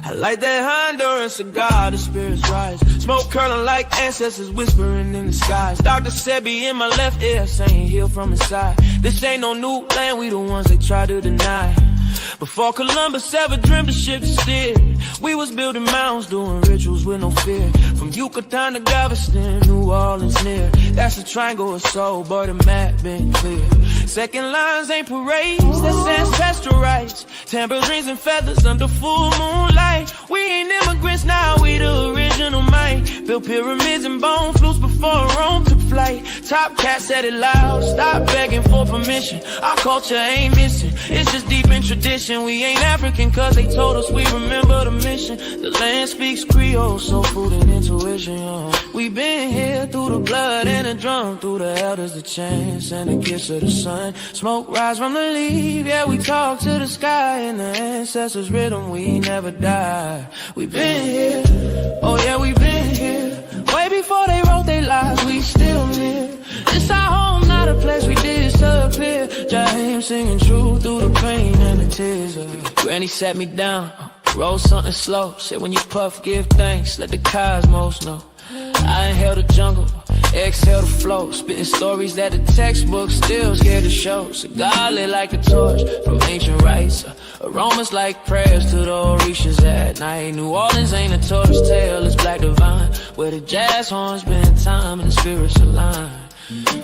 I like that Honduran cigar, the spirits rise. Smoke curling like ancestors whispering in the skies. Dr. said be in my left ear, saying heal from inside. This ain't no new land, we the ones they try to deny. Before Columbus ever dreamed of ship to steer, we was building mounds, doing rituals with no fear. From Yucatan to Galveston, New Orleans near. That's a triangle of soul, but the map been clear. Second lines ain't parades, that's ancestral rights. Tambourines and feathers under full moonlight. We ain't immigrants now, we the original might. Built pyramids and bone flutes before Rome took flight. Topcatz said it loud, stop begging for permission. Our culture ain't missing, it's just deep in tradition. We ain't African cause they told us we remember the mission. The land speaks Creole, soul food and intuition, We been here through the blood and the drum, through the elders, the chants and the kiss of the sun. Smoke rise from the leaf, yeah, we talk to the sky. And the ancestors' rhythm, we never die. We been here, oh yeah, we been here. Way before they wrote their lives, we still live. This our home, not a place we disappear. Jaheim singing true through the pain and the tears. Granny sat me down, roll something slow. Said when you puff, give thanks, let the cosmos know. I inhale the jungle, exhale the flow. Spitting stories that the textbook still scared to show. Cigar lit like a torch from ancient rites. Aromas like prayers to the Orishas at night. New Orleans ain't a tourist tale, it's black divine. Where the jazz horns been time and the spirits align.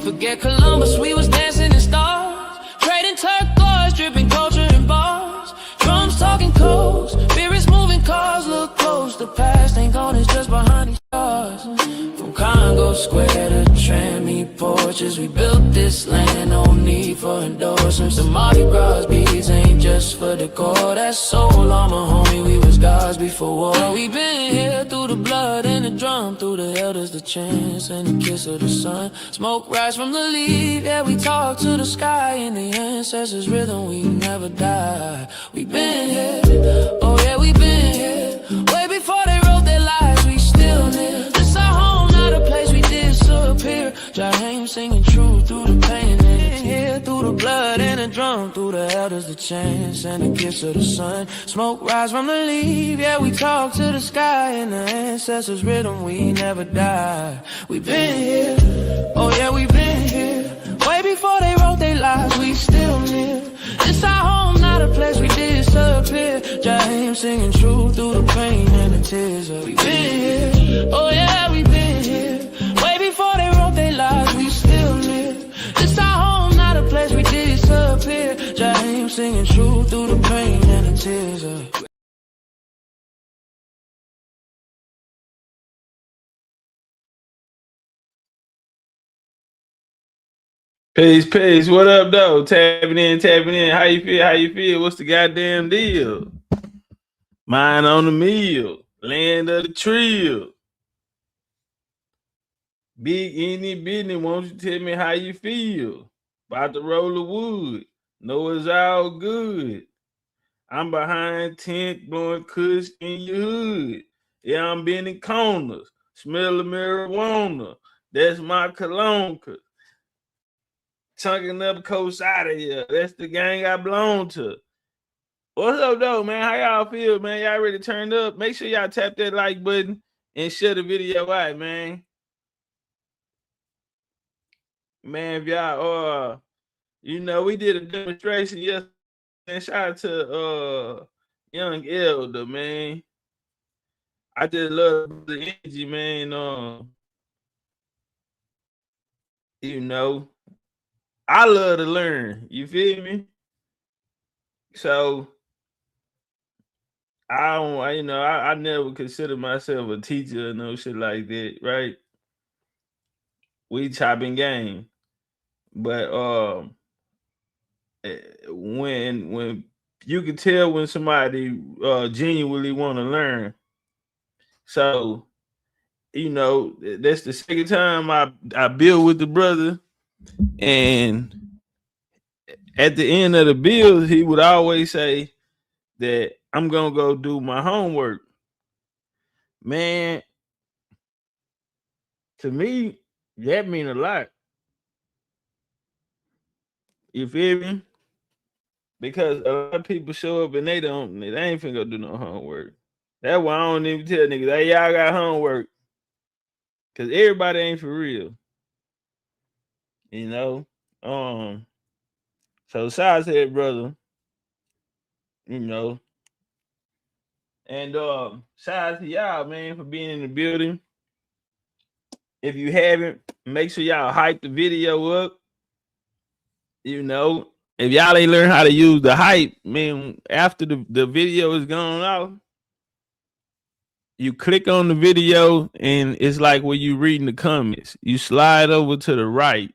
Forget Columbus, we was dancing in stars. Trading turquoise, dripping culture in bars. Drums talking codes, spirits moving cars. Look close, the past ain't gone, it's just behind these stars. From Congo Square to Trammy porches, we built this land, no need for endorsements. The Mardi Gras beads ain't just for decor. That's soul armor, homie, we was gods before war. We been here through the blood and the drum, through the elders, the chants and the kiss of the sun. Smoke rise from the leaf, yeah, we talk to the sky. In the ancestors' rhythm, we never die. We been here, oh yeah, we been here. Way before they wrote their lives, we still live. This our home, not a place we disappear. Jaheim singing true through the pain and the tear. Through the blood and the drum, through the elders, the chants and the kiss of the sun. Smoke rise from the leaf, yeah, we talk to the sky. In the ancestors' rhythm, we never die. We been here, oh yeah, we been here. Way before they wrote their lives, we still live. This our home, not a place we disappear. Jaheim singing true through the pain and the tears. We been here, oh yeah, we been here. Way before they wrote their lives, we still live. This our home, not a place we disappear. Jaheim singing true through the pain and the tears. Peace. What up, though? Tapping in. How you feel? What's the goddamn deal? Mine on the meal. Land of the trill. Big any business. Won't you tell me how you feel? About to roll the wood. Know it's all good. I'm behind tent blowing kush in your hood. Yeah, I'm bending corners. Smell the marijuana. That's my cologne. Chunking up coast out of here. That's the gang I belong to. What's up, though, man? How y'all feel, man? Y'all ready to turn up? Make sure y'all tap that like button and share the video out, man. Man, if y'all, we did a demonstration yesterday. And shout out to Young Elder, man. I just love the energy, man. I love to learn. You feel me? So I never consider myself a teacher or no shit like that, right? We chopping game. But when you can tell when somebody genuinely want to learn. So, that's the second time I build with the brother. And at the end of the build, he would always say that I'm going to go do my homework. Man, to me, that mean a lot. You feel me? Because a lot of people show up and they ain't finna go do no homework. That's why I don't even tell niggas, hey, y'all got homework. Cause everybody ain't for real. You know? So size head, brother. You know. And shout out to y'all, man, for being in the building. If you haven't, make sure y'all hype the video up. You know, if y'all ain't learn how to use the hype, man, after the video is gone off, you click on the video and it's like when you reading the comments. You slide over to the right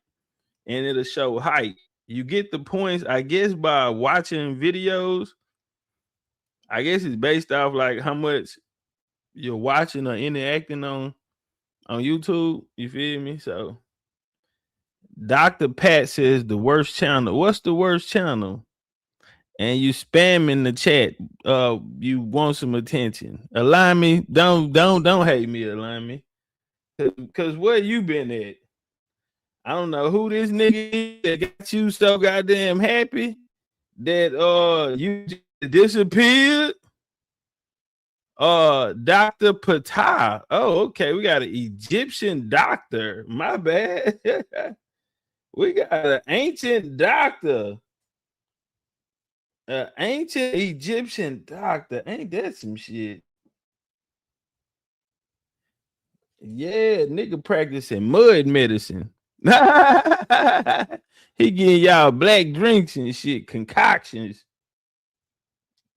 and it'll show hype. You get the points, I guess, by watching videos. I guess it's based off like how much you're watching or interacting on YouTube. You feel me? So Dr. Pat says the worst channel. What's the worst channel? And you spam in the chat. You want some attention. Align me. Don't hate me, align me. Cause where you been at? I don't know who this nigga is that got you so goddamn happy that you disappeared. Dr. Patah. Oh, okay. We got an Egyptian doctor. My bad. We got an ancient doctor. An ancient Egyptian doctor. Ain't that some shit? Yeah, nigga practicing mud medicine. He getting y'all black drinks and shit, concoctions.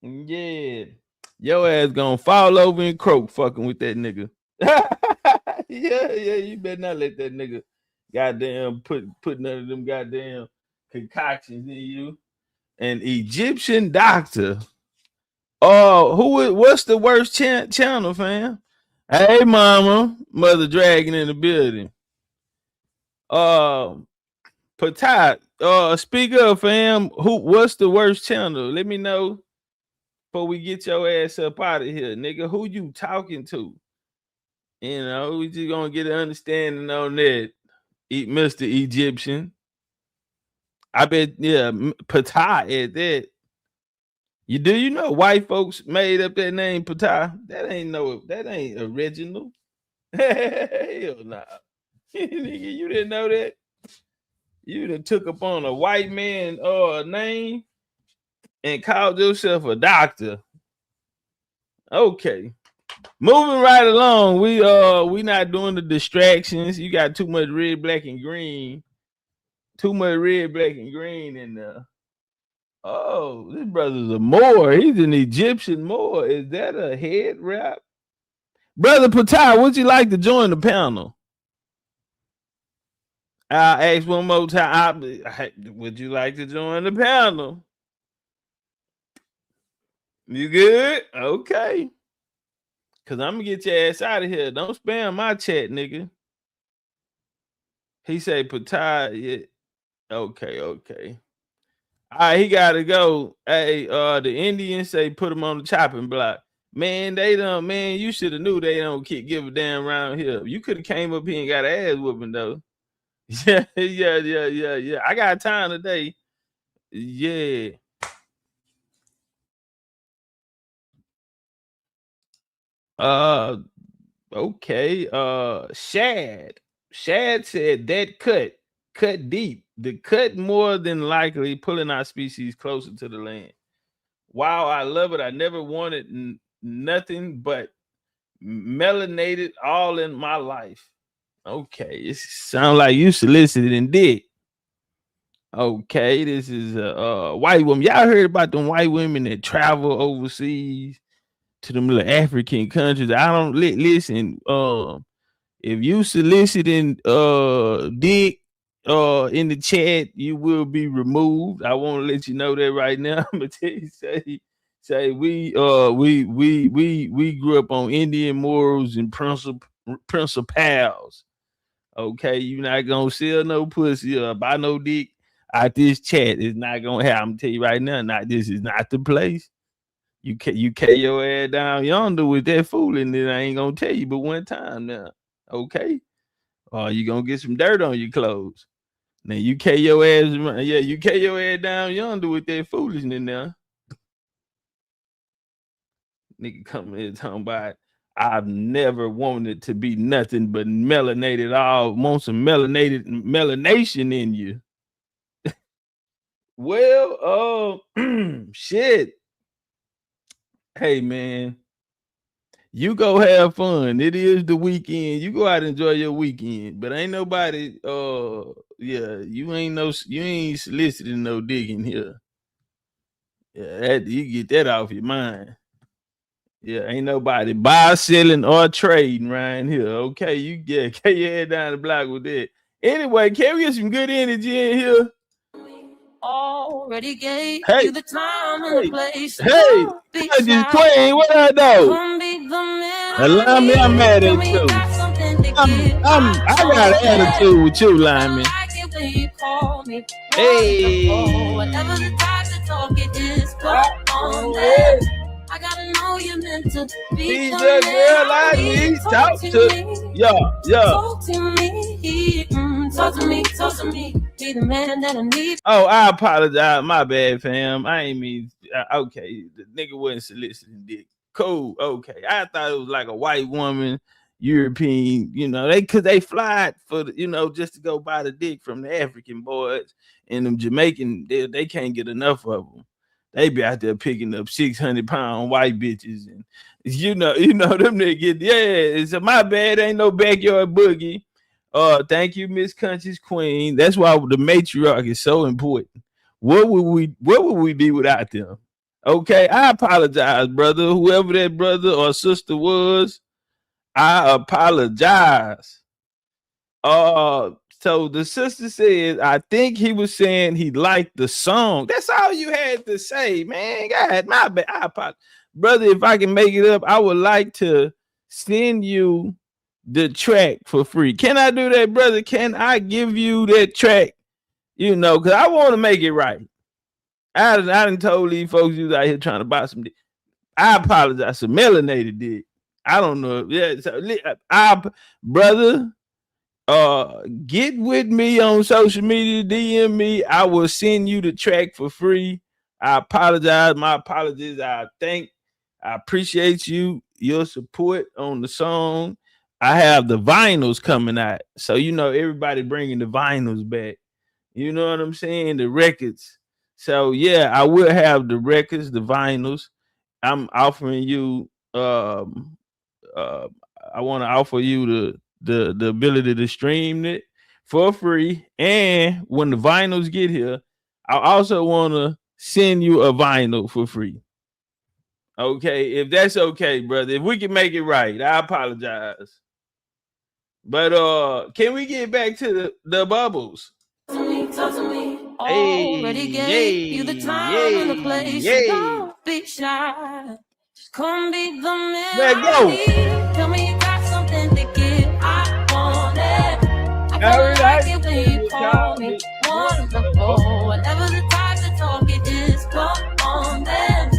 Yeah. Your ass gonna fall over and croak fucking with that nigga. yeah, you better not let that nigga goddamn put none of them goddamn concoctions in you. An Egyptian doctor. Oh, what's the worst channel, fam? Hey, mama, mother dragon in the building. Patat, speak up, fam. What's the worst channel? Let me know before we get your ass up out of here, nigga. Who you talking to? You know, we just gonna get an understanding on that. Mr. Egyptian. I bet, yeah, Patat at that. You know white folks made up that name Patai? That ain't original. Hell nah. Nigga, you didn't know that? You done took upon a white man name and called yourself a doctor. Okay. Moving right along. We not doing the distractions. You got too much red, black, and green. Too much red, black, and green in there. Oh, this brother's a Moor. He's an Egyptian Moor. Is that a head wrap? Brother Patai, would you like to join the panel? I'll ask one more time. Would you like to join the panel? You good? Okay. Because I'm going to get your ass out of here. Don't spam my chat, nigga. He say Patai. Yeah. Okay. All right, he gotta go. Hey, the Indians say put him on the chopping block. Man, you should have knew they don't give a damn around here. You could have came up here and got an ass whooping though. Yeah. I got time today. Yeah. Okay. Shad said that cut deep. The cut more than likely pulling our species closer to the land. Wow, I love it. I never wanted nothing but melanated all in my life. Okay, it sounds like you solicited and did. Okay, this is a white woman. Y'all heard about them white women that travel overseas to them little African countries? I don't listen. If you soliciting dick in the chat, you will be removed. I want to let you know that right now. I'm gonna tell you, say we grew up on Indian morals and principles. Okay, you're not gonna sell no pussy or buy no dick out this chat. It's not gonna happen. I'm gonna tell you right now. This is not the place. You carry your ass down yonder with that fool, and then I ain't gonna tell you but one time now. Okay, or you gonna get some dirt on your clothes. Now you carry your ass, you carry your ass down yonder with that foolishness now. Nigga coming in talking about I've never wanted to be nothing but melanated. All want some melanation in you. Well, shit. Hey man, you go have fun. It is the weekend. You go out and enjoy your weekend. But ain't nobody yeah, you ain't soliciting no dick in here. Yeah, you get that off your mind. Yeah, ain't nobody buy, selling, or trading around here. Okay, you get your head down the block with that. Anyway, can we get some good energy in here? Already gave Hey, you the time and the place. Hey, just Queen, what I know? Allow me, I'm mad at you. I got an attitude with you, Lyman. Hey. Whatever the time to talk, it is on there. I gotta know you're meant to be the girl I need. Talk to yeah. Talk to me. Talk to me. Be the man that I need. Oh, I apologize. My bad, fam. I ain't mean. Okay, the nigga wasn't soliciting dick. Cool. Okay, I thought it was like a white woman, European. You know, because they fly for just to go buy the dick from the African boys and them Jamaican. They can't get enough of them. They be out there picking up 600-pound white bitches, and them niggas. Yeah, it's my bad. Ain't no backyard boogie. Thank you, Miss Conscious Queen. That's why the matriarch is so important. What would we be without them? Okay, I apologize, brother. Whoever that brother or sister was, I apologize. So the sister said, I think he was saying he liked the song. That's all you had to say, man. God, my bad. I apologize. Brother, if I can make it up, I would like to send you the track for free. Can I do that, brother? Can I give you that track? Because I want to make it right. I done told these folks you was out here trying to buy some dick. I apologize. Some melanated dick. I don't know. Yeah, so, brother, get with me on social media, DM me. I will send you the track for free. I apologize. My apologies. I appreciate your support on the song. I have the vinyls coming out. So, everybody bringing the vinyls back. You know what I'm saying? The records. So, yeah, I will have the records, the vinyls. I'm offering you, I want to offer you the ability to stream it for free. And when the vinyls get here, I also want to send you a vinyl for free. Okay, if that's okay, brother. If we can make it right, I apologize. But can we get back to the bubbles? Talk to me. Already gave you the time and the place. Don't be shy. Come be the man. Let go. Tell me you got something to give. I want it. I like it when you call me wonderful. Whatever the time to talk, it is come on then.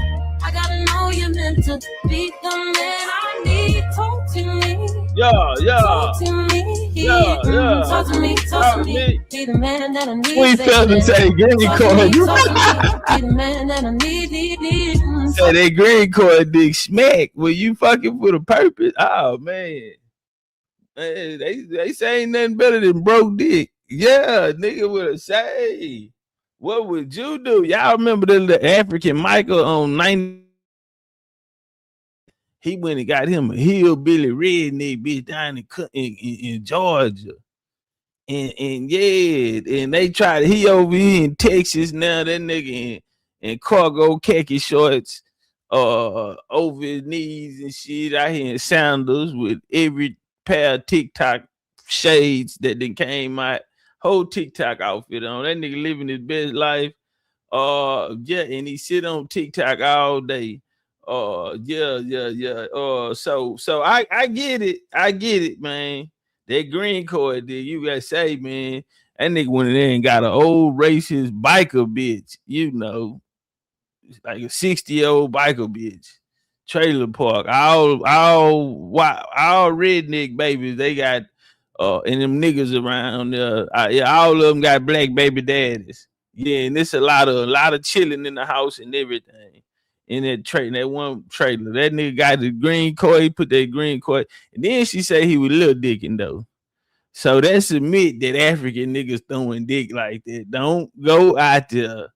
I gotta know you're meant to be the man I need. Talk to me. Yeah. Talk to me. Talk to me. Be the man that I need. We felt to say green card. Be the man that I need. Say that green card dick smack. Were you fucking for the purpose? Oh man. They say ain't nothing better than broke dick. Yeah, nigga would have say. What would you do? Y'all remember the African Michael on 90? He went and got him a hillbilly redneck bitch down in Georgia. And they tried. He over here in Texas now. That nigga in cargo khaki shorts, over his knees and shit. Out here in sandals with every pair of TikTok shades that then came out. Whole TikTok outfit on. That nigga living his best life. And he sit on TikTok all day. So I get it, man. That green card there, you gotta say, man, that nigga went in there and got an old racist biker bitch, like a 60-year-old biker bitch, trailer park, all redneck babies. They got and them niggas around there, all of them got black baby daddies. Yeah, and there's a lot of chilling in the house and everything. in that one trailer. That nigga got the green coat. He put that green coat, and then she said he was little dicking though. So that's admit that African niggas throwing dick like that. Don't go out there.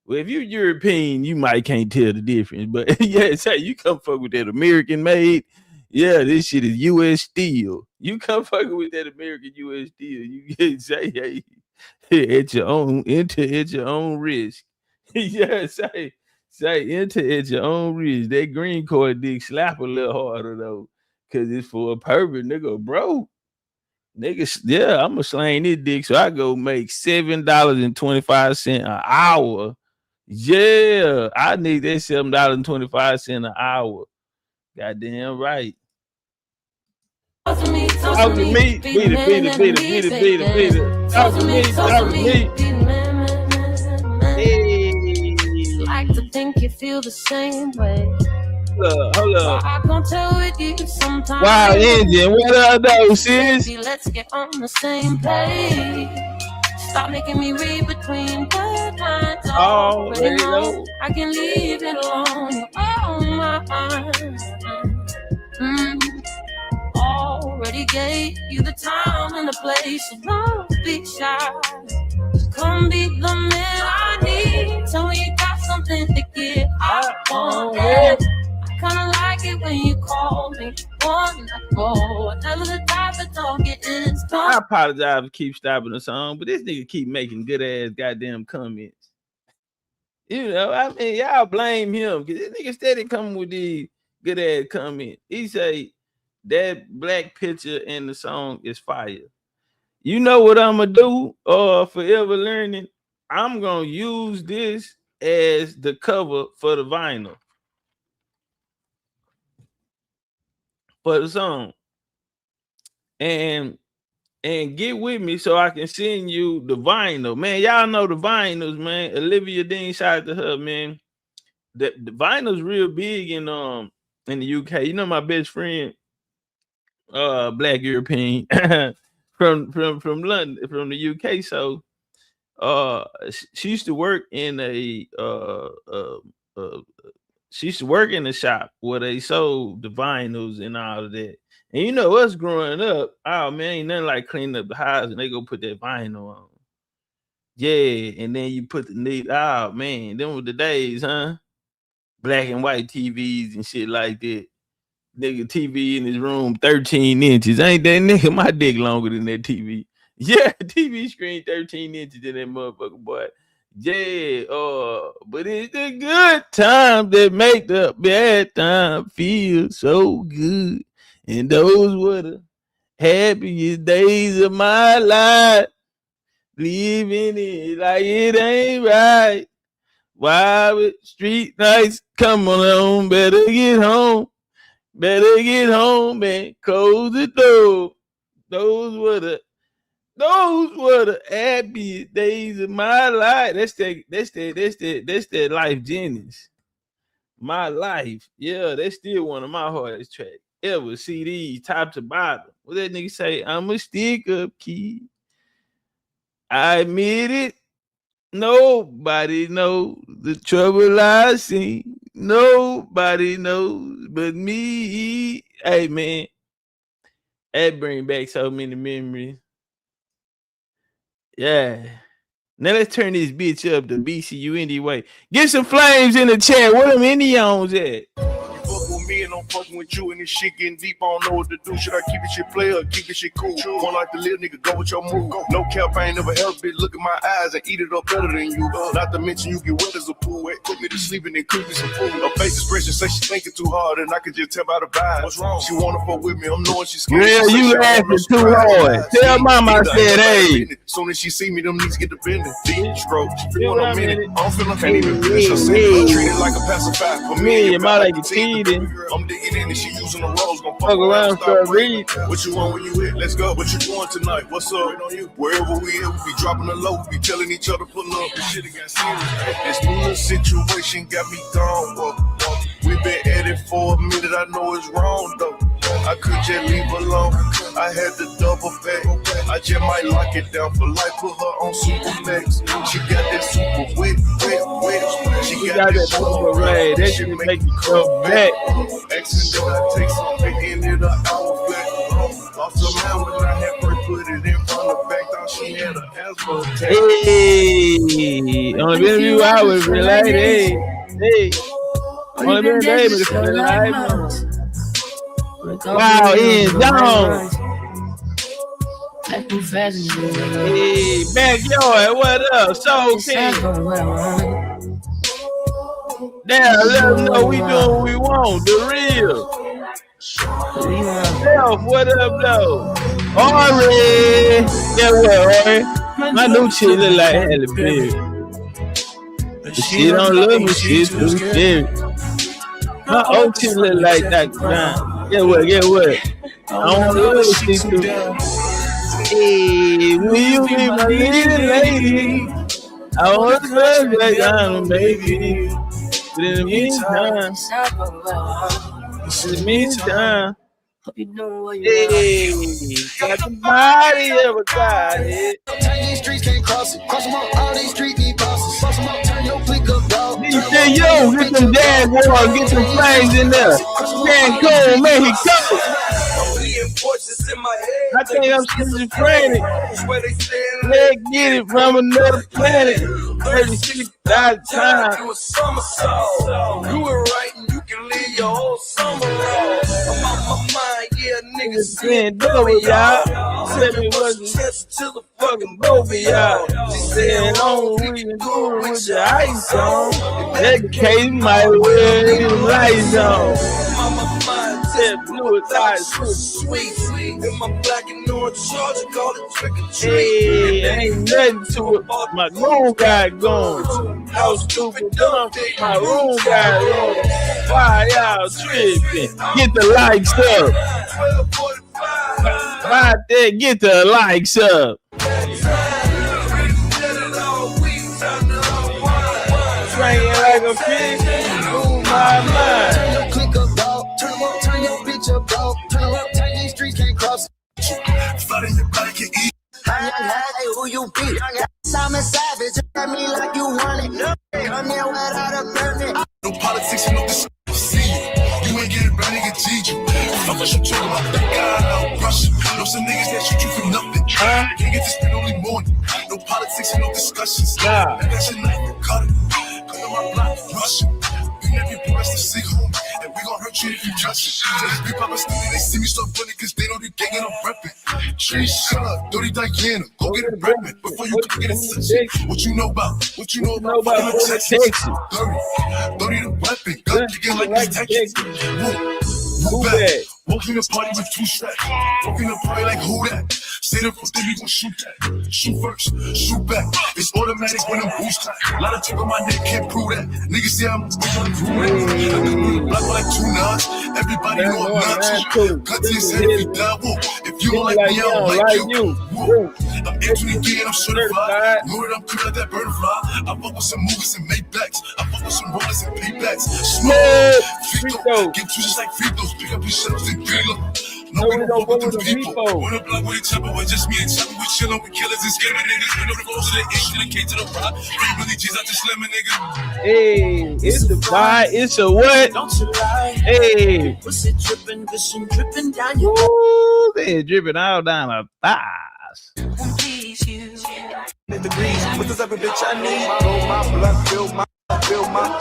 Well, if you're European, you might can't tell the difference. But yeah, say you come fuck with that American made. Yeah, this shit is U.S. steel. You come fucking with that American U.S. steel. You get say hey, at your own risk. Yeah, say enter at your own risk. That green card dick slap a little harder though, cause it's for a purpose, nigga, bro. Niggas, yeah, I'm gonna slang this dick, so I go make $7.25 an hour. Yeah, I need that $7.25 an hour. Goddamn right. Talk to me, beat it. Talk to me. Hey. Like to think you feel the same way. Hold up. I can't tell with you sometimes. Wow, engine, what up, though, sis? Let's get on the same page. Stop making me read between bad lines. Already know I can leave it alone. Oh my already gave you the time and the place. So don't be shy. Come be the man I need. Tell me you got something to give. I want it. Kinda like it when you call me one night more. Never the type to talk it is. I apologize for keep stopping the song, but this nigga keep making good ass goddamn comments. You know, I mean, y'all blame him because this nigga steady coming with these good ass comments. He say that black picture in the song is fire. You know what I'm gonna do? Forever learning. I'm gonna use this as the cover for the vinyl. For the song, and get with me so I can send you the vinyl, man. Y'all know the vinyls, man. Olivia Dean, shout out to her, man. The vinyl's real big in the UK. You know my best friend, Black European from London, from the UK. So she used to work in she used to work in the shop where they sold the vinyls and all of that. And you know us growing up, oh man, ain't nothing like cleaning up the house and they go put that vinyl on. Yeah, and then you put the needle. Oh man, them were the days, huh? Black and white TVs and shit like that. Nigga TV in his room, 13 inches. Ain't that nigga my dick longer than that TV? Yeah, TV screen 13 inches in that motherfucker, boy. Yeah, but it's the good times that make the bad time feel so good. And those were the happiest days of my life. Living it like it ain't right. Why with street nights come along? Better get home, man. Close the door. Those were the happiest days of my life. That's that life genius. My life. Yeah, that's still one of my hardest tracks ever. CDs, top to bottom. What that nigga say? I'm a stick-up kid. I admit it. Nobody knows the trouble I see. Nobody knows but me. Hey, man. That bring back so many memories. Yeah. Now let's turn this bitch up to BCU anyway. Get some flames in the chat. Where them Indians at? Fuck with me and I'm fucking with you and this shit getting deep. I don't know what to do. Should I keep this shit play or keep this shit cool? One like the little nigga, go with your move. No cap, I ain't never helped it. Look at my eyes and eat it up better than you. Not to mention you get wet as a pool. Put me to sleep and then cook me some food. Her face expression say she thinking too hard and I can just tell by the vibe. What's wrong? She wanna fuck with me. I'm knowing she's scared. Yeah, you laughing too hard. Tell mama I said, hey. Soon as she see me, them knees get the bending. Deep stroke. You want a minute? I'm feeling can't even finish her sentence. Treat it like a pacifier. For me, your mouth like a cheating. I'm digging in and she using the rolls. Gonna fuck around, start reading. What you want when you hit? Let's go. What you doing tonight? What's up? Wherever we at, we be dropping the low. We be telling each other pull up. This shit got serious. This new situation got me gone. We been at it for a minute. I know it's wrong though. I could just leave alone. I had to double back. I just might lock it down for life. Put her on super max. She got that super wet. She got that super red. That should make you come back. Accident, I take something, ended an hour flat. Lost her mind when I had first put it in front of back. Thought she had an asthma attack. Hey, only been a few hours, be like, hey. Only been a day, but it's coming like, wow, Ian Jones. Hey, backyard, what up? Soul King. Damn, let them know we doing what we want. The real. Self, what up, though? Ori. Yeah, what, Ori? My new chick look like Halle Berry. But she don't love me, she's too scary. My old chick look like Dr. Brown. Get what? I don't know what she's doing. Hey, will you be my little lady? I want to love like I'm a baby. But in the meantime, hey, got the body of a god. These streets can't cross it. Cross them up, all these streets need bosses. Cross them up, turn your click up, dog. He said, yo, get them Jaguars, get some flames in there. Cancun, Mexico. I think I'm schizophrenic. Let's get it from another planet. 36,000 times. You were right and you can live your whole summer off. I'm on my mind, yeah, niggas saying double, y'all. Said it wasn't till the fucking both of y'all. She said, oh, we can do it with the ice on. That case might well get the lights on. Said blue eyes, sweet. In my black and orange charger, call it trick or treat. hey, ain't nothing to it. My room got gone. How stupid dumb. My room got gone. Why y'all tripping? Get the likes up. 12:45. Right there, get the likes up. Swinging like a fish, move my mind. Turn your click up, dog. Turn them up, turn your bitch up, dog. Turn them up, turn these streets can't cross it. Flooding your body can eat. Hey, who you be? Simon Savage, tell me like you want it. Come here without a permit. No politics and no discourse. See you. You ain't getting ready to get you. Fuck what you talking about. That guy out Russia. Know some niggas that shoot you for nothing. Can't get to spend only morning. No politics and no discussions. Nah. That shit not even cut it. Cause on my block, Russia. We never press the sick home. And we gon' hurt you if you touch it. These big poppers they see me so funny cause they don't be gangin' on reppin'. Tree shut up, dirty Diana. Go get it reppin' before you can get it touched. What you know about? What you know about? Texas. 30 the weapon. Gun again like this Texas. Move back. Walking the party with two straps. Walking the party like who that? Say the first thing we gon' shoot that. Shoot first, shoot back. It's automatic when I'm boost clap. A lot of talk on my neck can't prove that. Niggas say I'm gonna prove it. I come through the block like 2 nuts. Everybody know I'm not you. Cut to your head if you die. Whoa. If you don't like me, I don't like you. Whoa. I'm entering again, I'm certified. Know that I'm cool like that bird fly. I fuck with some movies and Maybachs. I fuck with some rollers and paybacks. Smoke, Frito. Get you just like Fritos. Pick up your shelves and grill them. No, we don't fuck with the people. On the block with each other, with just me and Chopper. We chillin' with killers and scamming niggas. We know the rules of the issue, the K to the rock. Bring really G's out the slimming nigga. Hey, it's the vibe. It's a what? Don't you lie. Hey. Pussy dripping, gushing, dripping down your Woo, they dripping all down our thighs. please you. Degrees, what does every bitch I need? Roll my blood, fill my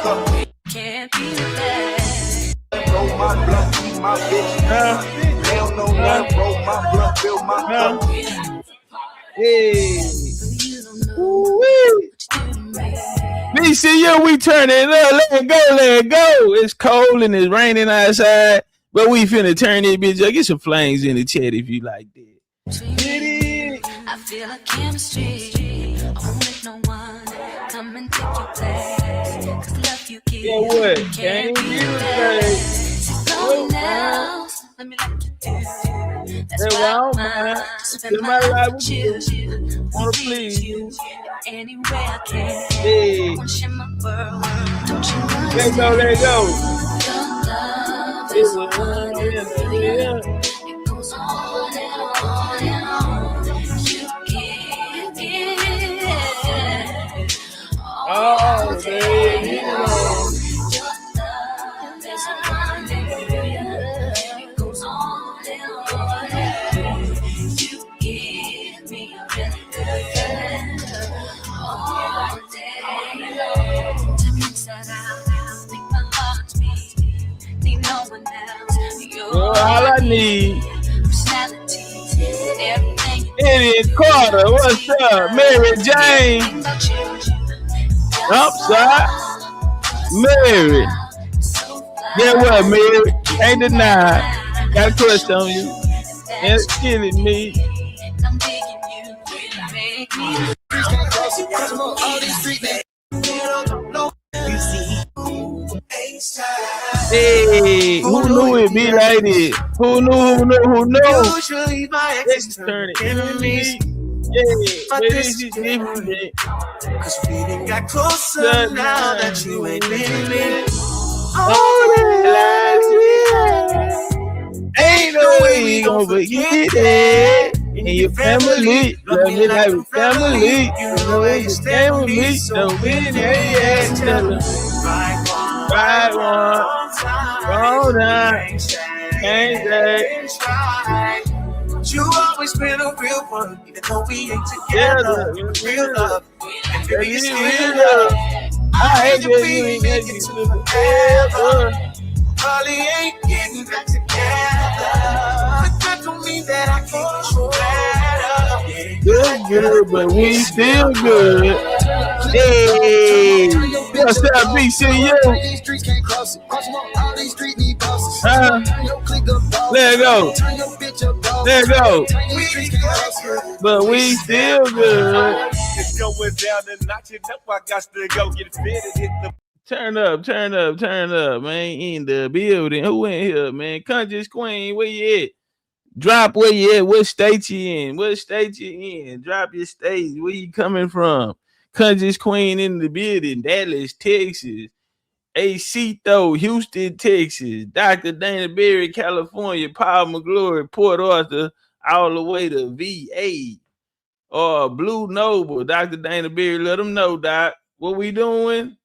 cup. Can't be that. Roll my blood, eat my bitch. Hell no, roll my blood, fill my cup. Hey. BCU, we turn it up. Let it go. It's cold and it's raining outside, but we finna turn this bitch up. Get some flames in the chat if you like that. I feel like chemistry. I won't let no one come and take your place. Cause love you give. Yeah, what? Can't be Can't replaced. Slow down. Let me let you do. That's why I spend my life with you. Wanna please you any way I can. Hey. Wanna share my world. Don't you Let go. Your love this one, it goes on and on and on. You give it all day long. Your love is unlimited. It goes on and on and on. You give me a really good feeling all day long. To mix that out, make my heart beat. Need no one else. Girl, all I need. Personality, everything. Idiot Carter, what's up? Mary Jane. Upside. Mary. Get what, Mary? Ain't denied. Got a crush on you. And it's killing me. I'm digging you. Make me. Hey, who knew it be like this? Who knew? Usually my exes Turn it. enemies. Yeah, But but this this is is different. Cause we done got closer now that you ain't with me. All that lies we ain't no way we gon' forget it. And your family, love me like a family. You know you stand with me, so when they ask, tell them, right one, wrong time, ain't that? You always been a real one, even though we ain't together. Real love, and baby, it's real love. I hate that you ain't getting to forever. Probably ain't getting back together, but that don't mean that I can't get you better. Good, but we still good. Hey, what's up, BCU? Let it go. Let it go. But we still good. It's going down and notching up. I got to go get fitted. Hit the Turn up, man. In the building. Who in here, man? Conscious Queen, where you at? Drop where you at. What state you in? Drop your state. Where you coming from? Conscious Queen in the building. Dallas, Texas. AC though, Houston, Texas. Dr. Dana Berry, California. Paul McGlory, Port Arthur, all the way to VA. Blue Noble, Dr. Dana Berry. Let them know, Doc. What we doing?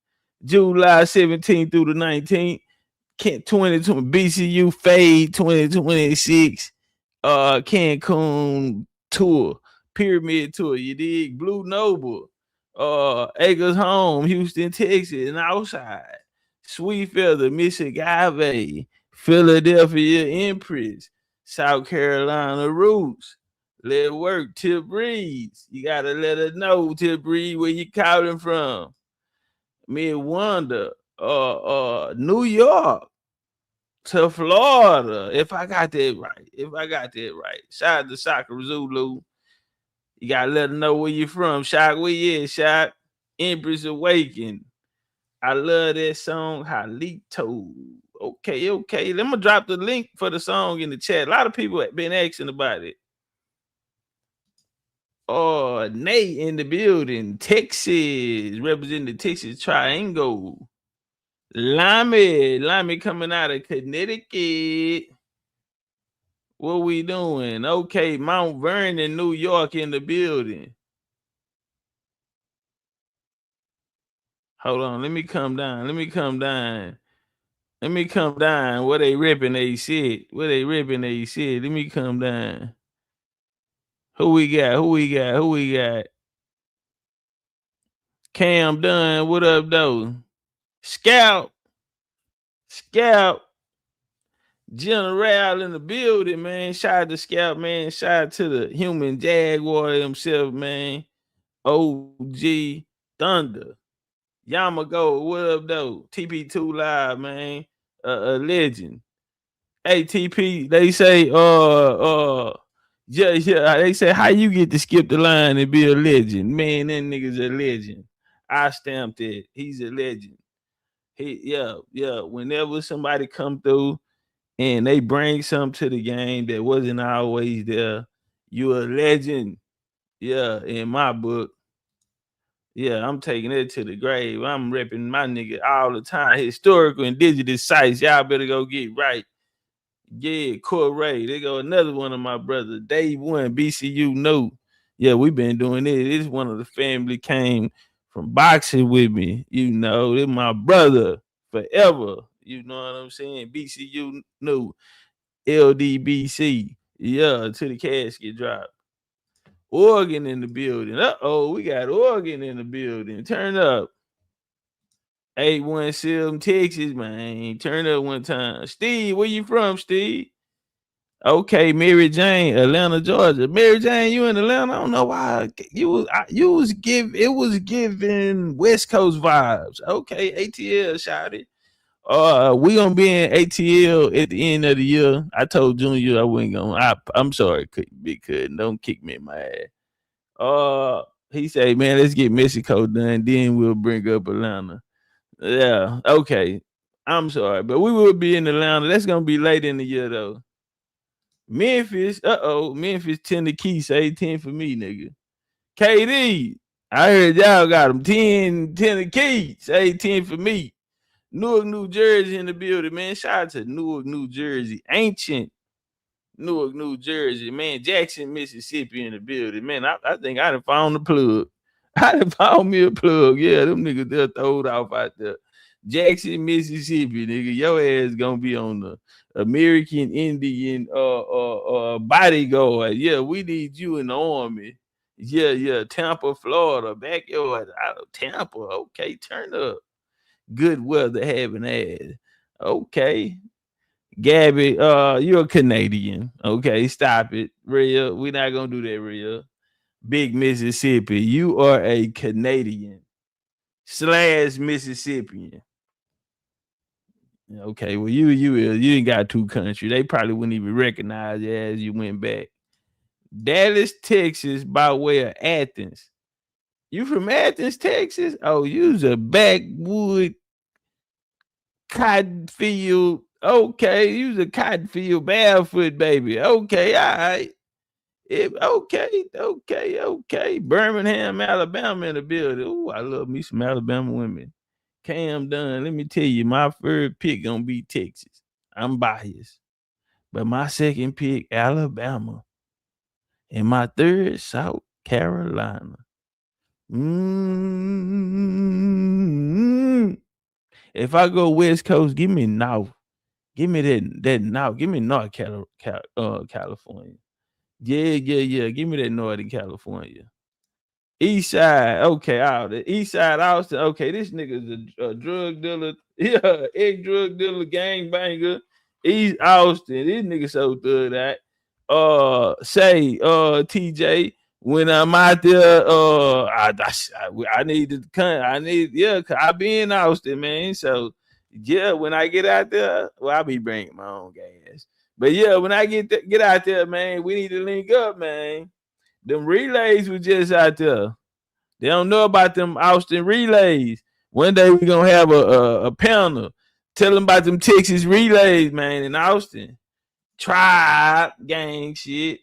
July 17th through the 19th. 2020 BCU Fade 2026. Cancun tour, Pyramid tour. You dig? Blue Noble, Acres Home, Houston, Texas, and outside. Sweet Feather, Miss Agave, Philadelphia Empress, South Carolina Roots. Let it work, Tip Breeze. You gotta let her know, Tip Breeze, where you calling from. Mid Wonder, New York to Florida. If I got that right. Shout out to Soccer Zulu. You gotta let them know where you from. Shock, where you at, Shock? Empress Awakened. I love that song, Halito. Okay. Let me drop the link for the song in the chat. A lot of people have been asking about it. Nate in the building. Texas, representing the Texas Triangle. Lamy coming out of Connecticut. What we doing? Okay, Mount Vernon, New York in the building. Hold on, let me come down. Where they ripping they shit? Let me come down. Who we got? Cam Dunn, what up, though? Scout. General in the building, man. Shout out to Scout, man. Shout out to the human jaguar himself, man. OG Thunder. Yamago, what up, though? TP2 Live, man. A legend. Hey, TP, they say, they say, how you get to skip the line and be a legend? Man, that nigga's a legend. I stamped it. He's a legend. Whenever somebody come through and they bring something to the game that wasn't always there, you a legend. Yeah, in my book. Yeah, I'm taking it to the grave. I'm repping my nigga all the time. Historical indigenous sites. Y'all better go get right. Yeah, Corey. They go another one of my brothers. Day one, BCU no. Yeah, we been doing it. This one of the family came from boxing with me. You know, they're my brother forever. You know what I'm saying? BCU no. LDBC. Yeah, to the casket drop. Oregon in the building. We got Oregon in the building. Turn up. 817 Texas, man. Turn up one time. Steve, where you from, Steve? Okay, Mary Jane, Atlanta, Georgia. Mary Jane, you in Atlanta? I don't know why it was giving West Coast vibes. Okay, ATL shot it. We gonna be in ATL at the end of the year. I told Junior I wasn't gonna. I'm sorry, because don't kick me in my ass. He said, man, let's get Mexico done, then we'll bring up Atlanta. Yeah, okay. I'm sorry, but we will be in Atlanta. That's gonna be late in the year though. Memphis, Memphis 10 the key, say 10 for me, nigga. KD, I heard y'all got them 10 the key, say 10 for me. Newark, New Jersey in the building, man. Shout out to Newark, New Jersey. Ancient Newark, New Jersey, man. Jackson, Mississippi in the building, man. I think I done found the plug. I done found me a plug. Yeah, them niggas they'll throw it off out there. Jackson, Mississippi, nigga. Your ass gonna be on the American Indian bodyguard. Yeah, we need you in the army. Yeah. Tampa, Florida. Backyard out of Tampa. Okay, turn up. Good weather having ass. Okay. Gabby, you're a Canadian. Okay, stop it. Real. We're not gonna do that, real. Big Mississippi. You are a Canadian / Mississippian. Okay, well, you ain't got two countries. They probably wouldn't even recognize you as you went back. Dallas, Texas, by way of Athens. You from Athens, Texas? Oh, you's a backwood cotton field. Okay, you's a cotton field barefoot baby. Okay, all right. Okay. Birmingham, Alabama in the building. Oh, I love me some Alabama women. Cam Dunn, let me tell you, my third pick gonna be Texas. I'm biased. But my second pick, Alabama. And my third, South Carolina. If I go West Coast, give me North. Give me that North. Give me North California. Yeah. Give me that Northern California. East side, okay, out the East side, Austin. Okay, this nigga's a drug dealer, yeah, ex-drug dealer, gangbanger. East Austin, this nigga so good that. TJ, when I'm out there, I need to come. Cause I be in Austin, man. So yeah, when I get out there, well, I'll be bringing my own gas. But yeah, when I get out there, man, we need to link up, man. Them relays were just out there. They don't know about them Austin relays. One day we're gonna have a panel. Tell them about them Texas relays, man, in Austin. Tribe gang shit.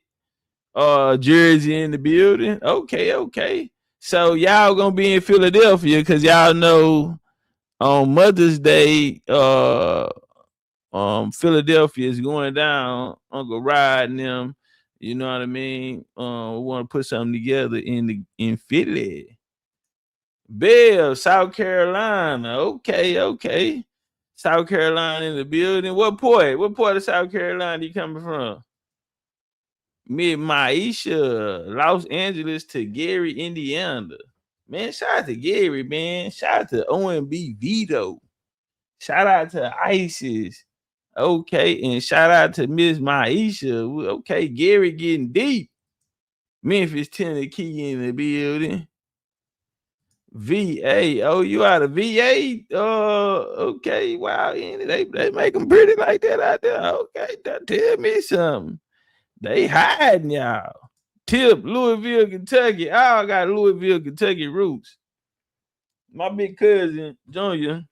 Jersey in the building. Okay. So y'all gonna be in Philadelphia because y'all know on Mother's Day, Philadelphia is going down. Uncle Rod and them. You know what I mean? We want to put something together in Philly. Bell, South Carolina. Okay. South Carolina in the building. What part of South Carolina you coming from? Maisha, Los Angeles to Gary, Indiana. Man, shout out to Gary, man. Shout out to OMB Vito. Shout out to ISIS. Okay, and shout out to Miss Maisha. Okay, Gary getting deep. Memphis, Tennessee in the building. VA. Oh, you out of VA? Okay. Wow. They make them pretty like that out there. Okay. Tell me something. They hiding y'all. Tip, Louisville, Kentucky. I got Louisville, Kentucky roots. My big cousin, Junior,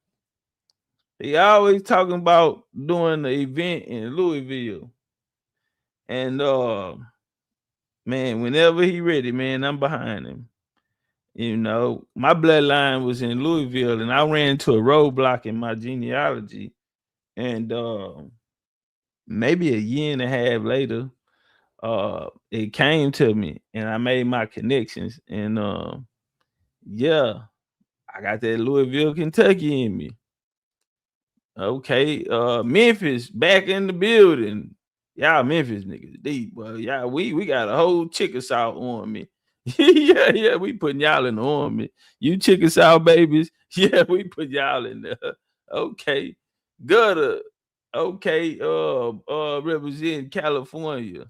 he always talking about doing the event in Louisville. And man, whenever he ready, man, I'm behind him. You know, my bloodline was in Louisville, and I ran into a roadblock in my genealogy. And maybe a year and a half later, it came to me and I made my connections. And yeah, I got that Louisville, Kentucky in me. Okay, Memphis back in the building. Y'all Memphis niggas deep. Well, y'all, we got a whole Chickasaw on me. Yeah, we putting y'all in the army. You Chickasaw babies, yeah, we put y'all in there. Okay, Gutter. Okay, representing California.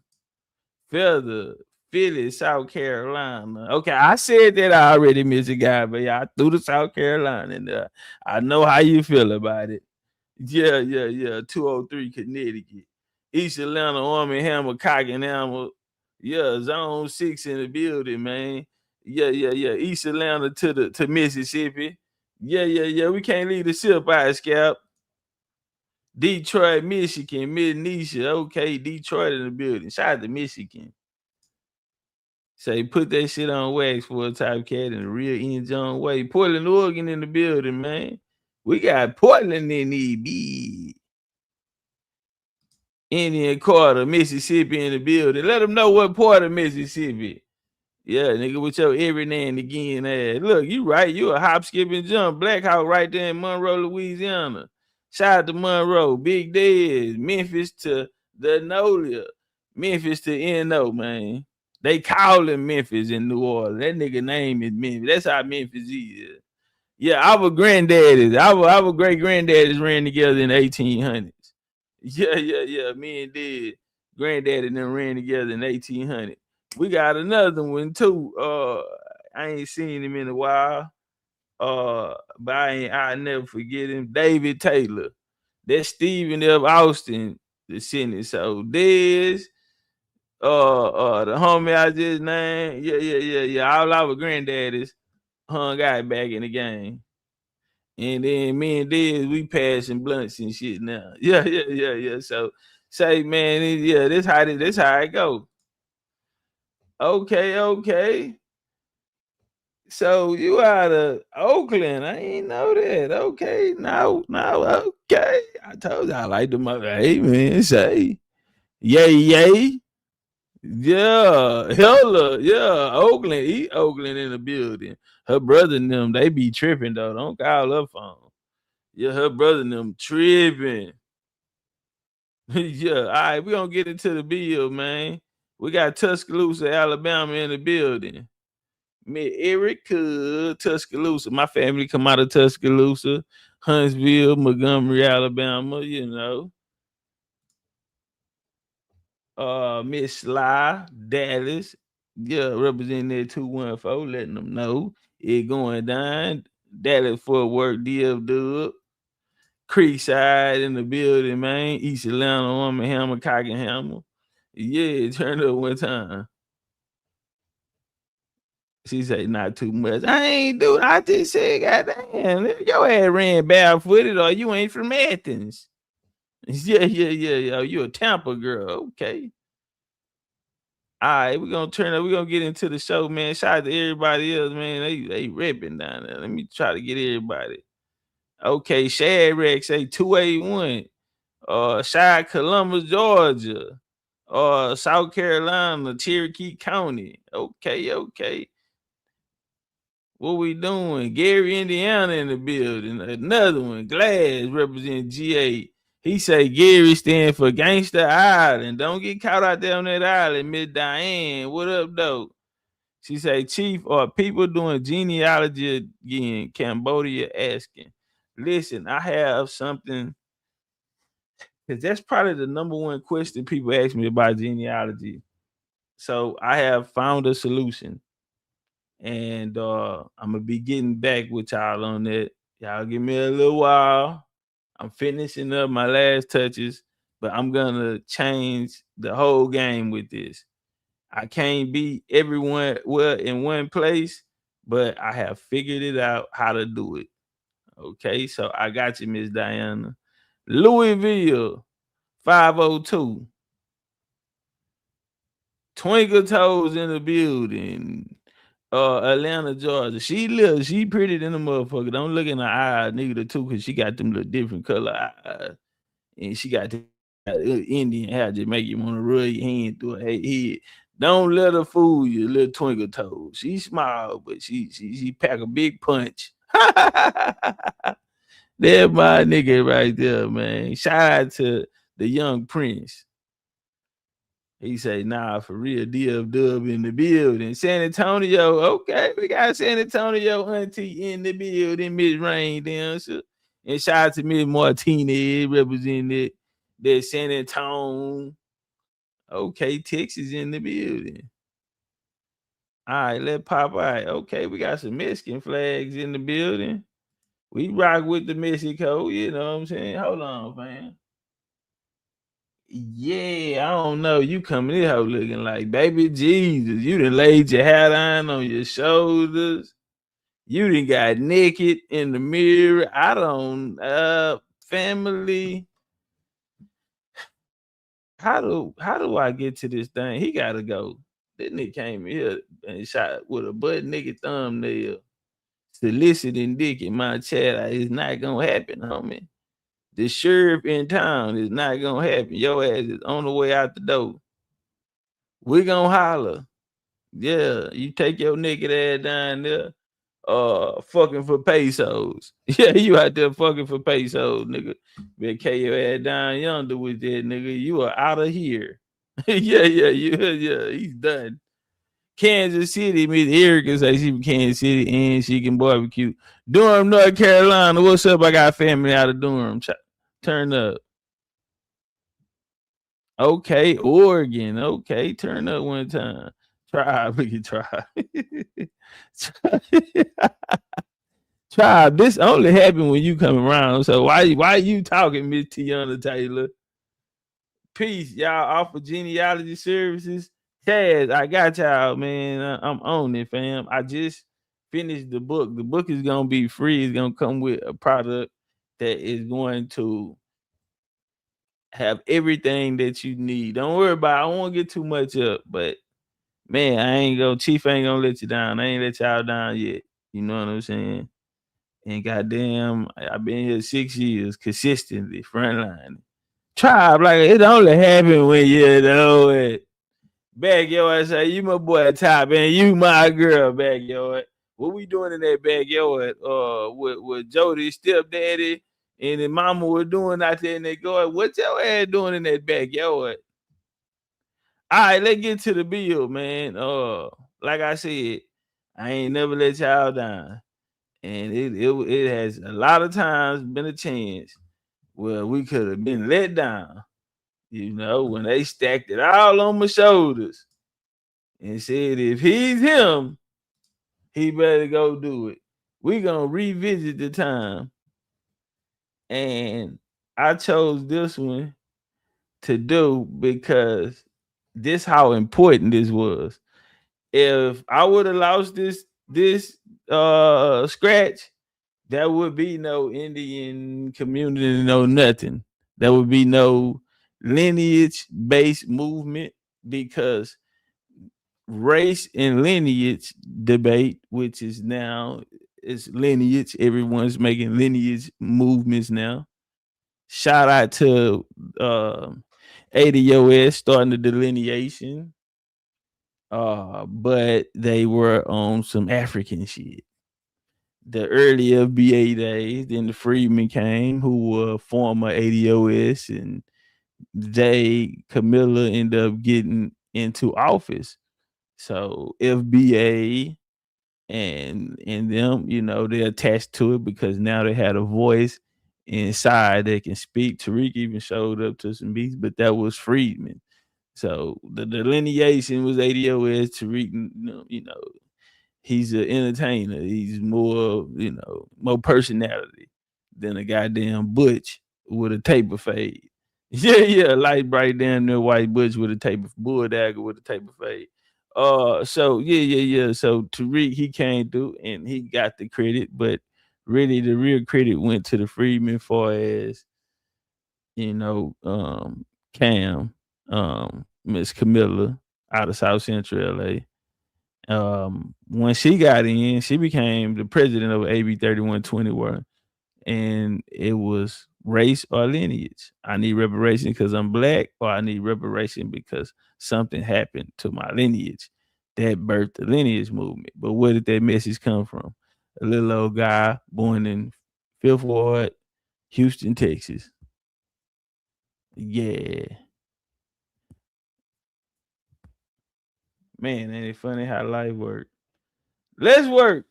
Feather, Philly, South Carolina. Okay, I said that I already, Mr. Guy, but yeah, I threw the South Carolina in there. I know how you feel about it. Yeah. 203 Connecticut. East Atlanta, Army Hammer, Cocking Hammer. Yeah, Zone 6 in the building, man. Yeah. East Atlanta to Mississippi. Yeah. We can't leave the ship out, Scalp. Detroit, Michigan, Mid-Nisha. Okay, Detroit in the building. Shout out to Michigan. Say, put that shit on wax for a Topcatz in the real Ian John way. Portland, Oregon in the building, man. We got Portland in the B. Indian Carter, Mississippi in the building. Let them know what part of Mississippi. Yeah, nigga, with your every now and again ass. Look, you right. You a hop, skip, and jump. Black Hawk right there in Monroe, Louisiana. Shout out to Monroe. Big Dead. Memphis to the Nolia. Memphis to NO, man. They call him Memphis in New Orleans. That nigga name is Memphis. That's how Memphis is. Yeah, our granddaddies, our great granddaddies ran together in the 1800s. Yeah. Me and Dad, granddaddy and them ran together in 1800. We got another one too. I ain't seen him in a while. But I'll never forget him. David Taylor. That's Stephen F. Austin, the Senate. So Dez, the homie I just named. Yeah. All our granddaddies hung out back in the game. And then me and Dez, we passing blunts and shit now. Yeah. So say, man, this how it go. Okay. So you out of Oakland. I ain't know that. Okay. No, okay. I told you I like the mother. Hey, man, say. Yay. Yeah. Hella. Yeah. Oakland. Oakland in the building. Her brother and them, they be tripping, though. Don't call her phone. Yeah, her brother and them tripping. Yeah. All right, we gonna get into the bill, man. We got Tuscaloosa, Alabama in the building. Me, Eric, Tuscaloosa. My family come out of Tuscaloosa, Huntsville, Montgomery, Alabama, you know. Miss Sly, Dallas. Yeah, representing that 214, letting them know it going down. Dallas Fort Worth, DF Dub. Creekside in the building, man. East Atlanta, Army Hammer, Cocking Hammer. Yeah, turn up one time. She said, not too much. I ain't do it. I just said, goddamn, your ass ran barefooted or you ain't from Athens. Yeah. You a Tampa girl. Okay. All right, we're gonna turn up. We're gonna get into the show, man. Shout out to everybody else, man. They ripping down there. Let me try to get everybody. Okay, Shad Rex, say 281. Shy Columbus, Georgia. South Carolina, Cherokee County. Okay. What we doing? Gary, Indiana in the building. Another one. Glass represent GA. He say Gary stand for Gangster Island. Don't get caught out there on that island, Miss Diane. What up, though? She say, Chief, are people doing genealogy again? Cambodia asking. Listen, I have something, because that's probably the number one question people ask me about genealogy. So I have found a solution. And I'm gonna be getting back with y'all on that. Y'all give me a little while. I'm finishing up my last touches, but I'm gonna change the whole game with this. I can't be everyone well in one place, but I have figured it out how to do it. Okay, so I got you, Miss Diana. Louisville, 502. Twinkle Toes in the building. Atlanta, Georgia. She pretty than the motherfucker. Don't look in her eye, neither too, because she got them little different color eyes. And she got Indian hair just make you want to rub your hand through her head. Don't let her fool you, little twinkle toes. She small, but she pack a big punch. That's my nigga right there, man. Shout out to the young prince. He say, nah, for real, DF Dub in the building. San Antonio, okay, we got San Antonio auntie in the building, Miss Rain dancer. And shout out to Miss Martinez representing that San Antonio. Okay, Texas in the building. All right, let pop out. Okay, we got some Mexican flags in the building. We rock with the Mexico, you know what I'm saying? Hold on, man. Yeah, I don't know. You coming in here looking like baby Jesus. You done laid your hat on your shoulders. You done got naked in the mirror. I don't family. How do I get to this thing? He gotta go. This nigga came here and shot with a butt nigga thumbnail. Soliciting dick in my chat. It's not gonna happen, homie. The sheriff in town is not gonna happen. Your ass is on the way out the door. We gonna holler. Yeah, you take your naked ass down there, fucking for pesos. Yeah, you out there fucking for pesos, nigga. Better carry your ass down yonder with that, nigga. You are out of here. yeah, he's done. Kansas City, Miss Erica say she from Kansas City and she can barbecue. Durham, North Carolina. What's up? I got family out of Durham. Turn up. Okay, Oregon. Okay, turn up one time. Tribe, we can try. Tribe, this only happened when you come around. So why you talking, Miss Tiana Taylor? Peace, y'all offer genealogy services. Chaz, I got y'all, man. I'm on it, fam. I just finished the book. The book is gonna be free. It's gonna come with a product that is going to have everything that you need. Don't worry about it. I won't get too much up, but man, Chief ain't gonna let you down. I ain't let y'all down yet. You know what I'm saying? And goddamn, I've been here 6 years consistently, frontline. Tribe, like it only happened when you know it. Backyard say, you my boy Top, and you my girl, backyard. What we doing in that backyard? With Jody's stepdaddy and the mama were doing out there in that garden. What your ass doing in that backyard? All right, let's get to the bill, man. Like I said, I ain't never let y'all down. And it has a lot of times been a chance where we could have been let down. You know, when they stacked it all on my shoulders and said, if he's him, he better go do it. We're going to revisit the time. And I chose this one to do because this how important this was. If I would have lost this scratch, there would be no Indian community, no nothing. There would be no lineage-based movement because race and lineage debate, which is now is lineage. Everyone's making lineage movements now. Shout out to ADOS starting the delineation. But they were on some African shit. The early FBA days, then the Freedmen came, who were former ADOS, and Camilla ended up getting into office. So FBA and them, you know, they're attached to it because now they had a voice inside they can speak. Tariq even showed up to some beats, but that was Freedmen. So the delineation was ADOS. Tariq, you know, he's an entertainer. He's more, you know, more personality than a goddamn butch with a taper fade. Yeah, light bright down there, white butch with a taper, bull dagger with a taper fade. So yeah. So Tariq, he came through and he got the credit, but really the real credit went to the Freedmen for as, you know, Cam, Miss Camilla out of South Central LA. When she got in, she became the president of AB 3121. and it was race or lineage. I need reparation because I'm black, or I need reparation because something happened to my lineage that birthed the lineage movement. But where did that message come from? A little old guy born in Fifth Ward, Houston, Texas. Yeah. Man, ain't it funny how life works? Let's work.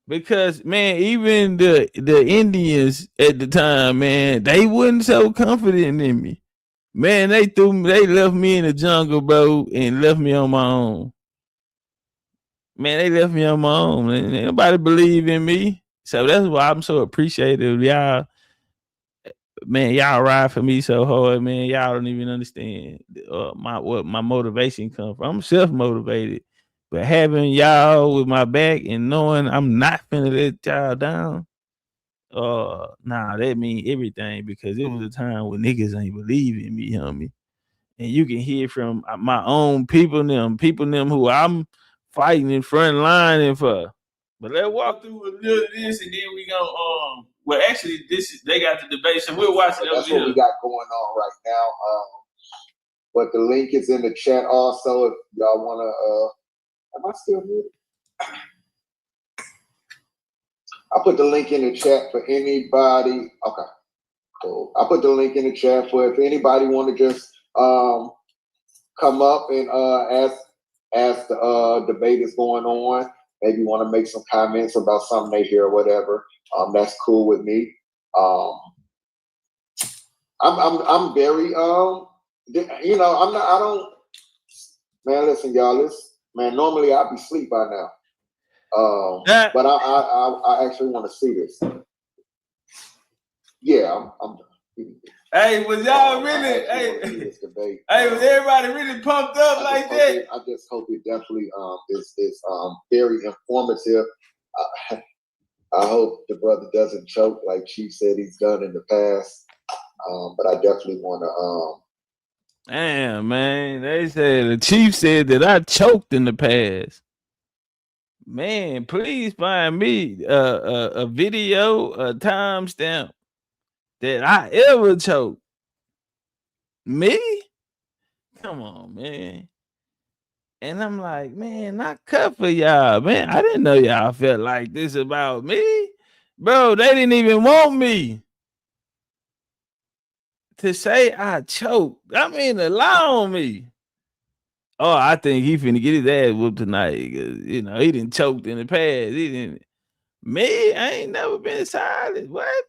Because man, even the Indians at the time, man, they wasn't so confident in me. Man, they left me in the jungle, bro, and left me on my own. Man, they left me on my own. And nobody believe in me. So that's why I'm so appreciative. Y'all, man, y'all ride for me so hard, man. Y'all don't even understand what my motivation come from. I'm self-motivated. But having y'all with my back and knowing I'm not finna let y'all down, that mean everything, because it was a time when niggas ain't believe in me, homie. And you can hear from my own people them who I'm fighting in front line and for. But let's walk through a little of this, and then we go. Well, actually, they got the debate, so we'll watch it. That's what we got going on right now. But the link is in the chat also if y'all wanna. Am I still muted? I put the link in the chat for anybody. Okay, cool. I put the link in the chat for if anybody want to just come up and ask the debate is going on. Maybe want to make some comments about something they hear or whatever. That's cool with me. I'm very I don't. Man, listen, y'all. Man, normally I'd be asleep by now. But I actually want to see this. Yeah, I'm Hey, was y'all really? Was everybody really pumped up like that? I just hope it definitely is very informative. I hope the brother doesn't choke like Chief said he's done in the past. But I definitely want to. Damn, man. They said the Chief said that I choked in the past. Man, please find me a video, a timestamp that I ever choked. Me? Come on, man. And I'm like, man, not cut for y'all, man. I didn't know y'all felt like this about me. Bro, they didn't even want me to say I choked. I mean, to lie on me. Oh, I think he finna get his ass whooped tonight. You know, he didn't choked in the past. He didn't. Me, I ain't never been silent. What?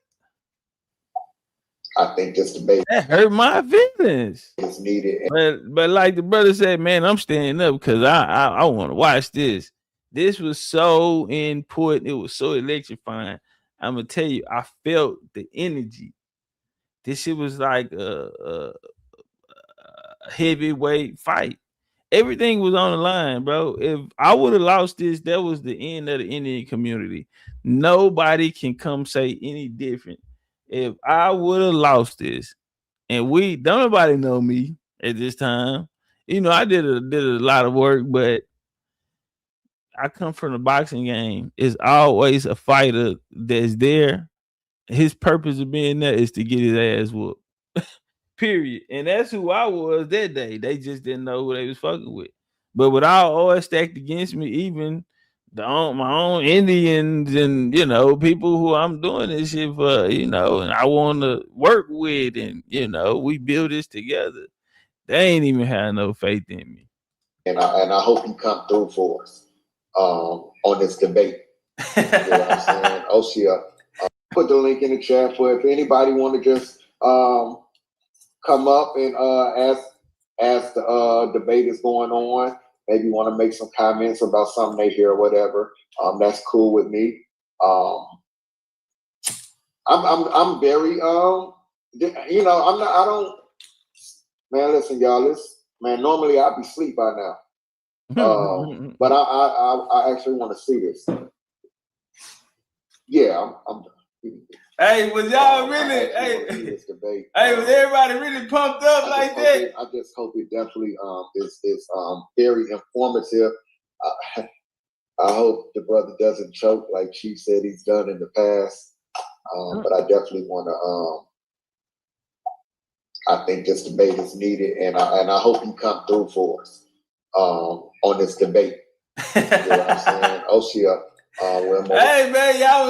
I think this debate that hurt my feelings. It's needed. But like the brother said, man, I'm standing up because I want to watch this. This was so important. It was so electrifying. I'm gonna tell you, I felt the energy. This shit was like a heavyweight fight. Everything was on the line, bro. If I would have lost this, that was the end of the Indian community. Nobody can come say any different. If I would have lost this, and don't nobody know me at this time. You know, I did a lot of work, but I come from the boxing game. It's always a fighter that's there. His purpose of being there is to get his ass whooped. Period. And that's who I was that day. They just didn't know who they was fucking with. But with all odds stacked against me, even my own Indians and, you know, people who I'm doing this shit for, you know, and I want to work with, and, you know, we build this together. They ain't even had no faith in me. And I hope you come through for us on this debate. You know what I'm saying? Oshia, put the link in the chat for if anybody want to just come up and ask the debate is going on. Maybe want to make some comments about something they hear or whatever. That's cool with me. I'm very you know, I don't. Man, listen, y'all. Man, normally I'd be asleep by now. But I actually want to see this. Yeah, I'm Hey, was y'all really? Hey, was everybody really pumped up like that? I just hope it definitely is very informative. I hope the brother doesn't choke like Chief said he's done in the past. But I definitely want to. I think this debate is needed, and I hope you come through for us on this debate. You know what I'm saying? Oshia, hey man, y'all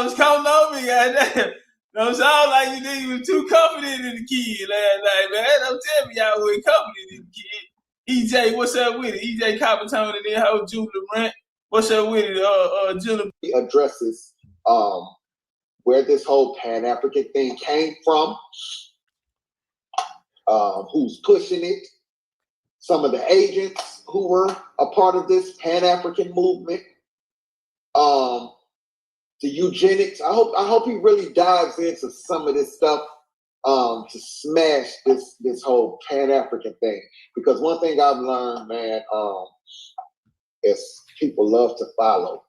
was coming on me, goddamn. Don't sound like you niggas was too confident in the kid last night, man. Don't tell me y'all wasn't confident in the kid. EJ, what's up with it? EJ Coppertone and then how Julie Brent. What's up with it? Julie addresses where this whole Pan-African thing came from, who's pushing it, some of the agents who were a part of this Pan-African movement, the eugenics. I hope he really dives into some of this stuff to smash this whole Pan-African thing. Because one thing I've learned, man, is people love to follow.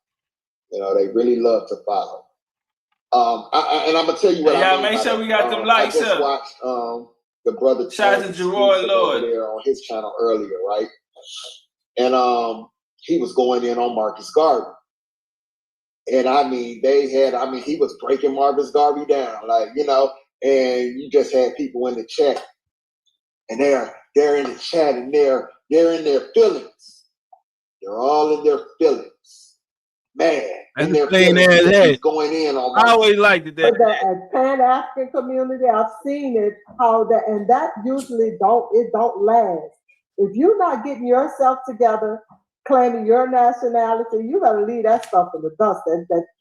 You know, they really love to follow. And I'm gonna tell you what. Y'all make sure we got them likes up. I just watched the brother shout out to Gerard Lord there on his channel earlier, right? And he was going in on Marcus Garvey. And I mean, he was breaking Marcus Garvey down, like, you know, and you just had people in the chat, and they're in the chat, and they're in their feelings. They're all in their feelings, man. And their feelings going in on. I always liked it. That Pan-African community, I've seen it and that usually don't last. If you're not getting yourself together, claiming your nationality, you gotta leave that stuff in the dust.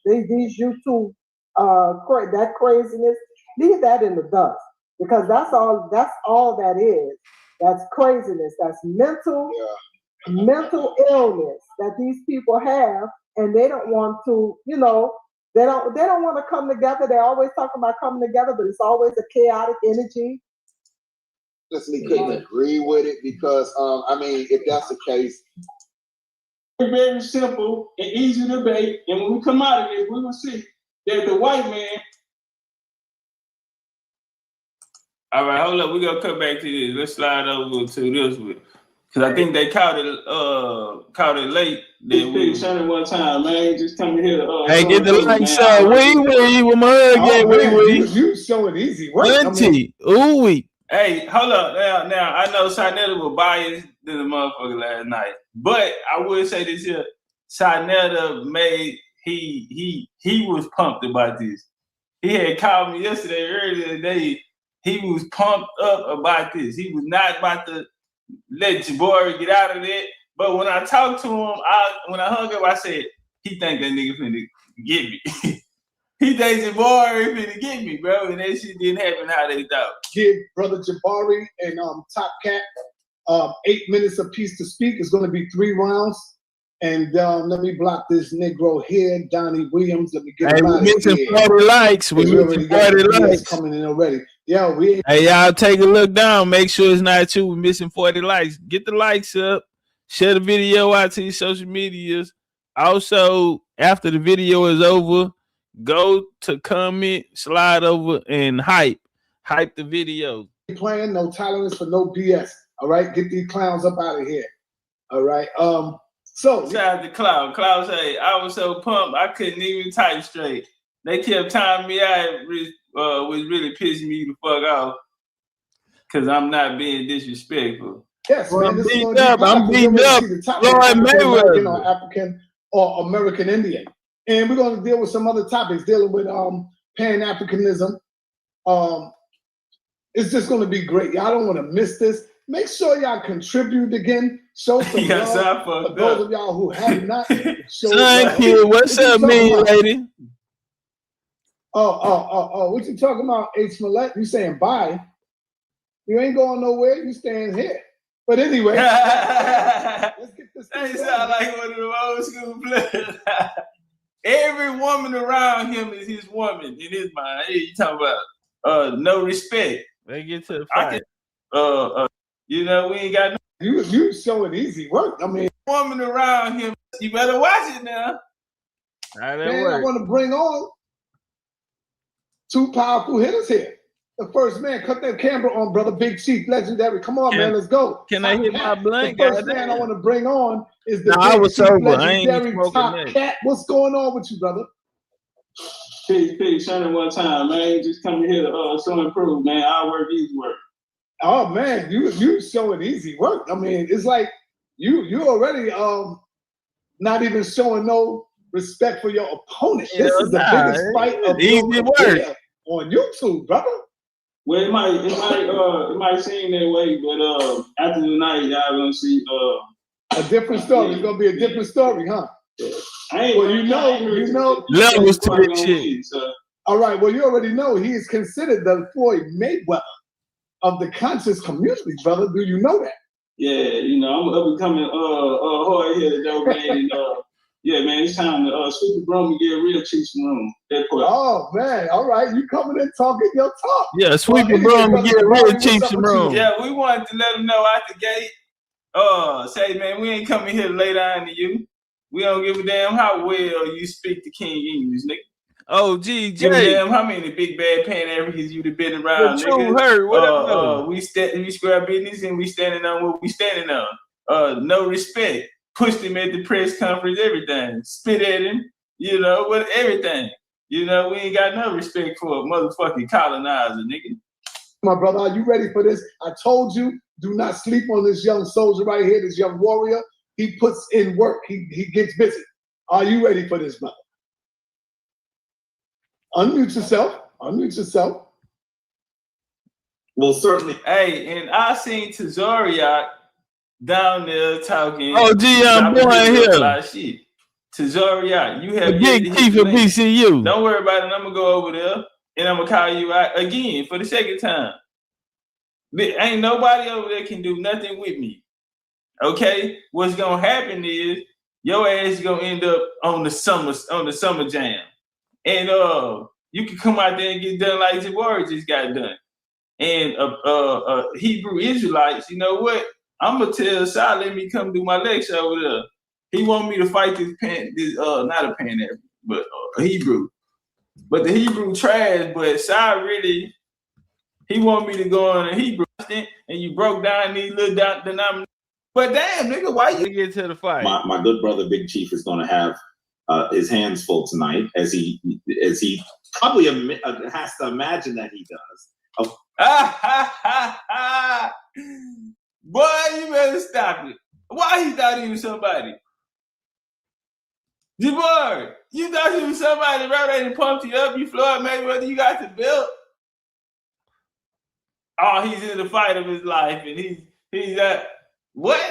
These YouTube that craziness, leave that in the dust, because that's all that is. That's craziness. That's mental illness that these people have, and they don't want to, you know, they don't want to come together. They're always talking about coming together, but it's always a chaotic energy. Honestly, couldn't agree with it, because I mean, if that's the case, it's very simple and easy debate, and when we come out of this, we're gonna see that the white man. All right, hold up. We're gonna come back to this. Let's slide over to this one, because I think they caught it late. Then we shot one time, man. Just come here. Hey, get the likes up. Wee with my hug. Wee. You showing easy work. Ooh. Hey, hold up. Now I know Sarnetta was biased than the motherfucker last night, but I would say this here: Sarnetta he was pumped about this. He had called me yesterday, earlier today. He was pumped up about this. He was not about to let Jabari get out of it. But when I talked to him, when I hung up, I said, he think that nigga finna get me. He thinks Jabari finna get me, bro. And that shit didn't happen how they thought. Give Brother Jabari and Topcatz 8 minutes apiece to speak. It's going to be 3 rounds. And let me block this Negro here, Donnie Williams. Let me get him out of here. 40 likes. We missing 40 likes. Coming in already. Yeah, hey, y'all take a look down. Make sure it's not you. We're missing 40 likes. Get the likes up. Share the video out to your social medias. Also, after the video is over, go to comment, slide over, and hype the video. Playing, no tolerance for no BS. All right, get these clowns up out of here. All right. So shout out to Cloud. Cloud say, I was so pumped I couldn't even type straight. They kept timing me out, was really pissing me the fuck off because I'm not being disrespectful. Yes, well, man, I'm beating up. African or American Indian. And we're going to deal with some other topics dealing with Pan-Africanism. It's just going to be great. Y'all don't want to miss this. Make sure y'all contribute again. Show some love for those of y'all who have not. Thank you. What's up, mean lady? Oh, what you talking about, H. Millette? You saying bye. You ain't going nowhere. You staying here. But anyway, let's get this thing going. Sound like one of the old school players. Every woman around him is his woman in his mind. Hey, you talking about no respect. They get to the fight. You know, we ain't got no. You showing easy work. I mean, woman around him. You better watch it now. Man, I want to bring on 2 powerful hitters here. The first man, cut that camera on, brother. Big Chief, legendary. Come on, man, let's go. Can I hit my blank? The first man I want to bring on is the I was sober. I ain't Topcatz. What's going on with you, brother? Peace. Shannon one time, man. Just coming here to show and prove, man. Our work is work. Oh man, you showing easy work. I mean, it's like you already not even showing no respect for your opponent. This is the biggest fight of your career on YouTube, brother. Well, it might seem that way, but after the night, y'all gonna see a different story. It's gonna be a different story, huh? Well, you know, levels to this shit. All right. Well, you already know he is considered the Floyd Mayweather of the conscious community, brother. Do you know that? Yeah, you know, I'm up and coming hard here though, man. And, yeah, man, it's time to sweep the broom and get a real chief some room. Oh man, all right, you coming in talking your talk. Yeah, sweep the broom and get a real chief some room. Yeah, we wanted to let them know out the gate. Say, man, we ain't coming here to lay down to you. We don't give a damn how well you speak the King English, nigga. Oh, gee, give a damn how many big bad Pan Africans you have been around, nigga. Hurt, whatever. We square business and we standing on what we standing on. No respect. Pushed him at the press conference, everything. Spit at him, you know, with everything. You know, we ain't got no respect for a motherfucking colonizer, nigga. My brother, are you ready for this? I told you, do not sleep on this young soldier right here, this young warrior. He puts in work. He gets busy. Are you ready for this, brother? Unmute yourself. Unmute yourself. Well, certainly. Hey, and I seen Tazariak down there talking. Oh, gee, I'm born here. A lot of shit. Tazariak, you have BigChiefBCU. Don't worry about it. I'm gonna go over there and I'm gonna call you out again for the second time. Ain't nobody over there can do nothing with me. Okay, what's gonna happen is your ass is gonna end up on the summer jam, and you can come out there and get done like Jabari just got done. And Hebrew Israelites, you know what? I'm gonna tell Sal, let me come do my lecture over there. He want me to fight this not a Pan African, but a Hebrew. But the Hebrew trash, but Sal really, he want me to go on a Hebrew, and you broke down these little denominations. But damn, nigga, why you get to the fight? My good brother Big Chief is going to have his hands full tonight, as he probably has to imagine that he does. Boy, you better stop it. Why he thought he was somebody? Jabari, you thought he was somebody, bro? They done pumped you up. You Floyd Mayweather, you got the belt. Oh, he's in the fight of his life, and he's at what?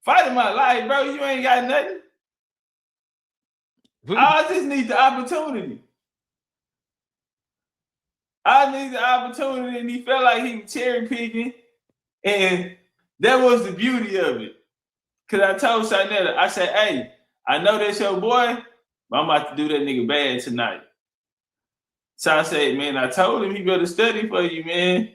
Fight of my life, bro. You ain't got nothing. I just need the opportunity. I need the opportunity, and he felt like he was cherry picking, and that was the beauty of it. Cause I told Shanetta, I said, hey, I know that's your boy, but I'm about to do that nigga bad tonight. So I said, man, I told him he better study for you, man.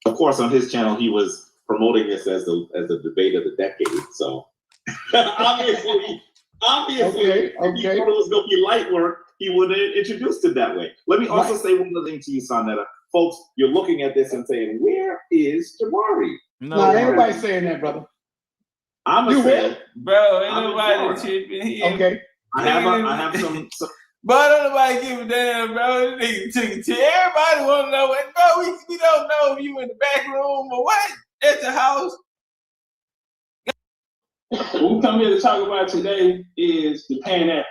Of course, on his channel, he was promoting this as a debate of the decade. So obviously, okay. If he thought it was going to be light work, he would have introduced it that way. Let me also say one other thing to you, Sonetta. Folks, you're looking at this and saying, where is Jabari? No, ain't nobody saying that, brother. I'm a fan. Bro, ain't nobody tripping. Okay. I have some But don't nobody give a damn, bro. This nigga took it to everybody want to know what, bro. We don't know if you in the back room or what at the house. What we come here to talk about today is the Pan African.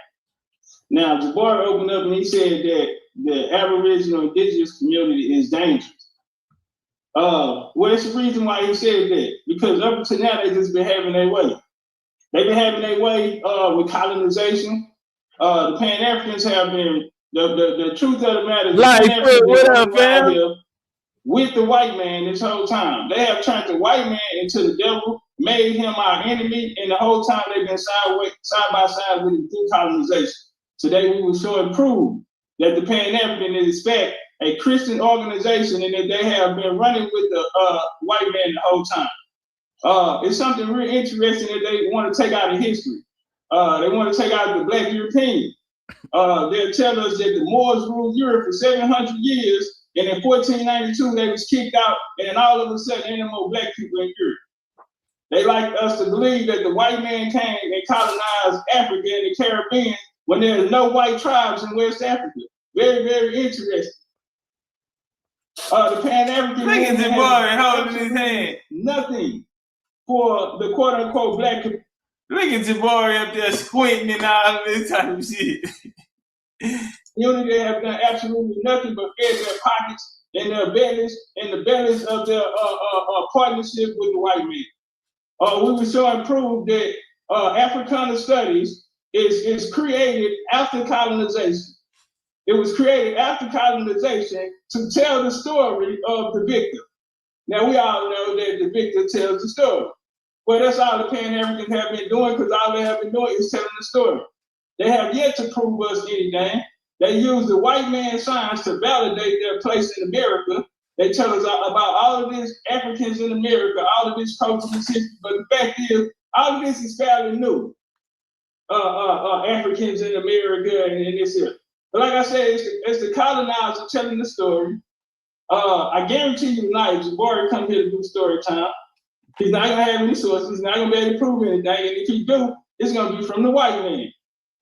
Now, Jabari opened up and he said that the Aboriginal indigenous community is dangerous. Well, it's the reason why he said that. Because up to now, they just been having their way. They've been having their way with colonization. The Pan-Africans have been, the truth of the matter is, what up, fam? With the white man this whole time. They have turned the white man into the devil, made him our enemy, and the whole time they've been side by side with the decolonization. Today we will show and prove that the Pan-African is, in fact, a Christian organization and that they have been running with the white man the whole time. It's something really interesting that they want to take out of history. They want to take out the Black European. They'll tell us that the Moors ruled Europe for 700 years, and in 1492 they was kicked out, and all of a sudden ain't no more Black people in Europe. They like us to believe that the white man came and colonized Africa and the Caribbean when there's no white tribes in West Africa. Very, very interesting. The Pan-African Look at Jabari holding his hand. Nothing for the quote-unquote black community. Look at Jabari up there squinting and all of this type of shit. Unity, they have done absolutely nothing but fed their pockets and their bellies and the bellies of their partnership with the white man. We were showing proof that Africana studies is created after colonization. It was created after colonization to tell the story of the victor. Now, we all know that the victor tells the story. Well, that's all the Pan-Africans have been doing, because all they have been doing is telling the story. They have yet to prove us anything. They use the white man's science to validate their place in America. They tell us about all of this Africans in America, all of this culture and history, but the fact is, all of this is fairly new. Africans in America and this here. But like I said, it's the colonizer telling the story. I guarantee you tonight, Jabari come here to do story time. He's not gonna have any sources, he's not gonna be able to prove anything, and if he do, it's gonna be from the white man.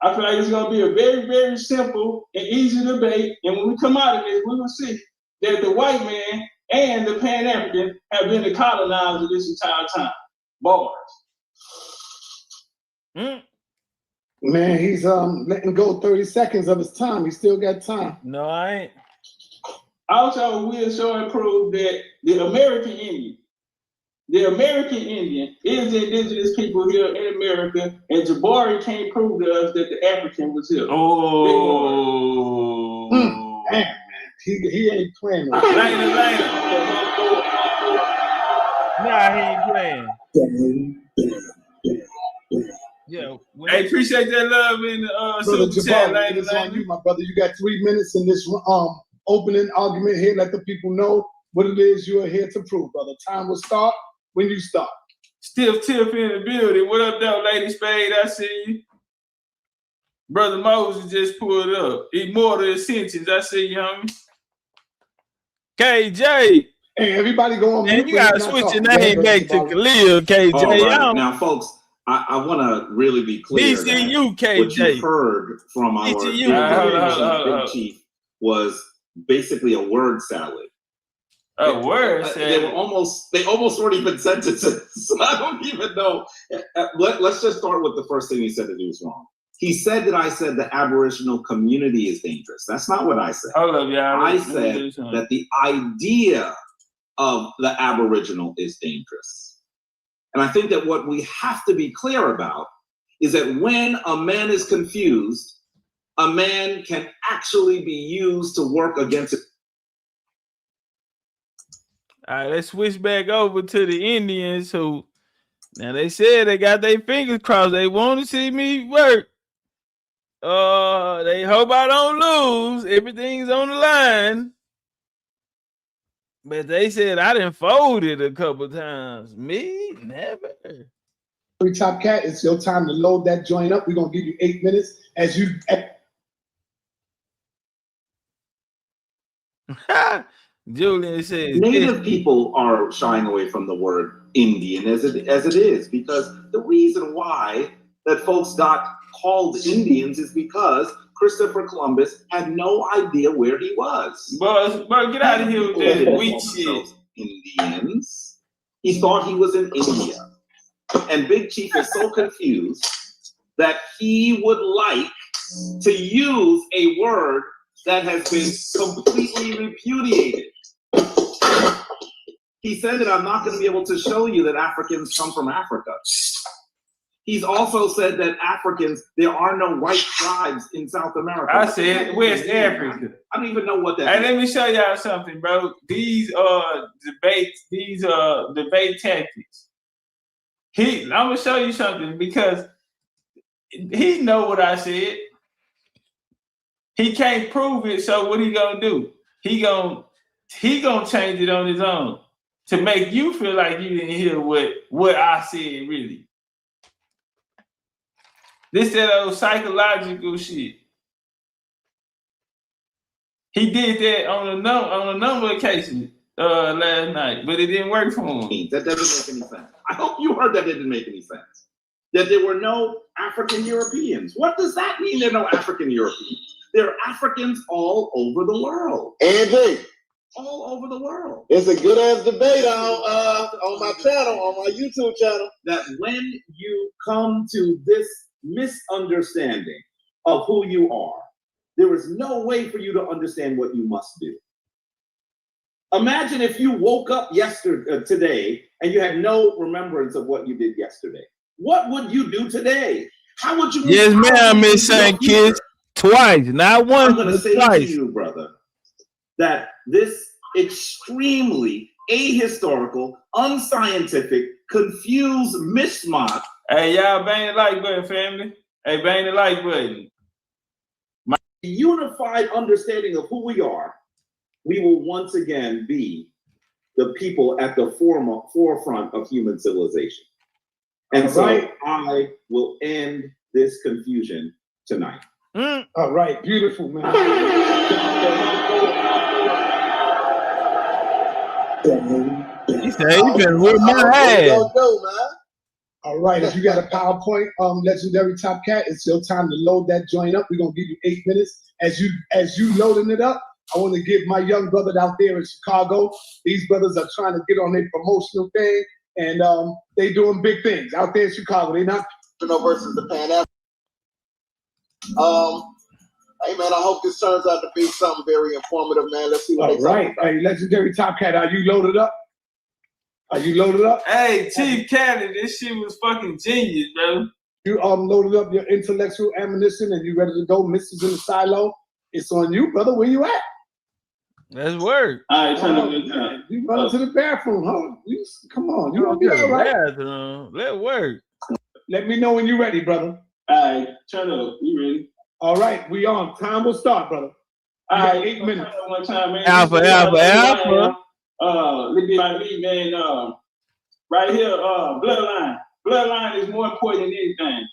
I feel like it's gonna be a very, very simple and easy debate, and when we come out of this, we will see that the white man and the Pan-African have been the colonizer this entire time. Bars. Man, he's letting go 30 seconds of his time. He still got time. No, I ain't. Also, we'll show and prove that the American Indian is the indigenous people here in America, and Jabari can't prove to us that the African was here. Oh, damn, man, he ain't playing. Nah, he ain't playing. Yeah, I appreciate that love in the super chat. It's on you, my brother. You got 3 minutes in this opening argument here. Let the people know what it is you are here to prove, brother. Time will start when you start. Stiff Tiff in the building. What up, though, Lady Spade? I see you. Brother Moses just pulled up. Immortal Ascensions. I see you, homie. KJ. Hey, everybody go on. Man, you gotta switch your name back to Khalil, KJ. Right. Now, folks, I want to really be clear. BCU, KJ. What you heard from our Big Chief was basically a word salad. A word salad. They almost weren't even sentences. So I don't even know. Let's just start with the first thing he said that he was wrong. He said that I said the Aboriginal community is dangerous. That's not what I said. I said that the idea of the Aboriginal is dangerous. And I think that what we have to be clear about is that when a man is confused, a man can actually be used to work against it. All right, let's switch back over to the Indians who, now they said they got their fingers crossed. They want to see me work. They hope I don't lose. Everything's on the line. But they said I done folded a couple times. Me? Never. Topcatz, it's your time to load that joint up. We're going to give you 8 minutes as you... Julian says... Native people are shying away from the word Indian as it is, because the reason why that folks got called Indians is because Christopher Columbus had no idea where he was. Bro, get out of here with that weak shit. Indians. He thought he was in India. And Big Chief is so confused that he would like to use a word that has been completely repudiated. He said that I'm not going to be able to show you that Africans come from Africa. He's also said that Africans, there are no white tribes in South America. I said West Africa. I don't even know what that is. Let me show y'all something, bro. These debate tactics. I'm gonna show you something because he know what I said. He can't prove it, so what he gonna do? He gonna change it on his own to make you feel like you didn't hear what I said really. This that old psychological shit. He did that on a number of cases last night, but it didn't work for him. That doesn't make any sense. I hope you heard that it didn't make any sense. that there were no African Europeans. What does that mean there are no African Europeans? There are Africans all over the world. Andy, all over the world. It's a good ass debate on my channel, on my YouTube channel. That when you come to this misunderstanding of who you are, there is no way for you to understand what you must do. Imagine if you woke up today and you had no remembrance of what you did yesterday. What would you do today? How would you? Yes, ma'am, Miss Saint Kids. Twice, not once. I'm going to say twice. to you, brother, that this extremely ahistorical, unscientific, confused mishmash. Hey, y'all, bang the like button, family. Hey, bang the like button. My unified understanding of who we are, we will once again be the people at the forefront of human civilization. And so I will end this confusion tonight. All right, beautiful, man. He said he been with my ass. All right, if you got a PowerPoint, Legendary Top Cat, it's your time to load that joint up. We're gonna give you 8 minutes. As you loading it up, I want to give my young brother out there in Chicago. These brothers are trying to get on their promotional thing, and they doing big things out there in Chicago. They not versus the Pan African. Hey man, I hope this turns out to be something very informative, man. Let's see what they right. Hey, Legendary Top Cat, are you loaded up? Are you loaded up? Hey, Chief Caddy, this shit was fucking genius, bro. You loaded up your intellectual ammunition and you ready to go, Mrs. in the silo. It's on you, brother. Where you at? That's work. All right, turn up the time. You run to the bathroom, huh? Come on, you gonna be all right. Let work. Let me know when you're ready, brother. All right, turn up. You ready? All right, we on. Time will start, brother. All right, 8 minutes. One time, man. Alpha. Let me like me, man. Right here, bloodline. Bloodline is more important than anything.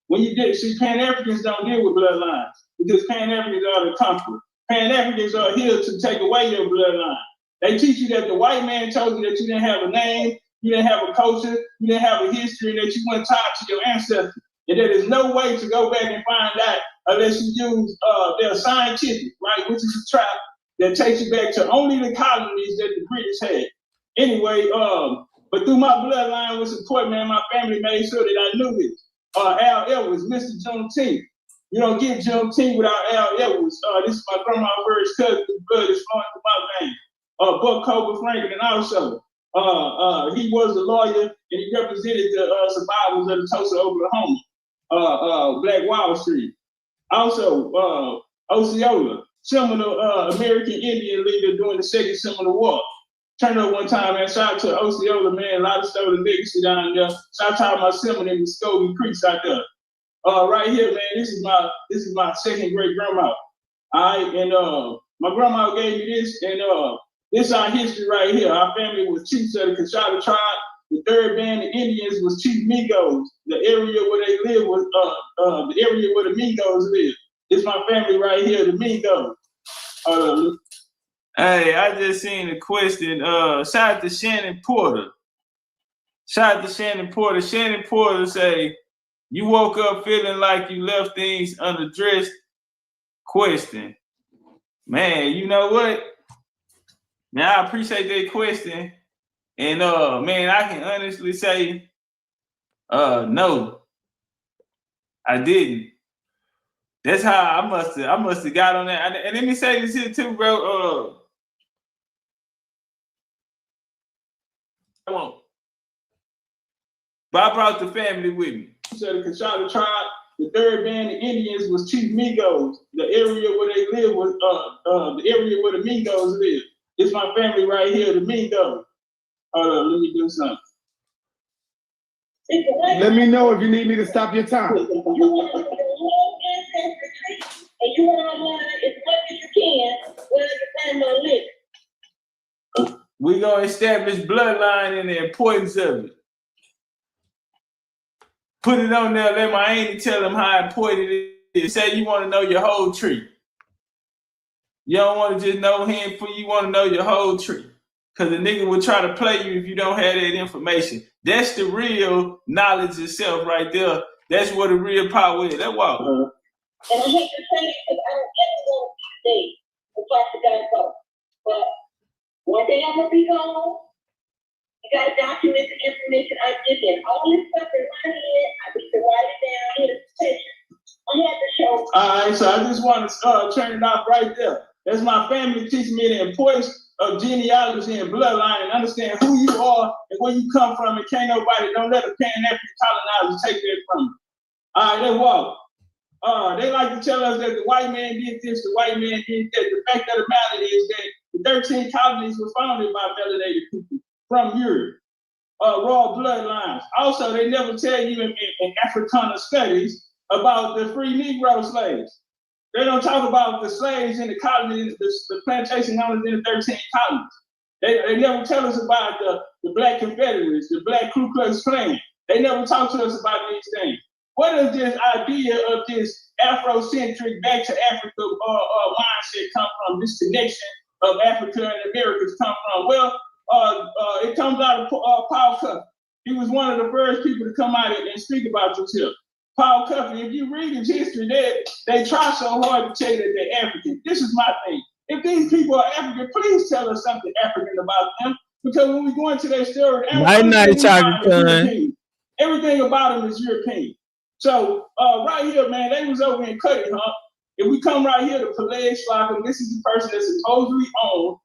When you get, see, Pan-Africans don't deal with bloodlines because Pan-Africans are the comfort. Pan-Africans are here to take away your bloodline. They teach you that the white man told you that you didn't have a name, you didn't have a culture, you didn't have a history, and that you weren't tied to your ancestors. And there is no way to go back and find out unless you use their scientific, right, which is a trap that takes you back to only the colonies that the British had. Anyway, but through my bloodline with support, man, my family made sure that I knew this. Al Edwards, Mr. Juneteenth. You don't get Juneteenth without Al Edwards. This is my grandma's first cousin. The blood is flowing through my veins. Buck Cobra Franklin also. He was a lawyer and he represented the survivors of the Tulsa, Oklahoma, Black Wall Street. Also, Osceola, Seminole American Indian leader during the Second Seminole War. Turned up one time, man. Shout out to Osceola, man. A lot of stolen legacy down there. Shout out to my Seminole and Muskogee Creeks out there. Right here, man. This is my second great grandma. All right, and my grandma gave me this, and this is our history right here. Our family was chiefs of the Coshada tribe. The third band of Indians was Chief Migos. The area where they live was the area where the Migos live. It's my family right here, the Migos. Hey, I just seen a question. Shout out to Shannon Porter. Shannon Porter say, you woke up feeling like you left things unaddressed? Question. Man, you know what? Man, I appreciate that question. And man, I can honestly say, no, I didn't. That's how I must have got on that. And let me say this here too, bro. But I brought the family with me. So the Coshada tribe, the third band of Indians was Chief Migos. The area where they live was the area where the Migos live. It's my family right here, the Migos. Let me do something. Let me know if you need me to stop your time. And you want to learn as much as you can where you find my list. We're going to establish bloodline and the importance of it. Put it on there, let my auntie tell them how important it is. Say you want to know your whole tree. You don't want to just know him, you want to know your whole tree. Because the nigga will try to play you if you don't have that information. That's the real knowledge itself right there. That's what the real power is. That's why. And I hate to say it because I don't ever want to see the plastic guy go. But one day I'm gonna be gone. You gotta document the information I give in. All this stuff in my head, I need to write it down in a petition. I had to show. All right, so I just want to turn it off right there. That's my family teaching me the importance of genealogy and bloodline and understand who you are and where you come from, and can't nobody, don't let the Pan-African colonizers take that from you. All right, that's what. They like to tell us that the white man did this, the white man did that. The fact of the matter is that the 13 colonies were founded by melanated people from Europe, raw bloodlines. Also, they never tell you in Africana studies about the free Negro slaves. They don't talk about the slaves in the colonies, the plantation owners in the 13 colonies. They never tell us about the Black Confederates, the Black Ku Klux Klan. They never talk to us about these things. Where does this idea of this Afrocentric back to Africa mindset come from? This connection of Africa and Americas come from? Well, it comes out of Paul Cuffey. He was one of the first people to come out and speak about this here. Paul Cuffey, if you read his history, they try so hard to tell you that they're African. This is my thing. If these people are African, please tell us something African about them. Because when we go into their story, everything about them is European. So right here, man, they was over in Cuddy Hump. If we come right here to Pelé Slocum, this is the person that supposedly owned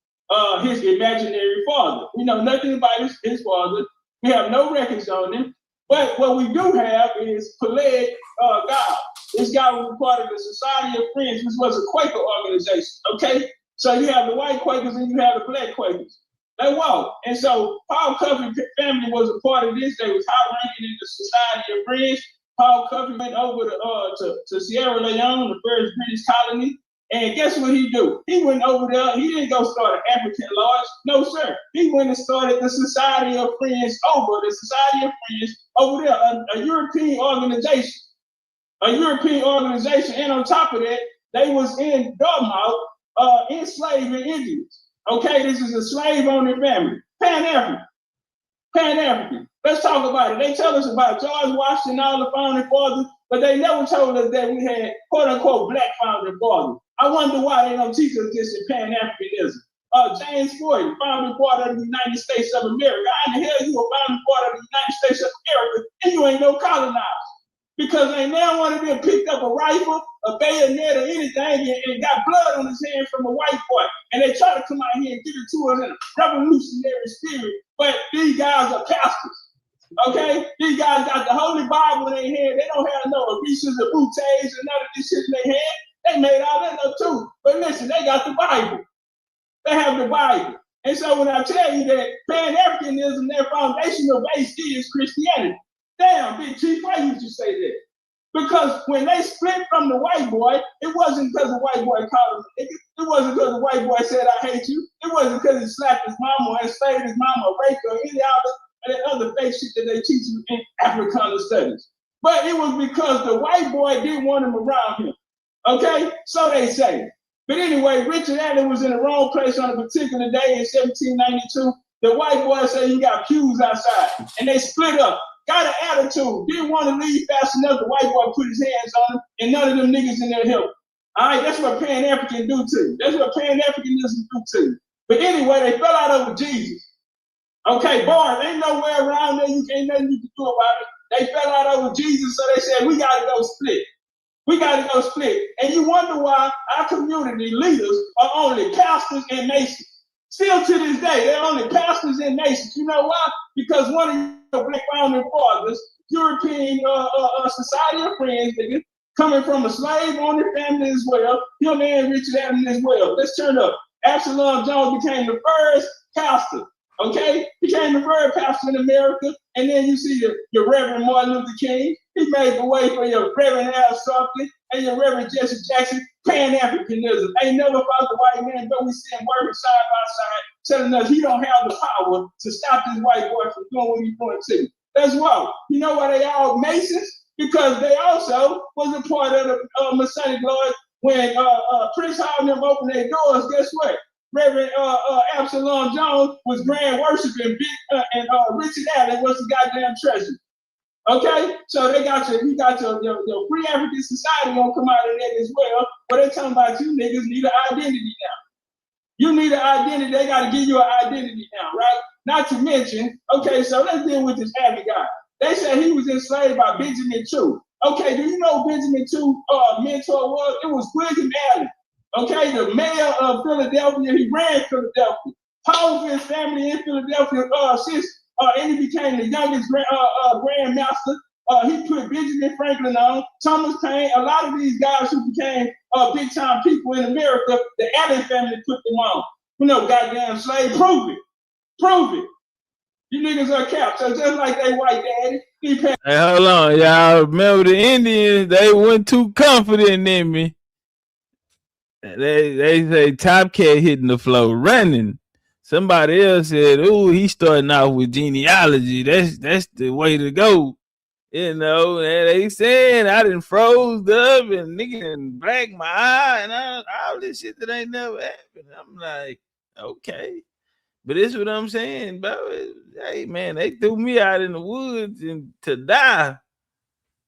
his imaginary father. We know nothing about his father. We have no records on him. But what we do have is Pelé God. This guy was a part of the Society of Friends, which was a Quaker organization, okay? So you have the white Quakers and you have the black Quakers. They walk. And so Paul Cuffey's family was a part of this. They was high-ranking in the Society of Friends. Paul Cuffey went over to Sierra Leone, the first British colony. And guess what he do? He went over there. He didn't go start an African lodge. No, sir. He went and started the Society of Friends over there, a European organization. A European organization. And on top of that, they was in Dartmouth enslaving Indians. Okay, this is a slave-owning family. Pan-African. Pan-African. Let's talk about it. They tell us about George Washington, all the founding fathers, but they never told us that we had quote-unquote black founding fathers. I wonder why they don't teach us this in Pan-Africanism. James Floyd, founding father of the United States of America. How in the hell you a founding father of the United States of America and you ain't no colonizer? Because ain't now one of them picked up a rifle, a bayonet, or anything and got blood on his hand from a white boy. And they try to come out here and give it to us in a revolutionary spirit. But these guys are pastors. Okay? These guys got the Holy Bible in their hand. They don't have no Orishas or Boutés and none of this shit in their hand. They made all that up too. But listen, they got the Bible. They have the Bible. And so when I tell you that Pan-Africanism, their foundational base is Christianity. Damn, Big Chief, why you just say that? Because when they split from the white boy, it wasn't because the white boy called him a nigga. It wasn't because the white boy said, I hate you. It wasn't because he slapped his mama or enslaved his mama or raped her or any other fake shit that they teach you in Africana studies. But it was because the white boy didn't want him around him. Okay? So they say. But anyway, Richard Allen was in the wrong place on a particular day in 1792. The white boy said he got pews outside. And they split up. Got an attitude. Didn't want to leave fast enough. The white boy put his hands on him. And none of them niggas in there helped. All right? That's what Pan-African do to you. That's what Pan-Africanism do to you. But anyway, they fell out over Jesus. Okay, boy, ain't nowhere around there. Ain't nothing you can do about it. They fell out over Jesus. So they said, we got to go split. We got to go split. And you wonder why our community leaders are only pastors and masons. Still to this day, they're only pastors and masons. You know why? Because one of your black founding fathers, European Society of Friends, nigga, coming from a slave owner family as well, him and Richard Allen as well. Let's turn up. Absalom Jones became the first pastor. Okay? Became the first pastor in America. And then you see your Reverend Martin Luther King. He made the way for your Reverend Al Sharpton and your Reverend Jesse Jackson. Pan-Africanism. Ain't never fought the white man, but we stand working side by side, telling us he don't have the power to stop this white boy from doing what he's doing to. That's why. You know why they all Masons? Because they also was a part of the Masonic Lodge. When Prince Hall and them opened their doors, guess what? Reverend Absalom Jones was grand worshiping and Richard Allen was the goddamn treasurer. Okay, so you got your free African society gonna come out of that as well, but they talking about you niggas need an identity now. You need an identity, they gotta give you an identity now, right? Not to mention, okay, so let's deal with this Abby guy. They said he was enslaved by Benjamin Chew. Okay, do you know who Benjamin Chew mentor was? It was William Allen. Okay, the mayor of Philadelphia, he ran Philadelphia. Powerful his family in Philadelphia, and he became the youngest grandmaster. He put Benjamin Franklin on, Thomas Paine, a lot of these guys who became big time people in America, the Allen family put them on. You know, goddamn slave, prove it. Prove it. You niggas are capped, so just like they white daddy. Hey, hold on, y'all. Remember the Indians, they weren't too confident in me. They say Topcatz hitting the floor running. Somebody else said, "Ooh, he's starting off with genealogy. That's the way to go." You know, and they saying I done froze up and nigga done black my eye and all this shit that ain't never happened. I'm like, okay. But this is what I'm saying, bro. Hey man, they threw me out in the woods and to die.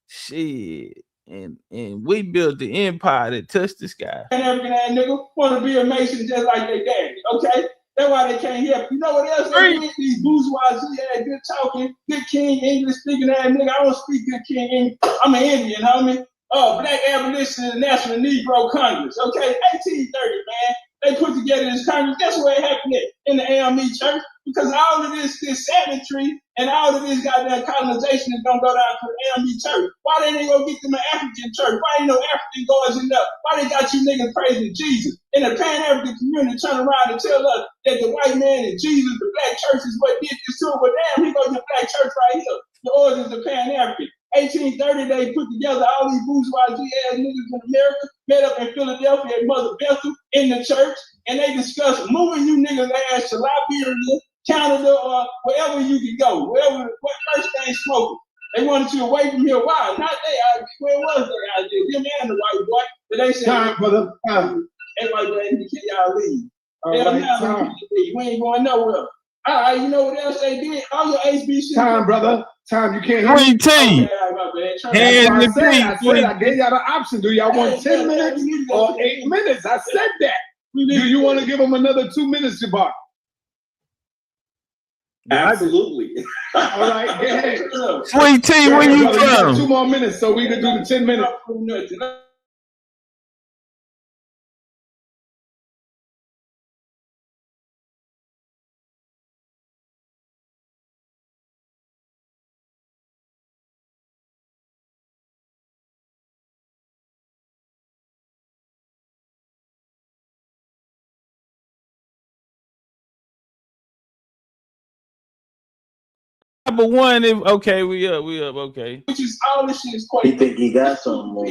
Shit. And we built the empire that touched the sky. And African ass nigga want to be a Mason just like their daddy, okay? That's why they can't help. You know what else they do? These bourgeoisie ass, good talking, good king English speaking ass nigga. I don't speak good king English. I'm an Indian, homie. Black Abolitionist National Negro Congress, okay? 1830, man. They put together this Congress. Guess where it happened at? In the AME church. Because all of this savagery and all of this goddamn colonization is gonna go down to the AME church. Why they ain't gonna get them an African church? Why ain't no African goers enough? Why they got you niggas praising Jesus? And the Pan-African community turn around and tell us that the white man and Jesus, the black church is what did this to it. But damn, he goes to the black church right here. The origins of Pan-African. 1830, they put together all these bourgeoisie ass niggas in America, met up in Philadelphia at Mother Bethel in the church, and they discussed moving you niggas ass to Liberia, Canada, or wherever you can go, wherever, what first thing smoking. They wanted you away from here. Why? Not they. Where was they out there? Them and the white boy. But they said, time, brother. Time. Everybody, can y'all leave? Time. We ain't going nowhere. All right, you know what else they did? All your HBC. Time, brother. Time, you can't hear me. 3T. I gave y'all the option. Do y'all want 10 minutes or 8 minutes? I said that. Do you want to give them another 2 minutes, Jabbar? Absolutely. All right, go ahead. 3T, where you from? 2 more minutes so we can do the 10 minutes. But one, okay, we up, okay. Which is all this shit is quite. He think he got something more.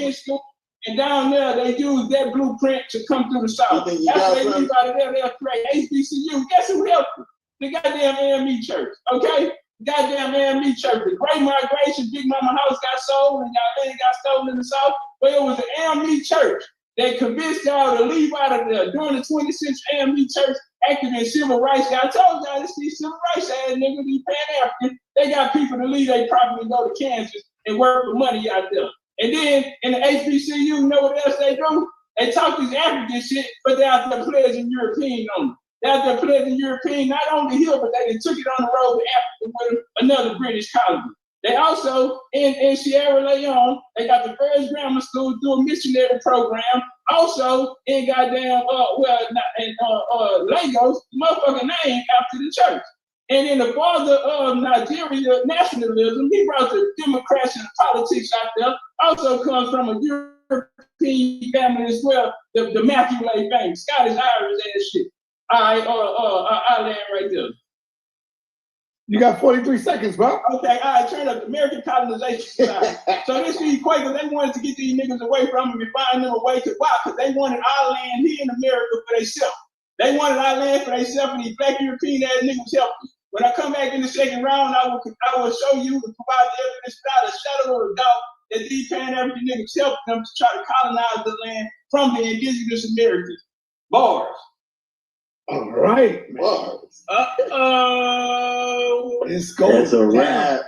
And down there, they use that blueprint to come through the South. That's what they leave out of there. They'll create HBCU. Guess who helped them? The goddamn AME church, okay? Goddamn AME church. The Great Migration, Big Mama house got sold, and y'all land got stolen in the South. But it was the AME church that convinced y'all to leave out of there. During the 20th century, AME church active in civil rights. I told y'all this these civil rights ass niggas, these Pan-African, they got people to leave their property and go to Kansas and work for money out there. And then in the HBCU, you know what else they do? They talk this African shit, but they're out there pledging European on them. They're out there pledging European, not only here, but they took it on the road to Africa with another British colony. They also, in Sierra Leone, they got the first grammar school through a missionary program. Also, in goddamn, Lagos, motherfucking name after the church. And in the father of Nigeria nationalism, he brought the Democrats and politics out there. Also comes from a European family as well, the Matthew Lay family, Scottish Irish ass shit. I land right there. You got 43 seconds, bro. Okay, all right, turn up the American colonization side. So this these Quakers, they wanted to get these niggas away from them and find them away to why? Because they wanted our land here in America for themselves. They wanted our land for themselves, and these black European ass niggas helped us. When I come back in the second round, I will show you and provide the evidence without a shadow of a doubt that these Pan-African niggas helped them to try to colonize the land from the indigenous Americans. Bars. All right. It's going That's a down. wrap.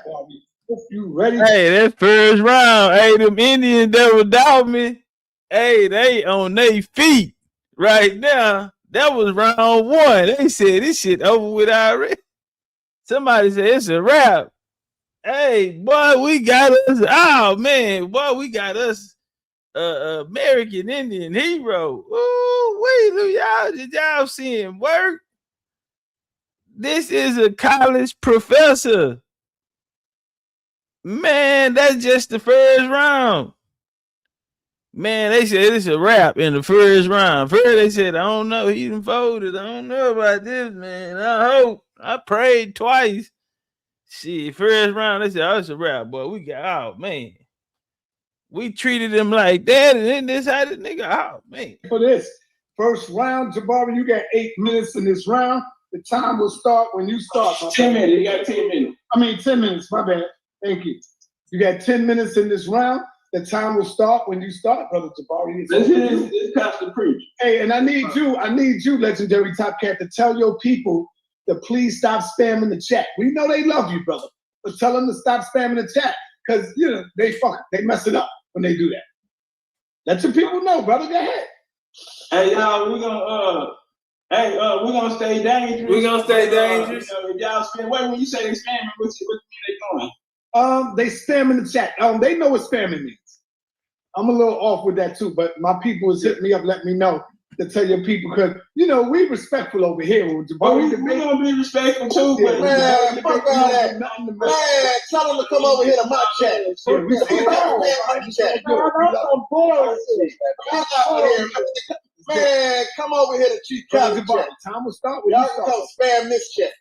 You ready? Hey, that first round. Hey, them Indians that were down me. Hey, they on their feet right now. That was round one. They said this shit over with already. Somebody said it's a wrap. Hey, boy, we got us. Oh man, boy, we got us. American Indian hero. Ooh, wait, look, y'all, did y'all see him work? This is a college professor. Man, that's just the first round. Man, they said it's a wrap in the first round. First, they said, I don't know, he done folded. I don't know about this, man. I hope. I prayed twice. Shit, first round, they said, oh, it's a wrap, boy. We got, oh, man. We treated him like that, and then this how this nigga, oh, man. For this first round, Jabari, you got 8 minutes in this round. The time will start when you start. 10 minutes. You got 10 minutes. 10 minutes, my bad. Thank you. You got 10 minutes in this round. The time will start when you start, Brother Jabari. Let's hear this Pastor preach. Hey, and I need you, Legendary Top Cat, to tell your people to please stop spamming the chat. We know they love you, brother, but tell them to stop spamming the chat because, you know, they mess it up when they do that. Let your people know, brother. Go ahead. Hey, y'all, we're gonna stay dangerous. We're gonna stay dangerous. If y'all spam, wait, when you say they spamming, what you mean they doing? They spam in the chat. They know what spamming means. I'm a little off with that too, but my people is hitting me up, let me know to tell your people because we respectful over here. We're gonna be respectful too, but man, fuck all that. Man, tell them to come over here to my chat. Man, come over here to Chief Cats. Time will start with y'all come spam this chat.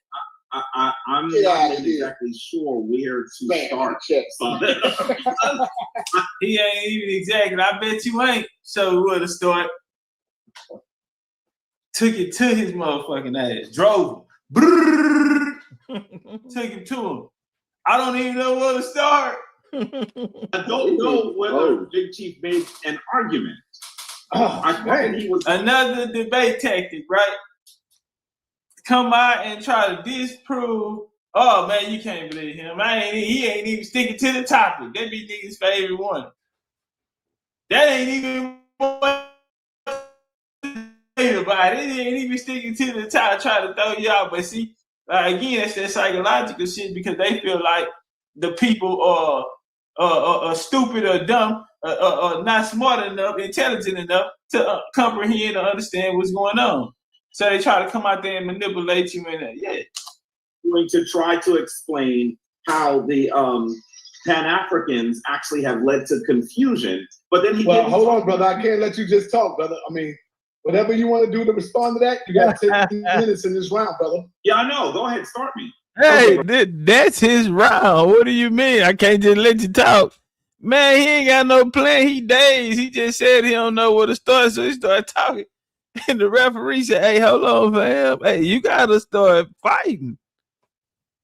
I'm not exactly sure where to start. He ain't even exactly. I bet you ain't. So where to start? Took it to his motherfucking ass. Drove him. Took him to him. I don't even know where to start. I don't know whether Big Chief made an argument. I thought he was another debate tactic, right? Come out and try to disprove. Oh man, you can't believe him. He ain't even sticking to the topic. That be niggas' favorite one. That ain't even what about it. He ain't even sticking to the topic. Try to throw you out, but see, again, that's that psychological shit because they feel like the people are stupid or dumb, or not smart enough, intelligent enough to comprehend or understand what's going on. So they try to come out there and manipulate you in it. Yeah. Going to try to explain how the Pan-Africans actually have led to confusion. But then hold on, brother. I can't let you just talk, brother. I mean, whatever you want to do to respond to that, you got 10 minutes in this round, brother. Yeah, I know. Go ahead, start me. Hey, that's his round. What do you mean? I can't just let you talk. Man, he ain't got no plan. He dazed. He just said he don't know where to start, so he started talking. And the referee said, hey, hold on, fam. Hey, you got to start fighting.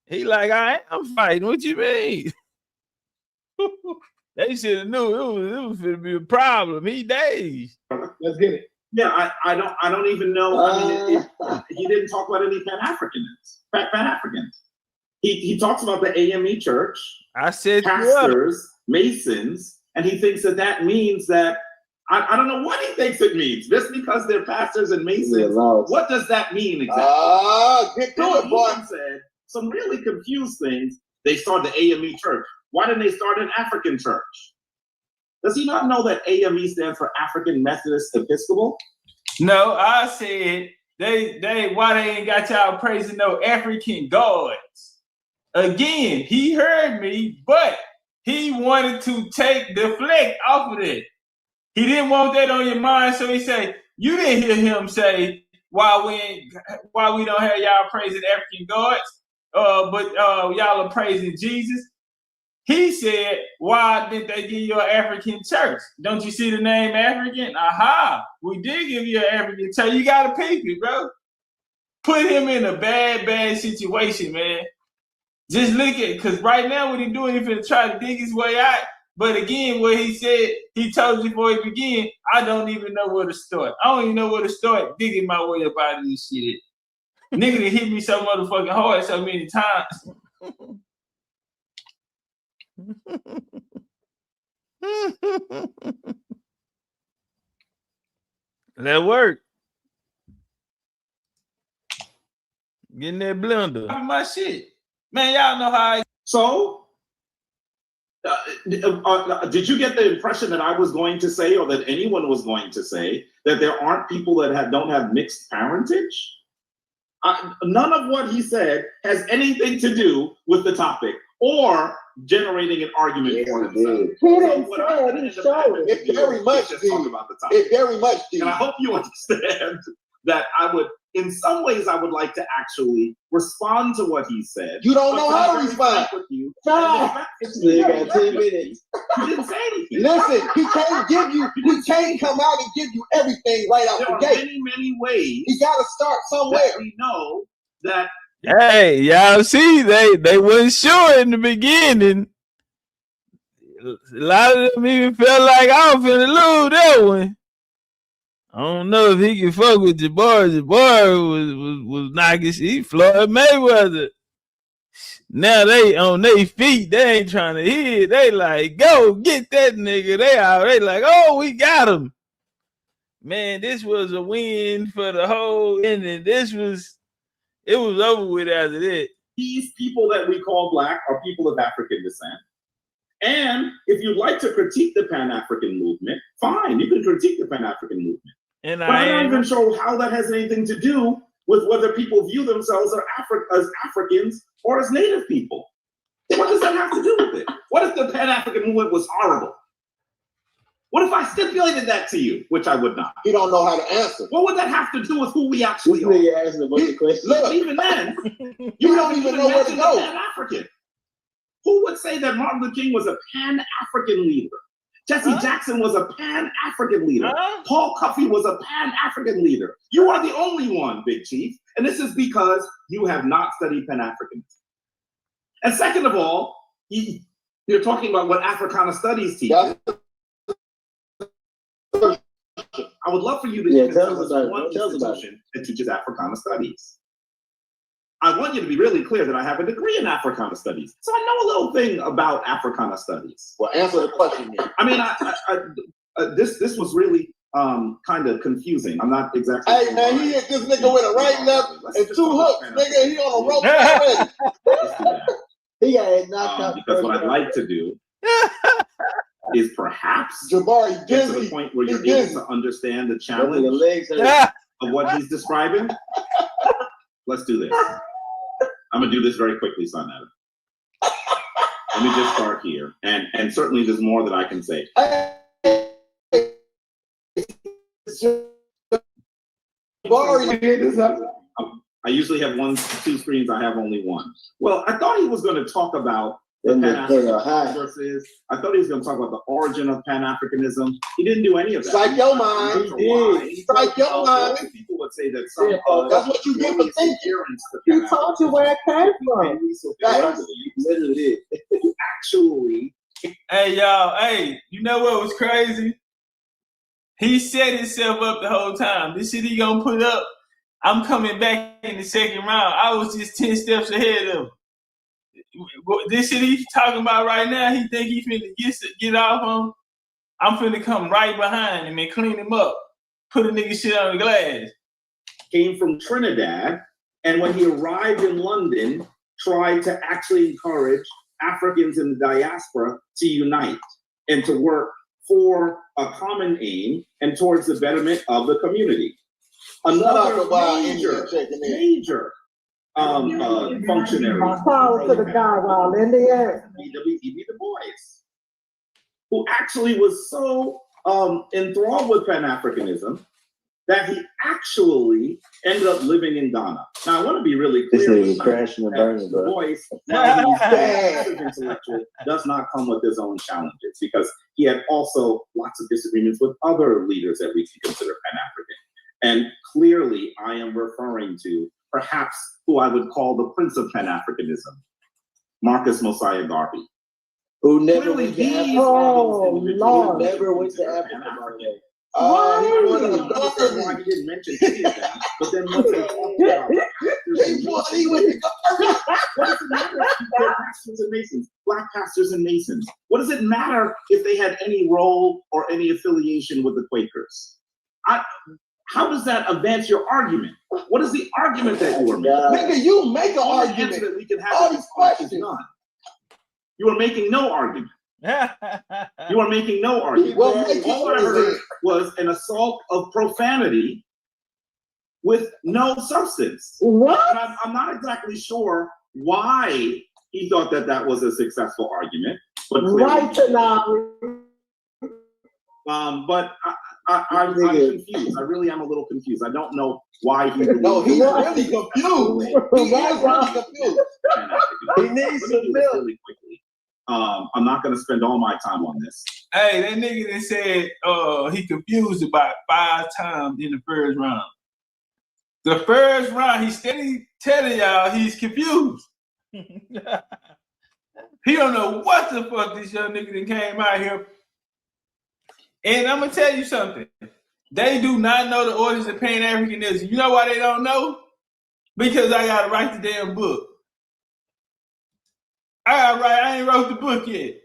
He like, I am fighting. What you mean? They should have knew it was going to be a problem. He dazed. Let's get it. Yeah, I don't even know. I mean, he didn't talk about any Pan-Africans. He talks about the AME church. I said pastors, Masons, and he thinks that means that I don't know what he thinks it means. Just because they're pastors and Masons, what does that mean exactly? Get to it, boy. Said some really confused things. They started the AME church. Why didn't they start an African church? Does he not know that AME stands for African Methodist Episcopal? No, I said why they ain't got y'all praising no African gods. Again, he heard me, but he wanted to deflect off of it. He didn't want that on your mind, so he said, you didn't hear him say why we don't have y'all praising African gods, but y'all are praising Jesus. He said, why didn't they give you an African church? Don't you see the name African? Aha, we did give you an African church. You got to peep it, bro. Put him in a bad situation, man. Just look at it, because right now what he's doing, he's going to try to dig his way out But again, what he said, he told you before he began, I don't even know where to start. I don't even know where to start digging my way up out of this shit. Nigga that hit me so motherfucking hard so many times. That work. Getting that blender. My shit. Man, y'all know how I... So, did you get the impression that I was going to say, or that anyone was going to say, that there aren't people that don't have mixed parentage? None of what he said has anything to do with the topic or generating an argument for himself. He didn't say it, he showed it. It very much did. It very much did. And I hope you understand that I would, in some ways, I would like to actually respond to what he said. You don't know how to respond. With you. You got 10 minutes. You didn't say anything. Listen, he can't come out and give you everything right out the gate. There are many, many ways. He got to start somewhere. We know that. Hey, y'all see, they wasn't sure in the beginning. A lot of them even felt like I was finna lose that one. I don't know if he can fuck with Jabbar. Jabbar was knocking shit. He Floyd Mayweather. Now they on their feet. They ain't trying to hit. They like, go get that nigga. They like, oh, we got him. Man, this was a win for the whole ending. It was over with after that. These people that we call black are people of African descent. And if you'd like to critique the Pan-African movement, fine, you can critique the Pan-African movement. But I'm not even sure how that has anything to do with whether people view themselves as Africans or as Native people. What does that have to do with it? What if the Pan-African movement was horrible? What if I stipulated that to you, which I would not? You don't know how to answer. What would that have to do with who we actually are? Asking a bunch of questions. Look, even then, you don't even know where to go. Pan-African. Who would say that Martin Luther King was a Pan-African leader? Jesse Jackson was a Pan-African leader. Paul Cuffey was a Pan-African leader. You are the only one, Big Chief. And this is because you have not studied Pan-Africanism. And second of all, you're talking about what Africana Studies teaches. I would love for you to tell us about one institution that teaches Africana Studies. I want you to be really clear that I have a degree in Africana Studies, so I know a little thing about Africana Studies. Well, answer the question. I mean, this was really kind of confusing. I'm not exactly. Hey man, he hit this nigga with a right, left, and 2 hooks. Nigga, he on a rope already. He got it knocked out. Because what I'd like to do is perhaps Jabari get to the point where you're able to understand the challenge of what he's describing. Let's do this. I'm gonna do this very quickly, son. Let me just start here, and certainly there's more that I can say. I usually have 1-2 screens. I have only one. Well, I thought he was going to talk about the Pan-African versus. I thought he was going to talk about the origin of Pan-Africanism. He didn't do any of that. Strike your mind. He did. Strike your mind. People would say that some that's what you get for thinking. He told you where it came from. Literally did. Actually. Hey, y'all. Hey, you know what was crazy? He set himself up the whole time. This shit he gonna put up. I'm coming back in the second round. I was just 10 steps ahead of him. This shit he's talking about right now, he think he finna get off on. I'm finna come right behind him and clean him up. Put a nigga shit on the glass. Came from Trinidad, and when he arrived in London, tried to actually encourage Africans in the diaspora to unite and to work for a common aim and towards the betterment of the community. Another major functionary. Power to the guy while in the air. E.B. Du Bois, who actually was so enthralled with Pan-Africanism that he actually ended up living in Ghana. Now, I want to be really clear. This is crashing and burning, Du Bois, while he's an intellectual, does not come with his own challenges, because he had also lots of disagreements with other leaders that we can consider Pan-African. And clearly, I am referring to perhaps who I would call the Prince of Pan-Africanism, Marcus Mosiah Garvey, Who never Clearly, went to these Africa. are those Oh, individuals Lord. who Never went to consider Africa, by the way. I don't understand why he didn't mention any of that. But then when they talked about He went to what does it matter if they're pastors and masons, black pastors and masons? What does it matter if they had any role or any affiliation with the Quakers? How does that advance your argument? What is the argument that you were making? Nigga, you make an Only argument. answer that we can All have these is questions. questions. None. You are making no argument. You are making no argument. Well, make All I your heard argument. was an assault of profanity with no substance. What? And I'm not exactly sure why he thought that that was a successful argument. But clearly, Right, Tanari. but I'm confused. I really am a little confused. I don't know why he. No, he's really confused. He is really confused. He needs some milk. Really quickly. I'm not going to spend all my time on this. Hey, that nigga that said he confused about 5 times in the first round. The first round, he's steady telling y'all he's confused. He don't know what the fuck this young nigga that came out here. And I'm gonna tell you something. They do not know the origins of Pan-Africanism. You know why they don't know? Because I gotta write the damn book. I ain't wrote the book yet.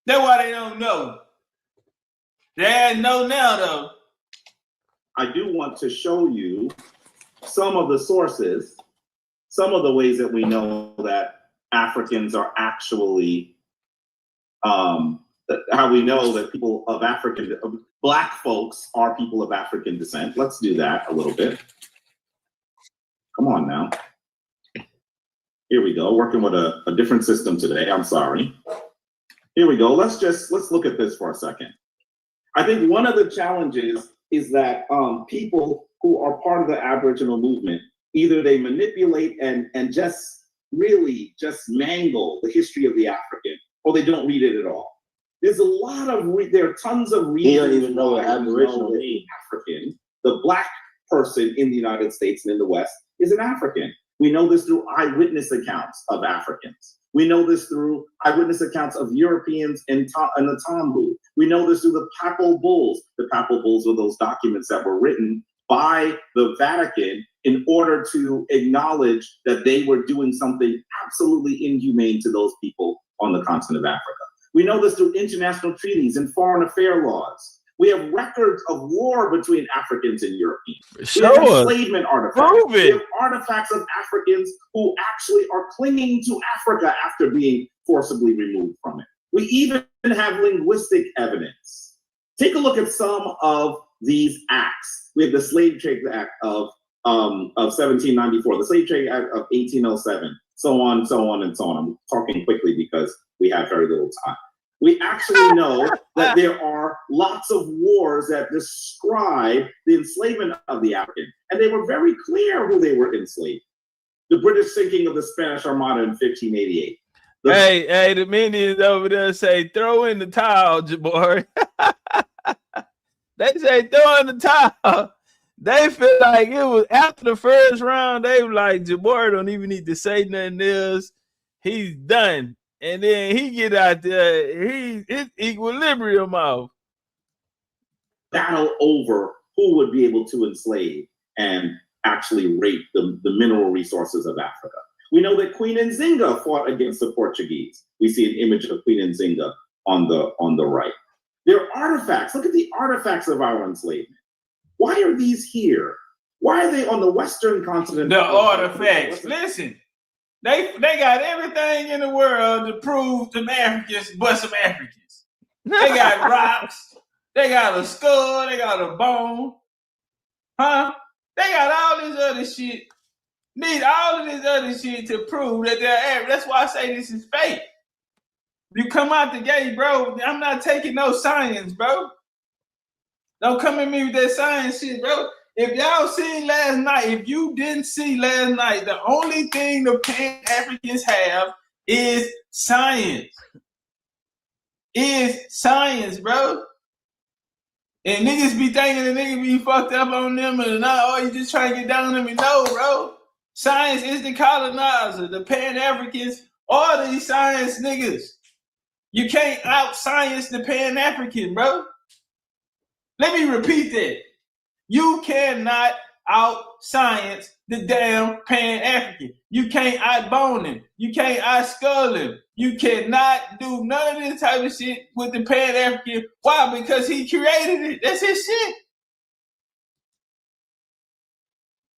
That's why they don't know. They know now though. I do want to show you some of the sources, some of the ways that we know that Africans are actually, how we know that people of Black folks are people of African descent. Let's do that a little bit. Come on now. Here we go, working with a different system today, I'm sorry. Here we go, let's look at this for a second. I think one of the challenges is that people who are part of the Aboriginal movement, either they manipulate and just really just mangle the history of the African, or they don't read it at all. There's a lot of, there are tons of reasons. You don't even know what Aboriginal means. African, the Black person in the United States and in the West is an African. We know this through eyewitness accounts of Africans. We know this through eyewitness accounts of Europeans in the Tambu. We know this through the Papal Bulls. The Papal Bulls were those documents that were written by the Vatican in order to acknowledge that they were doing something absolutely inhumane to those people on the continent of Africa. We know this through international treaties and foreign affairs laws. We have records of war between Africans and Europeans. We have enslavement artifacts. We have artifacts of Africans who actually are clinging to Africa after being forcibly removed from it. We even have linguistic evidence. Take a look at some of these acts. We have the Slave Trade Act of 1794, the Slave Trade Act of 1807, so on, so on, and so on. I'm talking quickly because we have very little time. We actually know that there are lots of wars that describe the enslavement of the African, and they were very clear who they were enslaved. The British sinking of the Spanish Armada in 1588. Hey, the minions over there say, throw in the towel, Jabari. They say, throw in the towel. They feel like it was after the first round, they were like, Jabari don't even need to say nothing else. He's done. And then he get out there, his equilibrium off. Battle over who would be able to enslave and actually rape the mineral resources of Africa. We know that Queen Nzinga fought against the Portuguese. We see an image of Queen Nzinga on the right. There are artifacts. Look at the artifacts of our enslavement. Why are these here? Why are they on the Western continent? The artifacts. Listen. They got everything in the world to prove them Africans but some Africans. They got rocks, they got a skull, they got a bone. Huh? They got all this other shit. Need all of this other shit to prove that they're African. That's why I say this is fake. You come out the gate, bro. I'm not taking no science, bro. Don't come at me with that science shit, bro. If y'all seen last night, if you didn't see last night, the only thing the Pan-Africans have is science. Is science, bro. And niggas be thinking the niggas be fucked up on them and you just trying to get down on them. And no, bro. Science is the colonizer. The Pan-Africans All these science niggas. You can't out-science the Pan-African, bro. Let me repeat that. You cannot out-science the damn Pan-African. You can't out-bone him. You can't out-skull him. You cannot do none of this type of shit with the Pan-African. Why? Because he created it. That's his shit.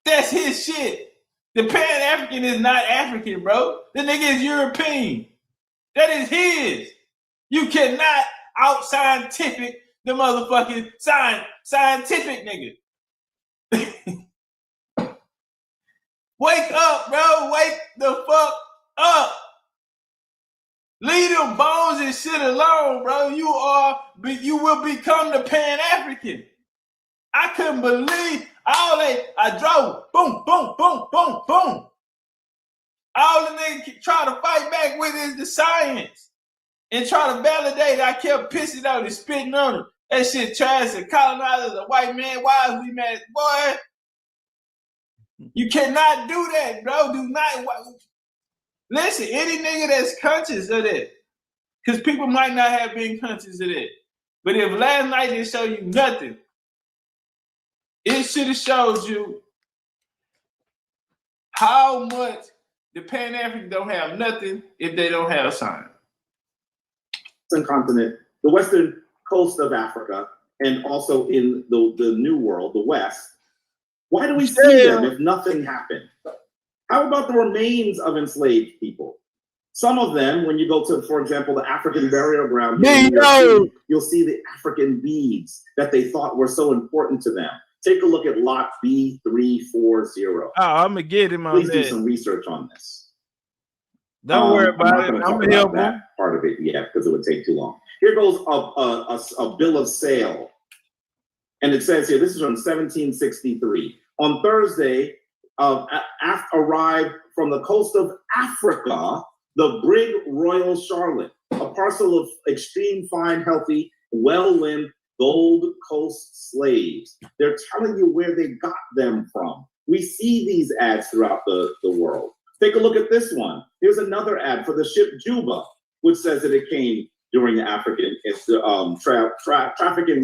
That's his shit. The Pan-African is not African, bro. The nigga is European. That is his. You cannot out-scientific the motherfucking scientific nigga. Wake up, bro. Wake the fuck up. Leave them bones and shit alone, bro. You will become the Pan-African. I couldn't believe all that. I drove, boom, boom, boom, boom, boom. All the niggas try to fight back with is the science. And try to validate. I kept pissing out and spitting on him. That shit trash. The colonizers, a white man. Why is we mad? Boy, you cannot do that, bro. Do not. Listen, any nigga that's conscious of that, because people might not have been conscious of that. But if last night didn't show you nothing, it should have showed you how much the Pan-African don't have nothing if they don't have science. Continent, the western coast of Africa, and also in the New World, the West. Why do we see them if nothing happened? How about the remains of enslaved people? Some of them, when you go to, for example, the African burial ground, you'll see the African beads that they thought were so important to them. Take a look at lot B340. Oh, I'm gonna get him on Please that. do some research on this. Don't worry about it. I'm gonna help that part of it yet because it would take too long. Here goes a bill of sale, and it says here, this is from 1763. On Thursday, arrived from the coast of Africa, the brig Royal Charlotte, a parcel of extreme fine, healthy, well-limbed Gold Coast slaves. They're telling you where they got them from. We see these ads throughout the world. Take a look at this one. Here's another ad for the ship Juba, which says that it came during the trafficking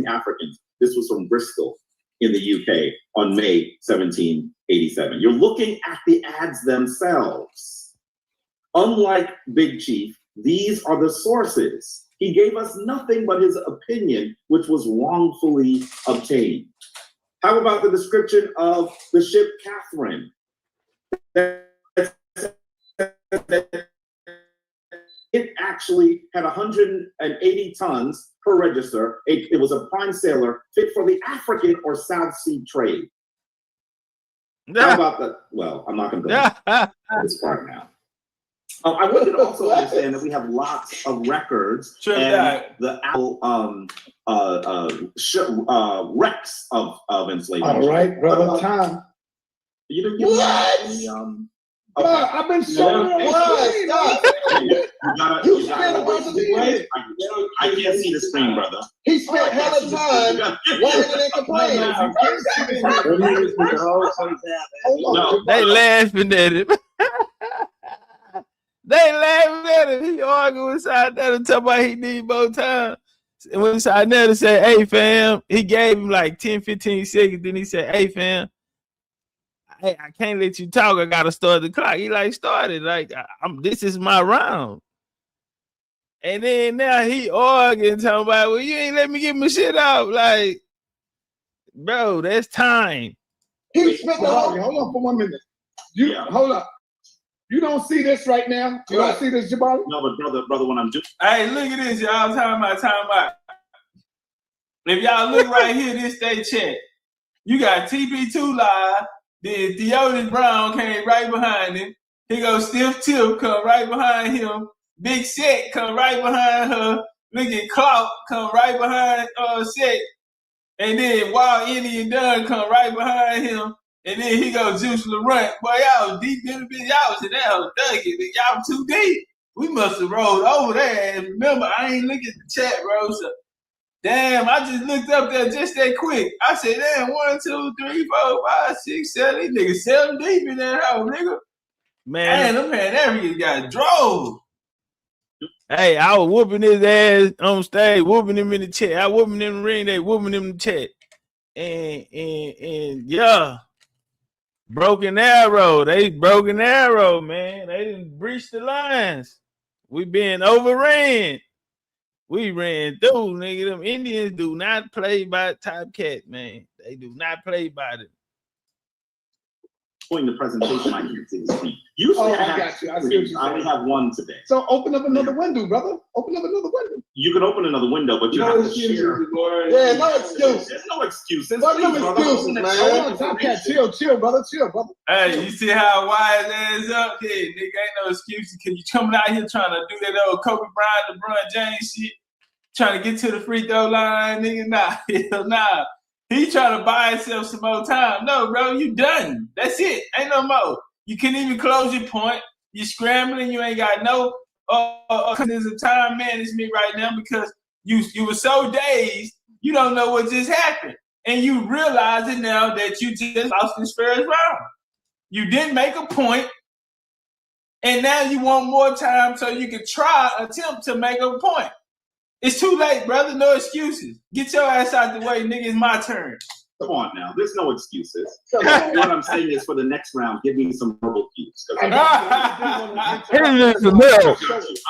Africans. This was from Bristol in the UK on May 1787. You're looking at the ads themselves. Unlike Big Chief, these are the sources. He gave us nothing but his opinion, which was wrongfully obtained. How about the description of the ship Catherine? It actually had 180 tons per register. It was a prime sailor fit for the African or South Sea trade. How about that? Well, I'm not going to go into this part now. I want you to also understand that we have lots of records and the wrecks of enslavement. All right, brother, time. You didn't give me Okay. I've been showing you. I can't see the screen, brother. He spent hell of time whining and complaining. No, they laughing at him. They laughing at him. He arguing with Sinetta, talking about he need more time. And when Sinetta said, "Hey fam," he gave him like 10, 15 seconds. Then he said, "Hey fam, hey, I can't let you talk. I gotta start the clock." He like started like, "This is my round." And then now he arguing, talking about, "Well, you ain't let me get my shit out." Like, bro, that's time. He spent the whole. Hold on for 1 minute. Hold up. You don't see this right now? You don't see this, Jabari? No, but brother, when I'm doing. Hey, look at this, y'all. Time out. If y'all look right here, this they chat. You got TP2 live. Then Theodis Brown came right behind him. He goes Stiff Tip come right behind him. Big Set come right behind her. Look at Clout come right behind Set. And then Wild Indian Dunn come right behind him. And then he goes Juice Laurent. Boy, y'all was deep in the bitch. Y'all was in that whole Dougie. Y'all too deep. We must have rolled over there. And remember, I ain't look at the chat, bro. So, damn, I just looked up there just that quick. I said, damn, 1, 2, 3, 4, 5, 6, 7. These niggas 7 deep in that house, nigga. Man, them man, that got drove. Hey, I was whooping his ass on stage, whooping him in the chat. I whooping him in the ring, they whooping him in the chat. And yeah, broken arrow. They broken arrow, man. They didn't breach the lines. We been overran. We ran through, nigga. Them Indians do not play by Topcatz, man. They do not play by it. Point the presentation, I can't see the screen. Usually I got you. I only have one today. So open up another window, brother. Open up another window. You can open another window, but you have to share. Yeah, no excuses. There's no excuses. What no excuses, man? Hold on, Topcatz, chill, brother. Hey, you see how wise ass up there? Nigga, ain't no excuses. Cause you coming out here trying to do that old Kobe Bryant, LeBron James shit, trying to get to the free throw line, nigga. Nah, hell nah. He trying to buy himself some more time. No, bro, you done. That's it. Ain't no more. You can't even close your point. You scrambling. You ain't got no there's a time management right now because you were so dazed. You don't know what just happened, and you realize it now that you just lost this first round. You didn't make a point, and now you want more time so you can attempt to make a point. It's too late, brother. No excuses. Get your ass out the way, nigga. It's my turn. Come on now. There's no excuses. What I'm saying is for the next round, give me some verbal cues. I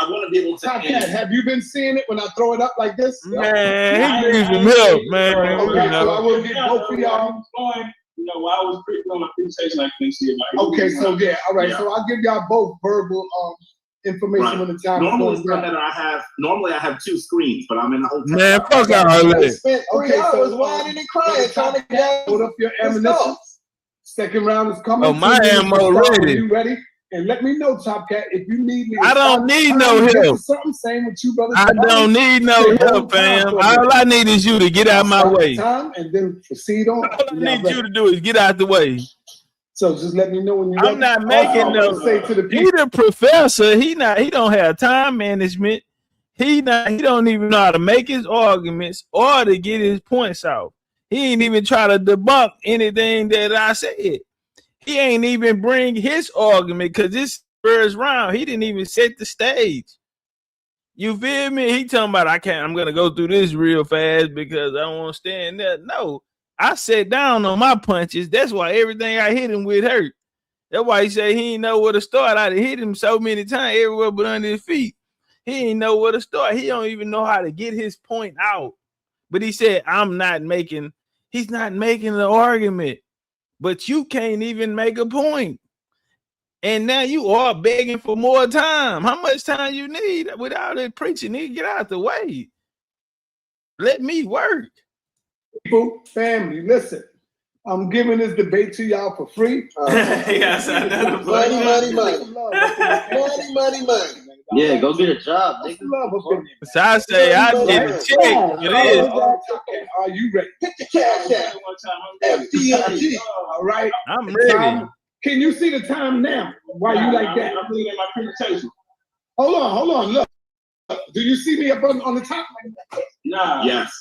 want to be able to. Topcatz, have you been seeing it when I throw it up like this? Man, he needs some help, man. Okay, so I will get both of y'all. You know, I was pretty on my presentation. I couldn't see it. Okay, so yeah, all right. Yeah. So I'll give y'all both verbal information when the time normally I have two screens, but I'm in the hotel. Man, fuck out of there. Spent 3 hours whining and crying trying to get hold up your ammunition. Second round is coming. Oh, my ammo ready. You ready? And let me know, Topcatz, if you need me. I don't need no help. Something same with you, brother. I don't need no help, fam. All I need is you to get out my way. Time and then proceed on. All I need you to do is get out the way. So just let me know when you. I'm not making no. Say to the people. He the professor. He don't have time management. He don't even know how to make his arguments or to get his points out. He ain't even try to debunk anything that I said. He ain't even bring his argument because this first round he didn't even set the stage. You feel me? He talking about I'm gonna go through this real fast because I don't want to stand there. No. I sat down on my punches. That's why everything I hit him with hurt. That's why he said he ain't know where to start. I hit him so many times everywhere but under his feet. He ain't know where to start. He don't even know how to get his point out. But he said, he's not making the argument. But you can't even make a point. And now you are begging for more time. How much time you need without that preaching? Nigga, get out the way. Let me work. People, family, listen. I'm giving this debate to y'all for free. Yes, I know. Money. Yeah, go get a job, nigga. So I say I get a check. It is. Are you ready? Get the cash out. FDLG. All right. I'm ready. Can you see the time now? Why you like that? I'm reading my presentation. Hold on. Look. Do you see me up on the top? Nah. Yes.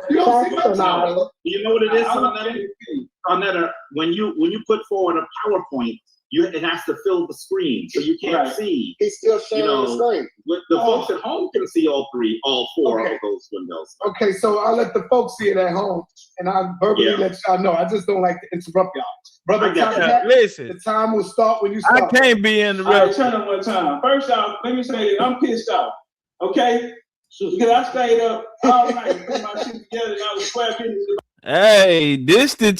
You don't see my time. You know what it is, Arnetta? When you put forward a PowerPoint, it has to fill the screen, so you can't see. He's still sharing the screen. The folks at home can see all four of those windows. Okay, so I'll let the folks see it at home, and I'll verbally let y'all know. I just don't like to interrupt y'all. Brother, listen. The time will start when you start. I can't be in the room. Turn on one time. First off, let me say this. I'm pissed off. Okay? Because I stayed up all night putting my shit together and I was sweating. Hey, this one of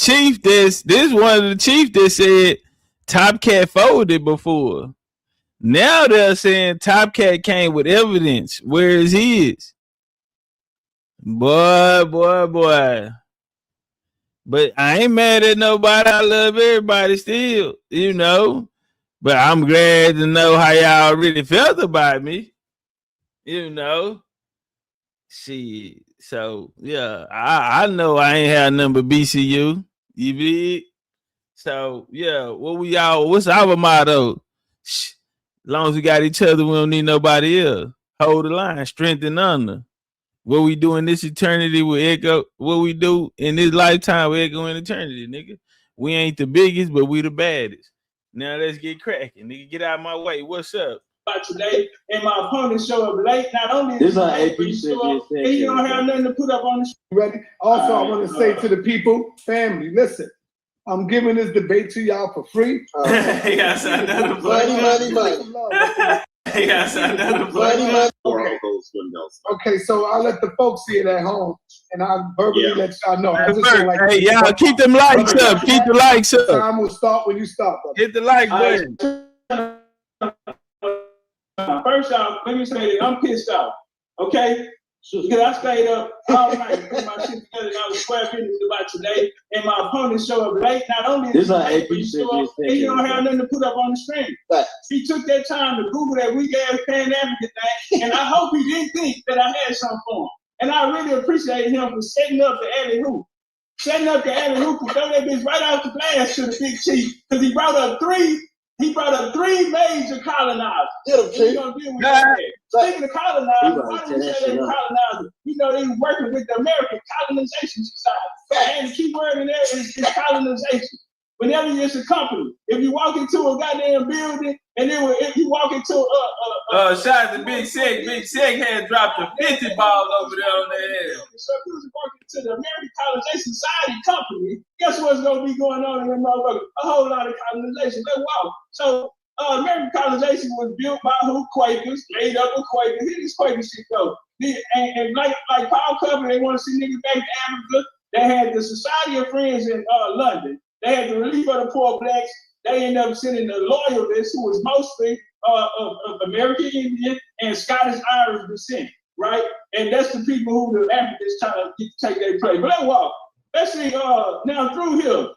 the chief that said Topcatz folded before. Now they're saying Topcatz came with evidence. Where is his? Boy. But I ain't mad at nobody. I love everybody still, you know. But I'm glad to know how y'all really felt about me, you know. Shit. So, yeah, I know I ain't had nothing but BCU. You big? So, yeah, what's our motto? As long as we got each other, we don't need nobody else. Hold the line, strength and honor. What we do in this eternity will echo. What we do in this lifetime will echo in eternity, nigga. We ain't the biggest, but we the baddest. Now let's get cracking. Nigga, get out of my way. What's up? Today, and my opponent show up late. Not only This is AP and you don't have nothing to put up on the screen. Ready? Also, I want to say to the people, family, listen. I'm giving this debate to y'all for free. Yes, I know the money. Yes, I know the money. Okay, so I'll let the folks see it at home, and I'll verbally let y'all know. I just don't like hey, y'all, keep them likes up. Keep the likes up. Time will start when you start. Brother. Hit the like button. First off, let me say that I'm pissed off. Okay? Because I stayed up all night putting my shit together, and I was square business about today, and my opponent showed up late. Not only is he show up, and you don't have nothing to put up on the screen. He took that time to Google that weak ass Pan-African thing, and I hope he didn't think that I had something for him. And I really appreciate him for setting up the alley-hoop. Setting up the alley-hoop and throw that bitch right out the glass to the big chief, because he brought up three major colonizers. Get him, Chief. Speaking of colonizers, why do we say they colonizers? You know, they were working with the American Colonization Society. And the key word in there is colonization. Whenever it's a company, if you walk into a goddamn building, and then if you walk into shout out to Big Sick. Big Sick had dropped a 50 ball over there on their head. So if you was walking to the American Colonization Society company, guess what's going to be going on in that motherfucker? A whole lot of colonization. Let's walk. So American colonization was built by who? Quakers, made up of Quakers. Here this Quaker shit go. And like Paul Cover, they want to see niggas back to Africa. They had the Society of Friends in London. They had the Relief of the Poor Blacks. They ended up sending the Loyalists, who was mostly of American Indian and Scottish Irish descent, right? And that's the people who the Africans trying to get to take their place. But let's walk. Let's see, now through here.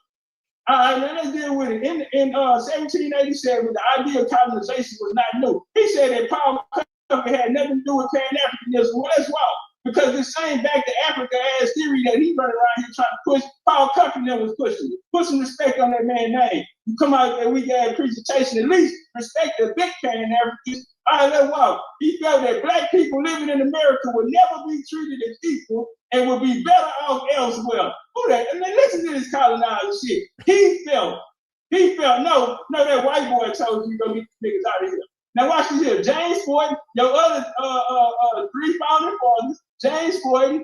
All right, now let's deal with it. In 1787, the idea of colonization was not new. He said that Paul Cover had nothing to do with Pan-Africanism. Well, let's walk. Because the same back to Africa ass theory that he running around here trying to push, Paul Confronting was pushing it. Put some respect on that man's name. You come out there, we got a presentation, at least respect the big Pan-Africans. All right, let's walk. He felt that black people living in America would never be treated as equal and would be better off elsewhere. Who that? And then listen to this colonizer shit. He felt, no, that white boy told you go get the niggas out of here. Now watch this here. James Ford, your other three founding fathers, James Ford,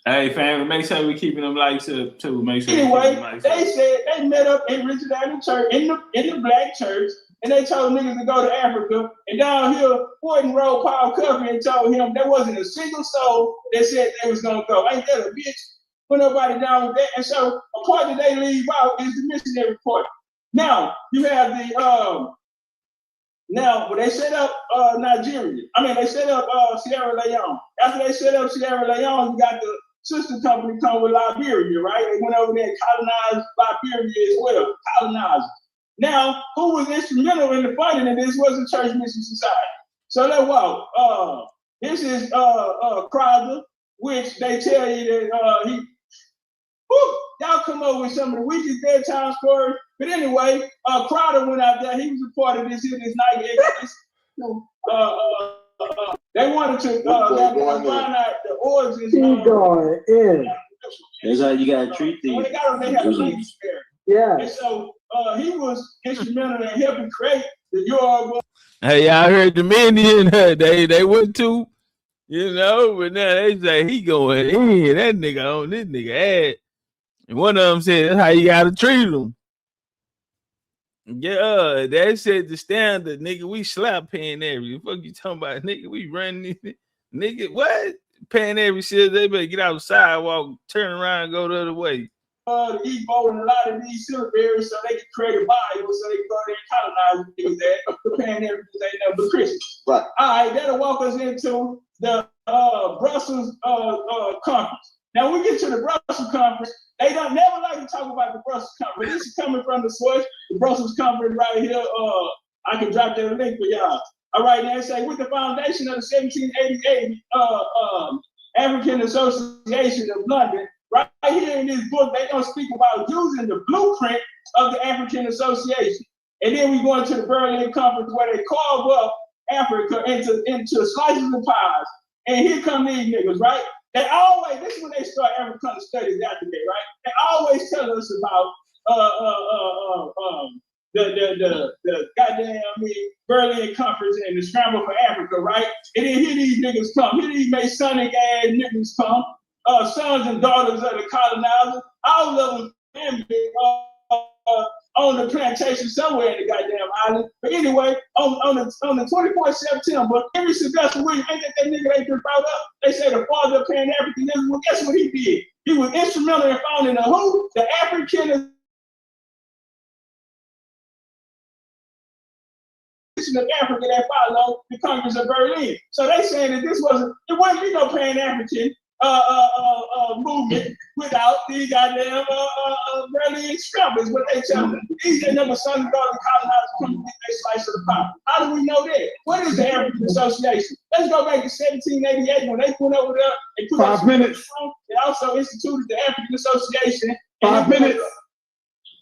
hey, family, make sure we keeping them likes up too. Make sure. Anyway, they said they met up in Richard Avenue Church in the black church, and they told niggas to go to Africa. And down here, Ford wrote Paul Cover and told him there wasn't a single soul that said they was gonna go. Ain't that a bitch? Put nobody down with that. And so a part that they leave out is the missionary part. Now you have the now when they set up Nigeria, they set up Sierra Leone. After they set up Sierra Leone, you got the sister company come with Liberia, right? They went over there and colonized Liberia as well, colonizers. Now, who was instrumental in the funding of this was the Church Mission Society. So let's walk. This is Crowder, which they tell you that y'all come up with some of the weakest bedtime stories. But anyway, Crowder went out there. He was a part of this night. They wanted to find out the origins. That's how you gotta treat these. When they got them, they had a language barrier. Yeah. And so he was instrumental in helping create the Yoruba. Hey, I heard the men in they went to, but now they say he going in. That nigga on this nigga ass. And one of them said, that's how you gotta treat them. Yeah, they said the standard, nigga, we slap Pan-African. Fuck you talking about, nigga, we run this, nigga, what? Pan-African said they better get out the sidewalk, turn around, and go the other way. The Igbo and a lot of these cemeteries so they can create a Bible so they can go there and colonize with that. The Pan-Africans ain't nothing but Christians. Right. All right, that'll walk us into the Brussels conference. Now, when we get to the Brussels conference, they don't never like to talk about the Brussels conference. This is coming from the source, the Brussels conference right here. I can drop that link for y'all. All right, now say with the foundation of the 1788 African Association of London, right here in this book, they don't speak about using the blueprint of the African Association. And then we go into the Berlin Conference where they carve up Africa into slices of pies. And here come these niggas, right? They always, this is when they start African studies after that, right? They always tell us about the goddamn Berlin Conference and the scramble for Africa, right? And then here these niggas come, here these Masonic ass niggas come, sons and daughters of the colonizers, all of them on the plantation somewhere in the goddamn island. But anyway, on the 24th September, Henry Sylvester Williams, ain't that nigga they just brought up? They say the father of Pan-Africanism. Well, guess what he did? He was instrumental in founding the who? The Africanism of Africa that followed the Congress of Berlin. So they saying that it wasn't no Pan-African movement without the goddamn Berlin scrubbers. What they tell them, these ain't never sons and daughters colonizers come to get their slice of the pie. How do we know that? What is the African Association? Let's go back to 1788 when they went over there and put 5 minutes. They also instituted the African Association. 5 minutes.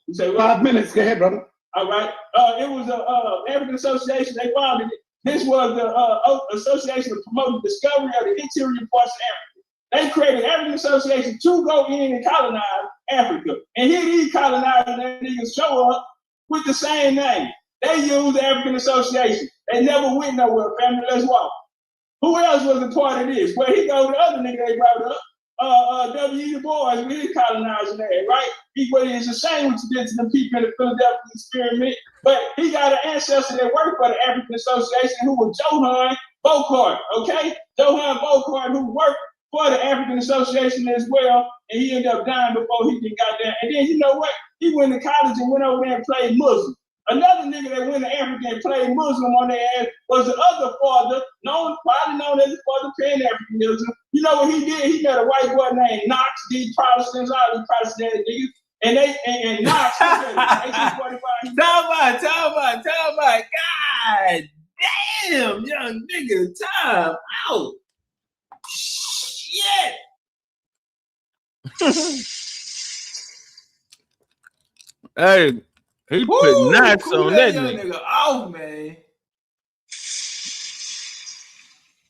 You say what? 5 minutes. Go ahead, brother. All right. It was a African Association. They founded it. This was the association to promote the discovery of the interior parts of Africa. They created African Association to go in and colonize Africa. And here these colonizers and niggas show up with the same name. They used the African Association. They never went nowhere, family. Let's walk. Who else was a part of this? Well, he go the other nigga they brought up. W.E. Du Bois with his colonizing there, right? It's a shame what you did to them people in the Philadelphia experiment, but he got an ancestor that worked for the African Association who was Johann Bocart, okay? Johann Bocart who worked for the African Association as well, and he ended up dying before he got there. And then you know what? He went to college and went over there and played Muslim. Another nigga that went to Africa and played Muslim on their ass was the other father, widely known as the father of Pan-Africanism. You know what he did? He met a white boy named Knox, these Protestants, all these Protestant niggas, and Knox, Tell about. God damn, young nigga, time out. Shit. Hey, he put knots on that nigga. Oh man.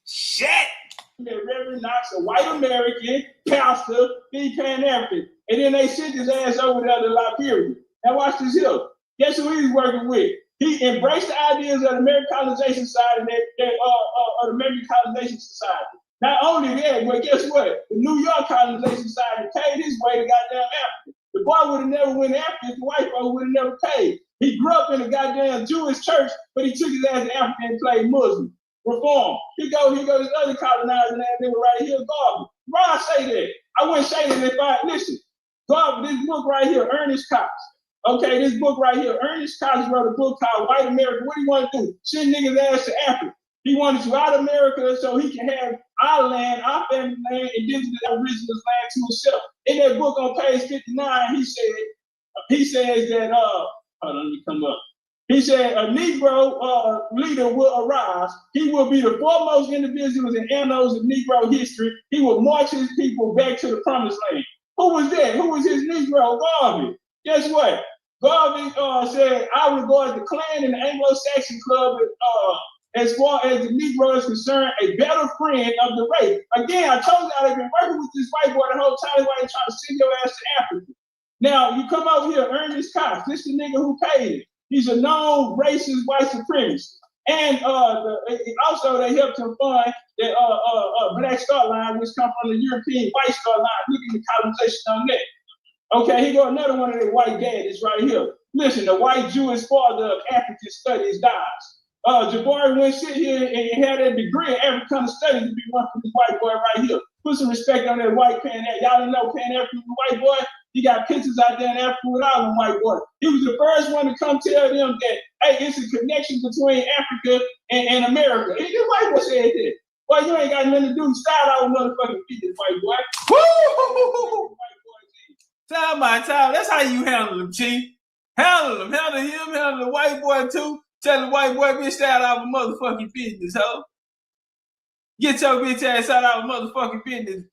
Shit. Reverend Knox, a white American pastor, be Pan-African. And then they sent his ass over there to Liberia. Now watch this here. Guess who he's working with? He embraced the ideas of the American Colonization Society, the American Colonization Society. Not only that, but guess what? The New York Colonization Society paid his way to goddamn Africa. The boy would have never went Africa if the white folks would have never paid. He grew up in a goddamn Jewish church, but he took his ass to Africa and played Muslim. Reform. He go this other colonizer and they were right here, Garvey. Why I say that? I wouldn't say that if listen, Garvey, this book right here, Ernest Cox. Okay, this book right here, Ernest Cox wrote a book called White America. What do you want to do? Send niggas ass to Africa. He wanted to out America so he can have our land, our family land, indigenous originals land to himself. In that book on page 59, he says that, hold on, let me come up. He said a Negro leader will arise. He will be the foremost individuals in annals of Negro history. He will march his people back to the promised land. Who was that? Who was his Negro? Garvey. Guess what? Garvey said, I regard the Klan and the Anglo-Saxon Club as far as the Negro is concerned, a better friend of the race. Again, I told you I've been working with this white boy the whole time. That's why they trying to send your ass to Africa. Now, you come over here, Ernest Cox. This the nigga who paid it. He's a known racist white supremacist. And also they helped him fund the Black Star Line, which comes from the European White Star Line. Look at the colonization on that. Okay, here go another one of the white daddies right here. Listen, the white Jewish father of African studies dies. Jabari went sit here and had a degree in African studies to be one for this white boy right here. Put some respect on that white Pan-African. Y'all didn't know Pan-African white boy? He got pictures out there in Africa with all them white boys. He was the first one to come tell them that, hey, it's a connection between Africa and America. And this white boy said that. Boy, you ain't got nothing to do. Style out motherfucking feet, this white boy. Woo! Time by time. That's how you handle them, Chief. Handle him, handle the white boy too. Tell the white boy, bitch, style out of motherfucking business, ho. Get your bitch ass out of motherfucking business.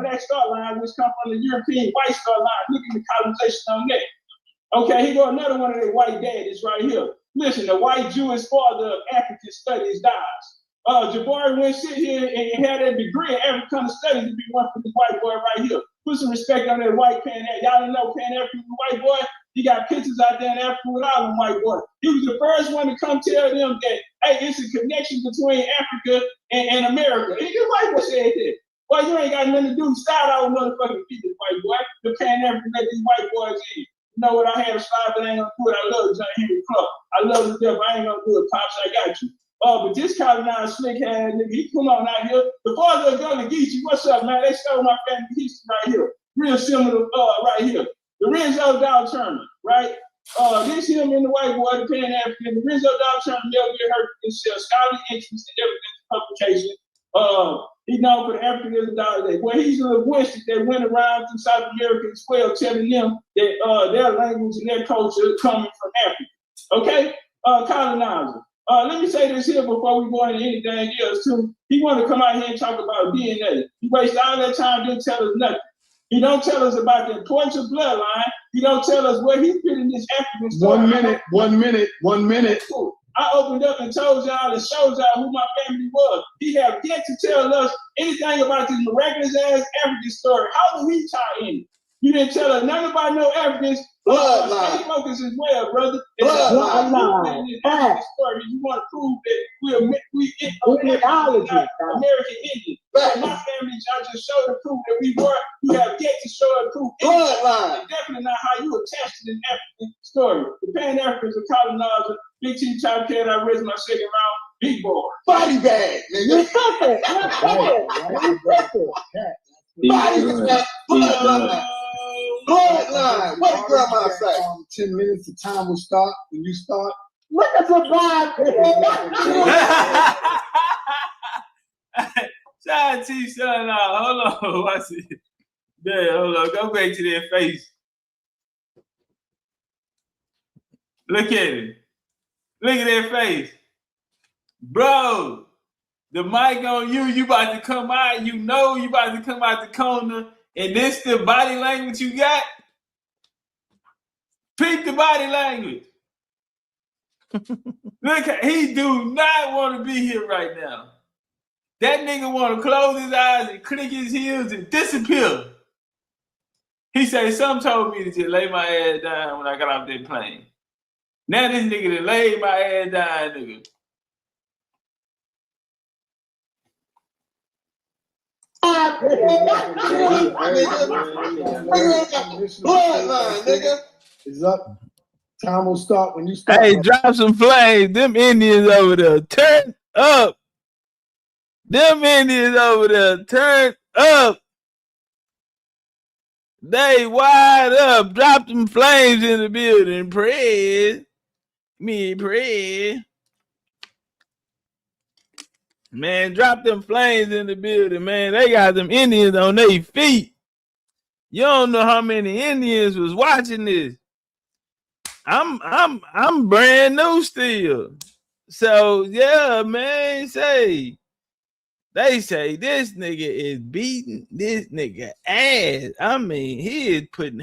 Black Star Line, which comes from the European White Star Line. Look at the colonization on that. Okay, here go another one of the white daddies right here. Listen, the white Jewish father of African studies dies. Jabari went sit here and had a degree in African studies to be one for this white boy right here. Put some respect on that white Pan. Y'all don't know Pan African white boy. He got pictures out there in Africa with all them white boys. He was the first one to come tell them that, hey, it's a connection between Africa and America. And the white boy said that. Well, you ain't got nothing to do. Start out motherfucking people, white boy. The Pan African that these white boys in. You know what? I had a slide, but I ain't gonna do it. I love John Henry Clark. I love the devil. I ain't gonna do it, Pops. I got you. But this colonized slick ass nigga, he come on out here. The father of Gunna Geechee, what's up, man? They stole my family history right here. Real similar, right here. The Renzo Dog Turner, right? This him and the white boy, the Pan African. The Renzo Dog Turner never get hurt himself. Scholarly interest in everything publication. He's known for the Africanism Dog Day. Well, he's a linguistic that went around through South America as well, telling them that their language and their culture coming from Africa. Okay? Colonizer. Let me say this here before we go into anything else too. He want to come out here and talk about DNA. He wasted all that time, didn't tell us nothing. He don't tell us about the importance of bloodline. He don't tell us where he fit in this African story. 1 minute. I opened up and told y'all and showed y'all who my family was. He have yet to tell us anything about this miraculous ass African story. How do we tie in? You didn't tell us nothing about no Africans. Stay focused as well, brother. Bloodline. You want to prove that we American Indian. My family, y'all just showed the proof that we were. You have yet to show the proof. Bloodline. Definitely not how you attached to this African story. The Pan Africans are colonizer. Big Chief Topcatz, I raised my second round. Big boy. Body bag, nigga. Bloodline. What did grandma say? 10 minutes, the time will start. When you start. Look at the vibe. Shout T, son, hold on. Watch it. Yeah, hold on. Go back to their face. Look at it. Look at their face. Bro, the mic on you, you about to come out, you know you about to come out the corner, and this the body language you got? Pick the body language. Look, he do not want to be here right now. That nigga want to close his eyes and click his heels and disappear. He said, something told me to just lay my ass down when I got off that plane. Now this nigga done laid my ass down, nigga. Bloodline, nigga. It's up. Time will start when you start. Hey, drop some flames. Them Indians over there, turn up. Them Indians over there, turn up. They wide up. Drop them flames in the building. Pray. Me pray. Man, drop them flames in the building, man. They got them Indians on their feet. You don't know how many Indians was watching this. I'm brand new still. So yeah, man, they say this nigga is beating this nigga ass. I mean, he put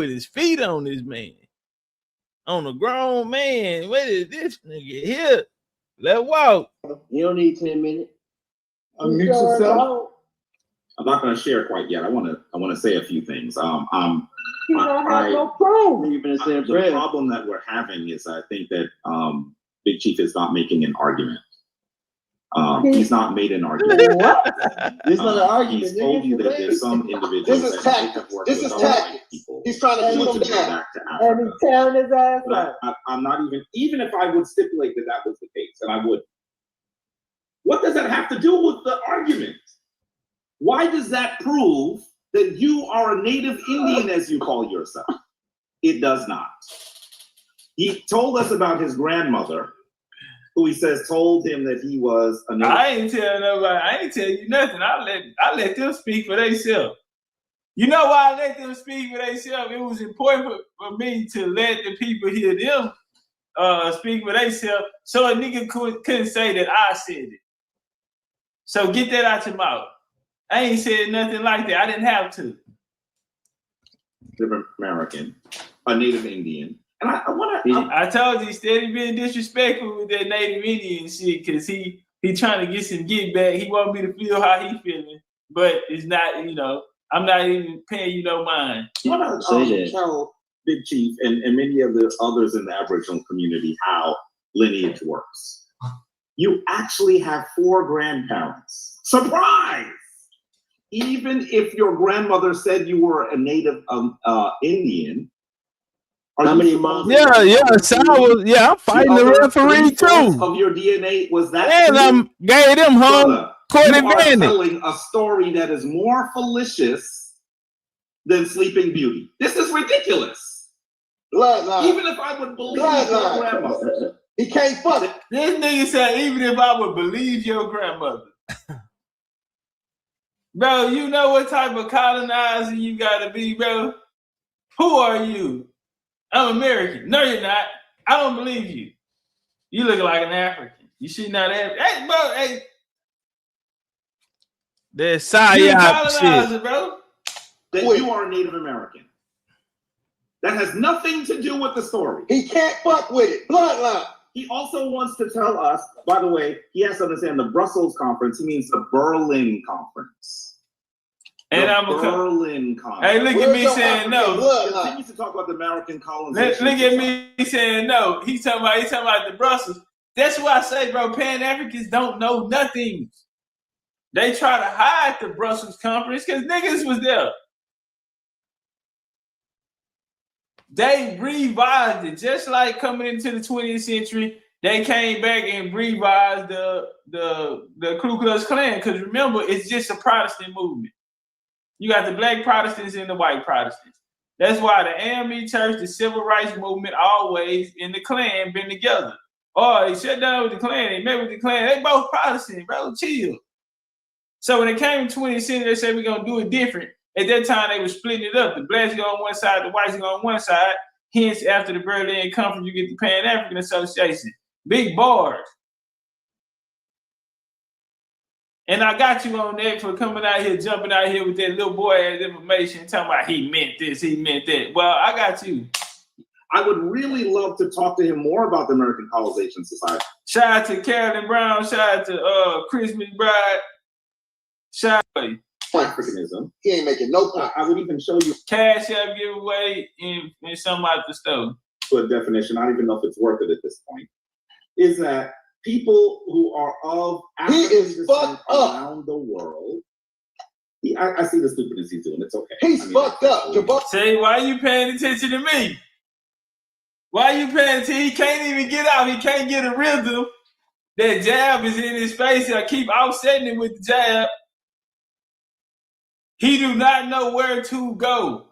his feet on this man. On a grown man. What is this nigga here? Let's walk. You don't need 10 minutes. Unmute yourself. I'm not going to share quite yet. I want to say a few things. You don't have no proof. The problem that we're having is I think that Big Chief is not making an argument. He's not made an argument. What? This is not an argument. He's told you that there's some individuals This is tactics. This is tactics. He's trying to keep him down. And he's tearing his ass up. I'm not even if I would stipulate that that was the case, and I would. What does that have to do with the argument? Why does that prove that you are a native Indian, as you call yourself? It does not. He told us about his grandmother, who he says told him that he was a native. I ain't tell nobody. I ain't tell you nothing. I let them speak for themselves. You know why I let them speak for themselves? It was important for me to let the people hear them speak for themselves, so a nigga couldn't say that I said it. So get that out your mouth. I ain't said nothing like that. I didn't have to. Different American, a native Indian. And I told you, he's steady being disrespectful with that native Indian shit, because he He trying to get some get back. He want me to feel how he feeling, but it's not. You know, I'm not even paying you no mind. You want to tell Big Chief and many of the others in the Aboriginal community how lineage works. You actually have 4 grandparents. Surprise! Even if your grandmother said you were a native Indian. How many moms? Yeah. So I'm fighting the referee too. Of your DNA was that? And gave them home court advantage. Telling a story that is more fallacious than Sleeping Beauty. This is ridiculous. Bloodline. Even if I would believe your grandmother, he can't fuck it. This nigga said, even if I would believe your grandmother. Bro, you know what type of colonizer you gotta be, bro? Who are you? I'm American. No, you're not. I don't believe you. You look like an African. You should not have. Hey, bro, hey. That's psyop shit. Bro. That you are a Native American. That has nothing to do with the story. He can't fuck with it. Bloodline. He also wants to tell us, by the way, he has to understand the Brussels conference, he means the Berlin conference. And the I'm a Berlin conference. Hey, look at me saying no. He continues to talk about the American colonization. Look at me saying no. He's talking about the Brussels. That's why I say, bro, Pan-Africans don't know nothing. They try to hide the Brussels conference because niggas was there. They revised it, just like coming into the 20th century. They came back and revised the Ku Klux Klan because remember, it's just a Protestant movement. You got the black Protestants and the white Protestants. That's why the AME Church, the Civil Rights Movement, always in the Klan been together. Oh, they shut down with the Klan. They met with the Klan. They both Protestant, bro. Chill. So when it came to 20th century, they said we're gonna do it different. At that time, they were splitting it up. The blacks go on one side, the whites go on one side. Hence, after the Berlin Conference, you get the Pan-African Association. Big bars. And I got you on that for coming out here, jumping out here with that little boy ass information, talking about he meant this, he meant that. Well, I got you. I would really love to talk to him more about the American Colonization Society. Shout out to Carolyn Brown. Shout out to Chris McBride. Shout out to Africanism. He ain't making no point. I would even show you Cash App giveaway in some out the stove. To a definition, I don't even know if it's worth it at this point. Is that people who are of African descent around the world? I see the stupidness he's doing. It's okay. He's fucked up. Say, why are you paying attention to me? Why are you paying attention? He can't even get out. He can't get a rhythm. That jab is in his face. I keep offsetting it with the jab. He do not know where to go.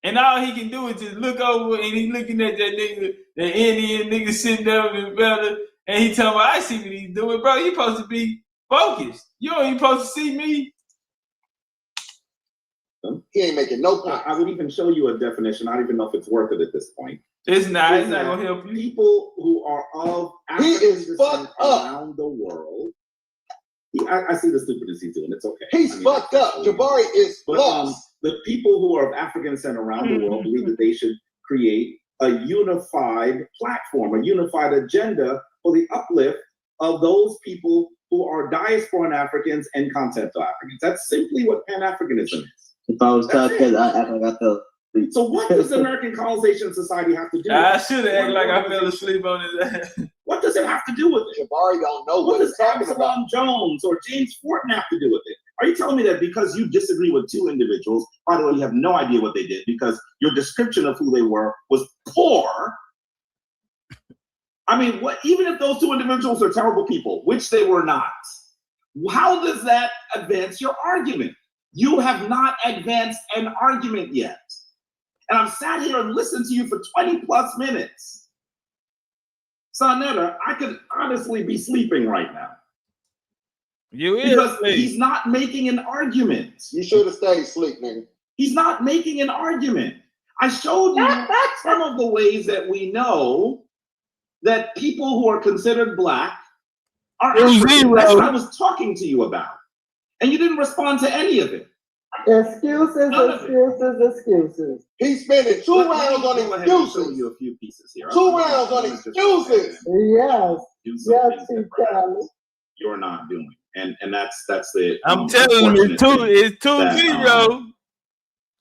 And all he can do is just look over and he looking at that nigga, the Indian nigga sitting up in better, and he telling me, I see what he's doing. Bro, you supposed to be focused. You ain't supposed to see me. He ain't making no point. I would even show you a definition. I don't even know if it's worth it at this point. It's not. It's not going to help you. People who are of African descent around the world. I see the stupidness he's doing. It's okay. He's fucked up. Jabari is lost. The people who are of African descent around the world believe that they should create a unified platform, a unified agenda for the uplift of those people who are diasporan Africans and continental Africans. That's simply what Pan-Africanism is. If I was Topcatz, I got the. So what does the American Colonization Society have to do with it? I should have acted like I fell asleep on his ass. What does it have to do with it? Jabari don't know what does Absalom Jones or James Fortin have to do with it? Are you telling me that because you disagree with two individuals, by the way, you have no idea what they did because your description of who they were was poor? I mean, even if those two individuals are terrible people, which they were not, how does that advance your argument? You have not advanced an argument yet. And I've sat here and listened to you for 20 plus minutes. Sonetta, I could honestly be sleeping right now. Because he's not making an argument. You should have stayed asleep, nigga. He's not making an argument. I showed you some of the ways that we know that people who are considered black are African. That's what I was talking to you about. And you didn't respond to any of it. Excuses. He's spending 2 rounds on excuses. Show you a few pieces here. 2 rounds on excuses. Yes, he can. you're not doing. And that's the I'm telling you, it's 2-0.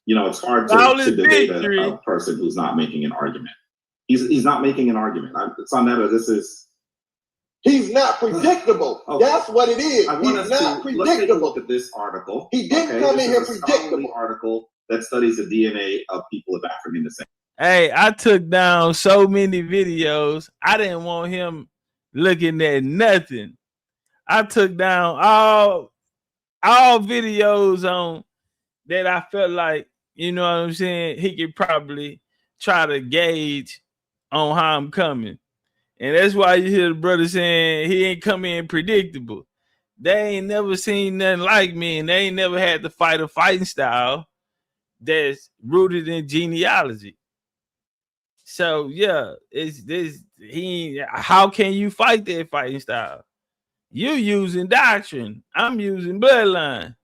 You know, it's hard to debate a person who's not making an argument. He's not making an argument. It's on that. This is. He's not predictable. Okay. That's what it is. He's not predictable. Let's take a look at this article. He didn't come in here predictable. Article that studies the DNA of people of African descent. Hey, I took down so many videos. I didn't want him looking at nothing. I took down all videos on that I felt like, you know what I'm saying, he could probably try to gauge on how I'm coming. And that's why you hear the brother saying he ain't come in predictable. They ain't never seen nothing like me, and they ain't never had to fight a fighting style that's rooted in genealogy. So yeah, it's this. How can you fight that fighting style? You using doctrine. I'm using bloodline.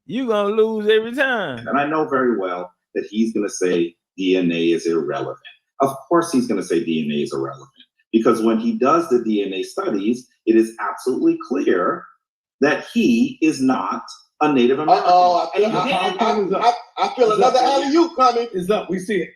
You gonna lose every time. And I know very well that he's gonna say DNA is irrelevant. Of course he's gonna say DNA is irrelevant. Because when he does the DNA studies, it is absolutely clear that he is not a Native American. I feel another alley-oop coming. It's up. We see it.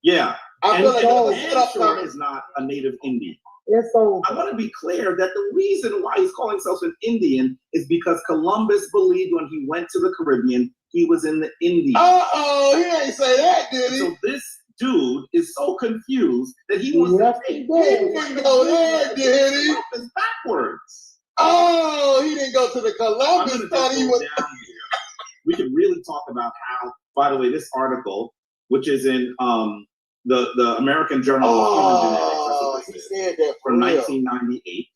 Yeah. I feel like another setup sure coming. Is not a Native Indian. It's over. I want to be clear that the reason why he's calling himself an Indian is because Columbus believed when he went to the Caribbean, he was in the Indies. He ain't say that, did he? So this dude is so confused that he wants to take He didn't go there, did he? It's backwards. He didn't go to the Columbus study. We can really talk about how, by the way, this article, which is in the American Journal of Human Genetics, he said that from 1998.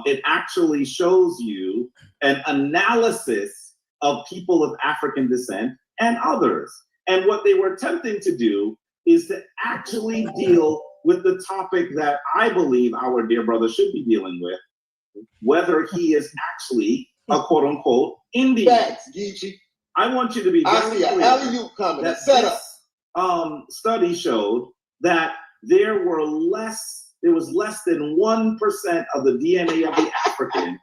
It actually shows you an analysis of people of African descent and others. And what they were attempting to do is to actually deal with the topic that I believe our dear brother should be dealing with, whether he is actually a quote unquote Indian. Facts, Geechee. I want you to be very clear. I see an alley-oop coming. That Setup. Study showed that there was less than 1% of the DNA of the African,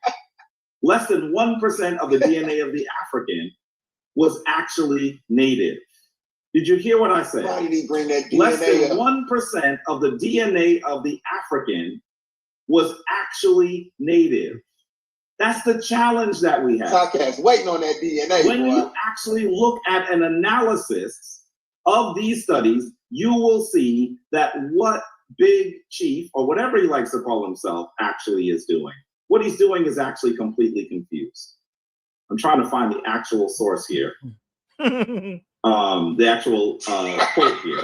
less than 1% of the DNA of the African was actually native. Did you hear what I said? Why did he bring that DNA Less than up? 1% of the DNA of the African was actually native. That's the challenge that we have. Topcatz waiting on that DNA. When you actually look at an analysis of these studies, you will see that what Big Chief, or whatever he likes to call himself, actually is doing. What he's doing is actually completely confused. I'm trying to find the actual source here. The actual quote here.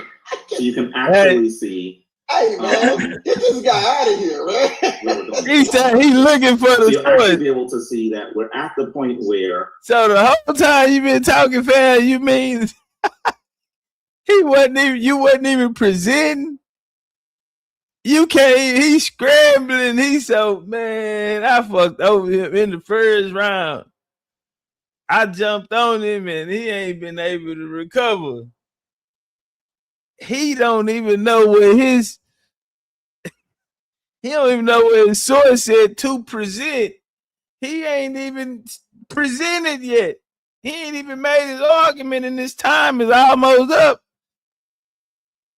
So you can actually see. Hey man, get this guy out of here, man. He said he's looking for the You'll actually be able to see that we're at the point where. So the whole time you've been talking, fam, you mean you wasn't even presenting? You can't, he's scrambling. He's so, man, I fucked over him in the first round. I jumped on him and he ain't been able to recover. He don't even know where his source said to present. He ain't even presented yet. He ain't even made his argument, and his time is almost up.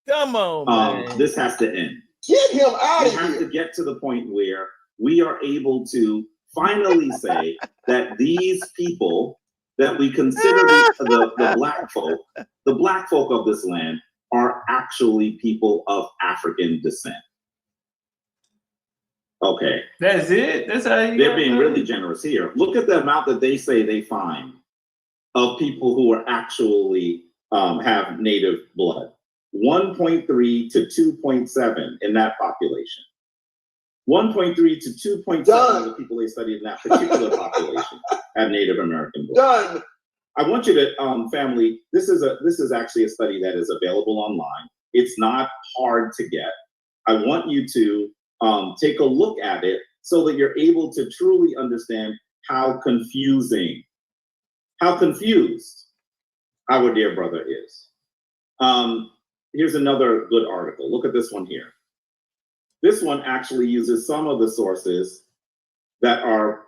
Come on, man. This has to end. Get him out of here. We have to get to the point where we are able to finally say that these people that we consider the black folk of this land are actually people of African descent. Okay. That's it? That's how you They're being really generous here. Look at the amount that they say they find of people who are actually have native blood. 1.3 to 2.7 in that population. 1.3 to 2.7 of the people they studied in that particular population have Native American blood. Done. I want you to, family, this is actually a study that is available online. It's not hard to get. I want you to take a look at it so that you're able to truly understand how confused our dear brother is. Here's another good article. Look at this one here. This one actually uses some of the sources that are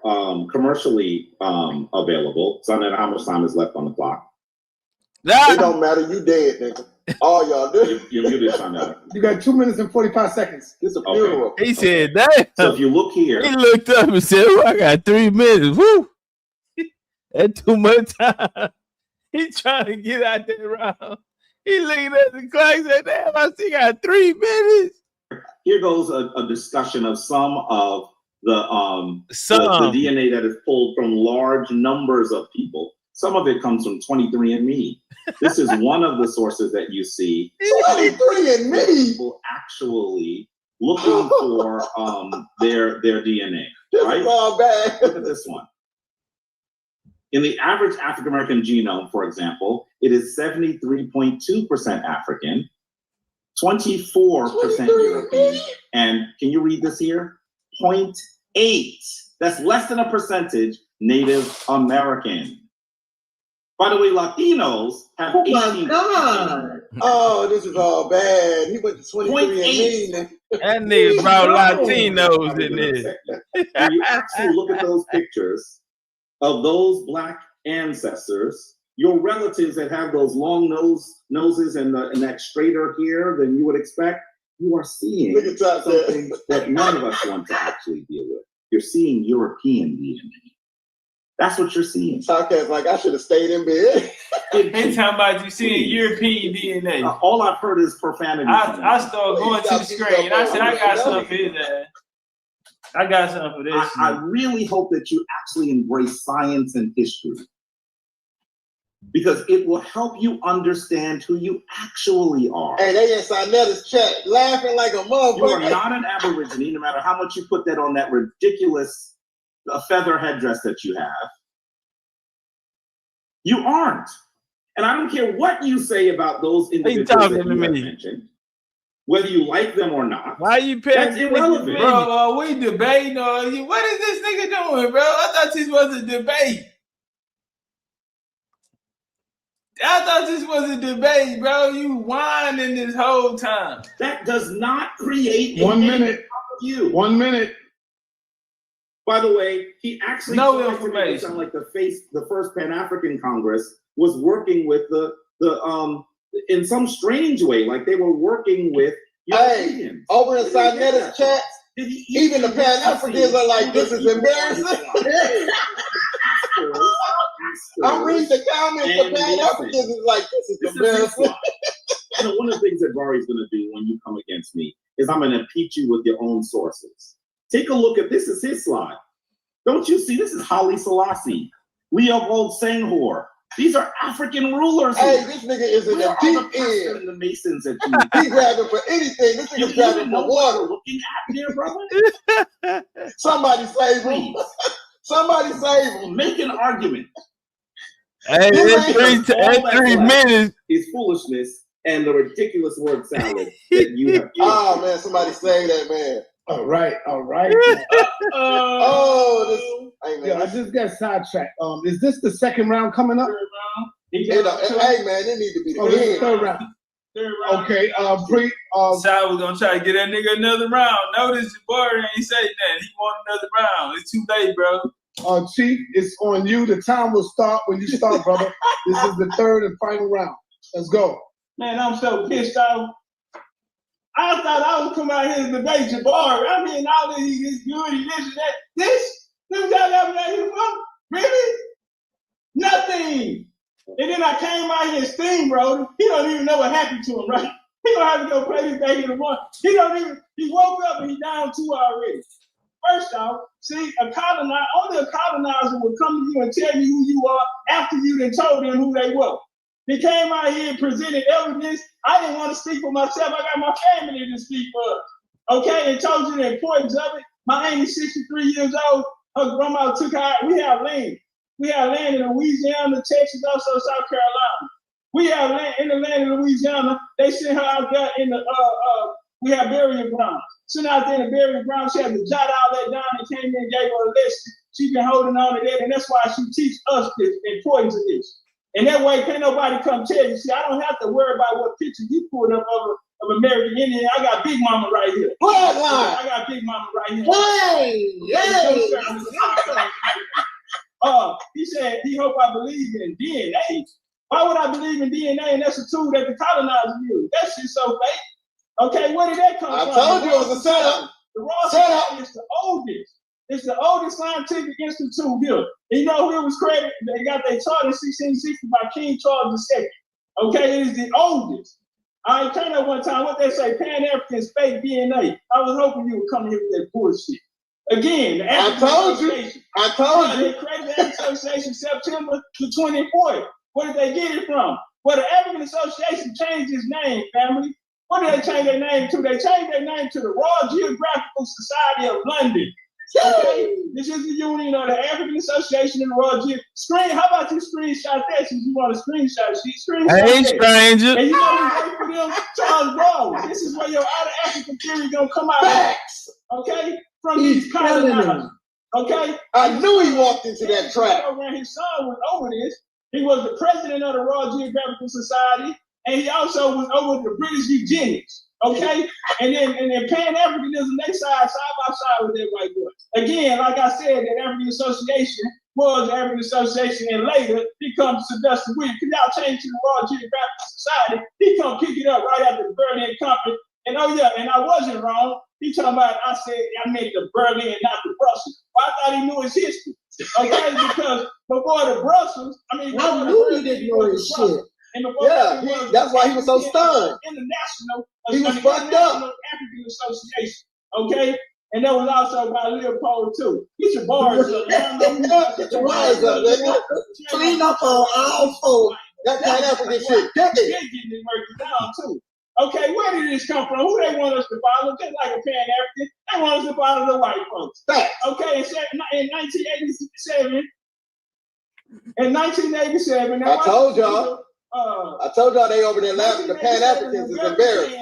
commercially available. So I don't know how much time is left on the clock. It don't matter. You dead, nigga. All y'all do. You're muted, Chanel. You got 2 minutes and 45 seconds. It's a funeral. Okay. He said that. So if you look here, he looked up and said, "Oh, I got 3 minutes. Woo, that's too much time." He trying to get out there round. He looking at the clock and said, "Damn, I still got 3 minutes." Here goes a discussion of some of the DNA that is pulled from large numbers of people. Some of it comes from 23andMe. This is one of the sources that you see. 23andMe. People actually looking for their DNA. Right? This is all bad. Look at this one. In the average African American genome, for example, it is 73.2% African, 24% European, and can you read this here? 0.8. That's less than a percentage Native American. By the way, Latinos have 18%. Oh my God. Oh, this is all bad. He went to 23andMe. That nigga brought Latinos in there. When you actually look at those pictures of those Black ancestors, your relatives that have those long noses and that straighter hair than you would expect, you are seeing something that none of us want to actually deal with. You're seeing European DNA. That's what you're seeing. Topcatz like, I should have stayed in bed. They talking about you seeing European DNA. All I've heard is profanity. I started going to the screen. I said, I got something for his ass. I got something for this. I really hope that you actually embrace science and history, because it will help you understand who you actually are. Hey, they inside Netta's chat laughing like a motherfucker. You are not an Aborigine, no matter how much you put that on that ridiculous feather headdress that you have. You aren't. And I don't care what you say about those individuals that you have mentioned, whether you like them or not. Why you paying? That's irrelevant. Bro, we debating on you. What is this nigga doing, bro? I thought this was a debate. Bro. You whining this whole time. That does not create 1 minute. You. 1 minute. By the way, he actually no information. Sound like the first Pan-African Congress was working with the in some strange way, like they were working with Europeans. Hey, over inside Netta's chat, even the Pan-Africans are like, this is embarrassing. I'm reading the comments, the Pan-Africans is like, this is embarrassing. You know, one of the things that Bari's going to do when you come against me is I'm going to impeach you with your own sources. Take a look at this. Is his slide. Don't you see? This is Haile Selassie, Leopold Senghor. These are African rulers. Hey, this nigga is in the deep end. And the Masons that you. He grabbing for anything. This nigga's grabbing for water. Looking at here, brother. Somebody save him. Somebody save him. Make an argument. Hey, at 3 minutes is foolishness and the ridiculous word salad that you have. Oh man, somebody save that man. All right. I just got sidetracked. Is this the second round coming up? Hey man, it need to be the third round. Okay, Sal was gonna try to get that nigga another round. Notice Jabari ain't say that. He want another round. It's too late, bro. Chief, it's on you. The time will start when you start, brother. This is the third and final round. Let's go. Man, I'm so pissed off. I thought I was coming out here to debate Jabari. I mean, all this, he's good, he this and that. This guy ever got here from? Really? Nothing. And then I came out here steam, bro. He don't even know what happened to him, right? He gonna have to go play this back in the morning. He woke up and he down 2 already. First off, see, only a colonizer will come to you and tell you who you are after you done told them who they were. He came out here and presented evidence. I didn't want to speak for myself. I got my family to speak for. Okay, and told you the importance of it. My aunt is 63 years old. Her grandma took her out. We have land. We have land in Louisiana, Texas, also South Carolina. We have land in the land of Louisiana. They sent her out there in the we have burial grounds. Sent out there in the burial ground. She had to jot all that down and came in and gave her a list. She's been holding on to that, and that's why she teaches us the importance of this. And that way, can't nobody come tell you. See, I don't have to worry about what picture you pulled up of American Indian. I got Big Mama right here. Bloodline. I got Big Mama right here. He said he hope I believe in DNA. Why would I believe in DNA? And that's a tool that the colonizers use. That shit's so fake. Okay, where did that come from? I told you it was a setup. The Raw Society is the oldest. It's the oldest scientific institute here. And you know who it was created? They got their charter in 1660 by King Charles II. Okay, it is the oldest. I turned up one time, what they say, Pan-African fake DNA. I was hoping you would come here with that bullshit. Again, the African Association. I told you. They created the African Association September the 24th. Where did they get it from? Well, the African Association changed its name, family. What did they change their name to? They changed their name to the Royal Geographical Society of London. Okay, this is the union of the African Association and the Royal Geographical. How about you screenshot that since you want to screenshot? Hey, stranger. And you know who worked for them? Charles Darwin. This is where your out of African theory gonna come out. Facts. Okay, from these colonizers. Okay, I knew he walked into that trap. His son was over this. He was the president of the Royal Geographical Society, and he also was over the British eugenics. Okay, and then Pan-Africanism, they side by side with that white boy. Again, like I said, that African Association was the African Association, and later he comes to Dustin Williams. Because y'all changed to the Royal Geographical Society, he come pick it up right after the Berlin Conference. And oh yeah, and I wasn't wrong. He talking about I meant the Berlin and not the Brussels. Well, I thought he knew his history. Okay, because before the Brussels, I knew he didn't know his shit. And that's why he was so stunned. International, he was fucked up. African Association, okay, and that was also by Leopold too. Get your bars up. Get your bars up, nigga. Clean up on all four. That Pan-African shit. They're getting it working down too. Okay, where did this come from? Who they want us to follow? Just like a Pan-African, they want us to follow the white folks. Okay, in 1987. In 1987, I told y'all. I told y'all they over there laughing. The Pan-Africans is embarrassed.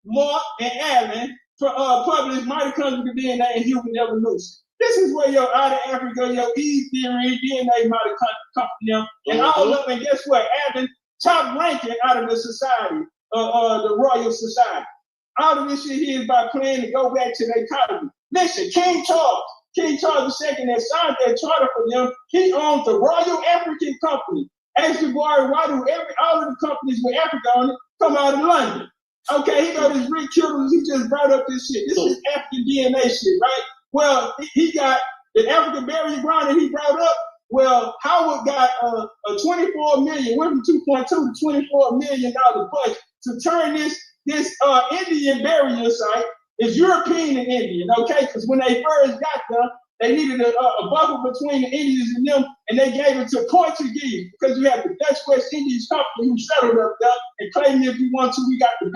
Mark and Allen published Mitochondrial DNA and Human Evolution. This is where your out of Africa, your E theory, DNA mitochondria come from them. And all of them, and guess what? Allen top ranking out of the society, the Royal Society. All of this shit here is by plan to go back to their economy. Listen, King Charles II that signed that charter for them, he owns the Royal African Company. Ask the boy, why do all of the companies with Africa on it come out of London? Okay, he got his Rick Kittles, he just brought up this shit. This is African DNA shit, right? Well, he got the African burial ground that he brought up. Well, Howard got a 24 million, went from 2.2 to $24 million budget to turn this Indian burial site is European and Indian, okay? Because when they first got there, they needed a buffer between the Indians and them, and they gave it to Portuguese because you have the Dutch West Indies Company who settled up there and claimed if you want to, we got the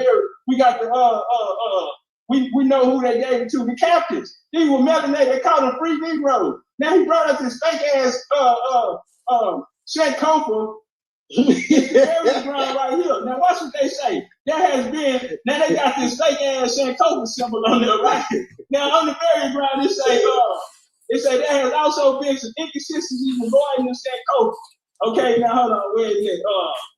we know who they gave it to, the captains. These were melanated, they called them free Negroes. Now he brought up this fake ass Sankofa. Burial ground right here. Now watch what they say. There has been, now they got this fake ass Sankofa symbol on there, right? Now on the burial ground, they say there has also been some inconsistencies regarding the Sankofa. Okay, now hold on, where is it?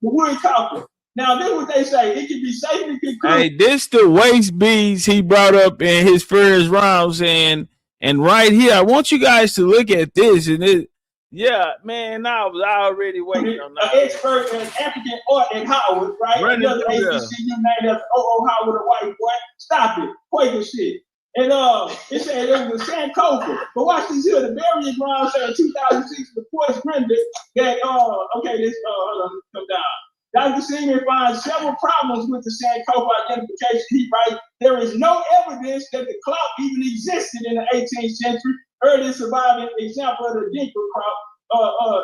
The wood coffin. Now this is what they say. It can be safely concluded. Hey, this the waste beads he brought up in his first rounds, and right here, I want you guys to look at this. And it, yeah, man, I was already waiting on that. An expert in African art at Howard, right? Another HBCU named after Howard, a white boy. Stop it, Quaker shit. And it said it was a Sankofa. But watch this here. The burial ground said in 2006, the courts rendered that hold on, come down. Dr. Seaman finds several problems with the Sankofa identification. He writes, there is no evidence that the clock even existed in the 18th century. Early surviving example of the Dinka crop.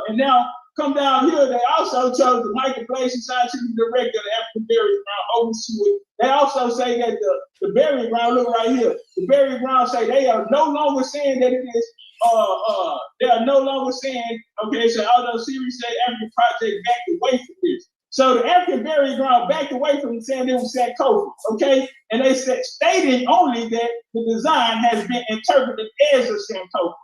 And now come down here, they also chose the Michael Glacier scientific director of the African burial ground oversee it. They also say that the burial ground, look right here, the burial ground say they are no longer saying that it is, they are no longer saying, okay, so although series say African project backed away from this. So the African burial ground backed away from saying it was Sankofa, okay? And they said, stating only that the design has been interpreted as a Sankofa.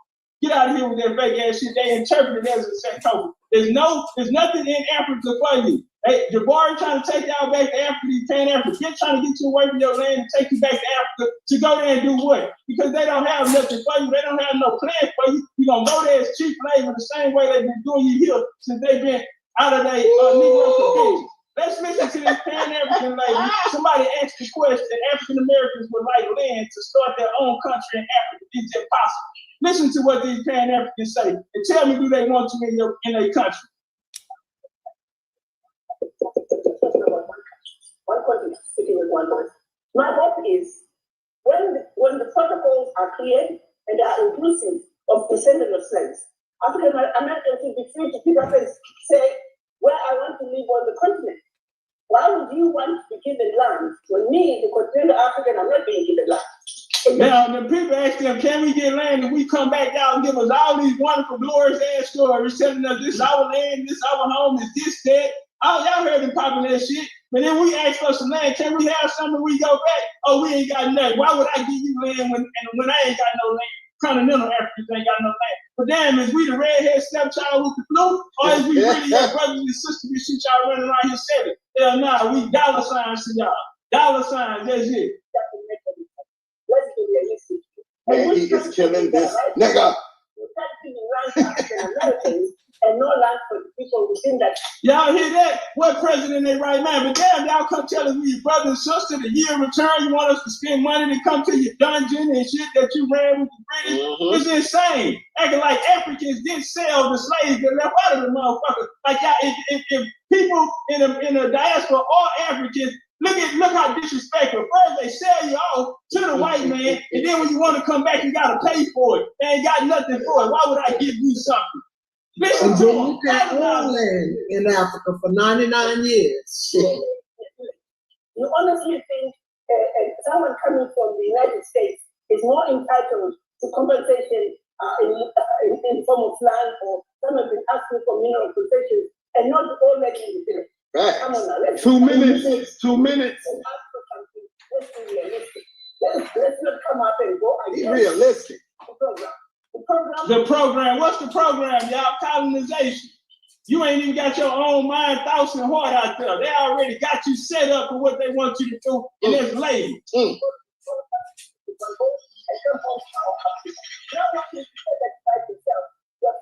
Get out of here with that fake ass shit. They interpreted it as a Sankofa. There's nothing in Africa for you. Hey, Jabari trying to take y'all back to Africa, these Pan-Africans, trying to get you away from your land and take you back to Africa to go there and do what? Because they don't have nothing for you. They don't have no plan for you. You're going to go there as cheap labor the same way they've been doing you here since they've been out of their Negro convention. Let's listen to this Pan-African lady. Somebody asked the question, African Americans would like land to start their own country in Africa. Is it possible? Listen to what these Pan-Africans say and tell me, do they want you in their country? One continent, sitting with one voice. My hope is when the protocols are clear and they are inclusive of descendants of slaves, African Americans will be free to pick up and say, where I want to live on the continent. Why would you want to be given land when me, the continental African, I'm not being given land? Now, the people ask them, can we get land? And we come back out and give us all these wonderful, glorious ass stories telling us this is our land, this is our home, is this, that. Oh, y'all heard them popping that shit. But then we ask for some land. Can we have something we go back? Oh, we ain't got nothing. Why would I give you land when I ain't got no land? Continental Africans ain't got no land. But damn, is we the redhead stepchild with the flu? Or is we really your brothers and sisters that shit y'all running around here selling? Hell nah, we dollar signs to y'all. Dollar signs, that's it. Let's be realistic. Man, he is killing this nigga. And no land for the people within that. Y'all hear that? What president they right now? But damn, y'all come telling me your brother and sister the year return, you want us to spend money to come to your dungeon and shit that you ran with the British? It's insane. Acting like Africans didn't sell the slaves that left out of the motherfucker. Like y'all, if people in the diaspora are Africans, look how disrespectful. First they sell you off to the white man, and then when you want to come back, you gotta pay for it. They ain't got nothing for it. Why would I give you something? Listen to you can't own land in Africa for 99 years. Shit. You honestly think someone coming from the United States is more entitled to compensation in form of land, or some have been asking for mineral possessions and not all making the bill? Right. Come on now, 2 minutes. 2 minutes. Let's be realistic. Let's not come up and go. Be realistic. The program, what's the program, y'all? Colonization. You ain't even got your own mind, thoughts, and heart out there. They already got you set up for what they want you to do, and it's late. You're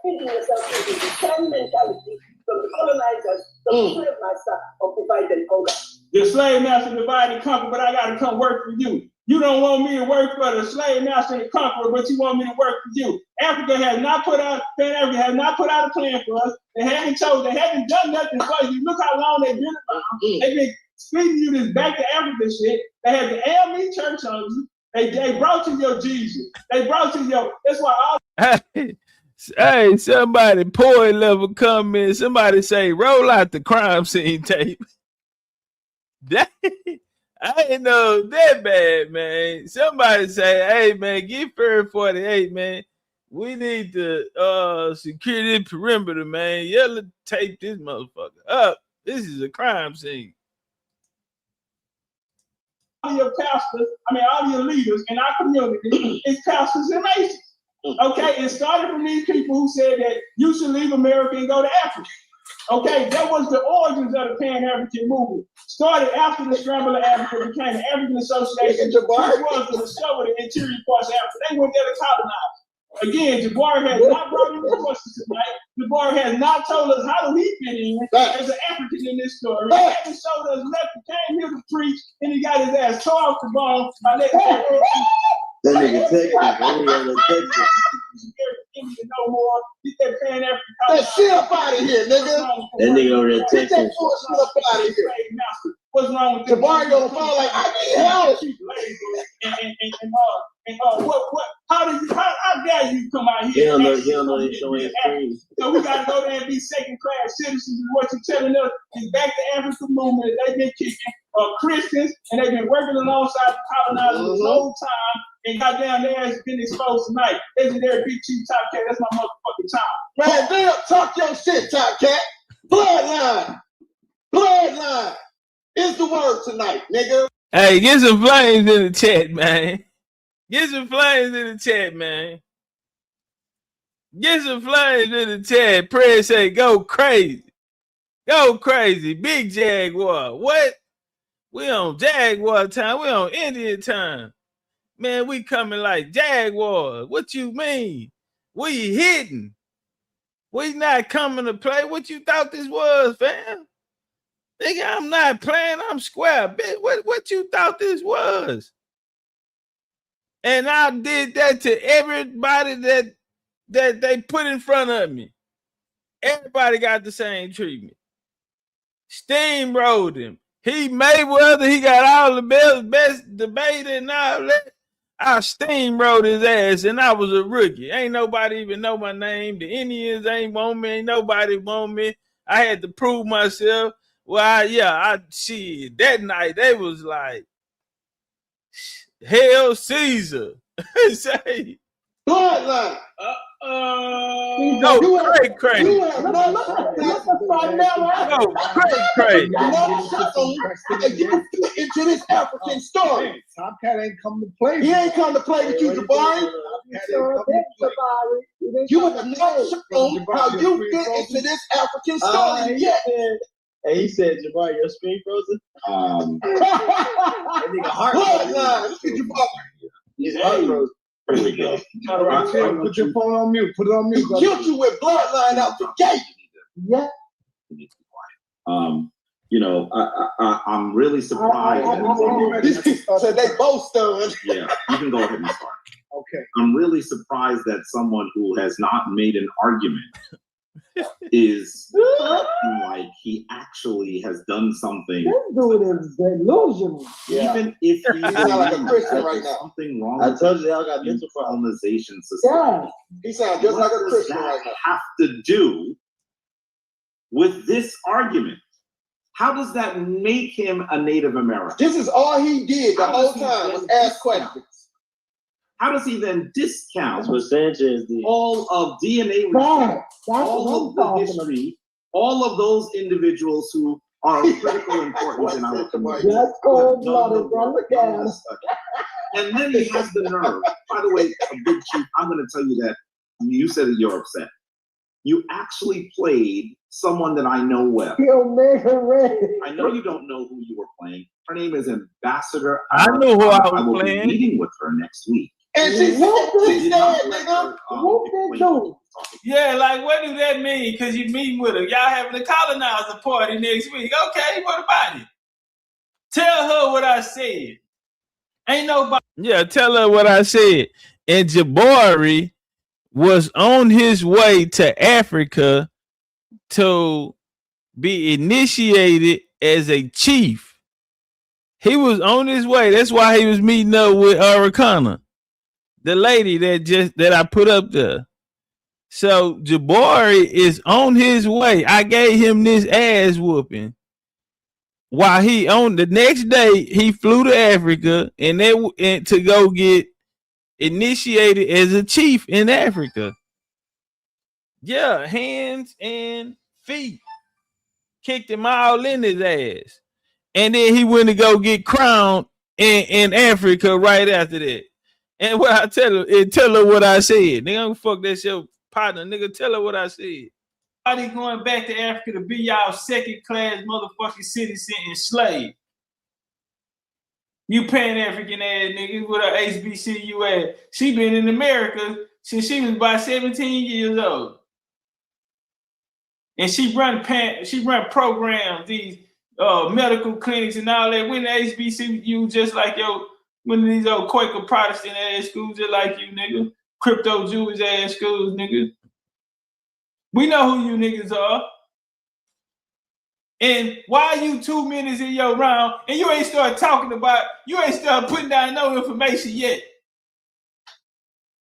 feeding yourself into the same mentality from the colonizers, the slave master of divide and conquer. The slave master divide and conquer, but I gotta come work for you. You don't want me to work for the slave master and conqueror, but you want me to work for you. Africa has not put out, Pan-Africa has not put out a plan for us. They haven't done nothing for you. Look how long they've been around. They've been feeding you this back to Africa shit. They had the AME church on you. They brought you your Jesus. They brought you your, that's why all. Hey, somebody poor level comment. Somebody say, roll out the crime scene tape. I ain't know that bad, man. Somebody say, hey, man, get Fur 48, man. We need to secure this perimeter, man. Yellow tape this motherfucker up. This is a crime scene. All your pastors, all your leaders in our community is pastors and masons. Okay, it started from these people who said that you should leave America and go to Africa. Okay, that was the origins of the Pan-African movement. Started after the Scramble of Africa became the African Association, which was to discover the interior parts of Africa. They went there to colonize. Again, Jabari has not brought in the questions tonight. Jabari has not told us how do he fit in as an African in this story. He hasn't showed us nothing. Came here to preach, and he got his ass tore off the bone by letting that nigga Texas. That nigga on the Texas. No more. Get that Pan-African. That shit up out of here, nigga. That nigga over there Texas. Get that bullshit up out of here. What's wrong with Jabari on the phone like, I need help. How dare you come out here? He don't know he's showing his screen. So we gotta go there and be second-class citizens. What you're telling us is back to African movement. They've been kicking Christians, and they've been working alongside the colonizers this whole time. And goddamn, their ass been exposed tonight. Legendary Big Chief Topcatz. That's my motherfucking time. Man, damn, talk your shit, Topcatz. Bloodline is the word tonight, nigga. Hey, get some flames in the chat, man. Get some flames in the chat, man. Get some flames in the chat. Prayer say go crazy. Go crazy. Big Jaguar. What? We on Jaguar time. We on Indian time. Man, we coming like Jaguars. What you mean? We hitting. We not coming to play. What you thought this was, fam? Nigga, I'm not playing. I'm square. Bitch, what you thought this was? And I did that to everybody that they put in front of me. Everybody got the same treatment. Steamrolled him. He Mayweather. He got all the best debate and all that. I steamrolled his ass, and I was a rookie. Ain't nobody even know my name. The Indians ain't want me. Ain't nobody want me. I had to prove myself. Well, I see that night they was like, Hail Caesar. Say, Bloodline. No, crazy. Into this African story. Topcat ain't come to play. He ain't come to play with you, Jabari. You would have not shown how you fit into this African story yet. And he said, Jabari, your screen frozen? That nigga heart bloodline. Look at Jabari. His heart frozen. Here we go. Put your phone on mute. Put it on mute. He killed you with bloodline out the gate. Yeah. You know, I'm really surprised. So they both stunned. Yeah, you can go ahead and start. Okay. I'm really surprised that someone who has not made an argument is like he actually has done something. This dude is delusional. Even if he sounds like a Christian right now. Something wrong. I told you y'all got mental colonization society. Yeah. He sounds just like a What does Christian that right now. have to do with this argument? How does that make him a Native American? This is all he did the whole time was ask questions. How does he then discount That's what Sanchez did. all of DNA research, all of the history, all of those individuals who are of critical importance in our community? That's cold-blooded, bro. Look at him. And then he has the nerve. By the way, Big Chief, I'm going to tell you that you said that you're upset. You actually played someone that I know well. I know you don't know who you were playing. Her name is Ambassador. I know who I will was playing. be meeting with her next week. And she said, nigga, Yeah, like what do that mean? Because you meeting with her. Y'all having a colonizer party next week. Okay, what about it? Tell her what I said. Ain't nobody. Yeah, tell her what I said. And Jabari was on his way to Africa to be initiated as a chief. He was on his way. That's why he was meeting up with Arikana, the lady that I put up there. So Jabari is on his way. I gave him this ass whooping. While he on the next day, he flew to Africa and to go get initiated as a chief in Africa. Yeah, hands and feet. Kicked him all in his ass. And then he went to go get crowned in Africa right after that. And what I tell her what I said. Nigga, don't fuck that your partner. Nigga, tell her what I said. Nobody going back to Africa to be y'all second class motherfucking citizen and slave. You Pan-African ass nigga with her HBCU ass. She been in America since she was about 17 years old. And she run programs, these medical clinics and all that. Went to HBCU just like one of these old Quaker Protestant ass schools just like you, nigga. Crypto Jewish ass schools, nigga. We know who you niggas are. And why you 2 minutes in your round and you ain't start putting down no information yet?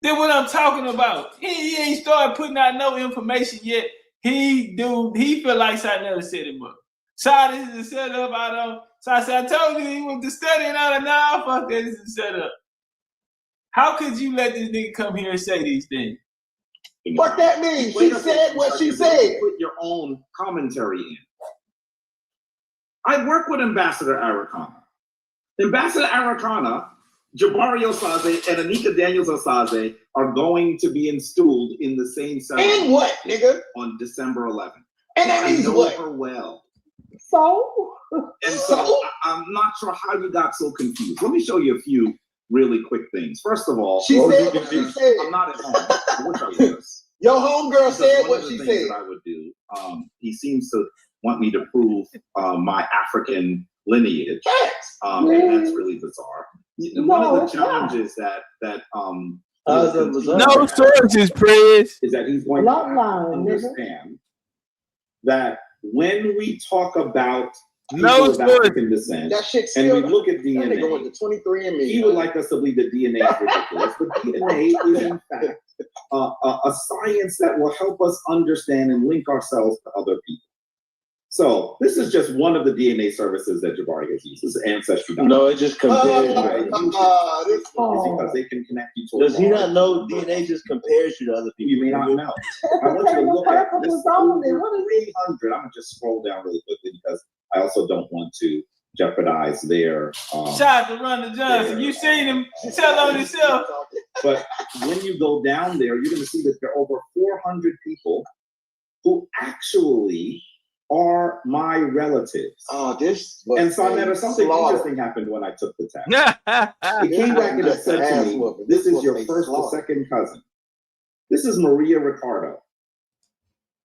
Then what I'm talking about. He ain't started putting out no information yet. He feel like something else set him up. So this is a setup. So I said, I told you he went to study and all that. Nah, fuck that, this is a setup. How could you let this nigga come here and say these things? What that means? She said what she said. Put your own commentary in. I work with Ambassador Arikana. Ambassador Arikana, Jabari Osaze, and Anika Daniels Osaze are going to be installed in the same ceremony. And what, nigga? On December 11th. And that means I know what? her well. So? And so I'm not sure how you got so confused. Let me show you a few really quick things. First of all, she said what she said. I'm not at home. I wish I was. Your homegirl said One what of the she things said. that I would do. He seems to want me to prove my African lineage. And that's really bizarre. One of the challenges that no sources, Prez. is that he's going to understand that when we talk about no people of African descent, that shit and still, we look at that nigga DNA, went to 23andMe. he would like us to believe that DNA is ridiculous, but DNA is in fact a science that will help us understand and link ourselves to other people. So this is just one of the DNA services that Jabari has used. This is Ancestry.com. No, it just compares. It's because they can connect you to. Does he not know DNA just compares you to other people? You may not know. I want you to look at this. Over 300. I'm gonna just scroll down really quickly because I also don't want to jeopardize their. Shout out to Ronda Johnson. You seen him tell on himself. But when you go down there, you're gonna see that there are over 400 people who actually are my relatives. Oh, this was and so I met something interesting happened when I took the test. He came back and it said to me, "This is your first or second cousin. This is Maria Ricardo.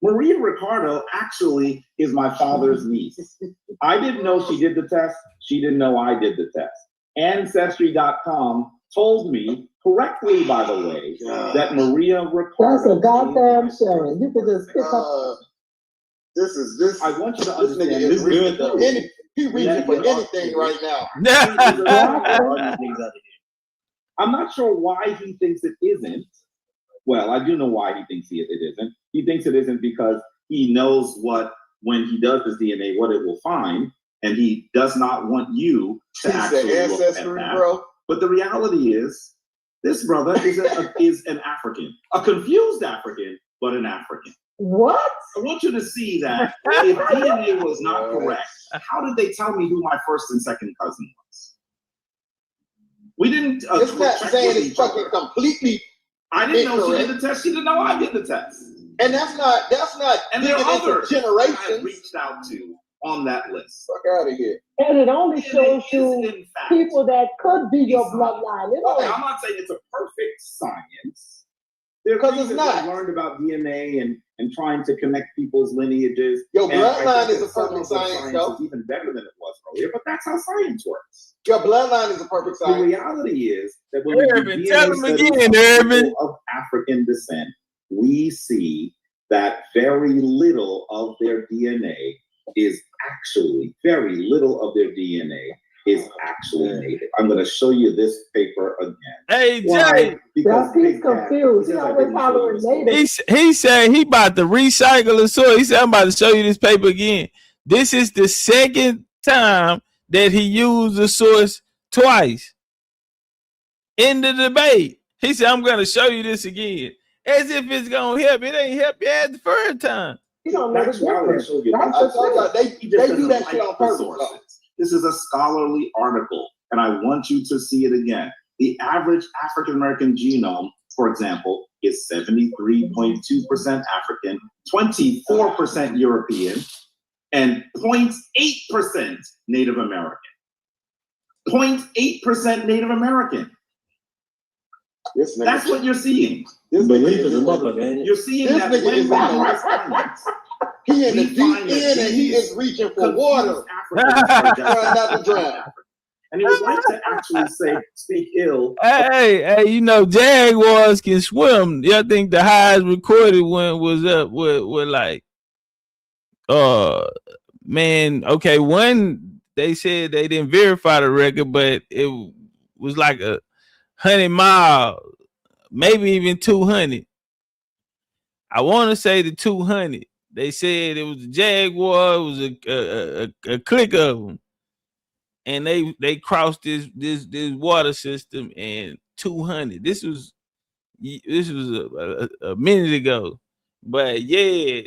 Maria Ricardo actually is my father's niece. I didn't know she did the test. She didn't know I did the test. Ancestry.com told me correctly, by the way, that Maria Ricardo. That's a goddamn shame. You could just pick up. This. I want you to understand. This nigga is reaching for he reaching for anything right now. I'm not sure why he thinks it isn't. Well, I do know why he thinks it isn't. He thinks it isn't because he knows what, when he does his DNA, what it will find, and he does not want you to actually look at that. Bro. But the reality is, this brother is an African, a confused African, but an African. What? I want you to see that if DNA was not correct, how did they tell me who my first and second cousin was? We didn't. It's not saying it's fucking completely. I didn't know she did the test. She didn't know I did the test. And that's not. And there are other generations I reached out to on that list. Fuck out of here. And it only shows you people that could be your bloodline. I'm not saying it's a perfect science. Because it's not. Learned about DNA and trying to connect people's lineages. Your bloodline is a perfect science, though. It's even better than it was earlier, but that's how science works. Your bloodline is a perfect science. The reality is that when we do tell DNA him studies again, people of African descent, we see that very little of their DNA is actually, very little of their DNA is actually native. I'm going to show you this paper again. Hey, Why? Jay. Because he's confused. He always following native. He said he about to recycle the soil. He said, I'm about to show you this paper again. This is the second time that he used the source twice in the debate. He said, I'm going to show you this again. As if it's going to help. It ain't help you at the first time. You don't know the difference. They do that shit on purpose. This is a scholarly article, and I want you to see it again. The average African-American genome, for example, is 73.2% African, 24% European, and 0.8% Native American. 0.8% Native American. That's what you're seeing. You're seeing that when we do science, he in the deep end and he is reaching for water. And he would like to actually speak ill. Hey, you know, Jaguars can swim. I think the highest recorded one was up with like, man, okay, one, they said they didn't verify the record, but it was like 100 miles, maybe even 200. I want to say the 200. They said it was a Jaguar. It was a clique of them, and they crossed this water system in 200. This was a minute ago, but yeah,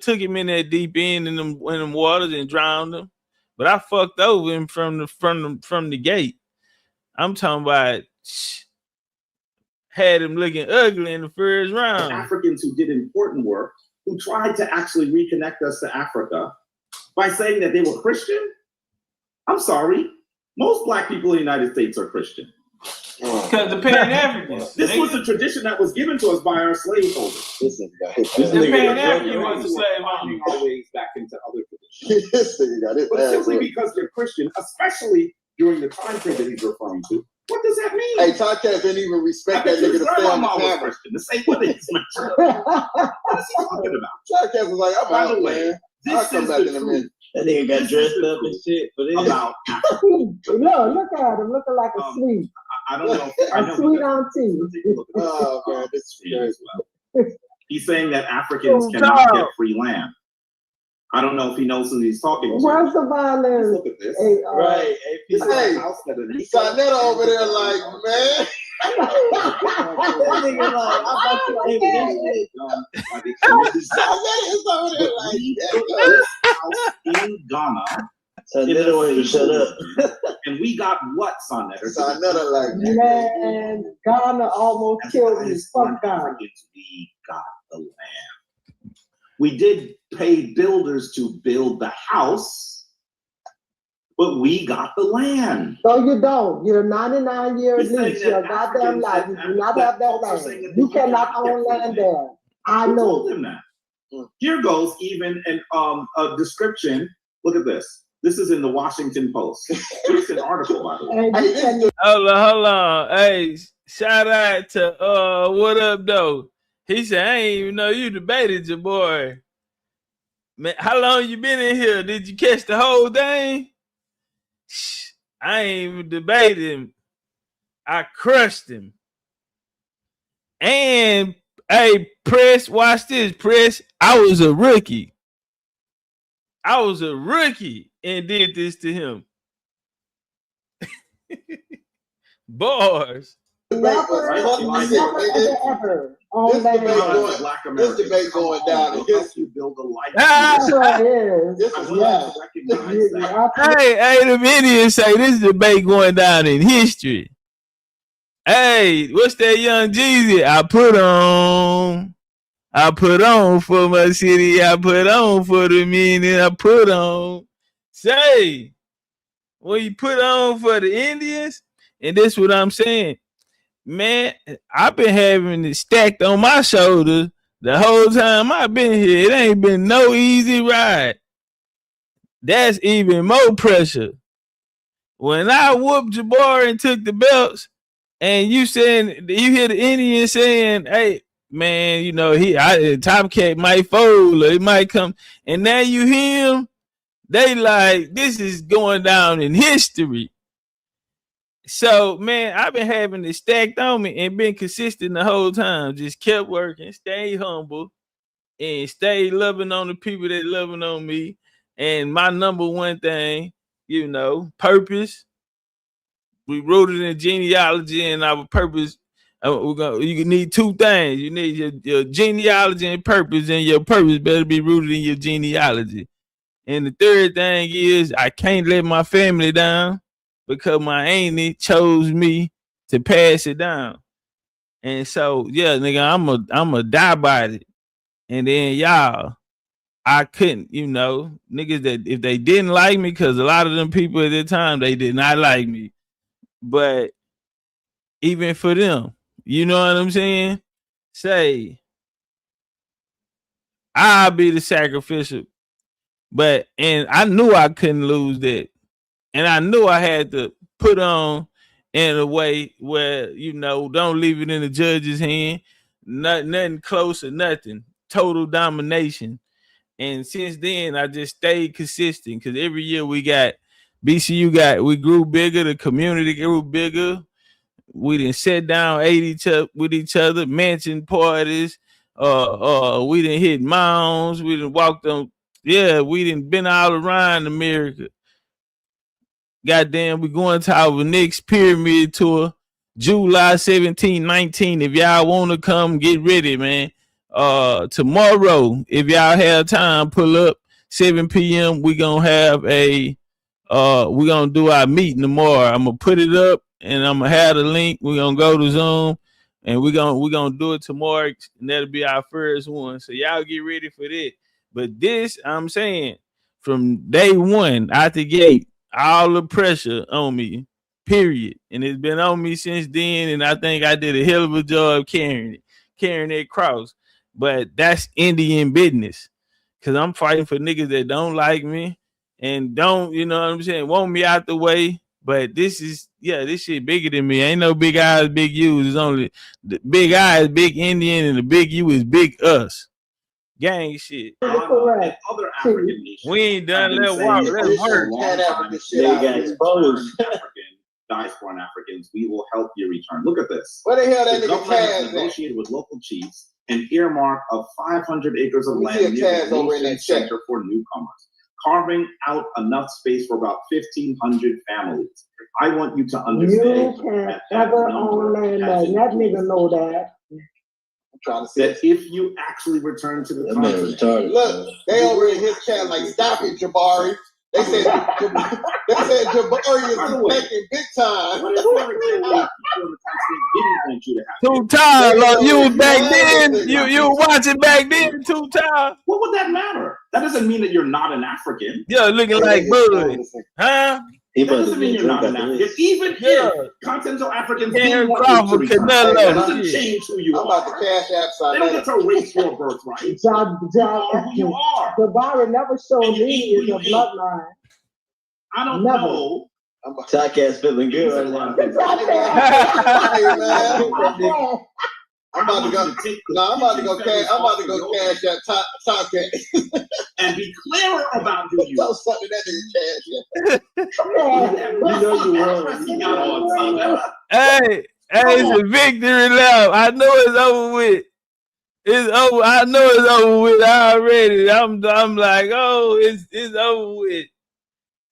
took him in that deep end in them waters and drowned him. But I fucked over him from the gate. I'm talking about had him looking ugly in the first round. Africans who did important work who tried to actually reconnect us to Africa by saying that they were Christian. I'm sorry. Most Black people in the United States are Christian. Because the Pan-Africans. This was a tradition that was given to us by our slaveholders. The Pan-African was a slave owner. Our ways back into other traditions. But simply because they're Christian, especially during the time period that he's referring to, what does that mean? Hey, Topcatz didn't even respect that nigga to stay on the camera. Christian. The same way he's mature. What is he talking about? Topcatz was like, I'm By out, the way, man. this I'll come is back the in a truth. minute. That nigga got dressed up and shit. But About Look at him, looking like a sweet. I don't know. I A know sweet auntie. Oh, man, this is crazy. He's saying that Africans cannot get free land. I don't know if he knows who he's talking to. Where's the violence? Look at this. Hey, right. This is Hey, a house that an Sonetta over there like, man. That nigga like, I'm about to pay for this shit. Sonetta is over there like, this house in Ghana. So they don't want to shut up. And we got what, Sonetta? Sonetta like, man, Ghana almost killed me. Fuck Ghana. We got the land. We did pay builders to build the house, but we got the land. No, you don't. You're 99 years He's saying lease. that Your goddamn Africans life. You do not have that folks are saying land. that You they cannot cannot own get land free there. I Who know. told him that? Here goes even an a description. Look at this. This is in the Washington Post. It's an article, by the way. Hold on. Hey, shout out to what up though? He said, I ain't even know you debated your boy. Man, how long you been in here? Did you catch the whole thing? I ain't even debated him. I crushed him. And hey, Press, watch this, Press. I was a rookie. And did this to him. Bars. Never. This debate going down. You build a life. Hey, the Indians say this debate going down in history. Hey, what's that young Jeezy? I put on for my city. I put on for the meaning. I put on. Say, when you put on for the Indians, and this what I'm saying. Man, I've been having it stacked on my shoulders the whole time I've been here. It ain't been no easy ride. That's even more pressure. When I whooped Jabbar and took the belts, and you hear the Indian saying, hey, man, you know, Topcatz might fold or he might come, and now you hear him, they like, this is going down in history. So, man, I've been having it stacked on me and been consistent the whole time. Just kept working, stay humble, and stay loving on the people that loving on me. And my number one thing, you know, purpose. We wrote it in genealogy, and our purpose. You need two things. You need your genealogy and purpose, and your purpose better be rooted in your genealogy. And the third thing is I can't let my family down, because my auntie chose me to pass it down. And so, yeah, nigga, I'm a die by it. And then y'all, I couldn't, you know, niggas that if they didn't like me, because a lot of them people at the time, they did not like me. But even for them, you know what I'm saying? Say, I'll be the sacrificial. And I knew I couldn't lose that. And I knew I had to put on in a way where, you know, don't leave it in the judge's hand. Nothing close or nothing. Total domination. And since then, I just stayed consistent, because every year we grew bigger. The community grew bigger. We didn't sit down, ate with each other, mansion parties. We didn't hit mounds. We didn't walk them. Yeah, we didn't been all around America. Goddamn, we going to our next pyramid tour, July 17, 19. If y'all want to come, get ready, man. Tomorrow, if y'all have time, pull up 7 p.m. We gonna have we're gonna do our meeting tomorrow. I'm gonna put it up and I'm gonna have the link. We're gonna go to Zoom and we're gonna do it tomorrow, and that'll be our first one. So y'all get ready for that. But this, I'm saying, from day one out the gate, all the pressure on me, period, and it's been on me since then. And I think I did a hell of a job carrying that cross. But that's Indian business, cause I'm fighting for niggas that don't like me and don't, you know what I'm saying, want me out the way. But this shit bigger than me. Ain't no big eyes, big U's. It's only the big eyes, big Indian, and the big U is big us. Gang shit. Correct. Other African nations. We ain't done that walk. Let's work. They got exposed. Diaspora and Africans, we will help you return. Look at this. Where the hell that The nigga government has Taz at? negotiated with local chiefs an earmark of 500 acres of We land see a near Taz the over in Nation that check. Center for newcomers, carving out enough space for about 1,500 families. I want you to understand You can't ever own land there. That nigga know that. I'm trying to say that if you actually return to the continent, look, they over in his chat like, stop it, Jabari. They said Jabari is making big time. what if there were people in the continent didn't want you to have 2 times. Like you was back then. You were watching back then 2 times. What would that matter? That doesn't mean that you're not an African. Yeah, looking like Bud. Huh? That doesn't mean you're not an African. Even if continental Africans didn't want you to return, Canelo. that doesn't change who you I'm are. about to cash app They side. don't get to erase your birthright. You are. Jabari never showed me his bloodline. I don't Never. know. Topcatz feeling good right now. I'm about to go. No, I'm about to go cash. I'm about to go cash that Topcatz and be clearer about who you so are. something that nigga cash. You know you won. Hey, it's a victory lap. I know it's over with. It's over. I know it's over with already. I'm like, oh, it's over with.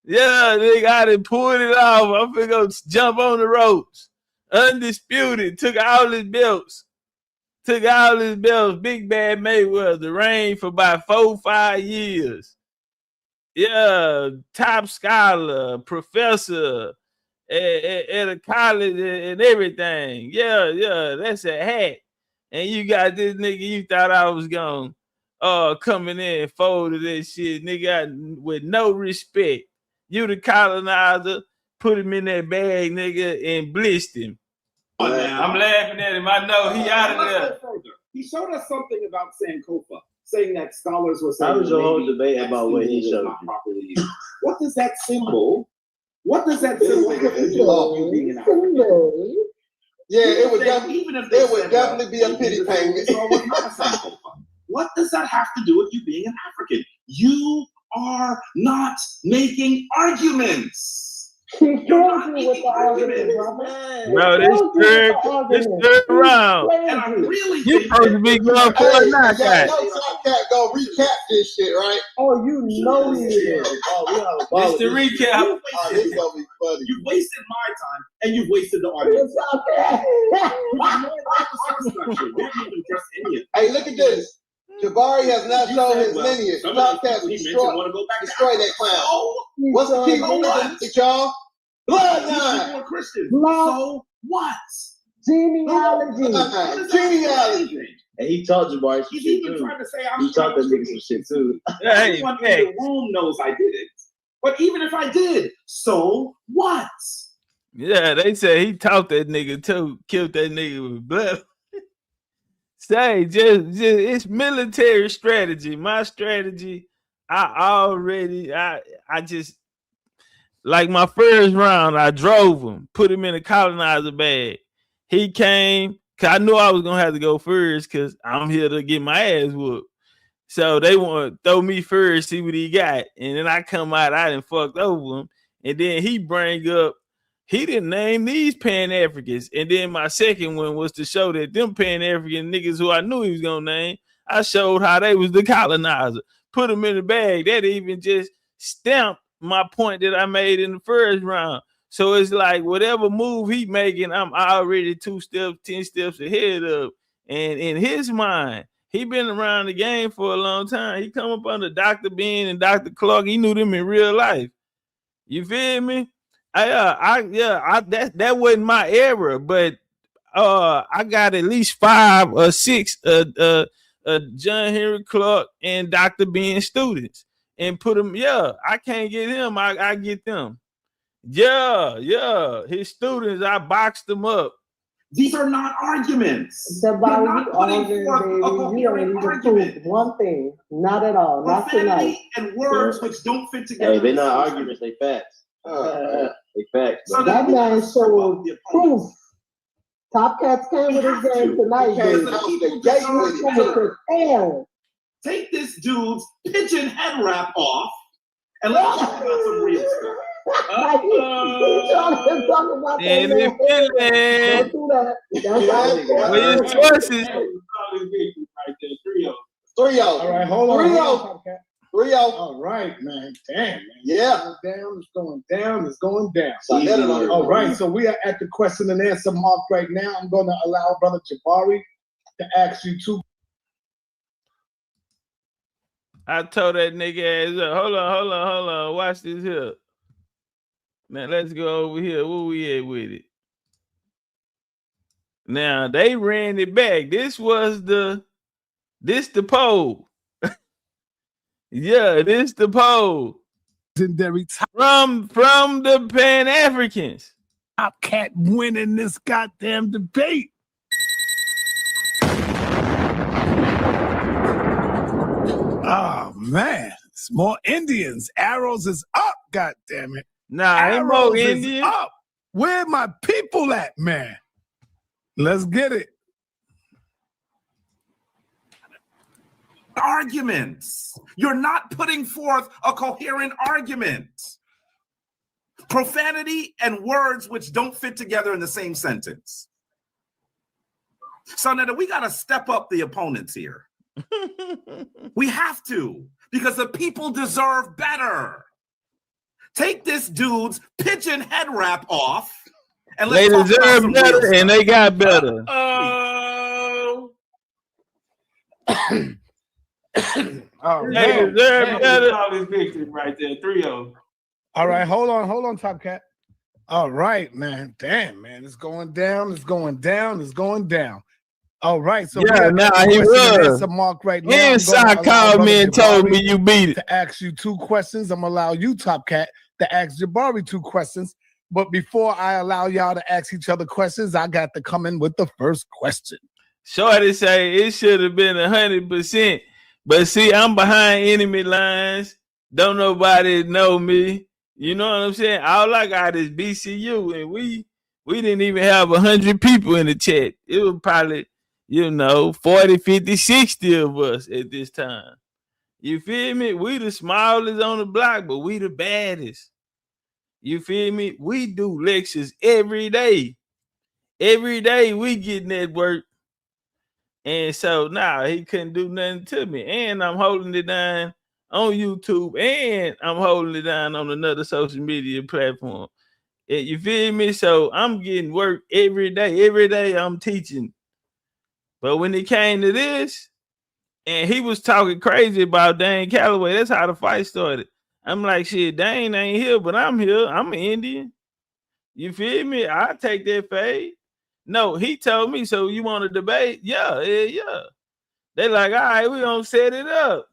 Yeah, nigga, I done pulled it off. I'm finna go jump on the ropes. Undisputed. Took all his belts. Big Bad Mayweather. Reigned for about 4-5 years. Yeah, top scholar, professor at a college and everything. Yeah, that's a hat. And you got this nigga, you thought I was gonna coming in and folded that shit, nigga, with no respect. You the colonizer, put him in that bag, nigga, and blissed him. I'm laughing at him. I know he out of there. He showed us something about Sankofa, saying that scholars were saying. That was a whole debate about what he showed you. What does that symbol? What does that symbol have to do with you being an African? Yeah, it would definitely. Even if It would definitely be a pity payment. What does that have to do with you being an African? You are not making arguments. She killed you with the argument, brother. Bro, this third round. And I really You supposed to be going for a knockout. I know Topcatz gonna recap this shit, right? Oh, you know he is. It's the recap. Oh, this is gonna be funny. You've wasted my time and you've wasted the audience. Hey, look at this. Jabari has not shown his lineage. Topcatz destroy that clown. What's the key to y'all? Bloodline. So what? Genealogy. Genealogy. And he taught Jabari some He's shit even too. trying to say He taught that nigga some shit too. Everyone in the room knows I did it. But even if I did, so what? Yeah, they say he taught that nigga too, killed that nigga with blood. Say, just it's military strategy. My strategy, I just, like my first round, I drove him, put him in a colonizer bag. He came, cause I knew I was gonna have to go first, cause I'm here to get my ass whooped. So they want to throw me first, see what he got, and then I come out, I done fucked over him, and then he bring up, he didn't name these Pan-Africans. And then my second one was to show that them Pan-African niggas who I knew he was going to name, I showed how they was the colonizer. Put them in the bag. That even just stamped my point that I made in the first round. So it's like whatever move he making, I'm already 2 steps, 10 steps ahead of. And in his mind, he been around the game for a long time. He come up under Dr. Bean and Dr. Clark. He knew them in real life. You feel me? That wasn't my era, but I got at least 5 or 6 John Henry Clark and Dr. Ben students and put them. Yeah, I can't get him. I get them. Yeah. His students, I boxed them up. These are not arguments. You're not putting forth a coherent argument. One thing, not at all, not tonight. And words which don't fit together. Hey, they're not arguments, they facts. They facts. So that man showed proof. Topcatz came with his game tonight. Take this dude's pigeon head wrap off and let's talk about some real stuff. And if with choices. 3-0. All right, hold on. 3-0. All right, man. Damn, man. Yeah. It's going down. It's going down. So all right, so we are at the question and answer mark right now. I'm going to allow Brother Jabari to ask you 2. I told that nigga ass up. Hold on. Watch this here. Now let's go over here. Where we at with it? Now they ran it back. This the poll. Yeah, this the poll. Legendary from the Pan-Africans. Topcat winning this goddamn debate. Oh man, it's more Indians. Arrows is up, goddamn it. Nah, ain't more Indians. Up. Where my people at, man? Let's get it. Arguments. You're not putting forth a coherent argument. Profanity and words which don't fit together in the same sentence. So now we got to step up the opponents here. We have to, because the people deserve better. Take this dude's pigeon head wrap off. And they deserve better, and they got better. Oh, they deserve better. Right there, 3-0. All right, hold on, Topcat. All right, man. Damn, man, it's going down. All right, so yeah, he was. Mark right now. Inside called me and told me you beat it. To ask you 2 questions, I'm gonna allow you, Topcat, to ask Jabari 2 questions. But before I allow y'all to ask each other questions, I got to come in with the first question. Shorty say it should have been 100%, but see, I'm behind enemy lines. Don't nobody know me. You know what I'm saying? All I got is BCU, and we didn't even have 100 people in the chat. It was probably 40, 50, 60 of us at this time. You feel me? We the smallest on the block, but we the baddest. You feel me? We do lectures every day. Every day we getting that work. And so now he couldn't do nothing to me. And I'm holding it down on YouTube, and I'm holding it down on another social media platform. You feel me? So I'm getting work every day. Every day I'm teaching. But when it came to this, and he was talking crazy about Dane Calloway, that's how the fight started. I'm like, shit, Dane ain't here, but I'm here. I'm an Indian. You feel me? I take that fade. No, he told me, so you want to debate? Yeah. They like, all right, we gonna set it up.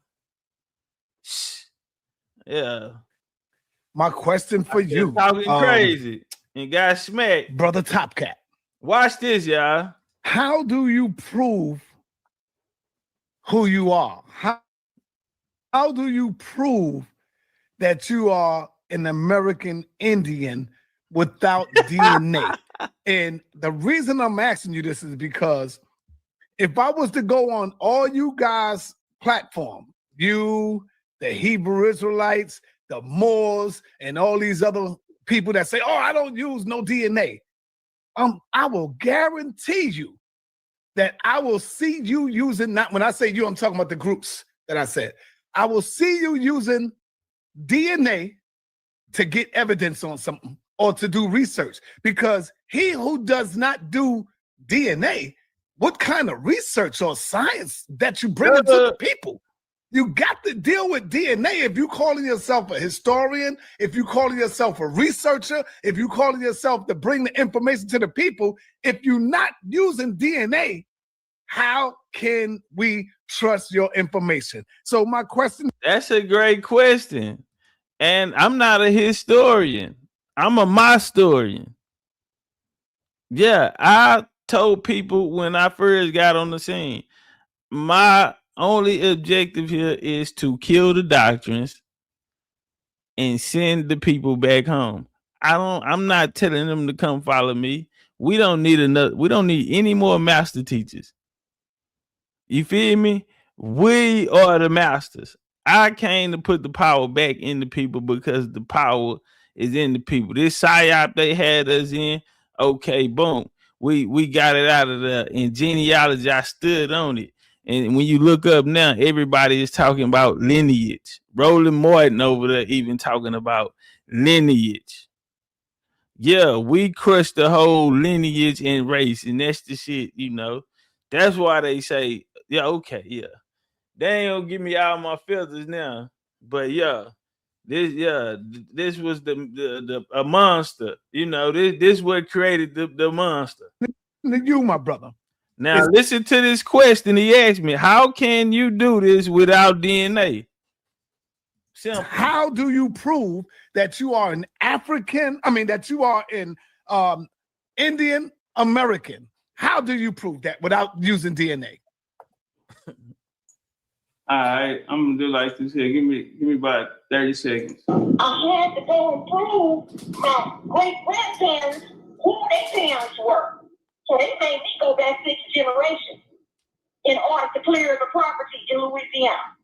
Yeah. My question for you. Talking crazy and got smacked. Brother Topcat. Watch this, y'all. How do you prove who you are? How do you prove that you are an American Indian without DNA? And the reason I'm asking you this is because if I was to go on all you guys' platform, you, the Hebrew Israelites, the Moors, and all these other people that say, oh, I don't use no DNA. I will guarantee you that I will see you using, not when I say you, I'm talking about the groups that I said. I will see you using DNA to get evidence on something or to do research, because he who does not do DNA, what kind of research or science that you bring to the people? You got to deal with DNA. If you calling yourself a historian, if you calling yourself a researcher, if you calling yourself to bring the information to the people, if you're not using DNA, how can we trust your information? So my question. That's a great question. And I'm not a historian. I'm a my-storian. Yeah, I told people when I first got on the scene, my only objective here is to kill the doctrines and send the people back home. I'm not telling them to come follow me. We don't need any more master teachers. You feel me? We are the masters. I came to put the power back in the people because the power is in the people. This psyop they had us in, okay, boom. We got it out of there. In genealogy, I stood on it. And when you look up now, everybody is talking about lineage. Roland Martin over there even talking about lineage. Yeah, we crushed the whole lineage and race, and that's the shit, you know. That's why they say, yeah, okay, yeah. They ain't gonna give me all my feathers now. But yeah, this was a monster. You know, this what created the monster. You, my brother. Now listen to this question. He asked me, how can you do this without DNA? Simple. How do you prove that you are an African? I mean, that you are an Indian American. How do you prove that without using DNA? All right, I'm gonna do like this here. Give me about 30 seconds. I had to go and prove my great-grandparents who their parents were. So they made me go back 6 generations in order to clear the property in Louisiana.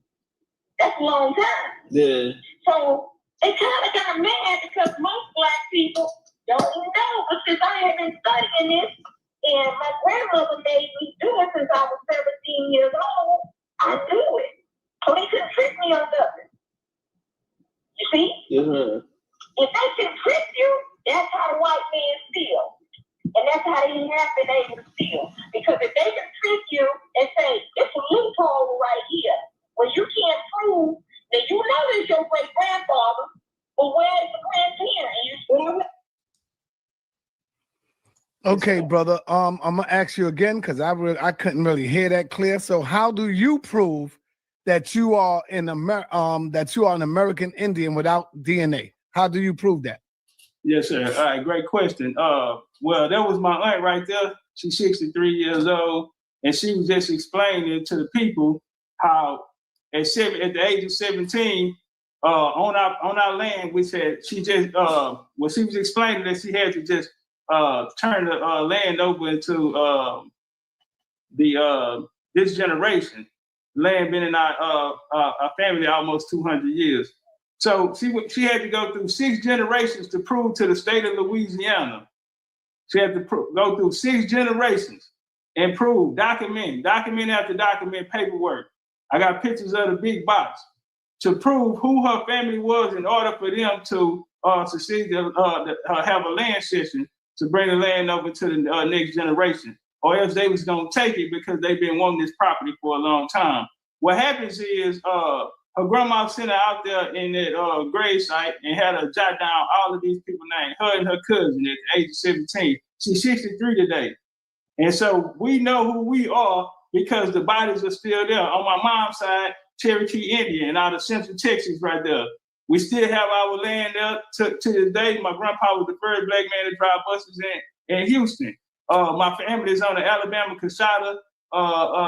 That's a long time. Yeah. So they kind of got mad because most Black people don't know. But since I have been studying this, and my grandmother made me do it since I was 17 years old, I do it. So they couldn't trick me on nothing. You see? Yeah. If they can trick you, that's how the white man steals. And that's how they have been able to steal. Because if they can trick you and say, it's a loophole right here, well, you can't prove that you know it's your great-grandfather, but where's the grandparent? And you still. Okay, brother. I'm gonna ask you again because I couldn't really hear that clear. So, how do you prove that you are an American Indian without DNA? How do you prove that? Yes, sir. All right, great question. Well, that was my aunt right there. She's 63 years old, and she was just explaining to the people how at the age of 17, on our land, we said she just she was explaining that she had to just turn the land over into this generation. Land been in our family almost 200 years. So she had to go through 6 generations to prove to the state of Louisiana. She had to go through 6 generations and prove, document after document, paperwork. I got pictures of the big box to prove who her family was in order for them to succeed to have a land cession to bring the land over to the next generation, or else they was gonna take it because they've been wanting this property for a long time. What happens is her grandma sent her out there in that grave site and had her jot down all of these people's names, her and her cousin at the age of 17. She's 63 today. And so we know who we are because the bodies are still there. On my mom's side, Cherokee Indian out of Central Texas right there. We still have our land there to this day. My grandpa was the first Black man to drive buses in Houston. My family is on the Alabama Casada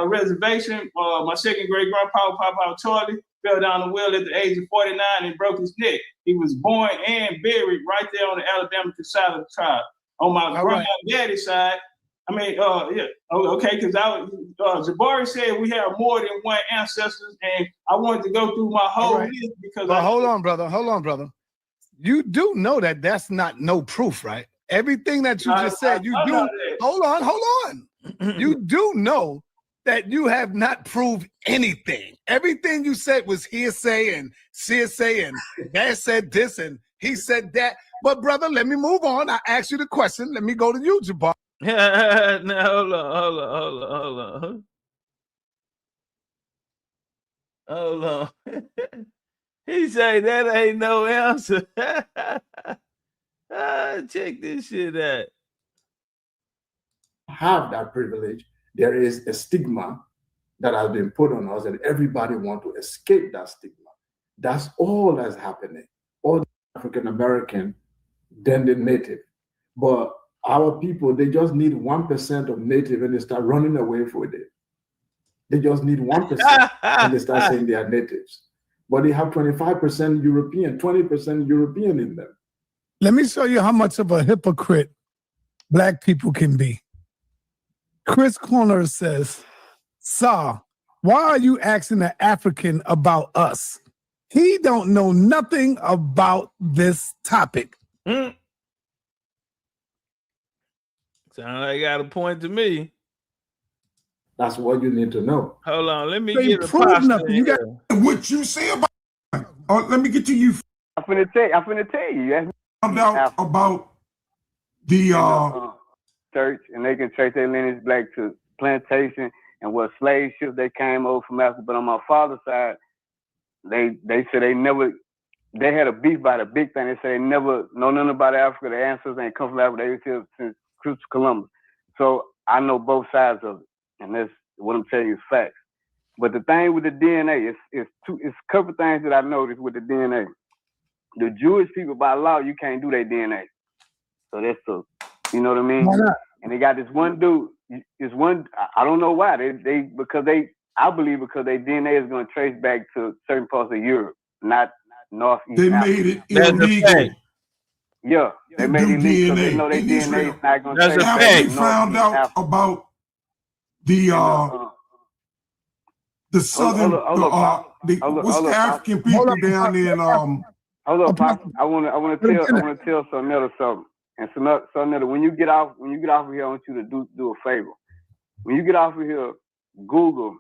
reservation. My second great grandpa, Papa Charlie, fell down the well at the age of 49 and broke his neck. He was born and buried right there on the Alabama Casada tribe. On my grandma and daddy's side, I mean, okay, because Jabari said we have more than one ancestors, and I wanted to go through my whole list because. But hold on, brother. You do know that that's not no proof, right? Everything that you just said, you do. Hold on. You do know that you have not proved anything. Everything you said was hearsay and hearsay, and dad said this and he said that. But brother, let me move on. I asked you the question. Let me go to you, Jabbar. No, hold on. Hold on. He say that ain't no answer. Check this shit out. Have that privilege. There is a stigma that has been put on us, and everybody want to escape that stigma. That's all that's happening. All the African American, then the native. But our people, they just need 1% of native and they start running away with it. They just need 1% and they start saying they are natives. But they have 25% European, 20% European in them. Let me show you how much of a hypocrite Black people can be. Chris Corner says, "Sir, why are you asking an African about us? He don't know nothing about this topic." Sound like you got a point to me. That's what you need to know. Hold on, let me They get a prove pasta nothing. You got what you say about. Let me get to you. I'm finna tell you. You asked me Found out about the church, and they can trace their lineage back to plantation and what slave ships they came over from Africa. But on my father's side, they said they had a beef by the big thing. They said they never know nothing about Africa. Their ancestors ain't come from Africa. They was here since Christopher Columbus. So I know both sides of it, and that's what I'm telling you is facts. But the thing with the DNA it's a couple things that I noticed with the DNA. The Jewish people, by law, you can't do their DNA. So that's you know what I mean? Why not? And they got this one dude. I don't know why. I believe because their DNA is going to trace back to certain parts of Europe, not Northeast. They made it illegal. Yeah, they made it illegal because they know their DNA is not going to trace back to After they found out about the southern, what's the African people down there in Hold up, Pop. I want to tell Sonetta something. And Sonetta, when you get off of here, I want you to do a favor. When you get off of here, Google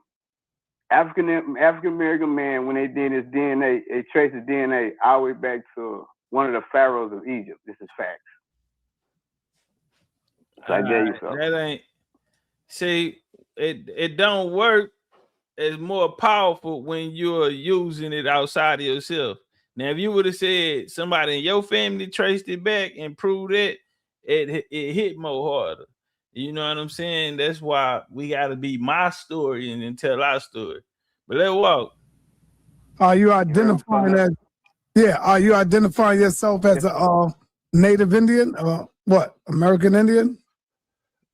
African American man. When they did his DNA, they traced his DNA all the way back to one of the pharaohs of Egypt. This is facts. So I dare you something. That ain't. See, it don't work. It's more powerful when you're using it outside of yourself. Now, if you would have said somebody in your family traced it back and proved it hit more harder. You know what I'm saying? That's why we got to be my story and then tell our story. But let's walk. Are you identifying are you identifying yourself as a Native Indian or what? American Indian?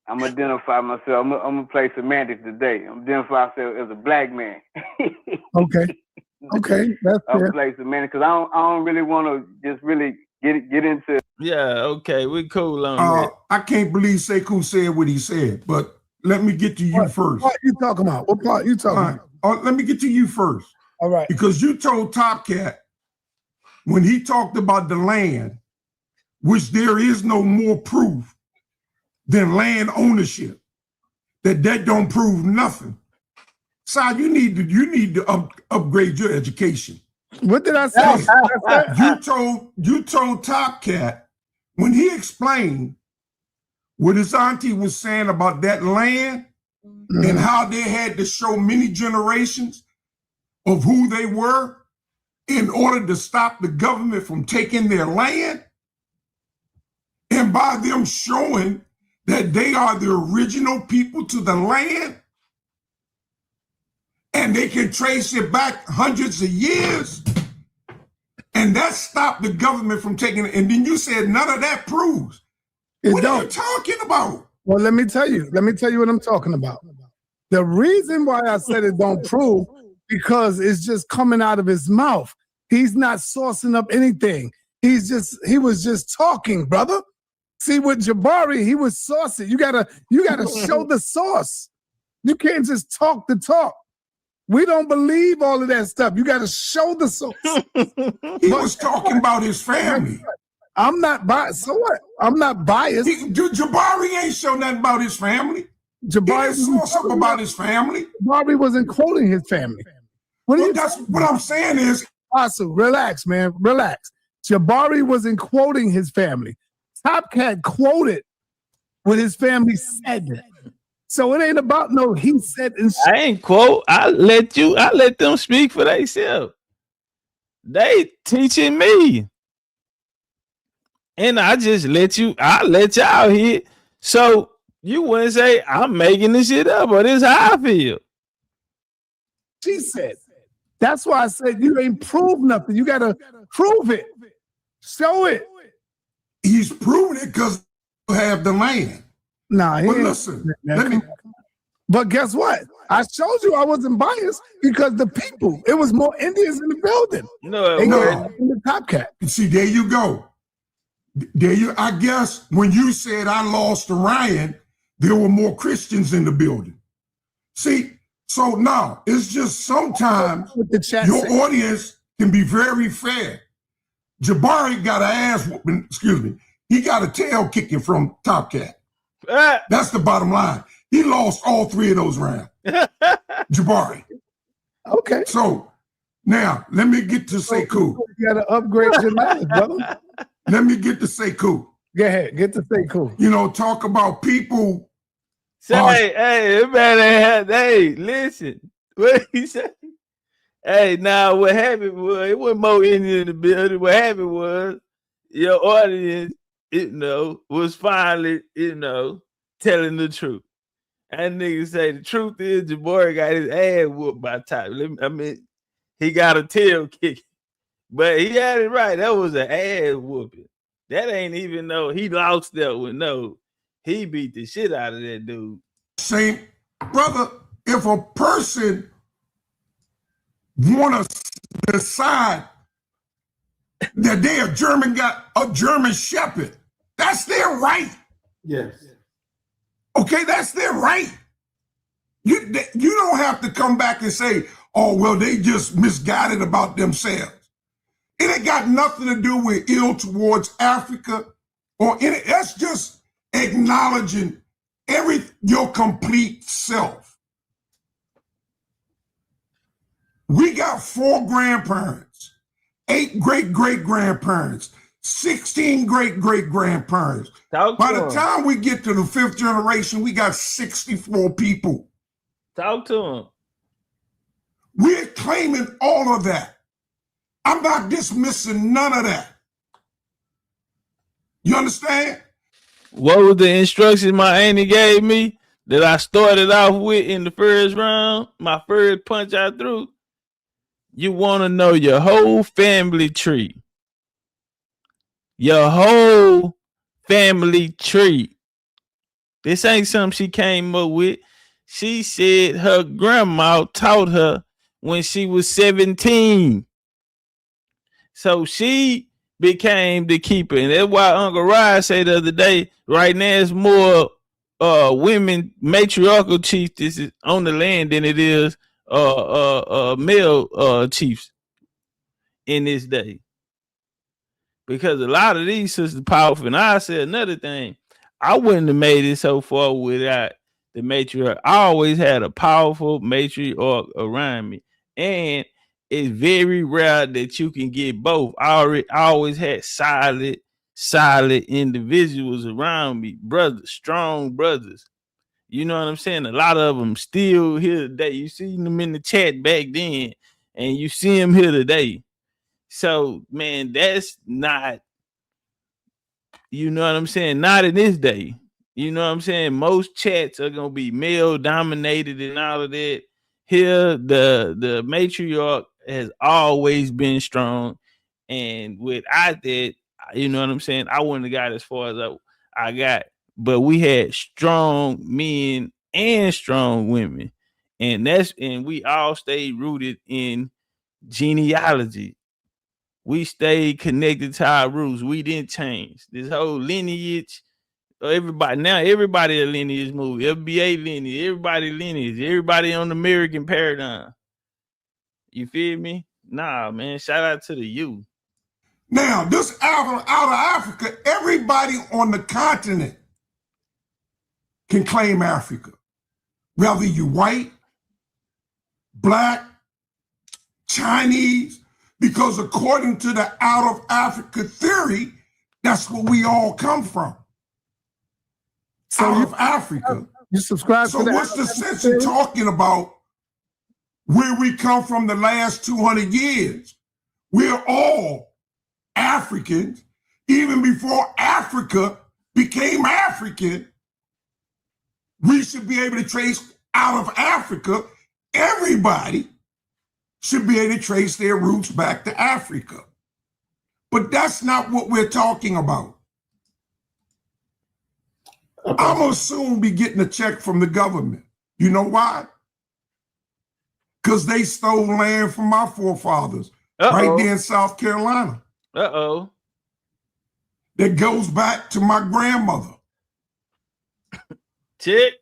I'm identify myself. I'm gonna play semantics today. I'm identify myself as a Black man. Okay, that's fair. I'm play semantics because I don't really want to just really get into. Yeah, okay, we cool on that. I can't believe Sekou said what he said, but let me get to you first. What you talking about? What part you talking about? Let me get to you first. All right. Because you told Topcatz when he talked about the land, which there is no more proof than land ownership, that don't prove nothing. So you need to upgrade your education. What did I say? You told Topcatz when he explained what his auntie was saying about that land and how they had to show many generations of who they were in order to stop the government from taking their land, and by them showing that they are the original people to the land, and they can trace it back hundreds of years, and that stopped the government from taking it. And then you said none of that proves. What are you talking about? Well, let me tell you what I'm talking about. The reason why I said it don't prove, because it's just coming out of his mouth. He's not sourcing up anything. He was just talking, brother. See, with Jabari, he was sourcing. You gotta show the source. You can't just talk the talk. We don't believe all of that stuff. You got to show the source. He was talking about his family. I'm not biased. So what? I'm not biased. Jabari ain't show nothing about his family. Jabari saw something about his family. Jabari wasn't quoting his family. What I'm saying is, Asu, relax, man, relax. Jabari wasn't quoting his family. Topcatz quoted what his family said. So it ain't about no he said and I ain't quote. I let them speak for themselves. They teaching me. And I just let y'all hear. So you wouldn't say I'm making this shit up, or this how I feel. She said. That's why I said you ain't proved nothing. You gotta prove it. Show it. He's proving it because you have the land. Nah, but listen, but guess what? I showed you I wasn't biased because the people, it was more Indians in the building. No, in the Topcatz. See, there you go. I guess when you said I lost to Ryan, there were more Christians in the building. See, so now it's just sometimes your audience can be very fair. Jabari got an ass whooping, he got a tail kicking from Topcatz. That's the bottom line. He lost all 3 of those rounds. Jabari. Okay. So now let me get to Sekou. You gotta upgrade your knowledge, brother. Let me get to Sekou. Go ahead, get to Sekou. You know, talk about people. Hey, listen. What he said? Hey, now what happened was it wasn't more Indian in the building. What happened was your audience, was finally, telling the truth. And niggas say the truth is Jabari got his ass whooped by Top. He got a tail kick. But he had it right. That was an ass whooping. That ain't even though he lost that one. No, he beat the shit out of that dude. Same, brother, if a person want to decide that they a German shepherd, that's their right. Yes. Okay, that's their right. You don't have to come back and say, oh, well, they just misguided about themselves. It ain't got nothing to do with ill towards Africa or any. That's just acknowledging your complete self. We got 4 grandparents, 8 great-great-grandparents, 16 great-great-grandparents. By the time we get to the 5th generation, we got 64 people. Talk to him. We're claiming all of that. I'm not dismissing none of that. You understand? What was the instruction my auntie gave me that I started off with in the first round? My first punch I threw. You want to know your whole family tree. Your whole family tree. This ain't something she came up with. She said her grandma taught her when she was 17. So she became the keeper. And that's why Uncle Ryan said the other day, right now it's more women matriarchal chiefs on the land than it is male chiefs in this day. Because a lot of these sisters powerful. And I said another thing, I wouldn't have made it so far without the matriarch. I always had a powerful matriarch around me. And it's very rare that you can get both. I always had solid individuals around me, brothers, strong brothers. You know what I'm saying? A lot of them still here today. You see them in the chat back then, and you see them here today. So, man, that's not, you know what I'm saying? Not in this day. You know what I'm saying? Most chats are going to be male dominated and all of that. Here, the matriarch has always been strong. And without that, you know what I'm saying? I wouldn't have got as far as I got. But we had strong men and strong women. And we all stayed rooted in genealogy. We stayed connected to our roots. We didn't change. This whole lineage, everybody a lineage movie, FBA lineage, everybody on the American paradigm. You feel me? Nah, man, shout out to the youth. Now, this out of Africa, everybody on the continent can claim Africa. Whether you white, black, Chinese, because according to the out of Africa theory, that's where we all come from. Out of Africa. You subscribe so to that? So what's the sense in talking about where we come from the last 200 years? We're all Africans. Even before Africa became African, we should be able to trace out of Africa. Everybody should be able to trace their roots back to Africa. But that's not what we're talking about. I'm gonna soon be getting a check from the government. You know why? Because they stole land from my forefathers right there in South Carolina. That goes back to my grandmother. Check.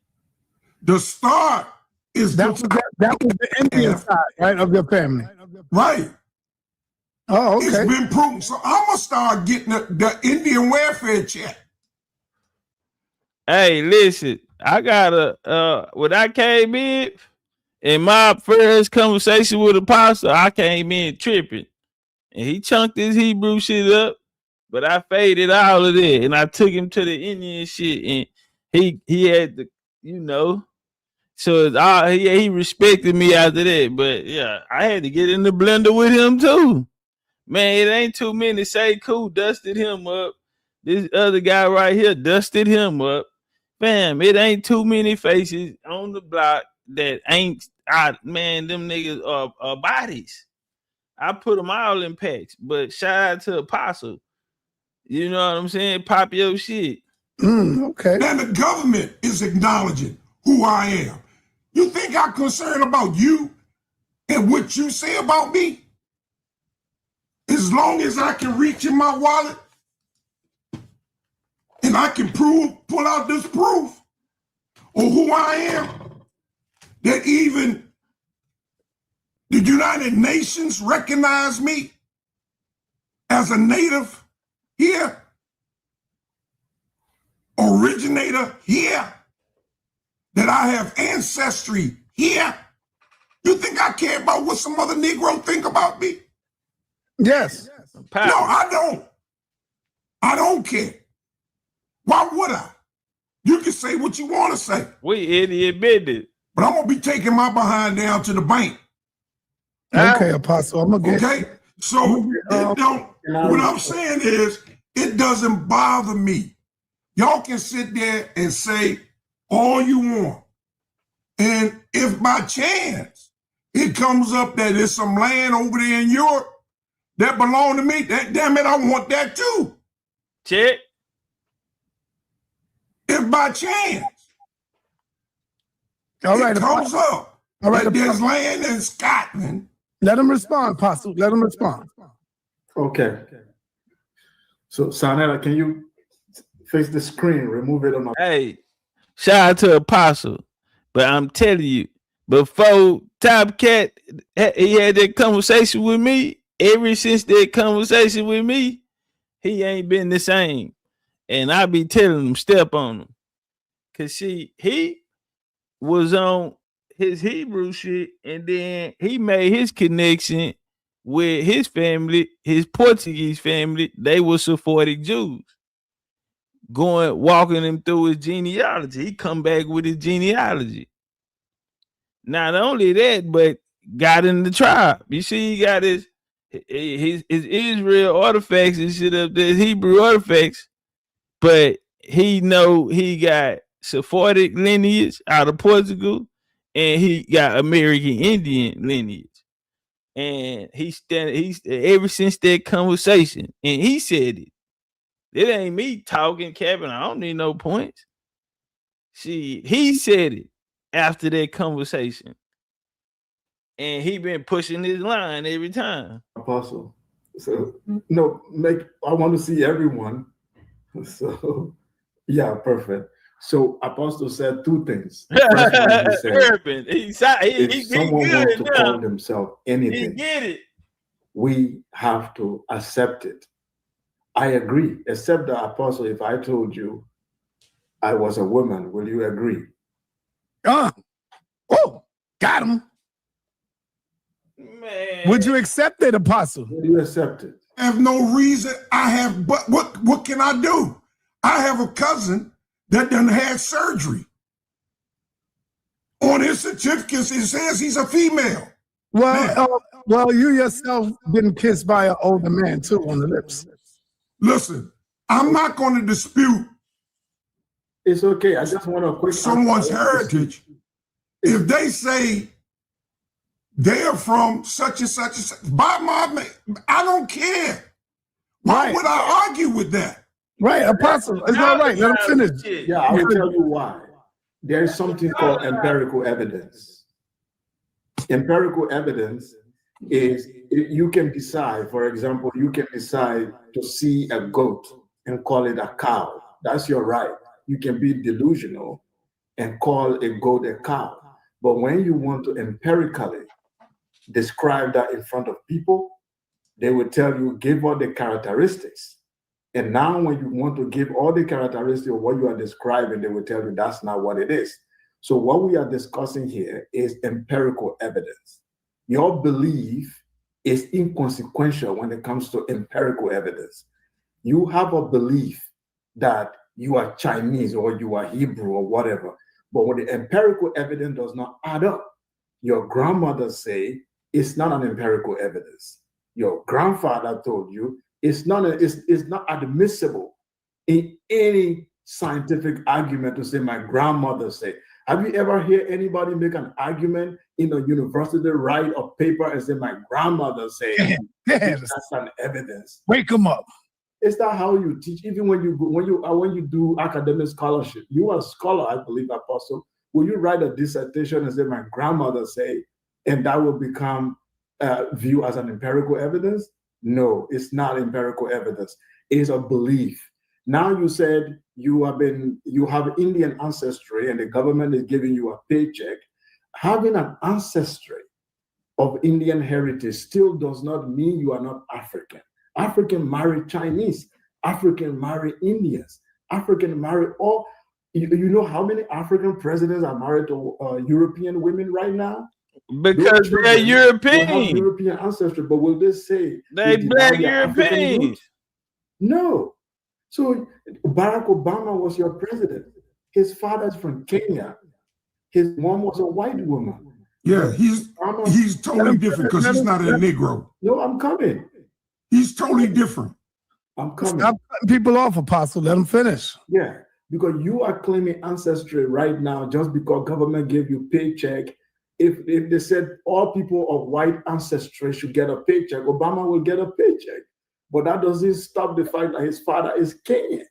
The start is that was the Indian side, right, of your family. Right. Oh, okay. It's been proven. So I'm gonna start getting the Indian welfare check. Hey, listen, I got when I came in my first conversation with Apostle, I came in tripping. And he chunked his Hebrew shit up, but I faded all of that. And I took him to the Indian shit, and he had the, you know, so it's all, he respected me after that. But yeah, I had to get in the blender with him too. Man, it ain't too many. Say Cool dusted him up. This other guy right here dusted him up. Fam, it ain't too many faces on the block that ain't, man, them niggas are bodies. I put them all in packs, but shout out to Apostle. You know what I'm saying? Pop your shit. Okay. Now the government is acknowledging who I am. You think I'm concerned about you and what you say about me? As long as I can reach in my wallet and I can pull out this proof of who I am, that even the United Nations recognize me as a native here, originator here, that I have ancestry here. You think I care about what some other Negro think about me? Yes. No, I don't. I don't care. Why would I? You can say what you want to say. We idiot business. But I'm going to be taking my behind down to the bank. Okay, Apostle, I'm going to get... Okay? So, what I'm saying is, it doesn't bother me. Y'all can sit there and say all you want. And if by chance it comes up that there's some land over there in Europe that belong to me, that damn it, I want that too. Check. If by chance it comes up that there's land in Scotland. Let him respond, Apostle. Let him respond. Okay. So, Sanella, can you face the screen, remove it on my... Hey, shout out to Apostle. But I'm telling you, before Topcatz, he had that conversation with me. Ever since that conversation with me, he ain't been the same. And I be telling him, step on him. Cause see, he was on his Hebrew shit, and then he made his connection with his family, his Portuguese family. They were Sephardic Jews. Walking him through his genealogy. He come back with his genealogy. Not only that, but got in the tribe. You see, he got his Israel artifacts and shit up there, Hebrew artifacts, but he know he got Sephardic lineage out of Portugal, and he got American Indian lineage. And he's ever since that conversation, and he said it. It ain't me talking, Kevin. I don't need no points. See, he said it after that conversation. And he been pushing his line every time. Apostle. So no, I want to see everyone. So yeah, perfect. So Apostle said two things. The first one he said, if someone wants to call himself anything, he get it. We have to accept it. I agree, except the Apostle, if I told you I was a woman, will you agree? Got him. Man. Would you accept it, Apostle? Will you accept it? I have no reason. But what can I do? I have a cousin that done had surgery. On his certificates, it says he's a female. Well, you yourself been kissed by an older man too on the lips. Listen, I'm not going to dispute. It's okay. I just want to quick someone's heritage. If they say they're from such and such and such, by my, I don't care. Why would I argue with that? Right, Apostle. It's all right. Let him finish. Yeah, I will tell you why. There is something called empirical evidence. Empirical evidence is you can decide, for example, you can decide to see a goat and call it a cow. That's your right. You can be delusional and call a goat a cow. But when you want to empirically describe that in front of people, they will tell you, give all the characteristics. And now when you want to give all the characteristics of what you are describing, they will tell you that's not what it is. So what we are discussing here is empirical evidence. Your belief is inconsequential when it comes to empirical evidence. You have a belief that you are Chinese or you are Hebrew or whatever, but when the empirical evidence does not add up, your grandmother say it's not an empirical evidence. Your grandfather told you it's not admissible in any scientific argument to say my grandmother say. Have you ever heard anybody make an argument in a university, write a paper and say my grandmother say that's an evidence? Wake them up. Is that how you teach? Even when you do academic scholarship, you are a scholar, I believe, Apostle. Will you write a dissertation and say my grandmother say, and that will become viewed as an empirical evidence? No, it's not empirical evidence. It's a belief. Now you said you have Indian ancestry and the government is giving you a paycheck. Having an ancestry of Indian heritage still does not mean you are not African. African marry Chinese, African marry Indians, African marry all. You know how many African presidents are married to European women right now? Because they're European. They have European ancestry, but will they say they black Europeans? No. So Barack Obama was your president. His father's from Kenya. His mom was a white woman. Yeah, he's totally different because he's not a Negro. No, I'm coming. He's totally different. I'm coming. Stop cutting people off, Apostle. Let them finish. Yeah, because you are claiming ancestry right now just because government gave you paycheck. If they said all people of white ancestry should get a paycheck, Obama will get a paycheck. But that doesn't stop the fact that his father is Kenyan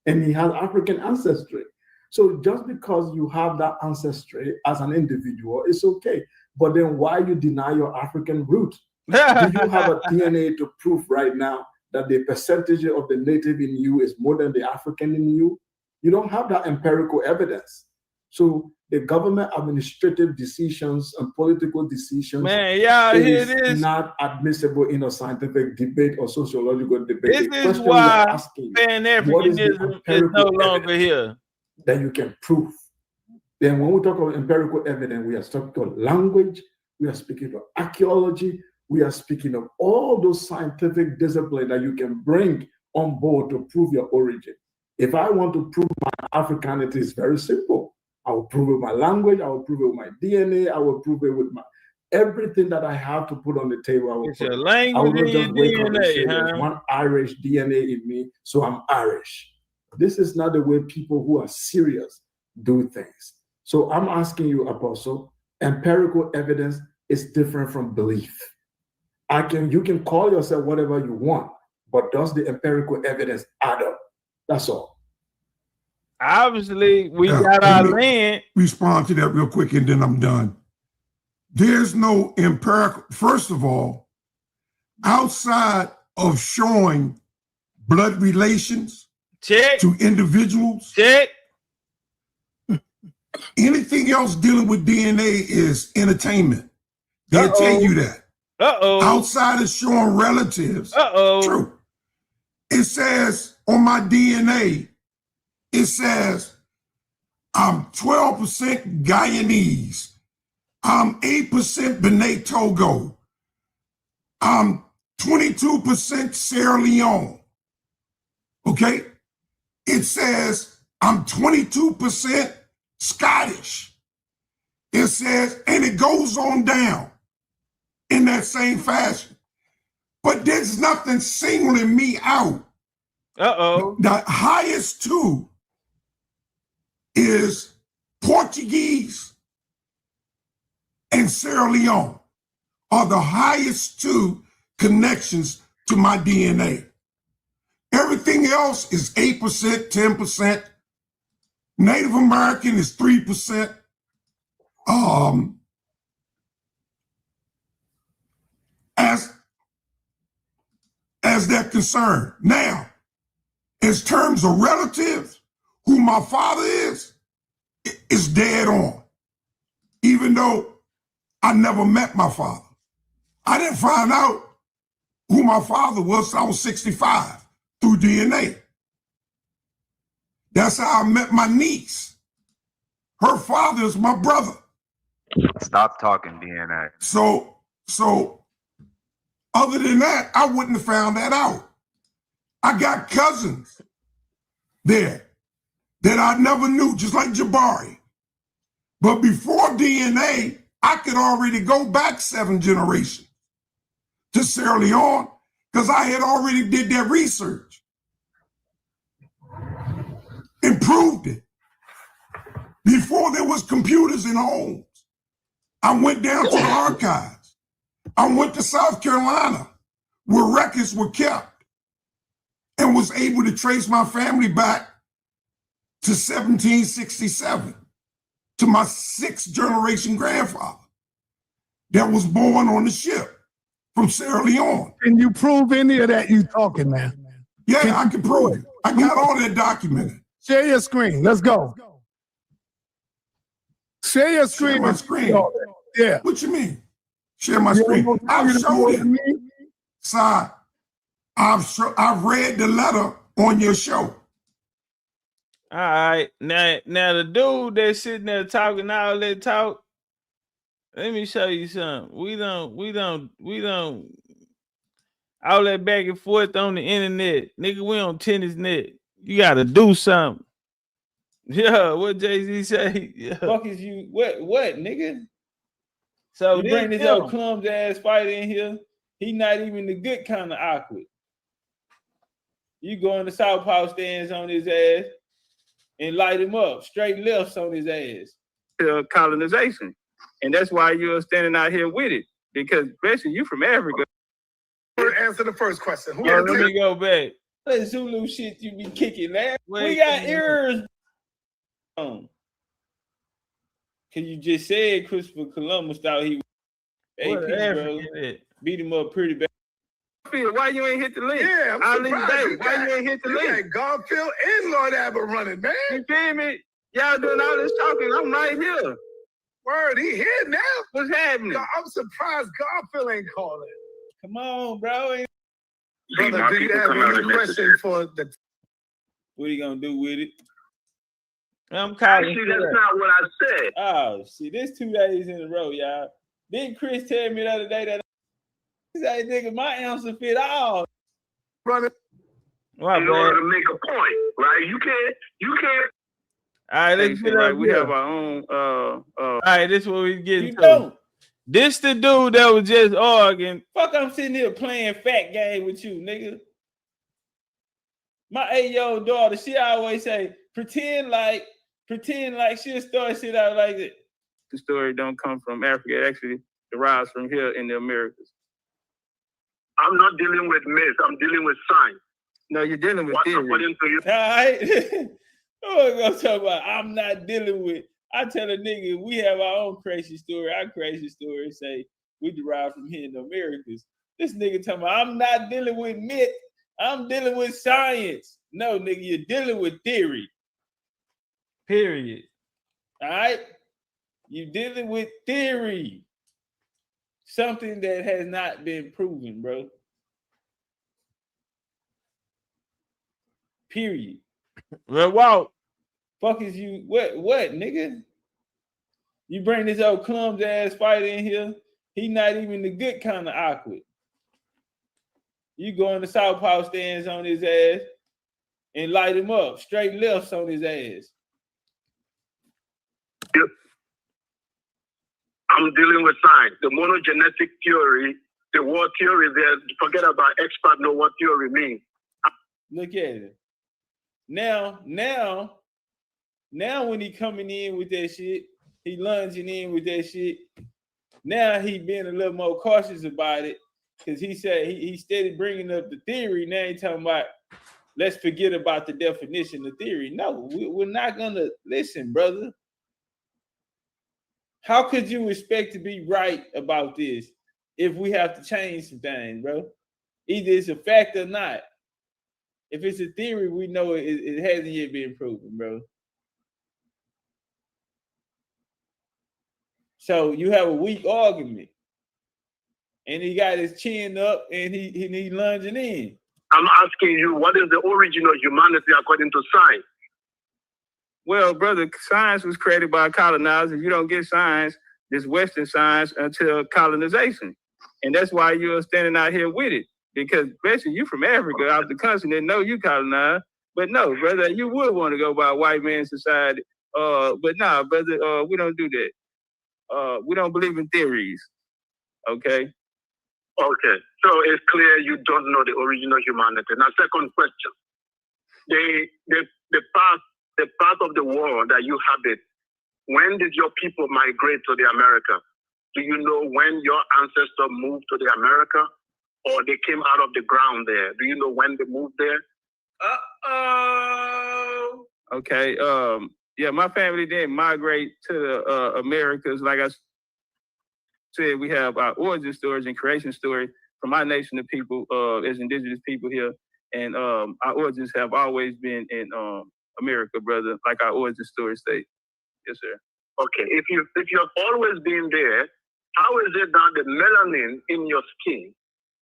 and he has African ancestry. So just because you have that ancestry as an individual, it's okay. But then why you deny your African root? Do you have a DNA to prove right now that the percentage of the native in you is more than the African in you? You don't have that empirical evidence. So the government administrative decisions and political decisions is not admissible in a scientific debate or sociological debate. This is why Pan-Africanism is no longer here. That you can prove. Then when we talk about empirical evidence, we are talking about language, we are speaking of archaeology, we are speaking of all those scientific disciplines that you can bring on board to prove your origin. If I want to prove my Africanity, it's very simple. I will prove it with my language, I will prove it with my DNA, I will prove it with my everything that I have to put on the table. I will it's your language and your DNA, there's one Irish DNA in me, so I'm Irish. This is not the way people who are serious do things. So I'm asking you, Apostle, empirical evidence is different from belief. You can call yourself whatever you want, but does the empirical evidence add up? That's all. Obviously, we got our land. Respond to that real quick and then I'm done. There's no empirical, first of all, outside of showing blood relations to individuals. Anything else dealing with DNA is entertainment. They'll tell you that. Outside of showing relatives. True. It says on my DNA, it says I'm 12% Guyanese. I'm 8% Benin Togo. I'm 22% Sierra Leone. Okay? It says I'm 22% Scottish. It says, and it goes on down in that same fashion. But there's nothing singling me out. The highest two is Portuguese and Sierra Leone are the highest two connections to my DNA. Everything else is 8%, 10%. Native American is 3%. As they're concerned. Now, in terms of relatives, who my father is dead on. Even though I never met my father. I didn't find out who my father was till I was 65 through DNA. That's how I met my niece. Her father is my brother. Stop talking DNA. So other than that, I wouldn't have found that out. I got cousins there that I never knew, just like Jabari. But before DNA, I could already go back 7 generations to Sierra Leone because I had already did that research and proved it. Before there was computers in homes, I went down to the archives. I went to South Carolina where records were kept and was able to trace my family back to 1767 to my 6th generation grandfather that was born on the ship from Sierra Leone. Can you prove any of that you talking, man? Yeah, I can prove it. I got all that documented. Share your screen. Let's go. Share your screen. Share my screen. Yeah. What you mean? Share my screen. I've showed it. Sir, I've read the letter on your show. All right. Now the dude that's sitting there talking all that talk, let me show you something. We don't all that back and forth on the internet. Nigga, we on tennis net. You gotta do something. Yeah, what Jay-Z say? Yeah. Fuck is you? What, nigga? So you bring this old clumsy ass fighter in here. He not even the good kind of awkward. You go in the southpaw stance on his ass and light him up. Straight lefts on his ass. Colonization. And that's why you're standing out here with it. Because especially you from Africa. Answer the first question. Let me go back. That Zulu shit you be kicking, man. We got ears. Cause you just said Christopher Columbus thought he was AP, bro. Beat him up pretty bad. Why you ain't hit the link? Yeah, I'm surprised. Why you ain't hit the link? You got Garfield and Lord Abbott running, man. You feel me? Y'all doing all this talking. I'm right here. Word, he here now. What's happening? I'm surprised Garfield ain't calling. Come on, bro. Brother, do you have any question for the... What are you gonna do with it? I'm calling. Actually, that's not what I said. Oh, see, this 2 days in a row, y'all. Didn't Chris tell me the other day that he said, nigga, my answer fit all. Brother. In order to make a point, right? You can't. All right, let's get right. We have our own. All right, this is what we getting. You don't. This the dude that was just arguing. Fuck, I'm sitting here playing fat game with you, nigga. My 8-year-old daughter, she always say, pretend like she'll start shit out like that. The story don't come from Africa. It actually derives from here in the Americas. I'm not dealing with myth. I'm dealing with science. No, you're dealing with theory. All right. I'm gonna talk about I'm not dealing with. I tell a nigga we have our own crazy story. Our crazy story say we derive from here in the Americas. This nigga talking about I'm not dealing with myth. I'm dealing with science. No, nigga, you're dealing with theory. Period. All right? You're dealing with theory. Something that has not been proven, bro. Period. Well, wow. Fuck is you? What, nigga? You bring this old clumsy ass fighter in here. He not even the good kind of awkward. You go in the southpaw stance on his ass and light him up. Straight lefts on his ass. Yep. I'm dealing with science. The monogenetic theory, the war theory there, forget about expert know what theory means. Look at it. Now when he coming in with that shit, he lunging in with that shit. Now he being a little more cautious about it because he said he steady bringing up the theory. Now he talking about let's forget about the definition of theory. No, we're not gonna listen, brother. How could you expect to be right about this if we have to change some things, bro? Either it's a fact or not. If it's a theory, we know it hasn't yet been proven, bro. So you have a weak argument, and he got his chin up, and he lunging in. I'm asking you, what is the origin of humanity according to science? Well, brother, science was created by colonizers. You don't get science, this Western science, until colonization. And that's why you're standing out here with it. Because especially you from Africa, out the continent, know you colonized. But no, brother, you would want to go by white man society. But nah, brother, we don't do that. We don't believe in theories. Okay? Okay. So it's clear you don't know the origin of humanity. Now, second question. The part of the world that you habit, when did your people migrate to the America? Do you know when your ancestors moved to the America? Or they came out of the ground there? Do you know when they moved there? Okay. Yeah, my family didn't migrate to the Americas. Like I said, we have our origin stories and creation story from our nation of people as indigenous people here. And our origins have always been in America, brother, like our origin story state. Yes, sir. Okay. If you've always been there, how is it that the melanin in your skin,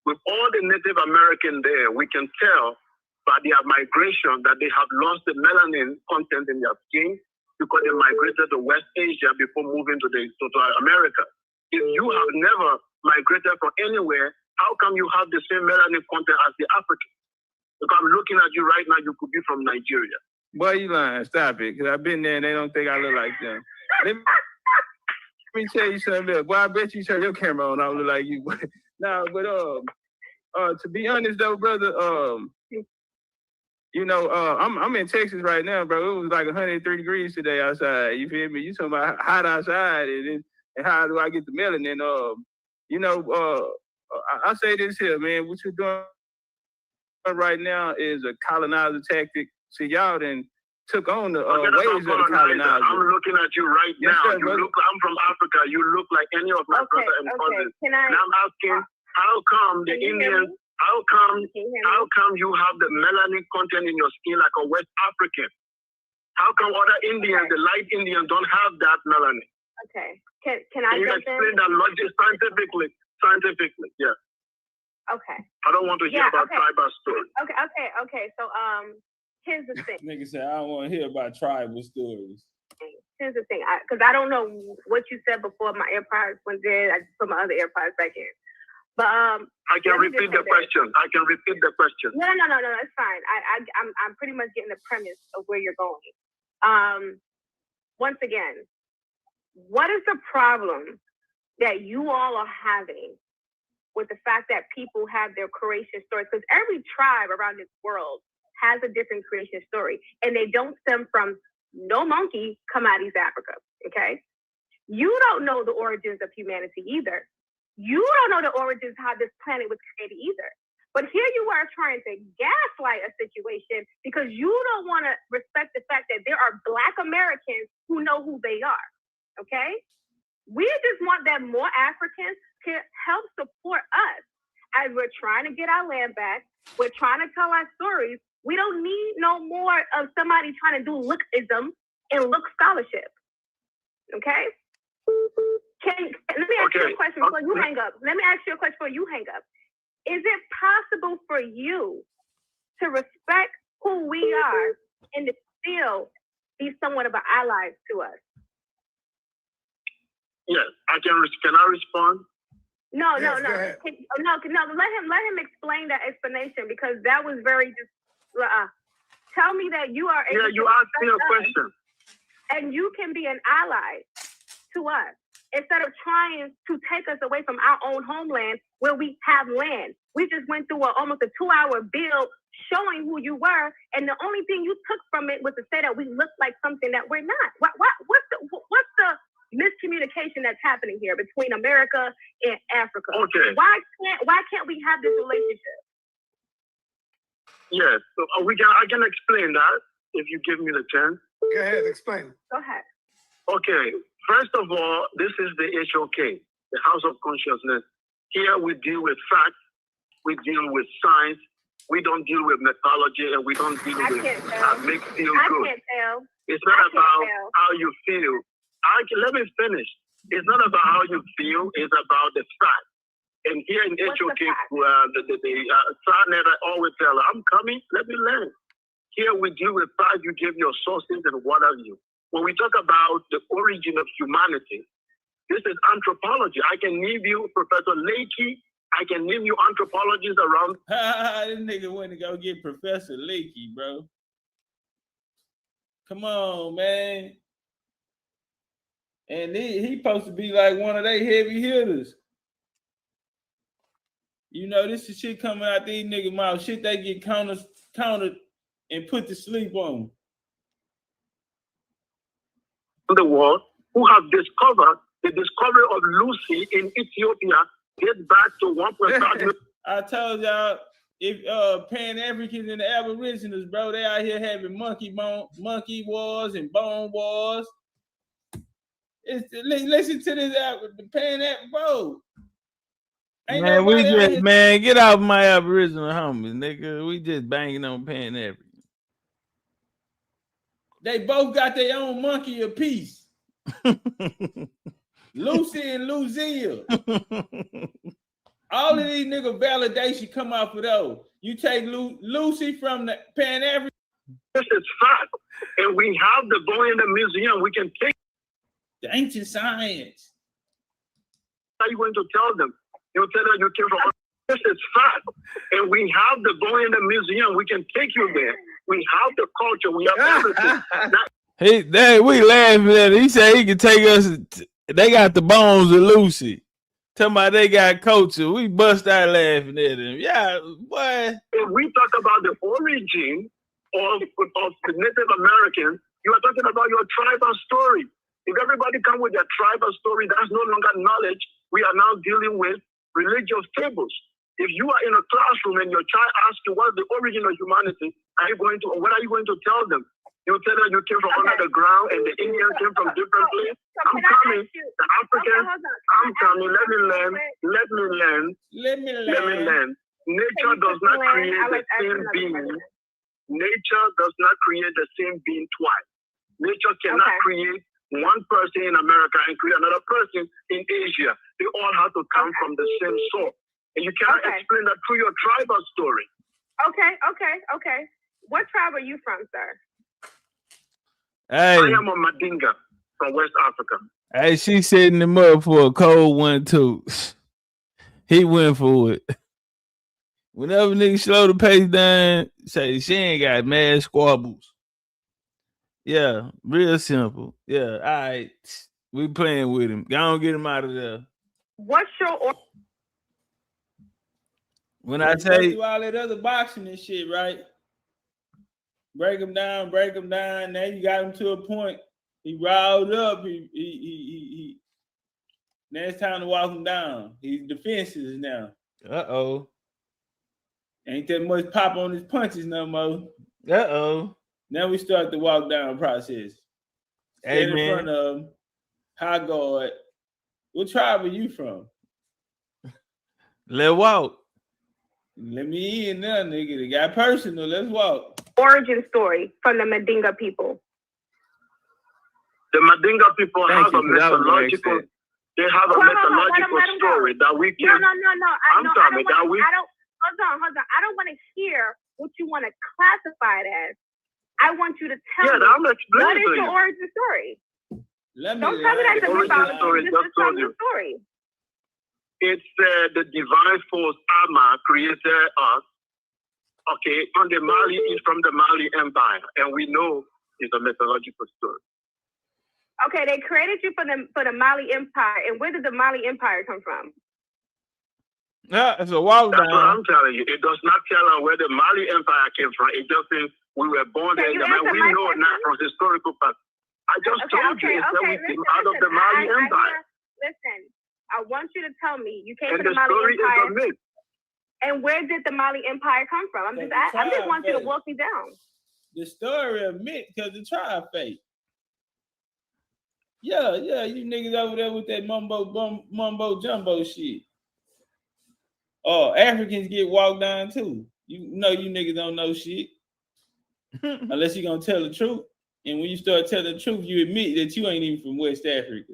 with all the Native American there, we can tell by their migration that they have lost the melanin content in their skin because they migrated to West Asia before moving to America. If you have never migrated from anywhere, how come you have the same melanin content as the African? Because I'm looking at you right now, you could be from Nigeria. Boy, you lying. Stop it. Because I've been there and they don't think I look like them. Let me tell you something. Look, boy, I bet you turn your camera on, I don't look like you. Nah, but to be honest though, brother, you know, I'm in Texas right now, bro. It was like 103 degrees today outside. You feel me? You talking about hot outside, and how do I get the melanin? You know, I say this here, man. What you're doing right now is a colonizer tactic. See, y'all then took on the ways of the colonizer. I'm looking at you right now. Sir, I'm from Africa. You look like any of my brother and cousins. And I'm asking, how come the Indians? How come you have the melanin content in your skin like a West African? How come other Indians, the light Indians, don't have that melanin? Okay. Can I you explain that logic scientifically? Scientifically, yeah. Okay. I don't want to hear about tribal stories. Okay. So here's the thing. Nigga said I don't want to hear about tribal stories. Here's the thing, because I don't know what you said before my AirPods went dead. I just put my other AirPods back in. But I can repeat the question. I can repeat the question. No, it's fine. I'm pretty much getting the premise of where you're going. Once again, what is the problem that you all are having with the fact that people have their creation stories? Because every tribe around this world has a different creation story, and they don't stem from no monkey come out of East Africa. Okay, you don't know the origins of humanity either. You don't know the origins how this planet was created either. But here you are trying to gaslight a situation because you don't want to respect the fact that there are Black Americans who know who they are. Okay? We just want that more Africans can help support us as we're trying to get our land back. We're trying to tell our stories. We don't need no more of somebody trying to do lookism and look scholarship. Okay? Let me ask you a question before you hang up. Is it possible for you to respect who we are and to still be somewhat of an ally to us? Yes, I can. Can I respond? No. Let him explain that explanation because that was very just. Tell me that you are. Yeah, you asked me a question. And you can be an ally to us. instead of trying to take us away from our own homeland where we have land. We just went through almost a 2-hour bill showing who you were, and the only thing you took from it was to say that we look like something that we're not. What's the miscommunication that's happening here between America and Africa? Okay. Why can't we have this relationship? Yes, so I can explain that if you give me the chance. Go ahead, explain. Go ahead. Okay, first of all, this is the HOK, the House of Consciousness. Here we deal with facts, we deal with science, we don't deal with mythology, and we don't deal with make feel good. It's not about how you feel. Let me finish. It's not about how you feel, it's about the fact. And here in HOK, the Sarnet, I always tell her, I'm coming, let me learn. Here we deal with fact, you give your sources and what have you. When we talk about the origin of humanity, this is anthropology. I can name you Professor Leakey. I can name you anthropologists around. This nigga went to go get Professor Leakey, bro. Come on, man. And he supposed to be like one of they heavy hitters. You know, this is shit coming out these niggas' mouth. Shit they get counted and put to sleep on. The world who have discovered the discovery of Lucy in Ethiopia dates back to 1.5 I told y'all, if Pan-Africans and the Aborigines, bro, they out here having monkey wars and bone wars. Listen to this Pan-African, bro. Man, get off my Aboriginal homies, nigga. We just banging on Pan-African. They both got their own monkey apiece. Lucy and Lucille. All of these nigga validation come out for those. You take Lucy from the Pan-African. This is fact. And we have the boy in the museum. We can take the ancient science. How are you going to tell them? You'll tell them you came from. This is fact. And we have the boy in the museum. We can take you there. We have the culture. We have everything. We laughing at it. He said he could take us. They got the bones of Lucy. Talking about they got culture. We bust out laughing at him. Yeah, boy. If we talk about the origin of the Native Americans, you are talking about your tribal story. If everybody come with their tribal story, that's no longer knowledge. We are now dealing with religious fables. If you are in a classroom and your child asks you what's the origin of humanity, what are you going to tell them? You tell them you came from under the ground and the Indians came from different places. I'm coming. The Africans, I'm coming. Let me learn. Nature does not create the same being. Nature does not create the same being twice. Nature cannot create one person in America and create another person in Asia. They all have to come from the same source. And you cannot explain that through your tribal story. Okay. What tribe are you from, sir? Hey. I am a Mandinga from West Africa. Hey, she setting him up for a cold one, too. He went for it. Whenever niggas slow the pace down, say she ain't got mad squabbles. Yeah, real simple. Yeah, all right. We playing with him. Go on, get him out of there. What's your When I say do all that other boxing and shit, right? Break him down. Now you got him to a point. He riled up. He now it's time to walk him down. He's defenses now. Uh-oh. Ain't that much pop on his punches no more. Uh-oh. Now we start the walk down process. Stand in front of him. High guard. What tribe are you from? Let's walk. Let me in there, nigga. It got personal. Let's walk. Origin story from the Mandinga people. The Mandinga people have a mythological. They have a mythological story that we can. No. Hold on. I don't want to hear what you want to classify it as. I want you to tell me what is your origin story. Don't tell me that's a mythology. Just tell me the story. It's the divine force Ama created us. Okay, on the Mali is from the Mali Empire, and we know it's a mythological story. Okay, they created you for the Mali Empire, and where did the Mali Empire come from? Yeah, it's a walk down. That's what I'm telling you. It does not tell us where the Mali Empire came from. It just says we were born there. We know it not from historical fact. I just told you that we came out of the Mali Empire. Listen, I want you to tell me you came And from the Mali story Empire. is a myth. And where did the Mali Empire come from? I just want you to walk me down. The story of myth, because the tribe fake. Yeah, you niggas over there with that mumbo jumbo shit. Oh, Africans get walked down too. You know you niggas don't know shit. Unless you're gonna tell the truth. And when you start telling the truth, you admit that you ain't even from West Africa.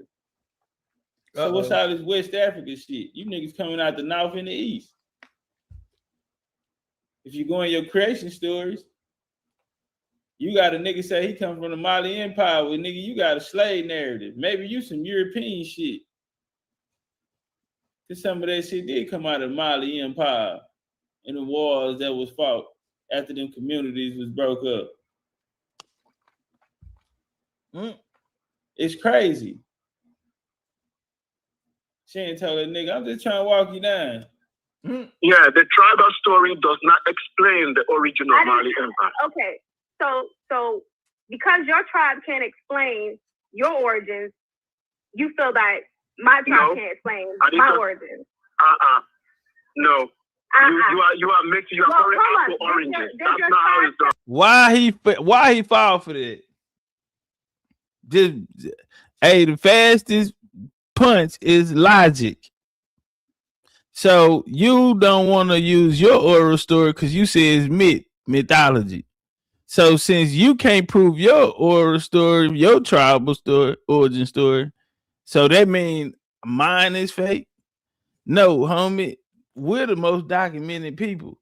So what's all this West Africa shit? You niggas coming out the North and the East. If you go in your creation stories, you got a nigga say he come from the Mali Empire. Well, nigga, you got a slave narrative. Maybe you some European shit. Because some of that shit did come out of the Mali Empire and the wars that was fought after them communities was broke up. It's crazy. She ain't told that nigga, I'm just trying to walk you down. Yeah, the tribal story does not explain the origin of Mali Empire. Okay, so because your tribe can't explain your origins, you feel that my tribe can't explain my origins. No. You are mixing. You are pouring apple oranges. That's not how it's done. Why he fall for that? Just the fastest punch is logic. So you don't want to use your oral story because you say it's mythology. So since you can't prove your oral story, your tribal story, origin story, so that means mine is fake? No, homie, we're the most documented people.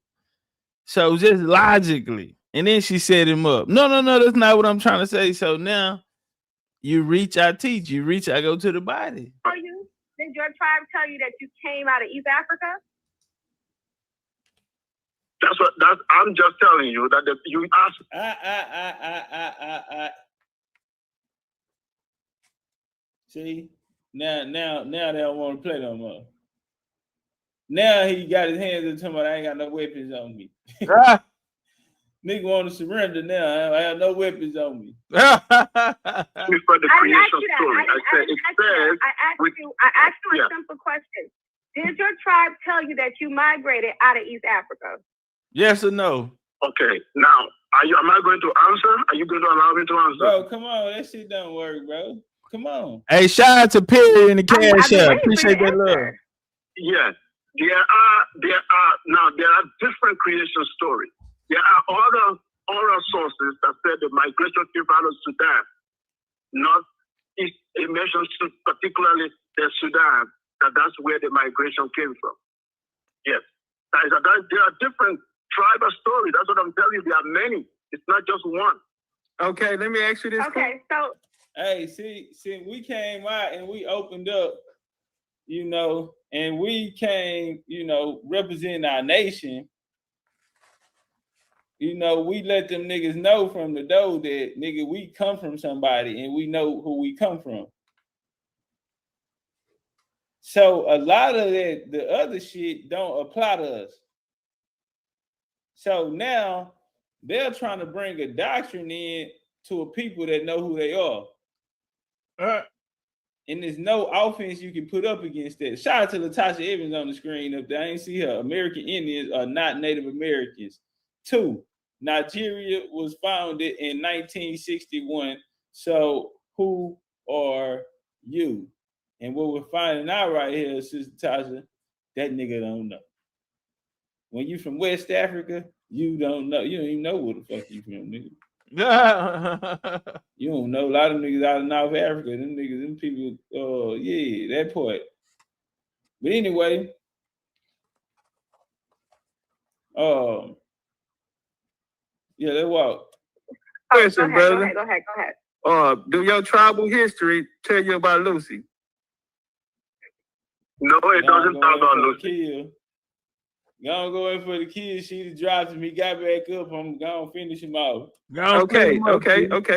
So just logically. And then she set him up. No, that's not what I'm trying to say. So now you reach, I teach. You reach, I go to the body. Did your tribe tell you that you came out of East Africa? I'm just telling you that you asked. See, now they don't want to play no more. Now he got his hands in somebody. I ain't got no weapons on me. Nigga want to surrender now. I have no weapons on me. For the creation story, I asked you a simple question. Did your tribe tell you that you migrated out of East Africa? Yes or no? Okay. Now, am I going to answer? Are you going to allow me to answer? Bro, come on. That shit don't work, bro. Come on. Hey, shout out to Perry in the cash app. Appreciate that love. Yeah. There are different creation stories. There are other oral sources that said the migration came out of Sudan, not it mentions particularly the Sudan, that's where the migration came from. Yes. There are different tribal stories. That's what I'm telling you. There are many. It's not just one. Okay, let me ask you this. Okay, so hey, see, we came out and we opened up, and we came, representing our nation. We let them niggas know from the door that, nigga, we come from somebody and we know who we come from. So a lot of the other shit don't apply to us. So now they're trying to bring a doctrine in to a people that know who they are. And there's no offense you can put up against that. Shout out to Latasha Evans on the screen up there. I ain't see her. American Indians are not Native Americans. 2, Nigeria was founded in 1961. So who are you? And what we're finding out right here, Sister Tasha, that nigga don't know. When you from West Africa, you don't know. You don't even know where the fuck you from, nigga. You don't know. A lot of niggas out of North Africa. Them people, that part. But anyway, let's walk. Question, brother. Go ahead. Do your tribal history tell you about Lucy? No, it doesn't talk about Lucy. Go in for the kids. She dropped him. He got back up. I'm gonna finish him off. Okay.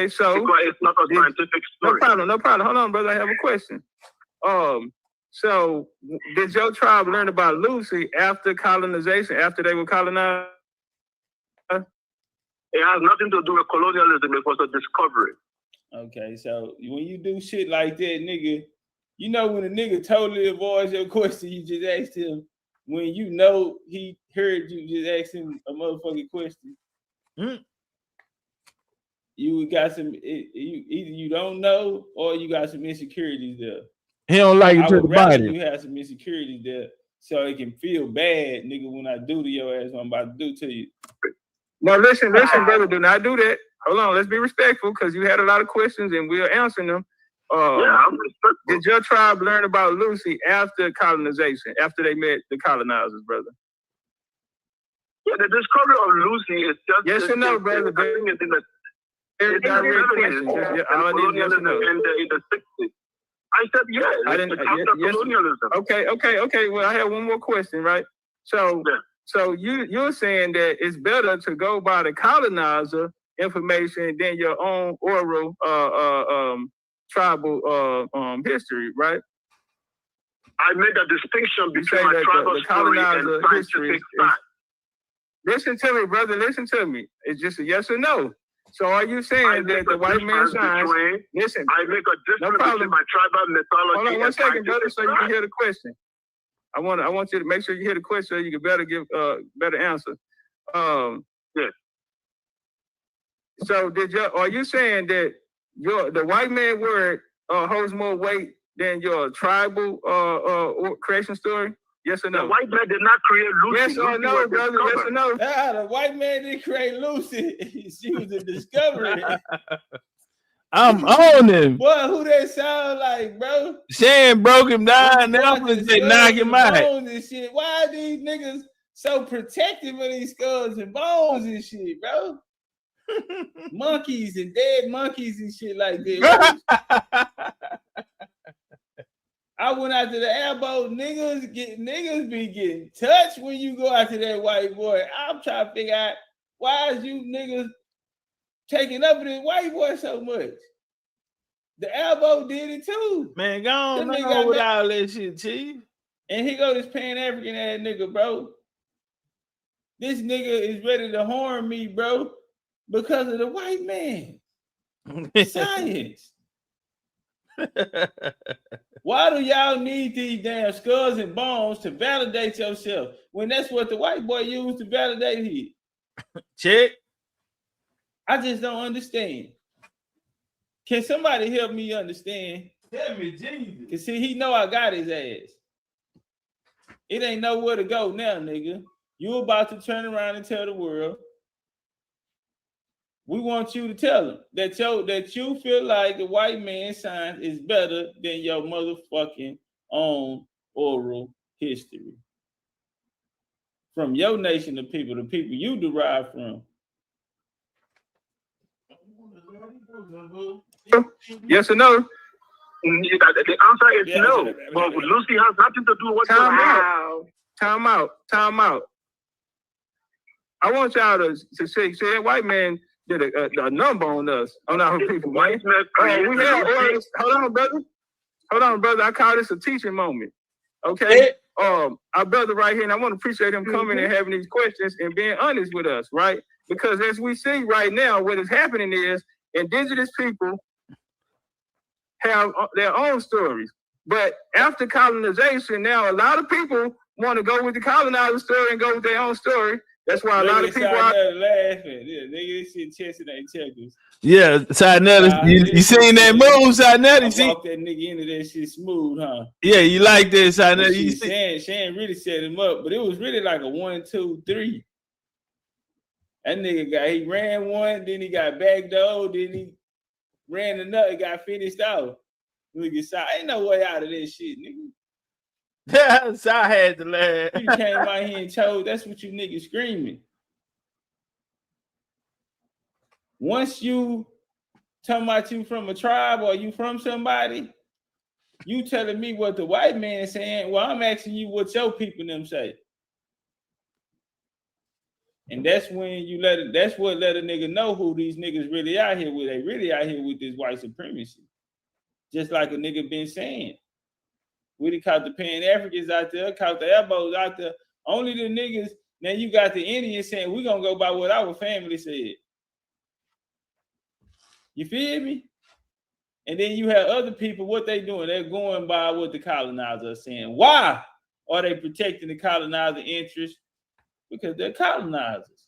So it's not a scientific story. No problem. Hold on, brother. I have a question. So did your tribe learn about Lucy after colonization? After they were colonized? It has nothing to do with colonialism. It was a discovery. Okay, so when you do shit like that, nigga, you know when a nigga totally avoids your question, you just asked him. When you know he heard you, just ask him a motherfucking question. You got some. Either you don't know or you got some insecurities there. He don't like it to the body. You have some insecurities there, so it can feel bad, nigga, when I do to your ass what I'm about to do to you. Now listen, brother, do not do that. Hold on, let's be respectful because you had a lot of questions and we're answering them. I'm respectful. Did your tribe learn about Lucy after colonization, after they met the colonizers, brother? Yeah, the discovery of Lucy is just... Yes or no, brother? In the 60s. I said yes. Colonialism. Okay. Well, I have one more question, right? So you're saying that it's better to go by the colonizer information than your own oral tribal history, right? I made a distinction between my tribal story and scientific fact. Listen to me, brother. Listen to me. It's just a yes or no. So are you saying that the white man science? Listen, I make a difference between my tribal mythology. Hold on 1 second, brother, so you can hear the question. I want you to make sure you hear the question so you can better give better answer. Yes. So are you saying that the white man word holds more weight than your tribal creation story? Yes or no? The white man did not create Lucy. Yes or no, brother? Yes or no? The white man didn't create Lucy. She was a discovery. I'm on him. Boy, who that sound like, bro? Shane broke him down. Now I'm just knock him out. And shit. Why are these niggas so protective of these skulls and bones and shit, bro? Monkeys and dead monkeys and shit like that. I went out to the elbow. Niggas be getting touched when you go out to that white boy. I'm trying to figure out why is you niggas taking up with this white boy so much. The elbow did it too. Man, go on with all that shit, Chief. And he go this Pan-African ass nigga, bro. This nigga is ready to harm me, bro, because of the white man. Science. Why do y'all need these damn skulls and bones to validate yourself when that's what the white boy used to validate it? Check. I just don't understand. Can somebody help me understand? Tell me, Jesus. Cause see, he know I got his ass. It ain't nowhere to go now, nigga. You about to turn around and tell the world. We want you to tell them that you feel like the white man's science is better than your motherfucking own oral history. From your nation of people, the people you derive from. Yes or no? The answer is no. But Lucy has nothing to do with Time out. I want y'all to say that white man did a number on us, on our people, right? Hold on, brother. I call this a teaching moment. Okay? Our brother right here, and I want to appreciate him coming and having these questions and being honest with us, right? Because as we see right now, what is happening is indigenous people have their own stories. But after colonization, now a lot of people want to go with the colonizer story and go with their own story. That's why a lot of people are laughing. Yeah, nigga, this shit chesting ain't checkers. Yeah, Sinetta, you seen that move, Sinetta? I walked that nigga into that shit smooth, huh? Yeah, you like this, Sinetta? Shan really set him up, but it was really like a 1, 2, 3. That nigga he ran one, then he got backdoored, then he ran another, got finished out. Nigga, ain't no way out of this shit, nigga. So I had to laugh. You came out here and told that's what you niggas screaming. Once you talking about you from a tribe or you from somebody, you telling me what the white man saying. Well, I'm asking you what your people them say. And that's when you that's what let a nigga know who these niggas really out here with. They really out here with this white supremacy. Just like a nigga been saying. We done caught the Pan-Africans out there, caught the elbows out there. Only the niggas, now you got the Indians saying, we gonna go by what our family said. You feel me? And then you have other people, what they doing? They're going by what the colonizers are saying. Why are they protecting the colonizer interests? Because they're colonizers.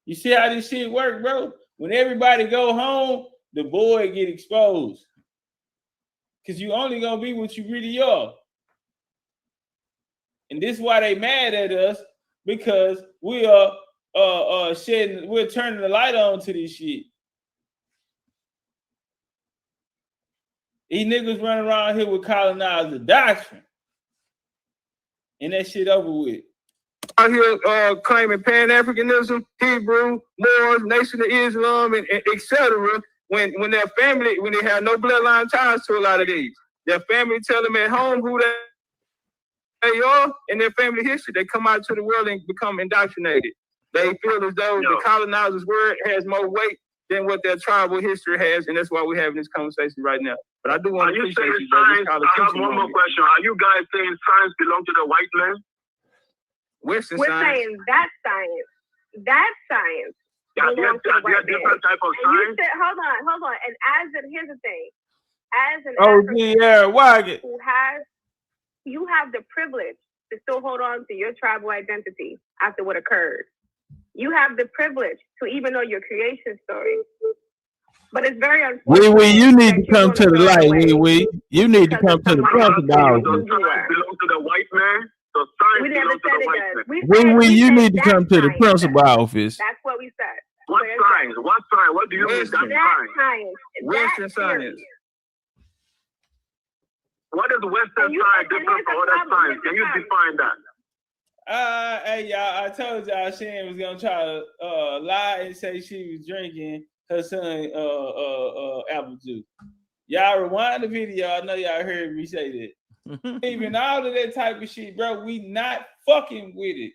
You see how this shit work, bro? When everybody go home, the boy get exposed. Because you only gonna be what you really are. And this is why they mad at us, because we are we're turning the light on to this shit. These niggas running around here with colonizer doctrine. And that shit over with. Out here claiming Pan-Africanism, Hebrew, Moors, Nation of Islam, and etc. When their family, when they have no bloodline ties to a lot of these. Their family tell them at home who they are and their family history. They come out to the world and become indoctrinated. They feel as though the colonizer's word has more weight than what their tribal history has, and that's why we're having this conversation right now. But I do want to appreciate you, brother. I have one more question. Are you guys saying science belongs to the white man? We're saying that science. That science. There are different type of science. Hold on. And here's the thing. As an African you have the privilege to still hold on to your tribal identity after what occurred. You have the privilege to even know your creation story. But it's very unfortunate. You need to come to the light. You need to come to the principles. Science belongs to the white man. So science belongs to the white man. You need to come to the principal office. That's what we said. What science? What science? What do you mean? That science. Western science. What is Western science different from other science? Can you define that? Hey y'all, I told y'all Shan was gonna try to lie and say she was drinking her son apple juice. Y'all rewind the video. I know y'all heard me say that. Even all of that type of shit, bro, we not fucking with it.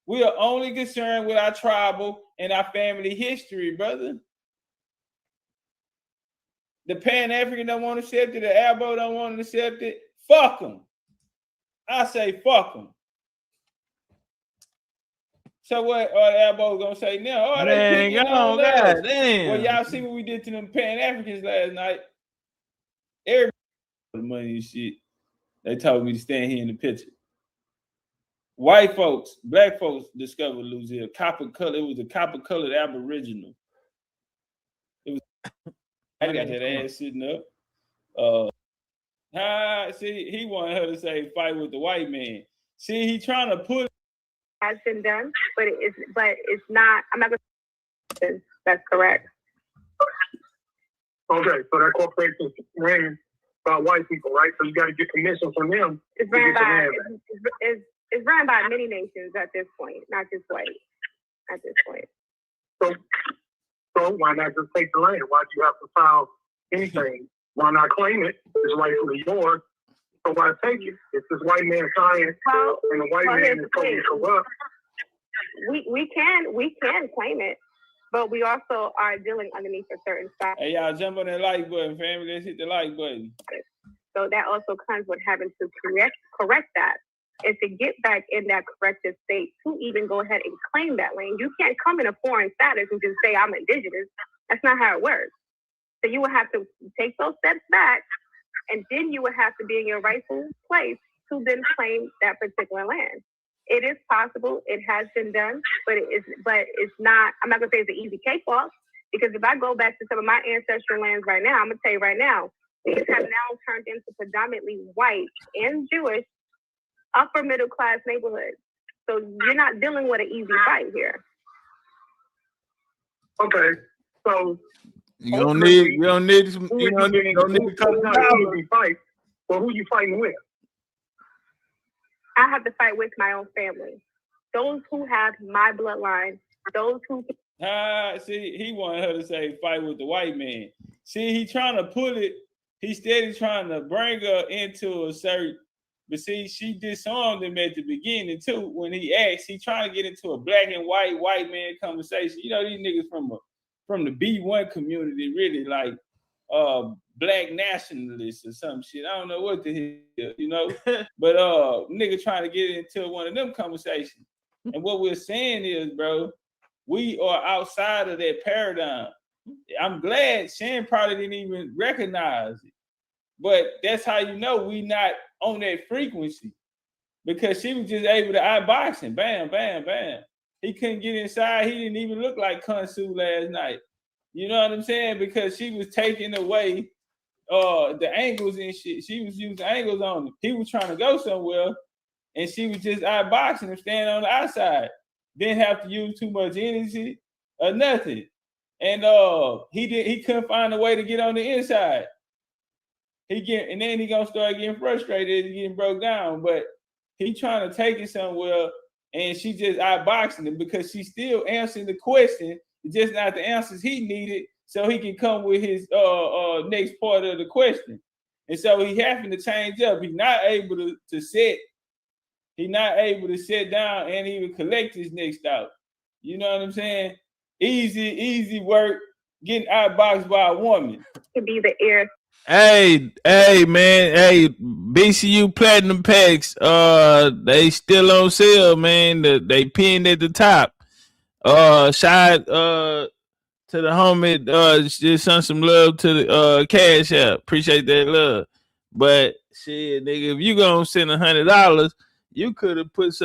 We are only concerned with our tribal and our family history, brother. The Pan-African don't want to accept it. The Arabo don't want to accept it. Fuck them. I say fuck them. So what are the Arabo gonna say now? Oh, they picking on us. God damn. Well, y'all see what we did to them Pan-Africans last night. Everybody the money and shit. They told me to stand here in the picture. White folks, black folks discovered Louisiana. Copper color. It was a copper colored Aboriginal. It was. I got that ass sitting up. See, he wanted her to say fight with the white man. See, he trying to put. Has been done, but it's not. I'm not gonna. That's correct. Okay, so that corporation ran by white people, right? So you got to get permission from them. It's ran by. It's ran by many nations at this point, not just white. At this point. So why not just take the land? Why do you have to file anything? Why not claim it? It's rightfully yours. So why take it? It's this white man science, and the white man is totally corrupt. We can claim it, but we also are dealing underneath a certain fact. Hey, y'all jump on that like button, family. Let's hit the like button. So that also comes with having to correct that. And to get back in that corrective state to even go ahead and claim that land. You can't come in a foreign status and just say I'm indigenous. That's not how it works. So you would have to take those steps back, and then you would have to be in your rightful place to then claim that particular land. It is possible. It has been done, but it's not. I'm not gonna say it's an easy cakewalk, because if I go back to some of my ancestral lands right now, I'm gonna tell you right now, these have now turned into predominantly white and Jewish upper middle class neighborhoods. So you're not dealing with an easy fight here. Okay, so you don't need to come down. Fight. Well, who you fighting with? I have to fight with my own family. Those who have my bloodline. Those who. See, he wanted her to say fight with the white man. See, he trying to pull it. He steady trying to bring her into a certain But see, she disarmed him at the beginning too. When he asked, he trying to get into a black and white man conversation. You know, these niggas from the B1 community, really like black nationalists or some shit. I don't know what the hell, you know. But nigga trying to get into one of them conversations. And what we're saying is, bro, we are outside of that paradigm. I'm glad Shan probably didn't even recognize it. But that's how you know we not on that frequency. Because she was just able to outbox him. Bam, bam, bam. He couldn't get inside. He didn't even look like Kunsu last night. You know what I'm saying? Because she was taking away the angles and shit. She was using angles on him. He was trying to go somewhere, and she was just outboxing him, standing on the outside. Didn't have to use too much energy or nothing. And he couldn't find a way to get on the inside. And then he gonna start getting frustrated and getting broke down. But he trying to take it somewhere, and she just outboxing him because she's still answering the question, just not the answers he needed, so he can come with his next part of the question. And so he having to change up. He's not able to sit. He's not able to sit down and even collect his next thought. You know what I'm saying? Easy work getting outboxed by a woman. To be the ear. Hey, man. Hey, BCU Platinum Packs. They still on sale, man. They pinned at the top. Shout to the homie. Just send some love to the Cash App. Appreciate that love. But shit, nigga, if you gonna send $100, you could have put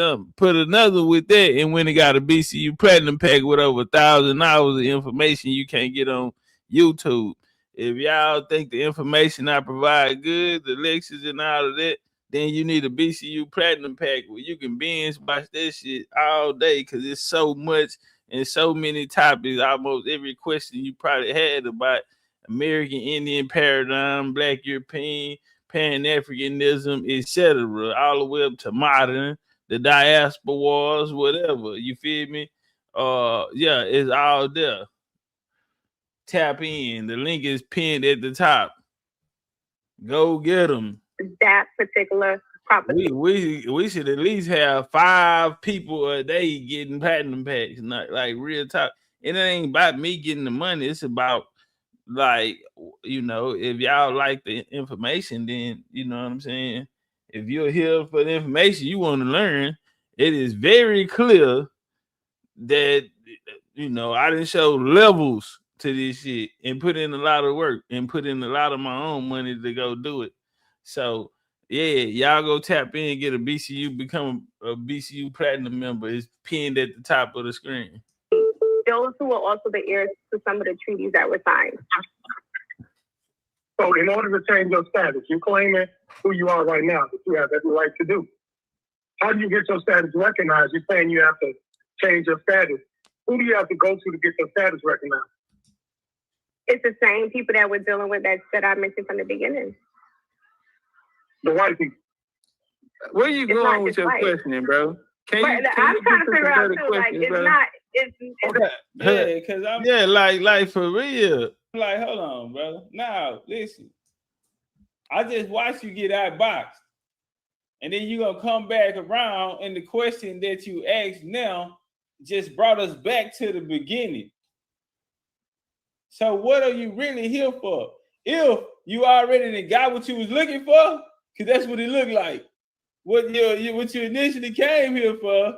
another with that and went and got a BCU Platinum Pack with over 1,000 hours of information you can't get on YouTube. If y'all think the information I provide good, the lectures and all of that, then you need a BCU Platinum Pack where you can binge watch that shit all day because it's so much and so many topics. Almost every question you probably had about American Indian paradigm, Black European, Pan-Africanism, etc., all the way up to modern, the diaspora wars, whatever. You feel me? Yeah, it's all there. Tap in. The link is pinned at the top. Go get them. That particular property. We should at least have 5 people a day getting platinum packs. Not like real talk. And it ain't about me getting the money. It's about, like, you know, if y'all like the information, then you know what I'm saying. If you're here for the information you want to learn, it is very clear that, you know, I didn't show levels to this shit and put in a lot of work and put in a lot of my own money to go do it. So yeah, y'all go tap in, get a BCU, become a BCU Platinum member. It's pinned at the top of the screen. Those who are also the heirs to some of the treaties that were signed. So in order to change your status, you're claiming who you are right now, that you have every right to do. How do you get your status recognized? You're saying you have to change your status. Who do you have to go to get your status recognized? It's the same people that we're dealing with that I mentioned from the beginning. The white people. Where you going with your questioning, bro? I'm trying to figure out too, like, it's bro? not, it's Okay. Yeah, because like for real. Like, hold on, brother. Now, listen. I just watched you get outboxed. And then you're gonna come back around, and the question that you asked now just brought us back to the beginning. So what are you really here for? If you already got what you was looking for, because that's what it looked like. What you initially came here for,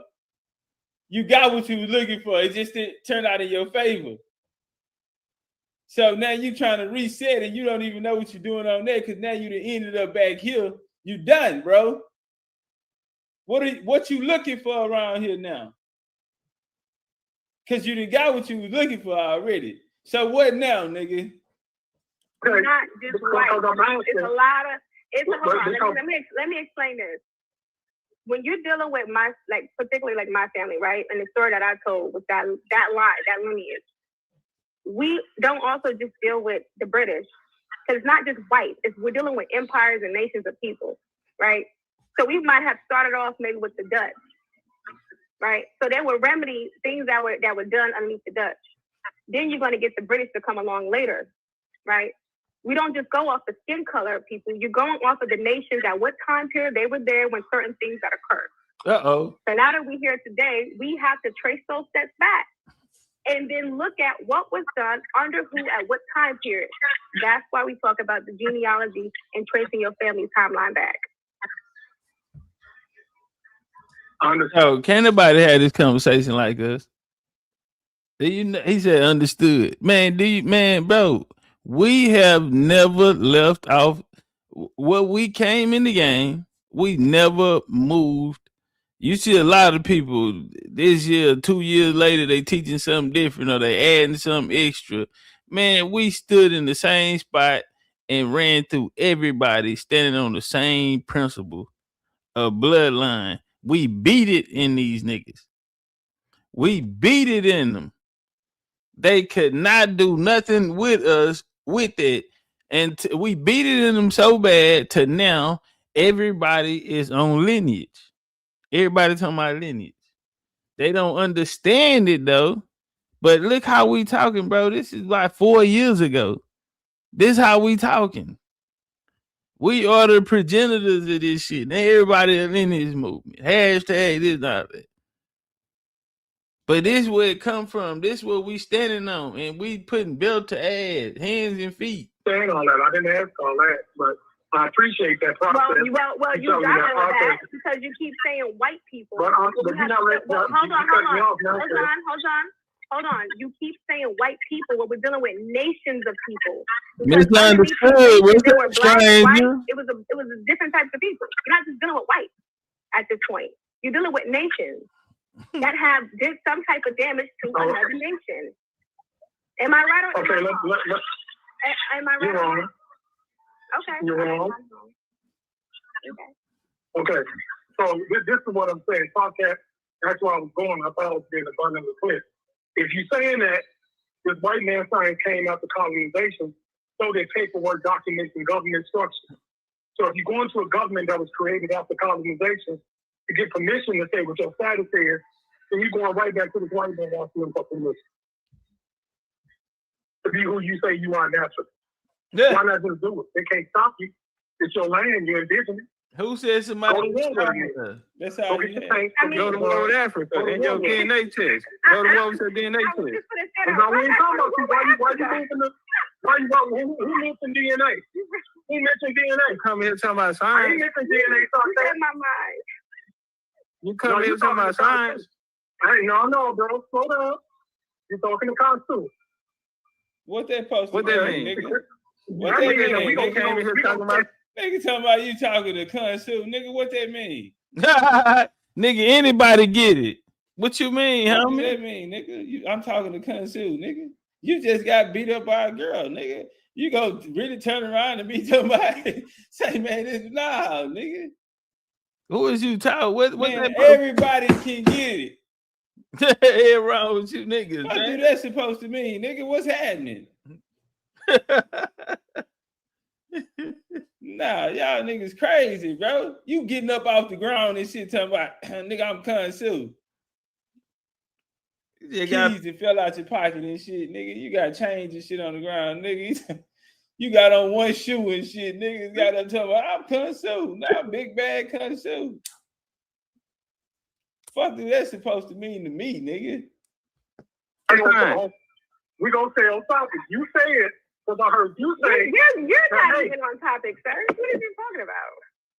you got what you was looking for. It just didn't turn out in your favor. So now you trying to reset, and you don't even know what you're doing on there, because now you done ended up back here. You done, bro. What you looking for around here now? Because you done got what you was looking for already. So what now, nigga? It's not just white. It's a lot of. Hold on. Let me explain this. When you're dealing with particularly like my family, right, and the story that I told with that line, that lineage, we don't also just deal with the British, because it's not just white. We're dealing with empires and nations of people, right? So we might have started off maybe with the Dutch, right? So there were remedy things that were done underneath the Dutch. Then you're going to get the British to come along later, right? We don't just go off the skin color of people. You're going off of the nations at what time period they were there when certain things that occurred. Uh-oh. So now that we're here today, we have to trace those steps back and then look at what was done under who at what time period. That's why we talk about the genealogy and tracing your family timeline back. Oh, can't nobody have this conversation like us? He said understood. Man, bro, we have never left off what we came in the game. We never moved. You see a lot of people this year, 2 years later, they teaching something different or they adding something extra. Man, we stood in the same spot and ran through everybody standing on the same principle of bloodline. We beat it in these niggas. We beat it in them. They could not do nothing with us with it. And we beat it in them so bad to now everybody is on lineage. Everybody talking about lineage. They don't understand it though. But look how we talking, bro. This is like 4 years ago. This how we talking. We are the progenitors of this shit. Now everybody in this movement. Hashtag this, not that. But this where it come from. This where we standing on. And we putting belt to ass, hands and feet. Saying all that. I didn't ask all that, but I appreciate that process. Well, you got all that because you keep saying white people. But you're not ready. Hold on. You keep saying white people, but we're dealing with nations of people. Misunderstood. What's that, stranger? It was a different type of people. You're not just dealing with white at this point. You're dealing with nations that did some type of damage to another nation. Am I right or okay? Am I right? You're wrong. Okay. You're wrong. Okay. So this is what I'm saying. Topcatz, that's where I was going. I thought I was being abundantly clear. If you're saying that this white man sign came after colonization, so did paperwork, documents, and government structure. So if you go into a government that was created after colonization to get permission to say what your status is, then you're going right back to this white man asking them for permission to be who you say you are naturally. Yeah. Why not just do it? They can't stop you. It's your land. You're indigenous. Who says somebody? That's how you go to war with Africa and your DNA test. Go to war with your DNA test. We ain't talking about you. Who mentioned DNA? Who mentioned DNA? You come here talking about I science. ain't mentioned DNA. In my mind. You come here talking about science. No, bro. Slow down. You're talking to Constitution. What that supposed to What that mean? Nigga? What that mean? We came in here talking about. Nigga talking about you talking to Consu. Nigga, what that mean? Nigga, anybody get it. What you mean, What homie? does that mean, nigga? I'm talking to Consu, nigga. You just got beat up by a girl, nigga. You go really turn around and be somebody. Say, man, nigga. Who is you talking? What Man, everybody can get it. What's wrong with you niggas? What Man? do that supposed to mean, nigga? What's happening? Nah, y'all niggas crazy, bro. You getting up off the ground and shit talking about, nigga, I'm Consu. Keys that fell out your pocket and shit, nigga. You got change and shit on the ground, nigga. You got on one shoe and shit, niggas got up talking about, I'm Consu. Nah, big bad Consu. Fuck is that supposed to mean to me, nigga? We gonna stay on topic. You say it because I heard you say. You're not even on topic, sir. What are you talking about?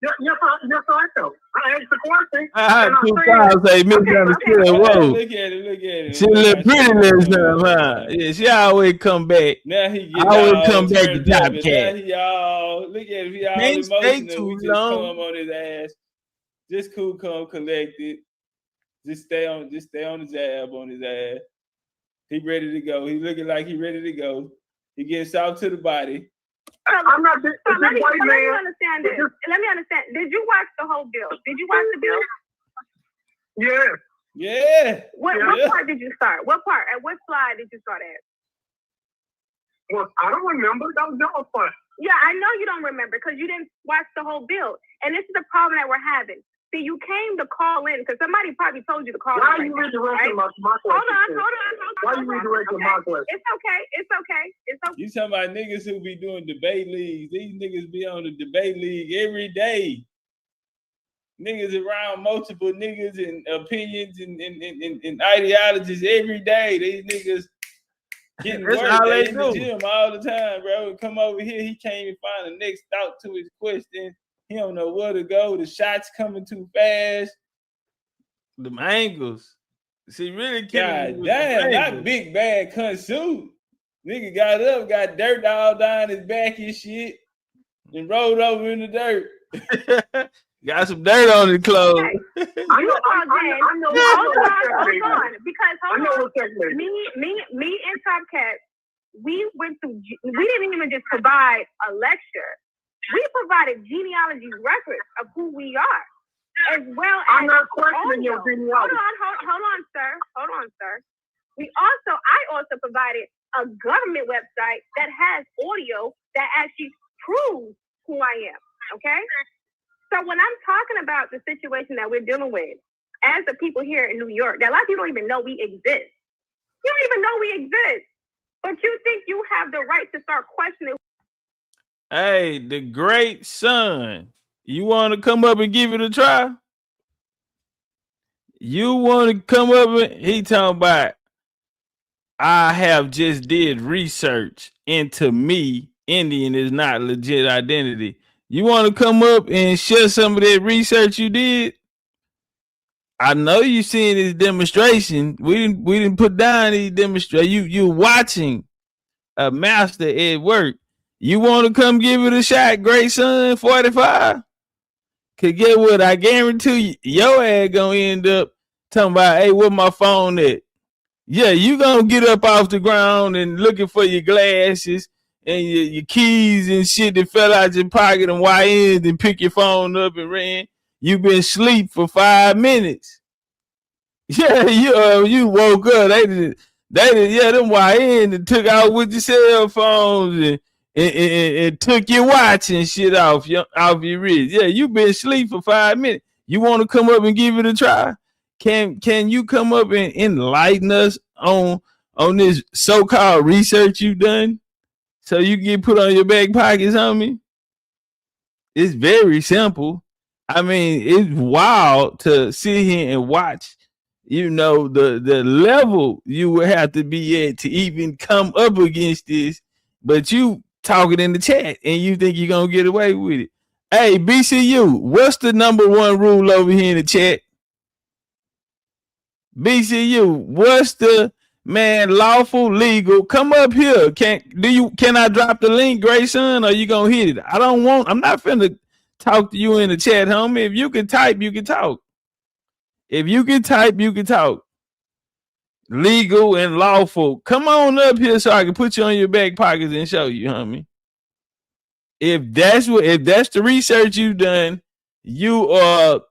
Yes, I know. I asked the question. I had 2 times say misunderstood. Whoa. Look at it. She look pretty this time, huh? Yeah, she always come back. Now he get always come back to Topcatz. Now he all look at it. He all Can't stay emotional. too We just long. come on his ass. Just cool, calm, collected. Just stay on the jab on his ass. He ready to go. He looking like he ready to go. He getting soft to the body. I'm not this Let me white man. understand this. Let me understand. Did you watch the whole bill? Did you watch the bill? Yeah. Yeah. What part did you start? What part? At what slide did you start at? Well, I don't remember. That was your part. Yeah, I know you don't remember because you didn't watch the whole bill. And this is the problem that we're having. See, you came to call in because somebody probably told you to call in. Why are you redirecting my question? Hold on. Why are you redirecting my question? It's okay. You talking about niggas who be doing debate leagues. These niggas be on the debate league every day. Niggas around multiple niggas and opinions and ideologies every day. These niggas getting work. They in the gym all the time, bro. Come over here, he can't even find the next thought to his question. He don't know where to go. The shots coming too fast. Them angles. See, really God damn, not big bad cunt suit. Nigga got up, got dirt all down his back and shit, and rolled over in the dirt. Got some dirt on his clothes. Okay. Hold on. Because me and Topcatz, we went through. We didn't even just provide a lecture. We provided genealogy records of who we are, as well as. I'm not questioning your genealogy. Hold on, sir. I also provided a government website that has audio that actually proves who I am. Okay. So when I'm talking about the situation that we're dealing with, as the people here in New York, that a lot of people don't even know we exist. You don't even know we exist, but you think you have the right to start questioning. Hey, the great son, you want to come up and give it a try? You want to come up and he talking about, I have just did research into me. Indian is not legit identity. You want to come up and share some of that research you did? I know you seen this demonstration. We didn't put down these demonstrations. You watching a master at work. You want to come give it a shot, great son, 45? Cause get what? I guarantee you, your ass gonna end up talking about, hey, where my phone at? Yeah, you gonna get up off the ground and looking for your glasses and your keys and shit that fell out your pocket and YNs and pick your phone up and ran. You been asleep for 5 minutes. Yeah, you woke up. They did, them YNs and took out with your cell phones and took your watch and shit off your wrist. Yeah, you been asleep for 5 minutes. You want to come up and give it a try? Can you come up and enlighten us on this so-called research you done? So you get put on your back pockets, homie? It's very simple. I mean, it's wild to sit here and watch, the level you would have to be at to even come up against this, but you talking in the chat and you think you're going to get away with it. Hey, BCU, what's the number one rule over here in the chat? BCU, what's the lawful, legal? Come up here. Can I drop the link, Grayson, or you gonna hit it? I'm not finna talk to you in the chat, homie. If you can type, you can talk. If you can type, you can talk. Legal and lawful. Come on up here so I can put you on your back pockets and show you, homie. If that's the research you've done, you are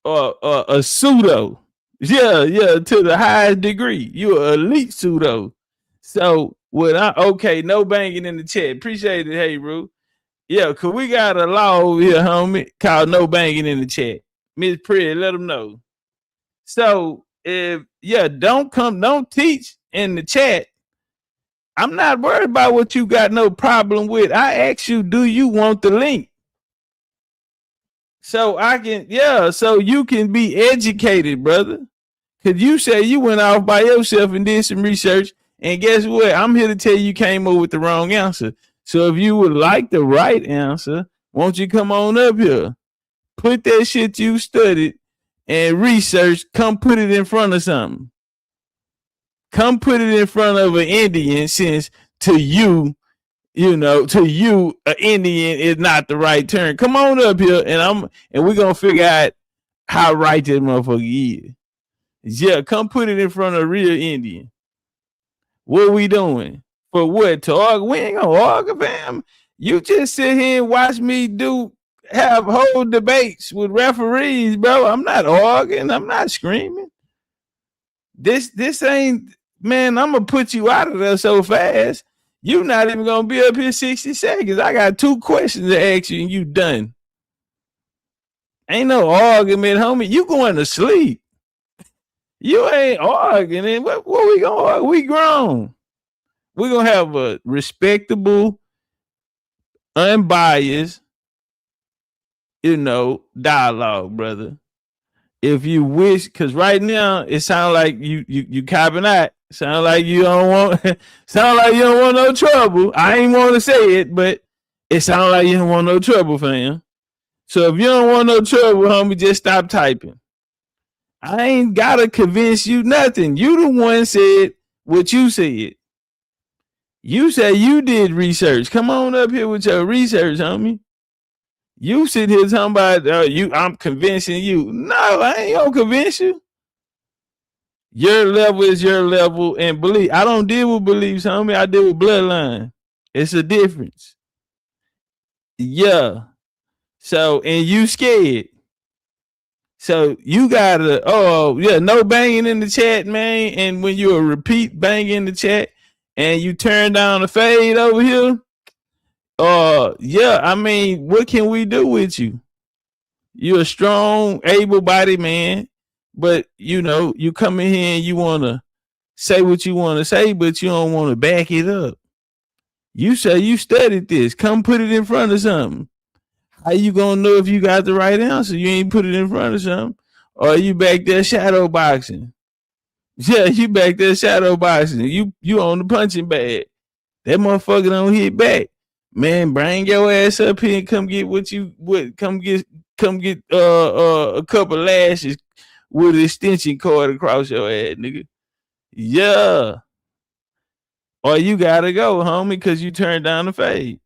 a pseudo. Yeah, to the highest degree. You're an elite pseudo. So no banging in the chat. Appreciate it, hey Roo. Yeah, cause we got a law over here, homie, called no banging in the chat. Miss Pretty, let them know. So don't teach in the chat. I'm not worried about what you got no problem with. I ask you, do you want the link? So so you can be educated, brother. Cause you say you went off by yourself and did some research, and guess what? I'm here to tell you came up with the wrong answer. So if you would like the right answer, won't you come on up here? Put that shit you studied and research, come put it in front of something. Come put it in front of an Indian, since to you, an Indian is not the right term. Come on up here and we're gonna figure out how right this motherfucker is. Yeah, come put it in front of a real Indian. What we doing? For what? To argue? We ain't gonna argue, fam. You just sit here and watch me have whole debates with referees, bro. I'm not arguing. I'm not screaming. This ain't, man, I'm gonna put you out of there so fast. You're not even gonna be up here 60 seconds. I got 2 questions to ask you and you done. Ain't no argument, homie. You going to sleep. You ain't arguing. What we gonna argue? We grown. We gonna have a respectable, unbiased, dialogue, brother. If you wish, because right now it sounds like you copping out. Sound like you don't want no trouble. I ain't want to say it, but it sounds like you don't want no trouble, fam. So if you don't want no trouble, homie, just stop typing. I ain't gotta convince you nothing. You the one said what you said. You say you did research. Come on up here with your research, homie. You sit here talking about I'm convincing you. No, I ain't gonna convince you. Your level is your level, and belief. I don't deal with beliefs, homie. I deal with bloodline. It's a difference. Yeah. So, and you scared. So you gotta, no banging in the chat, man. And when you repeat banging in the chat and you turn down the fade over here, I mean, what can we do with you? You're a strong, able-bodied man, but you come in here and you want to say what you want to say, but you don't want to back it up. You say you studied this. Come put it in front of something. How you gonna know if you got the right answer? You ain't put it in front of something. Or you back there shadow boxing. Yeah, you back there shadow boxing. You on the punching bag. That motherfucker don't hit back. Man, bring your ass up here and come get come get a couple lashes with an extension cord across your head, nigga. Yeah. Or you gotta go, homie, because you turned down the fade.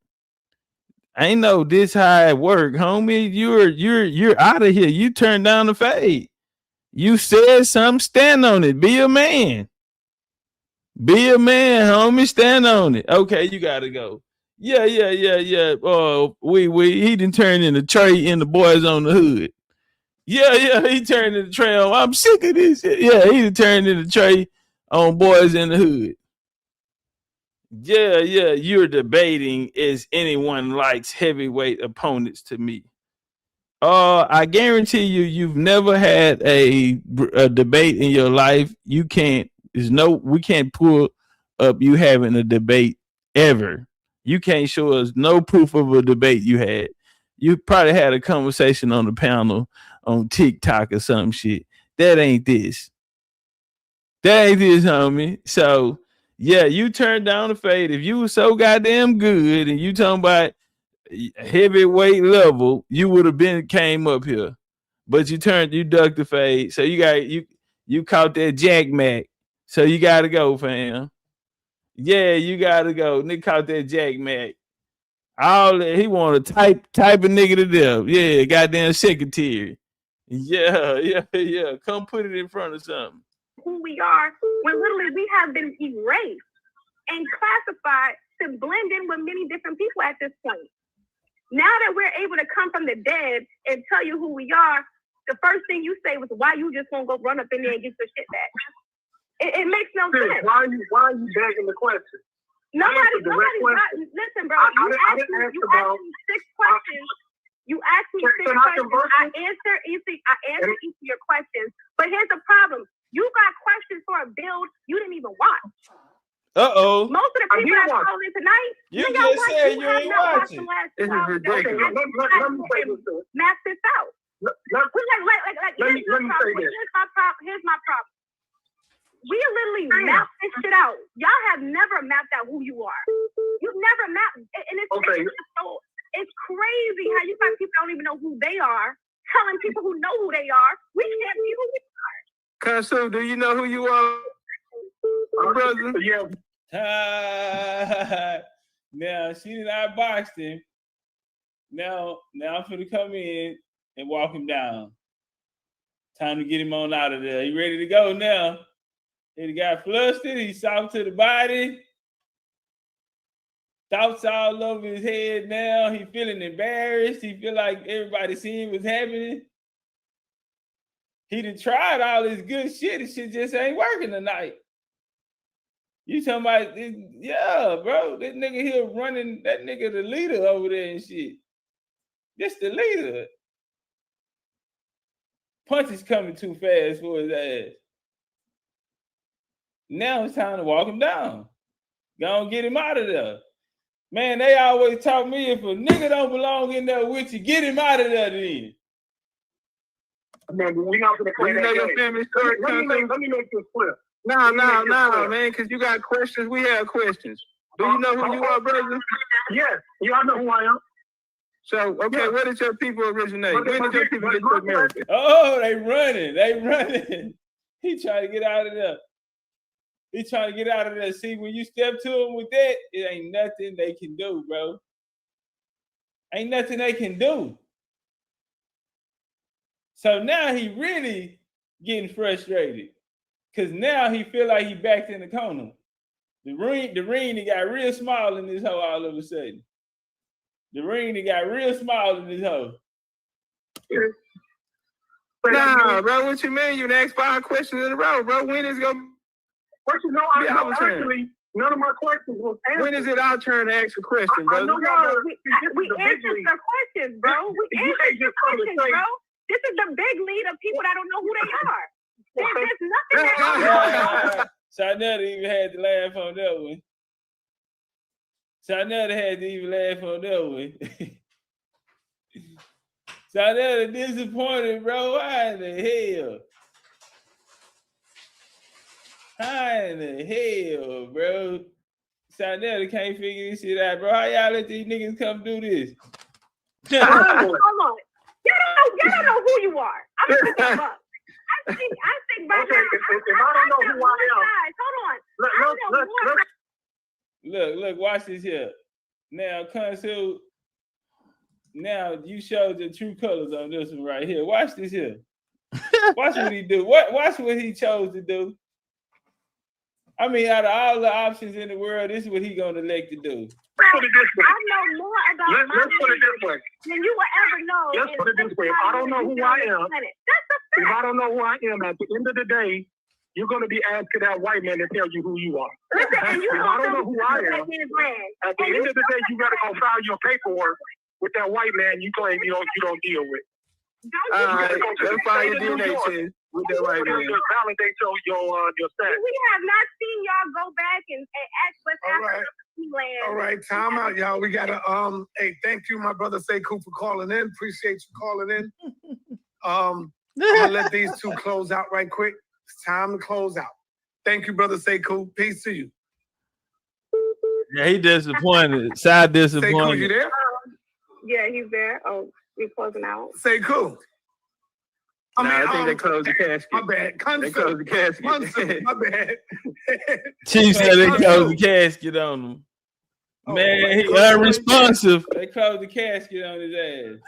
I ain't know this how it work, homie. You're out of here. You turned down the fade. You said something, stand on it. Be a man. Be a man, homie. Stand on it. Okay, you gotta go. Yeah. He done turned into Trey in the Boys on the Hood. Yeah, he turned into Trey on. I'm sick of this. Yeah, he done turned into Trey on Boys in the Hood. Yeah, you're debating is anyone likes heavyweight opponents to me. I guarantee you've never had a debate in your life. We can't pull up you having a debate ever. You can't show us no proof of a debate you had. You probably had a conversation on the panel on TikTok or some shit. That ain't this. That ain't this, homie. So yeah, you turned down the fade. If you were so goddamn good and you talking about heavyweight level, you would have came up here. But you ducked the fade. So you caught that Jack Mac. So you gotta go, fam. Yeah, you gotta go. Nigga caught that Jack Mac. All that he wanna type a nigga to death. Yeah, goddamn secretary. Yeah. Come put it in front of something. Who we are, when literally we have been erased and classified to blend in with many different people at this point. Now that we're able to come from the dead and tell you who we are, the first thing you say was, why you just won't go run up in there and get your shit back? It makes no sense. Why are you begging the question? Nobody, listen, bro. You asked me 6 questions. You asked me 6 questions. I answered each of your questions. But here's the problem. You got questions for a build you didn't even watch. Uh-oh. Most of the people that called in tonight, you just said you ain't watching. This is ridiculous. Let me say this. Map this out. Here's my problem. We literally mapped this shit out. Y'all have never mapped out who you are. You've never mapped, and it's crazy how you got people don't even know who they are, telling people who know who they are, we can't be who we are. Kansu, do you know who you are, brother? Yeah. Now she did not box him. Now I'm finna come in and walk him down. Time to get him on out of there. He ready to go now. He got flustered. He's soft to the body. Thoughts all over his head now. He feeling embarrassed. He feel like everybody seeing what's happening. He done tried all this good shit. This shit just ain't working tonight. You talking about, yeah, bro. That nigga here running, that nigga the leader over there and shit. This the leader. Punches coming too fast for his ass. Now it's time to walk him down. Go and get him out of there. Man, they always taught me if a nigga don't belong in there with you, get him out of there then. Man, we're not gonna play that your game. family story. Let me make this clear. No, man, because you got questions. We have questions. Do you know who you are, brother? Yes, I know who I am. So, okay, where did your people originate? When did your people get to America? Oh, they running. He trying to get out of there. See, when you step to him with that, it ain't nothing they can do, bro. Ain't nothing they can do. So now he really getting frustrated. Cause now he feel like he backed in the corner. The ring got real small in this hole all of a sudden. Got real small in this hole. Nah, bro, what you mean? You asked 5 questions in a row, bro. When is it gonna actually, none of my questions was answered. When is it our turn to ask a question, bro? We answered the questions, bro. We answered the questions, bro. This is the big lead of people that don't know who they are. There's nothing that Chanel even had to laugh on that one. Chanel disappointed, bro. Why in the hell, bro? Chanel can't figure this shit out, bro. How y'all let these niggas come do this? Hold on. Y'all don't know who you are. I'm gonna pick them up. I think right now. If I don't know who I am, Look, watch this here. Now, Consul, now you showed the true colors on this one right here. Watch this here. Watch what he do. Watch what he chose to do. I mean, out of all the options in the world, this is what he gonna elect to do. I know more about let's put it this way. than you will ever know. Let's put it this way. If I don't know who I am, if I don't know who I am, at the end of the day, you're going to be asking that white man to tell you who you are. Listen, and you if I don't know who I am, at the end of the day, you got to go file your paperwork with that white man you claim you don't deal with. Let's file your DNA test with that white man. Validate your status. We have not seen y'all go back and ask what's happening. All right, time out, y'all. We gotta hey, thank you, my brother Sekou, for calling in. Appreciate you calling in. I'm gonna let these two close out right quick. It's time to close out. Thank you, brother Sekou. Peace to you. Yeah, he disappointed. Side disappointed. Sekou, you there? Yeah, he's there. Oh, we closing out. Sekou. I think they closed the casket. My bad. They closed the casket. My bad. Chief said they closed the casket on him. Man, he unresponsive. They closed the casket on his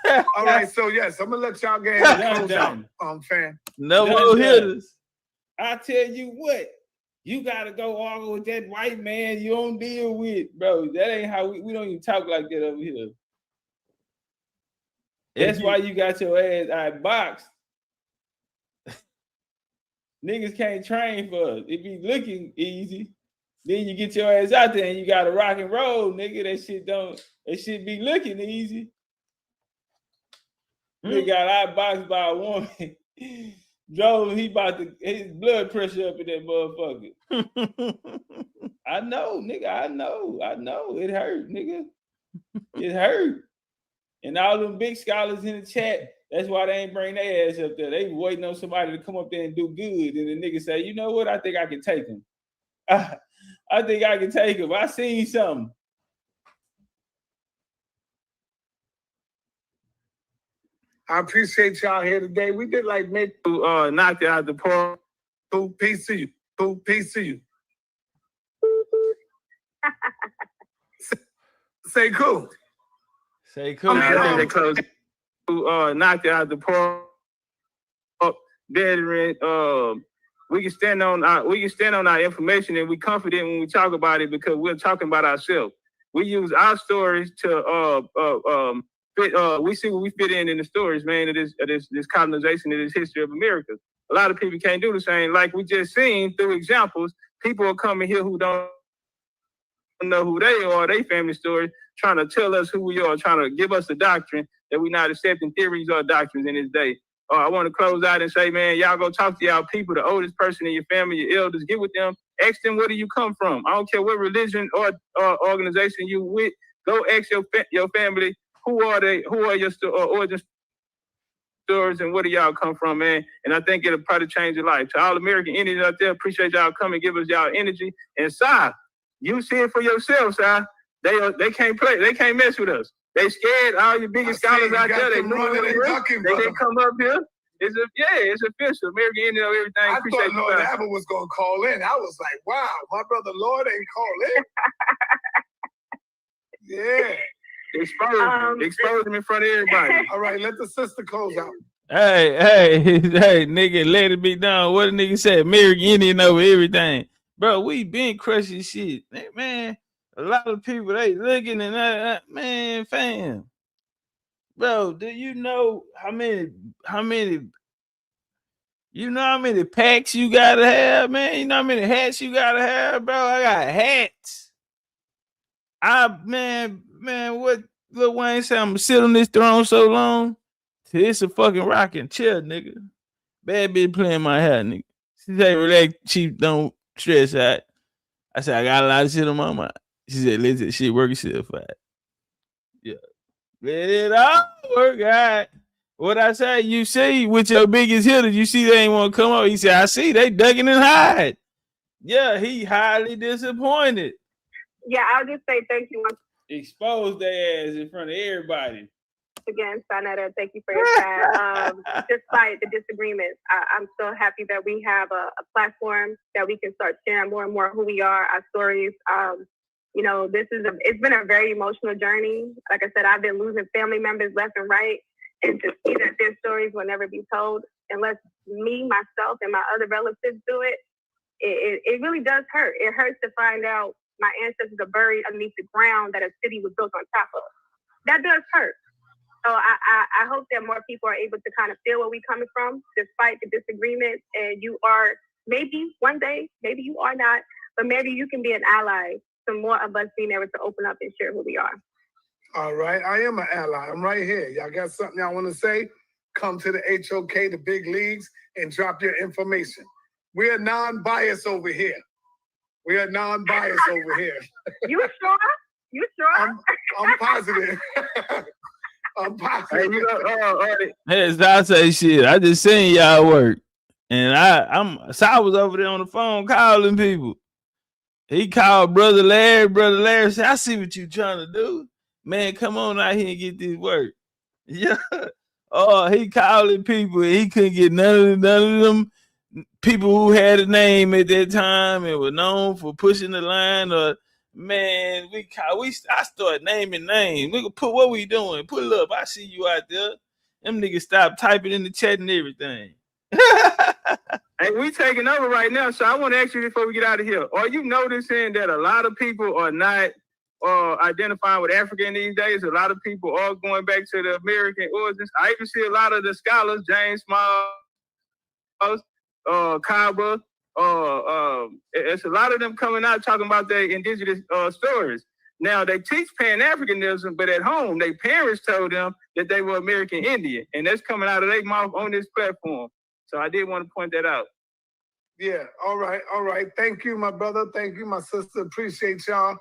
ass. All right, so yes, I'm gonna let y'all get close out. Fam. No more hitters. I tell you what, you gotta go argue with that white man you don't deal with, bro. That ain't how we don't even talk like that over here. That's why you got your ass out boxed. Niggas can't train for us. It be looking easy. Then you get your ass out there and you gotta rock and roll, nigga. That shit be looking easy. Nigga got outboxed by a woman. Drove his blood pressure up in that motherfucker. I know, nigga. I know. It hurt, nigga. It hurt. And all them big scholars in the chat, that's why they ain't bring their ass up there. They waiting on somebody to come up there and do good. And the nigga say, you know what? I think I can take him. I think I can take him. I seen something. I appreciate y'all here today. We did like maybe knock it out the park. Cool. Peace to you. Cool. Peace to you. Say cool. Say cool. I think they closed. Knocked it out the park. Veteran. We can stand on our information, and we confident when we talk about it because we're talking about ourselves. We use our stories to fit. We see what we fit in the stories, man. Of this colonization, of this history of America. A lot of people can't do the same. Like we just seen through examples, people are coming here who don't know who they are, their family stories, trying to tell us who we are, trying to give us a doctrine that we're not accepting theories or doctrines in this day. I want to close out and say, man, y'all go talk to y'all people, the oldest person in your family, your elders, get with them, ask them, where do you come from? I don't care what religion or organization you with, go ask your family, who are your origin stories and where do y'all come from, man? And I think it'll probably change your life. To all American Indians out there, appreciate y'all coming, give us y'all energy. And Si, you see it for yourself, Si. They can't play, they can't mess with us. They scared all your biggest scholars out there. They didn't come up here. It's official. American Indian know everything. I Appreciate thought Lord Abbott was gonna call in. I was like, wow, my brother Lord ain't call in. Yeah. Expose him in front of everybody. All right, let the sister close out. Hey, nigga, let it be done. What a nigga said, American Indian over everything. Bro, we been crushing shit. Man, a lot of people, they looking and man, fam. Bro, do you know how many packs you gotta have, man? You know how many hats you gotta have, bro? I got hats. Man, what Lil Wayne said, I'm gonna sit on this throne so long till it's a fucking rocking chair, nigga. Bad bitch playing my hair, nigga. She said, relax, Chief, don't stress out. I said, I got a lot of shit on my mind. She said, let that shit work itself out. Yeah. Let it all work out. What I say, you see, with your biggest hitters, you see they ain't want to come up. He said, I see, they ducking and hide. Yeah, he highly disappointed. Yeah, I'll just say thank you once Expose their ass in front of everybody. again, Sanetta. Thank you for your time. Despite the disagreements, I'm so happy that we have a platform that we can start sharing more and more who we are, our stories. You know, it's been a very emotional journey. Like I said, I've been losing family members left and right, and to see that their stories will never be told unless me, myself, and my other relatives do it, it really does hurt. It hurts to find out my ancestors are buried underneath the ground that a city was built on top of. That does hurt. So I hope that more people are able to kind of feel where we're coming from, despite the disagreements. And you are, maybe one day, maybe you are not, but maybe you can be an ally to more of us being able to open up and share who we are. All right, I am an ally. I'm right here. Y'all got something y'all want to say? Come to the HOK, the big leagues, and drop your information. We are non-biased over here. We are non-biased over here. You sure? You sure? I'm positive. I'm positive. As I say shit, I just seen y'all work. And I was over there on the phone calling people. He called Brother Larry. Brother Larry said, I see what you trying to do. Man, come on out here and get this work. Yeah. Oh, he calling people. He couldn't get none of them people who had a name at that time and were known for pushing the line. Or man, I started naming names. We could put what we doing. Put it up. I see you out there. Them niggas stop typing in the chat and everything. Hey, we taking over right now, so I want to ask you before we get out of here. Are you noticing that a lot of people are not identifying with African these days? A lot of people are going back to the American origins. I even see a lot of the scholars, James Smalls, Kaba, it's a lot of them coming out talking about their indigenous stories. Now, they teach Pan-Africanism, but at home, their parents told them that they were American Indian, and that's coming out of their mouth on this platform. So I did want to point that out. Yeah, all right. Thank you, my brother. Thank you, my sister. Appreciate y'all.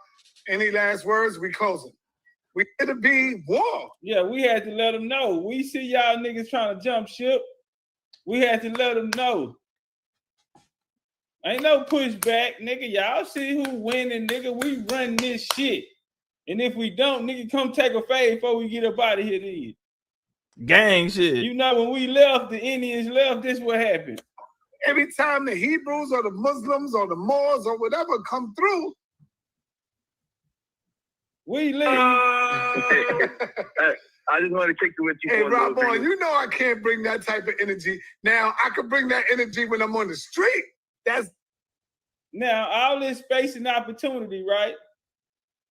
Any last words? We closing. We had to be war. Yeah, we had to let them know. We see y'all niggas trying to jump ship. We had to let them know. Ain't no pushback, nigga. Y'all see who winning, nigga. We run this shit. And if we don't, nigga, come take a fade before we get up out of here then. Gang shit. You know, when we left, the Indians left, this what happened. Every time the Hebrews or the Muslims or the Moors or whatever come through, we leave. I just want to kick it with you. Hey, Rob Boy, you know I can't bring that type of energy. Now, I can bring that energy when I'm on the street. That's now all this space and opportunity, right?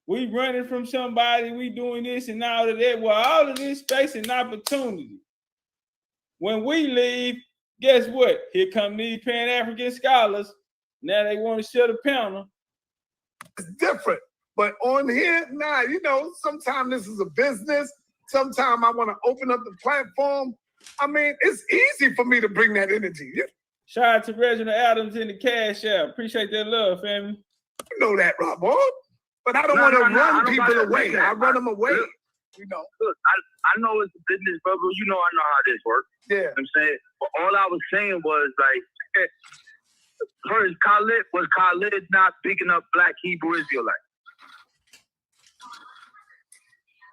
We running from somebody, we doing this and all of that. Well, all of this space and opportunity. When we leave, guess what? Here come these Pan-African scholars. Now they want to shut a panel. It's different. But on here, nah, you know, sometimes this is a business. Sometimes I want to open up the platform. I mean, it's easy for me to bring that energy. Shout out to Reginald Adams in the cash app. Appreciate that love, family. You know that, Rob, boy. But I don't want to run people away. I run them away. You know. Look, I know it's a business, brother. You know I know how this works. Yeah. You know what I'm saying? But all I was saying was like, first, Khalid not big enough black Hebrew Israelite?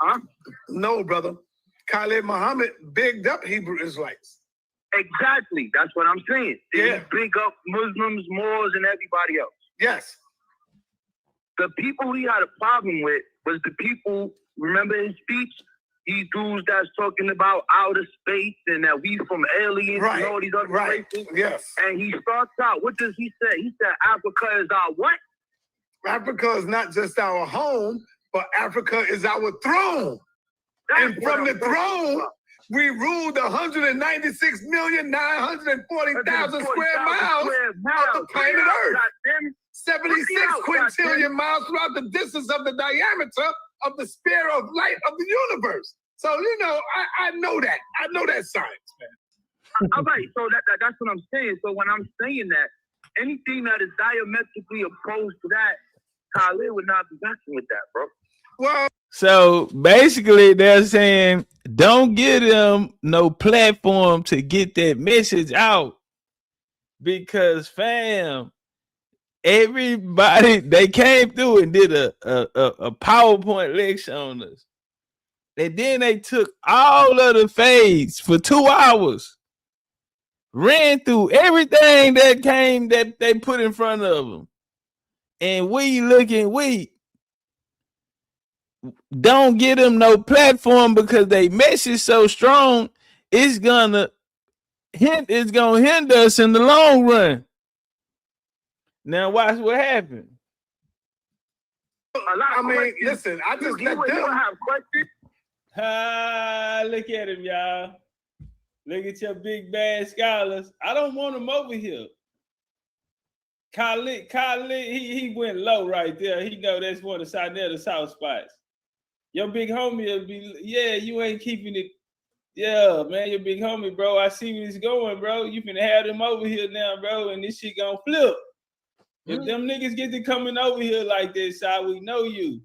Huh? No, brother. Khalid Muhammad bigged up Hebrew Israelites. Exactly. That's what I'm saying. Yeah. He big up Muslims, Moors, and everybody else. Yes. The people he had a problem with was the people, remember his speech? These dudes that's talking about outer space and that we from aliens and all these other places. Yes. And he starts out, what does he say? He said, Africa is our what? Africa is not just our home, but Africa is our throne. And from the throne, we ruled 196,940,000 square miles of the planet Earth. 76 quintillion miles throughout the distance of the diameter of the sphere of light of the universe. So, you know, I know that. I know that science, man. All right, so that's what I'm saying. So when I'm saying that, anything that is diametrically opposed to that, Khalid would not be messing with that, bro. Well, so basically they're saying don't give them no platform to get that message out, because fam, everybody, they came through and did a PowerPoint lecture on us. And then they took all of the fades for 2 hours, ran through everything that came that they put in front of them. And we looking weak. Don't give them no platform because they message so strong, it's gonna hinder us in the long run. Now watch what happened. I mean, listen, I just let them have questions. Look at him, y'all. Look at your big bad scholars. I don't want him over here. Khalid, he went low right there. He know that's one of the south spots. Your big homie will be, yeah, you ain't keeping it. Yeah, man, your big homie, bro. I see where it's going, bro. You finna have them over here now, bro, and this shit gonna flip. If them niggas get to coming over here like this, Si, we know you.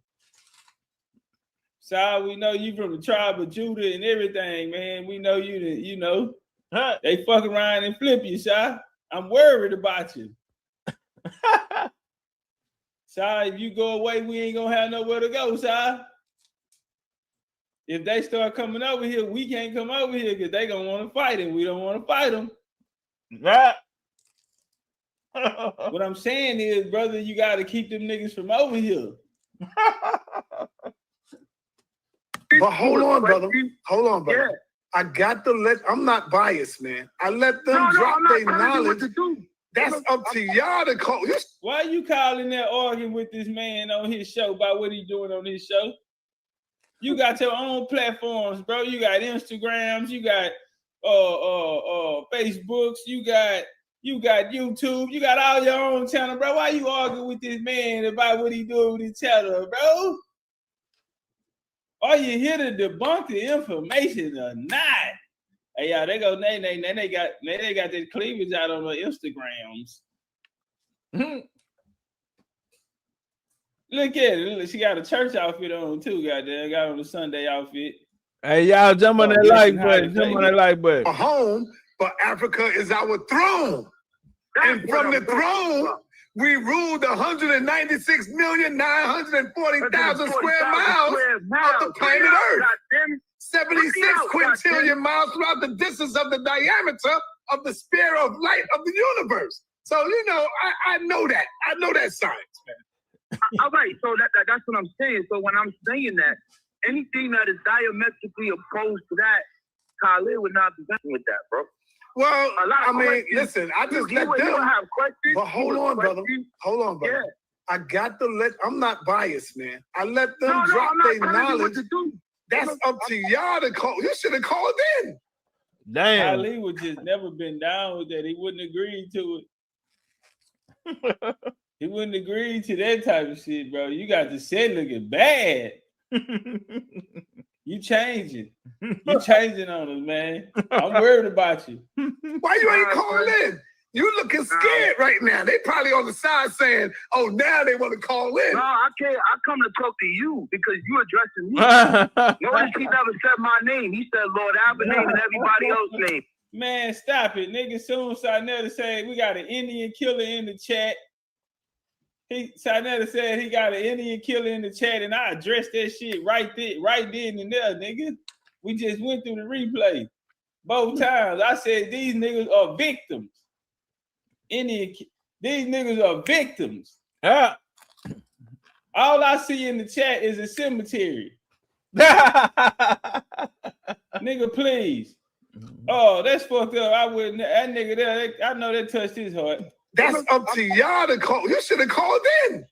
Si, we know you from the tribe of Judah and everything, man. We know you, you know. They fuck around and flip you, Si. I'm worried about you. Si, if you go away, we ain't gonna have nowhere to go, Si. If they start coming over here, we can't come over here because they gonna want to fight, and we don't want to fight them. Right? What I'm saying is, brother, you got to keep them niggas from over here. But hold on, brother. Hold on, brother. Yeah. I got to I'm not biased, man. I let them drop their knowledge. That's up to y'all to call. Why you calling that arguing with this man on his show about what he doing on his show? You got your own platforms, bro. You got Instagrams, you got Facebooks, you got YouTube, you got all your own channel, bro. Why you arguing with this man about what he doing with his channel, bro? Are you here to debunk the information or not? Hey, y'all, they got this cleavage out on the Instagrams. Look at it. She got a church outfit on too, goddamn. Got on the Sunday outfit. Hey, y'all, jump on that like button. Jump on that like button. A home, but Africa is our throne. And from the throne, we ruled 196,940,000 square miles of the planet Earth. 76 quintillion miles throughout the distance of the diameter of the sphere of light of the universe. So, you know, I know that. I know that science, man. All right, so that's what I'm saying. So when I'm saying that, anything that is diametrically opposed to that, Khalid would not be messing with that, bro. Well, I mean, listen, I just let them have questions. But hold on, brother. Hold on, brother. Yeah. I got to I'm not biased, man. I let them drop their knowledge. That's up to y'all to call. You should have called in. Damn. Khalid would just never been down with that. He wouldn't agree to it. He wouldn't agree to that type of shit, bro. You got the set looking bad. You changing. You changing on us, man. I'm worried about you. Why you ain't calling in? You looking scared right now. They probably on the side saying, "Oh, now they want to call in." No, I can't. I come to talk to you because you addressing me. Notice he never said my name. He said Lord Albert name and everybody else's name. Man, stop it, nigga. Soon Sarnetta said we got an Indian killer in the chat. Sarnetta said he got an Indian killer in the chat, and I addressed that shit right then and there, nigga. We just went through the replay both times. I said these niggas are victims. These niggas are victims. All I see in the chat is a cemetery. Nigga, please. Oh, that's fucked up. I wouldn't. That nigga there, I know that touched his heart. That's up to y'all to call. You should have called in.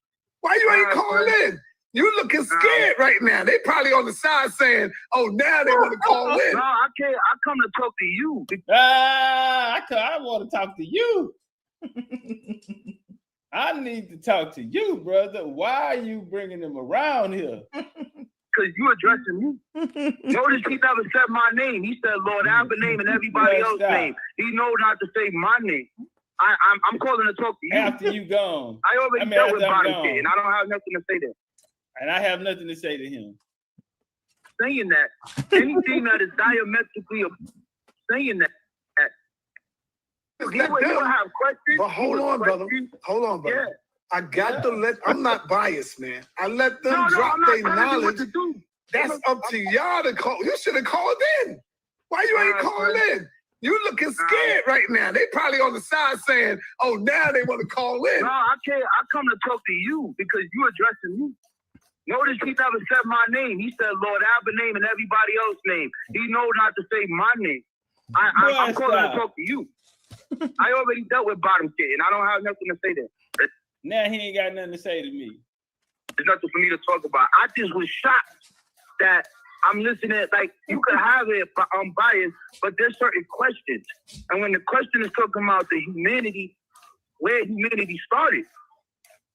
Why you ain't calling in? You looking scared right now. They probably on the side saying, "Oh, now they want to call in." No, I can't. I come to talk to you. I want to talk to you. I need to talk to you, brother. Why are you bringing them around here? Because you addressing me. Notice he never said my name. He said Lord Albert name and everybody else's name. He knows not to say my name. I'm calling to talk to you. After you gone. I already dealt with bottom kid, and I don't have nothing to say there. And I have nothing to say to him. Saying that, anything that is diametrically saying that. You don't have questions. But hold on, brother. Hold on, brother. Yeah. I got to let. I'm not biased, man. I let them drop their knowledge. That's up to y'all to call. You should have called in. Why you ain't calling in? You looking scared right now. They probably on the side saying, "Oh, now they want to call in." No, I can't. I come to talk to you because you addressing me. Notice he never said my name. He said Lord Albert name and everybody else's name. He knows not to say my name. I'm calling to talk to you. I already dealt with bottom kid, and I don't have nothing to say there. Now he ain't got nothing to say to me. There's nothing for me to talk about. I just was shocked that I'm listening. Like, you could have it unbiased, but there's certain questions. And when the question is talking about the humanity, where humanity started,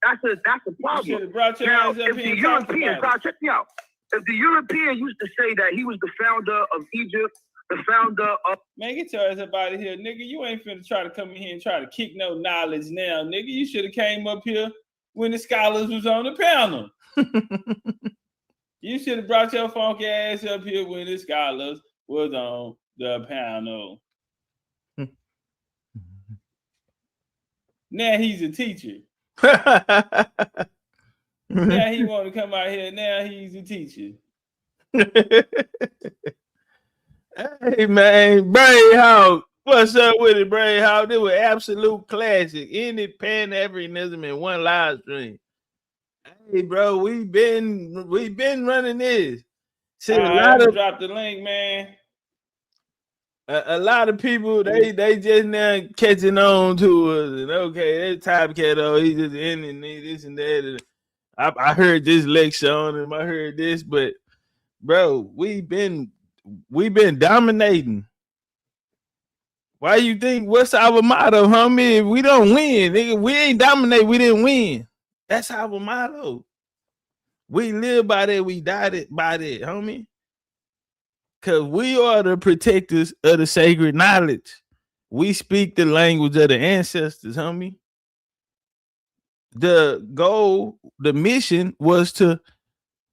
that's a problem. Now, if the Europeans, check me out. If the European used to say that he was the founder of Egypt, the founder of... Man, get your ass up out of here, nigga. You ain't finna try to come in here and try to kick no knowledge now, nigga. You should have came up here when the scholars was on the panel. You should have brought your funky ass up here when the scholars was on the panel. Now he's a teacher. Now he want to come out here. Now he's a teacher. Hey man, Brainhawk, what's up with it, Brainhawk? This was absolute classic. Any Pan-Africanism in one live stream. Hey, bro, we been running this. See, a lot of drop the link, man. A lot of people they just now catching on to us, and okay, that Topcatz, oh, he just in and this and that. And I heard this lecture on him. I heard this, but bro, we been dominating. Why you think? What's our motto, homie? If we don't win, nigga, we ain't dominate. We didn't win. That's our motto. We live by that. We died by that, homie. Because we are the protectors of the sacred knowledge. We speak the language of the ancestors, homie. The goal, the mission was to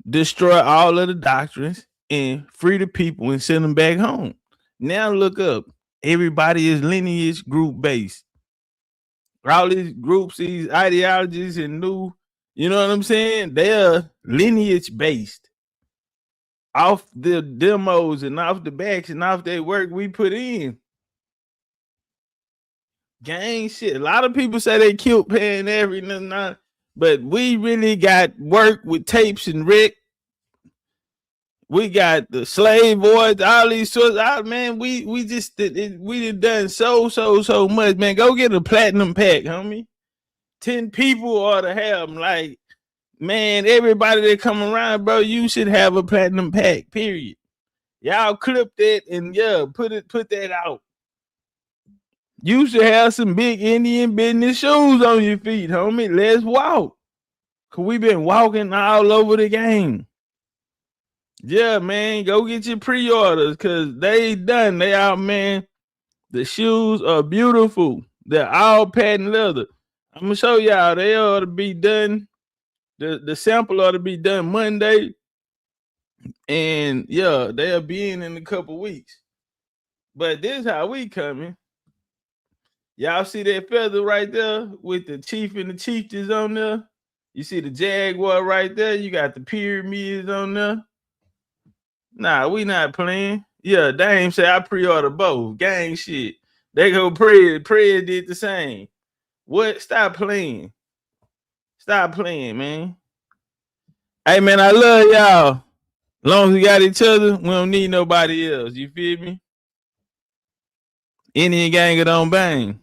destroy all of the doctrines and free the people and send them back home. Now look up. Everybody is lineage group based. All these groups, these ideologies and new, you know what I'm saying? They are lineage based. Off the demos and off the backs and off their work we put in. Gang shit. A lot of people say they killed Pan-Africanism, but we really got work with tapes and Rick. We got the slave boys, all these sorts. Man, we done so much, man. Go get a platinum pack, homie. 10 people ought to have them. Like, man, everybody that come around, bro, you should have a platinum pack, period. Y'all clip that and yeah, put that out. You should have some big Indian business shoes on your feet, homie. Let's walk. Cause we been walking all over the game. Yeah, man, go get your pre-orders because they done. They out, man. The shoes are beautiful. They're all patent leather. I'm gonna show y'all. They ought to be done. The sample ought to be done Monday. And yeah, they'll be in a couple weeks. But this is how we coming. Y'all see that feather right there with the chief and the chieftains on there? You see the jaguar right there? You got the pyramids on there. Nah, we not playing. Yeah, Dame said I pre-order both. Gang shit. They go Pred. Pred did the same. What? Stop playing. Stop playing, man. Hey, man, I love y'all. As long as we got each other, we don't need nobody else. You feel me? Indian gang it on bang.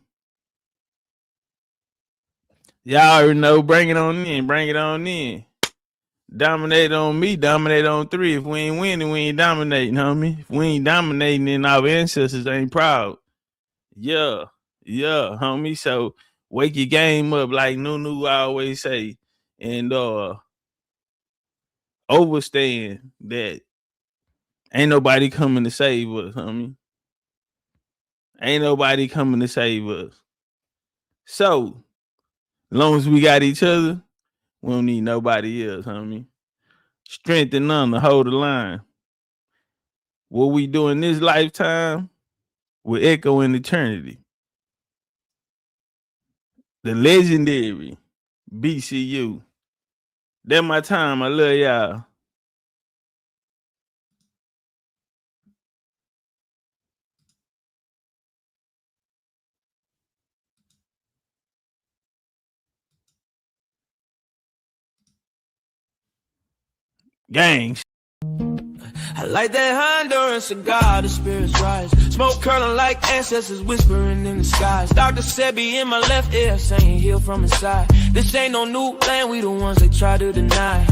Y'all already know. Bring it on in. Bring it on in. Dominate on me. Dominate on 3. If we ain't winning, we ain't dominating, homie. If we ain't dominating, then our ancestors ain't proud. Yeah, homie. So wake your game up like Nunu always say. And overstand that ain't nobody coming to save us, homie. Ain't nobody coming to save us. So, as long as we got each other, we don't need nobody else, homie. Strength and none to hold the line. What we do in this lifetime will echo in eternity. The legendary BCU. That's my time. I love y'all. Gang. I like that Honduran cigar, the spirits rise. Smoke curling like ancestors whispering in the skies. Dr. Sebi in my left ear saying heal from inside. This ain't no new land, we the ones they try to deny.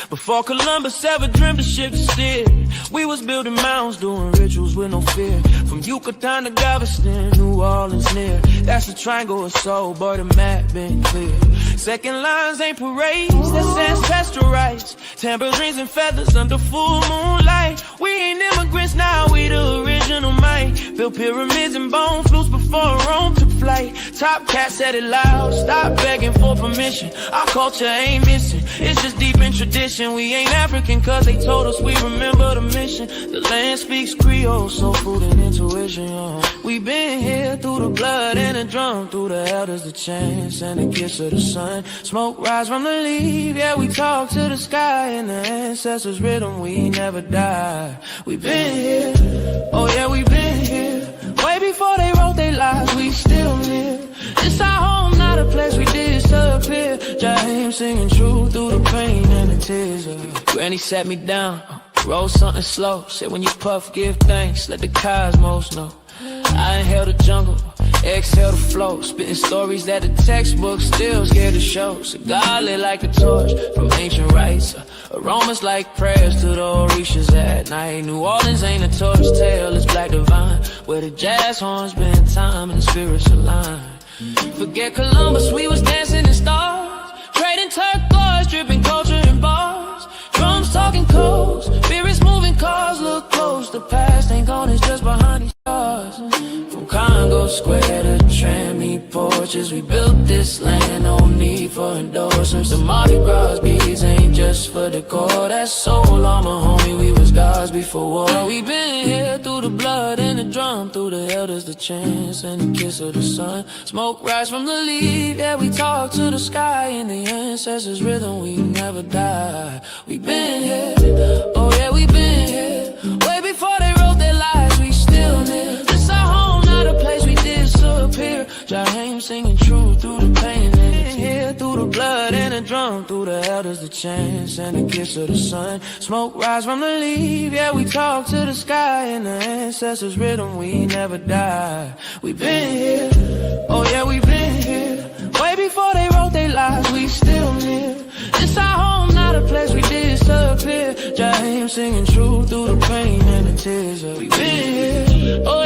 Before Columbus ever dreamed of ship to steer, we was building mounds, doing rituals with no fear. From Yucatan to Galveston, New Orleans near. That's a triangle of soul, but the map been clear. Second lines ain't parades, that's ancestral rights. Tambourines and feathers under full moonlight. We ain't immigrants now, we the original might. Built pyramids and bone flutes before Rome took flight. Topcatz said it loud, stop begging for permission. Our culture ain't missing, it's just deep in tradition. We ain't African cause they told us we remember the mission. The land speaks Creole, soul food and intuition. We been here through the blood and the drum, through the elders, the chants and the kiss of the sun. Smoke rise from the leaf, yeah, we talk to the sky. And the ancestors' rhythm, we never die. We been here, oh yeah, we been here. Way before they wrote their lives, we still live. It's our home, not a place we disappear. James singing true through the pain and the tears. Granny sat me down, roll something slow. Said when you puff, give thanks, let the cosmos know. I inhale the jungle, exhale the flow. Spitting stories that the textbook still scared to show. Cigar lit like a torch from ancient rites. Aromas like prayers to the Orishas at night. New Orleans ain't a torch tale, it's black divine. Where the jazz horns been time and the spirits align. Forget Columbus, we was dancing in stars. Trading turquoise, dripping culture in bars. Drums talking codes, spirits moving cars. Look close, the past ain't gone, it's just behind these stars. From Congo Square to Trammy porches, we built this land, no need for endorsements. The Mardi Gras beads ain't just for decor. That's soul armor, homie, we was gods before war. We been here through the blood and the drum, through the elders, the chants and the kiss of the sun. Smoke rise from the leaf, yeah, we talk to the sky. In the ancestors' rhythm, we never die. We been here, oh yeah, we been here. Way before they wrote their lives, we still live. This our home, not a place we disappear. Jaheim singing true through the pain and the tear. Through the blood and the drum, through the elders, the chants and the kiss of the sun. Smoke rise from the leaf, yeah, we talk to the sky. In the ancestors' rhythm, we never die. We been here, oh yeah, we been here. Way before they wrote their lives, we still live. This our home, not a place we disappear. Jaheim singing true through the pain and the tears. We been here, oh